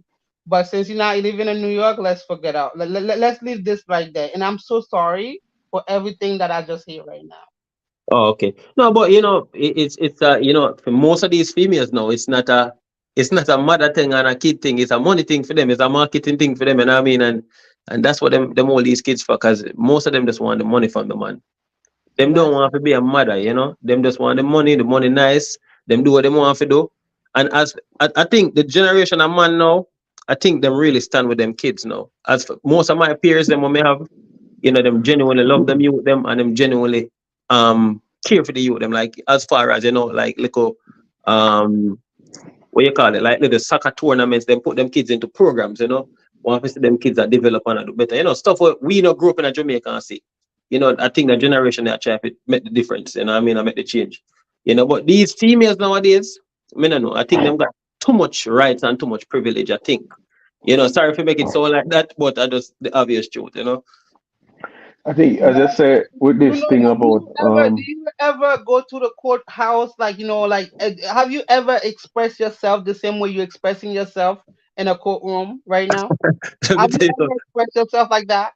But since you're not living in New York, let's forget out. Let's leave this right there. And I'm so sorry for everything that I just hear right now. Oh, okay. No, but it's for most of these females now, it's not a mother thing and a kid thing. It's a money thing for them. It's a marketing thing for them. You know what I mean? And that's what them all these kids for, because most of them just want the money from the man. Them don't That's want to be a mother. Them just want the money nice. Them do what they want to do. And as I think the generation of man now, I think them really stand with them kids now. As for most of my peers, them when me have, them genuinely love them youth them, and them genuinely care for the youth them, like as far as like little what you call it, like little soccer tournaments, them put them kids into programs. Want to see them kids that develop and do better. Stuff what we not grew up in a Jamaica and see. I think the generation that try to make the difference, I mean I make the change. But these females nowadays, I don't know. I think them got too much rights and too much privilege, I think. Sorry if I make it sound like that, but I just the obvious truth. I think, as I said, with you this know, thing do about you ever go to the courthouse, like have you ever expressed yourself the same way you're expressing yourself in a courtroom right now? Let me Have you tell you ever expressed yourself like that?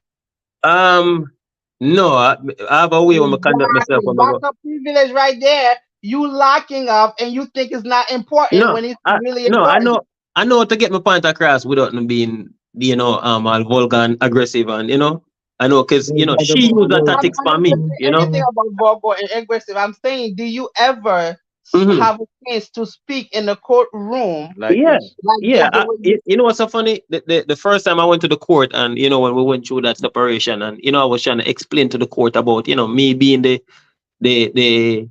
Um, no, I have a way when I conduct myself Exactly. when I That's go. a privilege right there. You locking up and you think it's not important No, when it's I really no, important. I know how to get my point across without them being, all vulgar and aggressive, and I know because she used that tactics I'm for not me, gonna say anything about vulgar and aggressive. I'm saying, do you ever Mm-hmm. have a chance to speak in the courtroom Like Yeah, this. like yeah. this the way you You know what's so funny? The first time I went to the court, and when we went through that separation, and I was trying to explain to the court about me being the the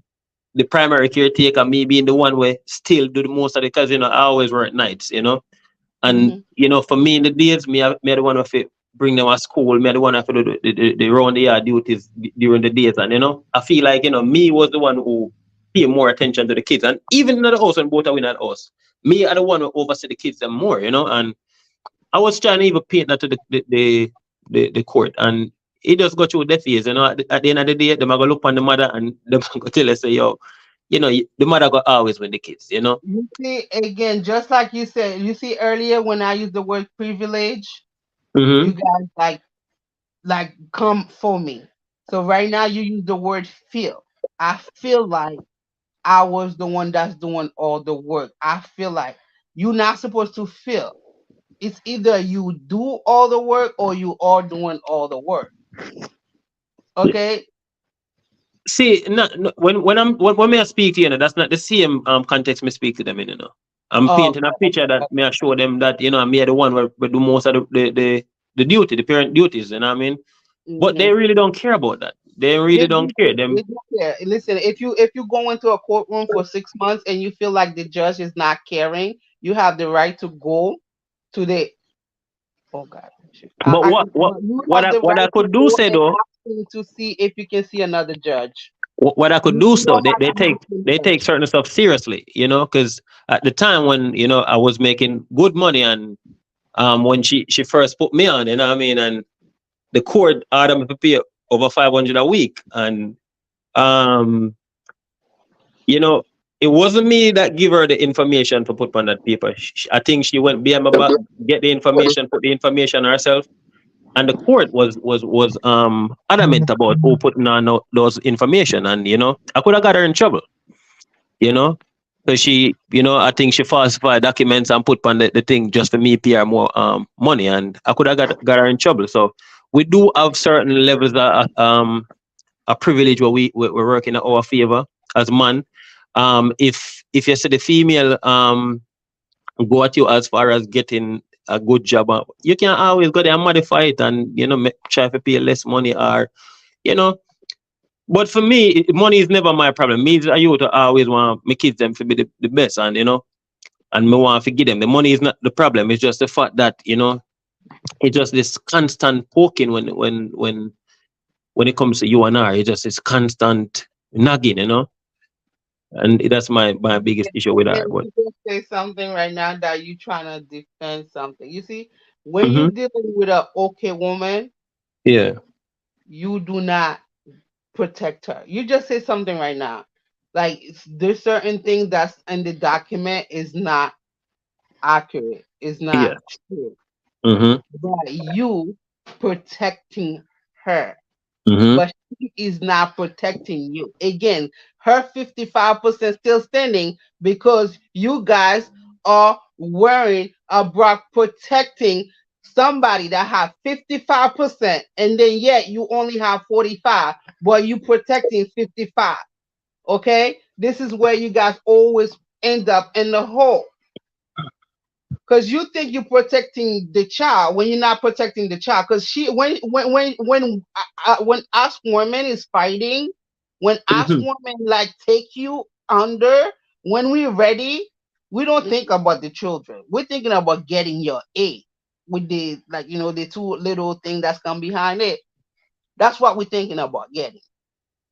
the primary caretaker, me being the one where still do the most of it, because I always work nights. And Mhm. for me in the days, me the one of it bring them to school, me the one of do the round the yard duties during the days, and I feel like me was the one who pay more attention to the kids, and even in the house when both are in at house, me are the one who oversee the kids them more. And I was trying to even paint that to the court, and it just got through deaf ears. At the end of the day, them are gonna look on the mother, and them gonna tell us say, yo, the mother got always with the kids. You see, again, just like you said, you see earlier when I used the word privilege, you Mm-hmm. guys like come for me. So right now you use the word feel. I feel like I was the one that's doing all the work. I feel like you're not supposed to feel. It's either you do all the work or you are doing all the work. Okay? See, when me I speak to you, that's not the same context me speak to them in, I'm Okay. painting a picture that me I show them that me are the one where we do most of the duty, the parent duties, you know what I mean? But they Mhm. really don't care about that. They They really don't do. care. Them They do care. Listen, if you go into a courtroom for 6 months and you feel like the judge is not caring, you have the right to go to the. Oh God, but you have the what I right to could do go say and though, ask him to see if you can see another judge. what I could You do so don't have they to take ask him they take first. certain stuff seriously, because at the time when I was making good money and when she first put me on, you know what I mean, and the court ordered me to pay over 500 a week, and um you know it wasn't me that give her the information to put on that paper. I think she went behind my back, get the information, put the information herself, and the court was adamant about who putting on those information, and I could have got her in trouble, you know because she, I think she falsified documents and put on the thing just for me pay her more money, and I could have got her in trouble. So we do have certain levels of a privilege where we're working in our favor as man. If you see the female go at you as far as getting a good job, you can always go there and modify it, and try to pay less money, or you know but for me, money is never my problem. Me, I used to always want my kids them to be the best, and and me want to give them. The money is not the problem. It's just the fact that it's just this constant poking when it comes to you and I. It's just this constant nagging, and that's my biggest issue with her. Again, But you just say something right now that you trying to defend something. You see, when you hmm dealing with a okay woman, yeah, you do not protect her. You just say something right now. Like there's certain things that's in the document is not accurate, is not yeah, true. hmm But you protecting her, hmm but she is not protecting you. Again, her 55% still standing because you guys are worrying about protecting somebody that have 55%, and then yet you only have 45, but you protecting 55. Okay? This is where you guys always end up in the hole. Because you think you're protecting the child when you're not protecting the child. Because she, when us women is fighting, when us hmm women like take you under, when we're ready, we don't think about the children. We're thinking about getting your A with the, like, the two little thing that's come behind it. That's what we're thinking about getting.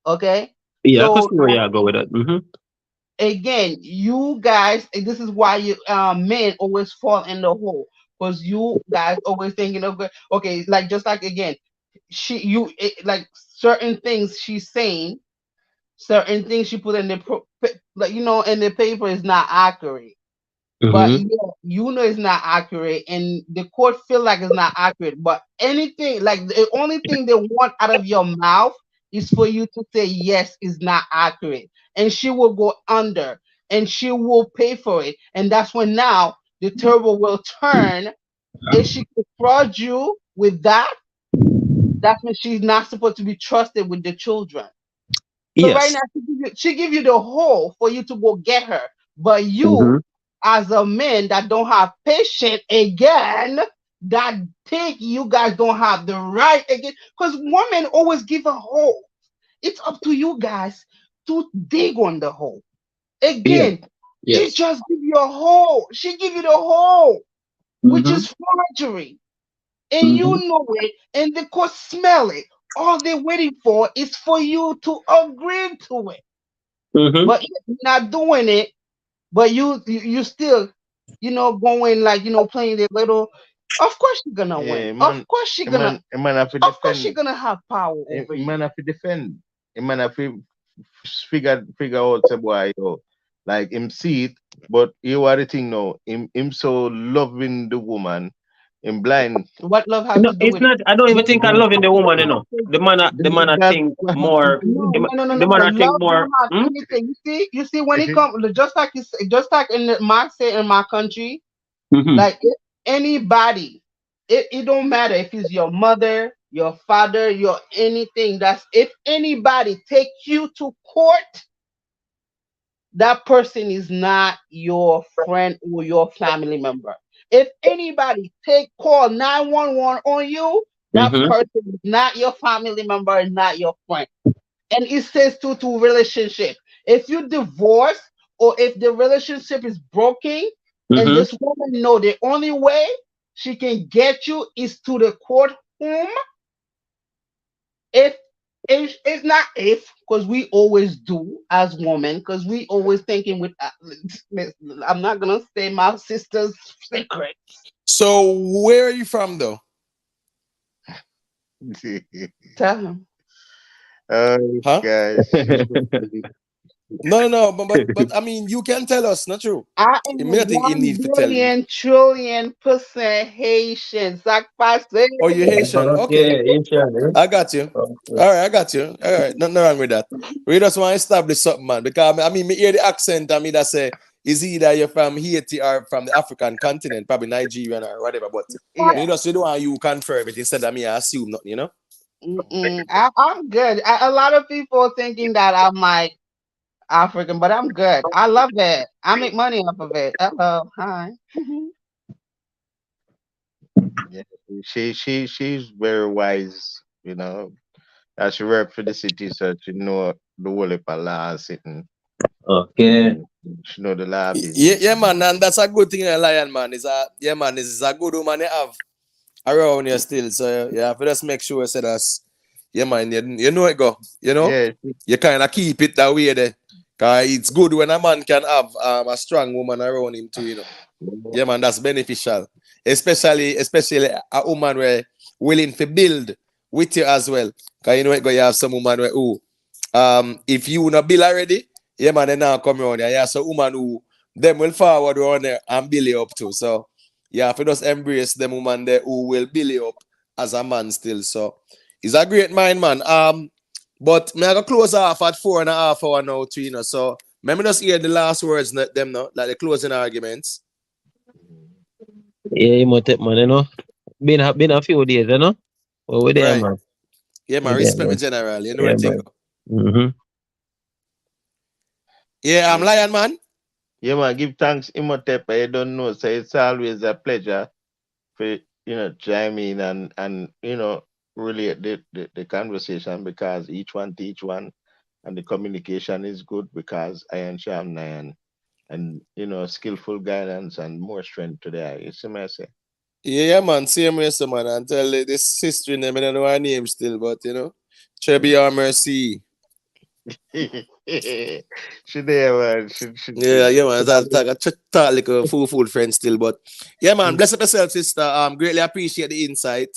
Okay, yeah. I could so see where you go with that. again, you guys, this is why you men always fall in the hole, because you guys always thinking, okay, like, just like, again, like certain things she's saying, certain things she put in the like, in the paper is not accurate. But hmm it's not accurate, and the court feel like it's not accurate. But anything, like, the only thing they want out of your mouth is for you to say yes, is not accurate, and she will go under, and she will pay for it, and that's when now the turbo will turn. If she could fraud you with that, that's when she's not supposed to be trusted with the children. So right Yes. now she give you the hole for you to go get her. But you, hmm as a man that don't have patience, again, that think you guys don't have the right again. Because women always give a hole. It's up to you guys to dig on the hole. Yeah. Again, she Yes. just give you a hole. She give you the hole, which hmm is forgery. And you hmm know it, and the court smell it. All they're waiting for is for you to agree to it. hmm But you're not doing it, but you still, going, like, playing the little. Of course she's gonna win. Yeah, Of man, course she's a gonna. man, a man have to Of course she's defend. gonna have power over A you. man have to defend. A man have to figure out say boy, like him see it, but you are the thing now. Him so loving the woman, him blind. What love has No, to do it's with it? not. I don't even think I That, love in the woman. The man I that think what have more. to No, do. no, no, no, The no. man The I think love more. don't have anything. You see when If it it, comes, just like in my say in my country, Mm-hmm. like, anybody, it don't matter if it's your mother, your father, your anything. That's if anybody take you to court, that person is not your friend or your family member. If anybody call 911 on you, that Mm-hmm. person is not your family member and not your friend. And it says to relationship. If you divorce or if the relationship is broken, and Mm-hmm. this woman know the only way she can get you is to the courtroom. If it's not if, because we always do as women, because we always thinking with. I'm not gonna say my sister's secret. So where are you from though? Tell him. Oh Huh? gosh. No, but I mean you can tell us, not true. I I am mean, I think you 1 need to tell me. billion trillion% Haitian. Sacrifice. Oh, you're Haitian. Okay. Okay, Asian. I got you. Okay. All right, I got you. All right, nothing wrong with that. We just want to establish something, man. Because I mean, me hear the accent. I mean, that say is either you're from Haiti or from the African continent, probably Nigerian or whatever. But me Yeah. just you don't want you confirm it instead of me I assume nothing. You know. I'm good. A lot of people thinking that I'm like African, but I'm good. I love it. I make money off of it. Hello, hi. Yeah, she's very wise, you know. As she work for the city, so she know the whole heap of law sitting. Okay. She know the law Yeah, business. yeah, man, and that's a good thing in a lion, man. Is a yeah, man, is a good woman you have around you still. So yeah, have to just make sure say that's yeah, man. You know it go. You know, Yeah, you kind of keep it that way there. Cause it's good when a man can have a strong woman around him too. You know. Yeah, man, that's beneficial. Especially a woman where willing to build with you as well. Cause you know you have some woman where if you not build already, yeah man, they now come around there. Yeah, so woman who them will forward on there and build you up too. So yeah, if you just embrace them woman there who will build you up as a man still. So he's a great mind, man. But me I go close off at 4.5 hours now too, you know. So let me just hear the last words them now, like the closing arguments. Yeah, you might take man, you know. Been a few days, you know. But we there, Right. man. Yeah, We man. there, Respect me, man. general. You know Yeah, the thing. man. Mm-hmm. Yeah, I'm Lion Man. yeah, man. Give thanks, Imhotep. I don't know, so it's always a pleasure for chime in and relate the conversation because each one teach one, and the communication is good because I am Sham Nayan and skillful guidance and more strength to the eye. You see me I say? Yeah, man. Same way, so man. Until this history name, I don't know her name still, but Trebi or Mercy. She there, man. Yeah, man. Talk like a fool friend still, but yeah, man. Bless up yourself, sister. Greatly appreciate the insight,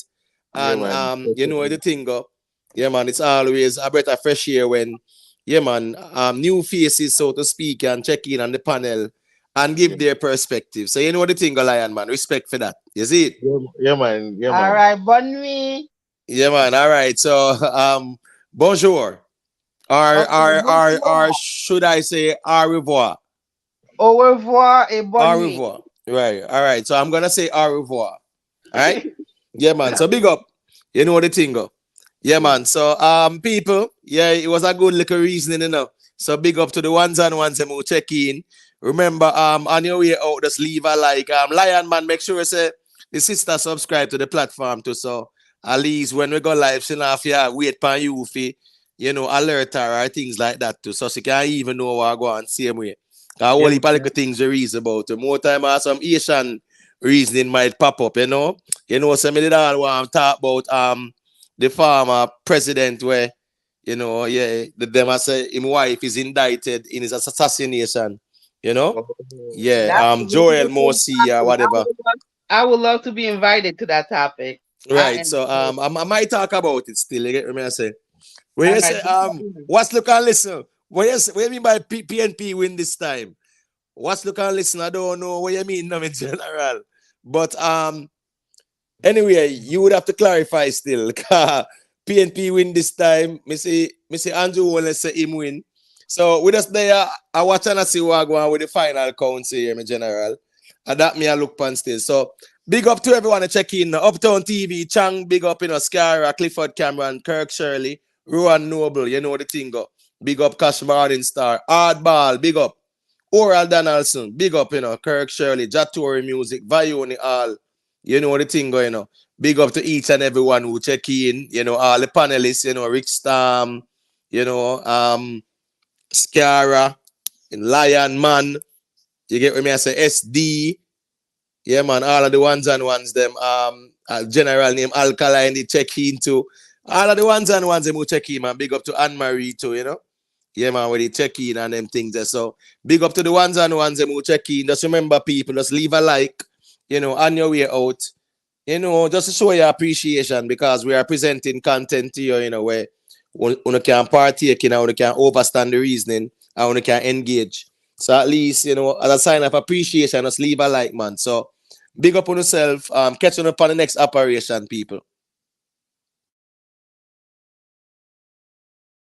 Yeah, and man. you know the thing go. Yeah, man. It's always a breath of fresh air when, yeah, man. New faces, so to speak, and check in on the panel and give Yeah, their perspective. So you know the thing go, Lion, man. Respect for that. You see it? yeah, man. Yeah, All man. right, bonne nuit. Yeah, man. All right. So, bonjour. Okay, Or bonjour. should I say au revoir? Au revoir et Au bonne nuit. revoir. Right. All right. So I'm gonna say au revoir. All right. Yeah, man. So big up. You know the thing go. Yeah, man. So people, yeah, it was a good little reasoning, So big up to the ones and ones who check in. Remember, on your way out, just leave a like. Lion Man, make sure you say the sister subscribe to the platform too. So at least when we go live, she not have wait for you alert her or things like that too. So she can even know what I go on same way. Cause Yeah, all the little things we reason about. More time some Asian reasoning might pop up, some of it all want to talk about the former president where them I say his wife is indicted in his assassination, Oh, yeah, That's a Joel wonderful Mosi or topic. whatever. I would love to be invited to that topic. I Right. am. So I might talk about it still. You get me I say. When All you right. say what's look and listen? What you mean by PNP win this time? What's look and listen? I don't know what you mean no in general. But anyway, you would have to clarify still. PNP win this time. Me say Andrew wanna say him win. So with us there, I watch and I see what I go on with the final counts here, in general. And that me I look pan still. So Big up to everyone to check in. Uptown TV, Chang, big up, Scara, Clifford Cameron, Kirk Shirley, Rowan Noble, you know the thing go. Big up Cash Morning Star, Hardball, big up. Oral Donaldson, big up, Kirk Shirley, Jatori Music, Vioni All, you know the thing go, Big up to each and everyone who check in, all the panelists, Rick Stam, Scara, Lion Man, you get what me I say, SD, yeah, man, all of the ones and ones, them, general name Alkaline, they check in too. All of the ones and ones, them who check in, man, big up to Anne-Marie too, Yeah, man, where they check in and them things there. So, big up to the ones and ones, them who check in. Just remember, people, just leave a like, on your way out. Just to show your appreciation because we are presenting content to you, where you can partake, you can overstand the reasoning, and you can engage. So at least, as a sign of appreciation, just leave a like, man. So big up on yourself. Catch you up on the next operation, people.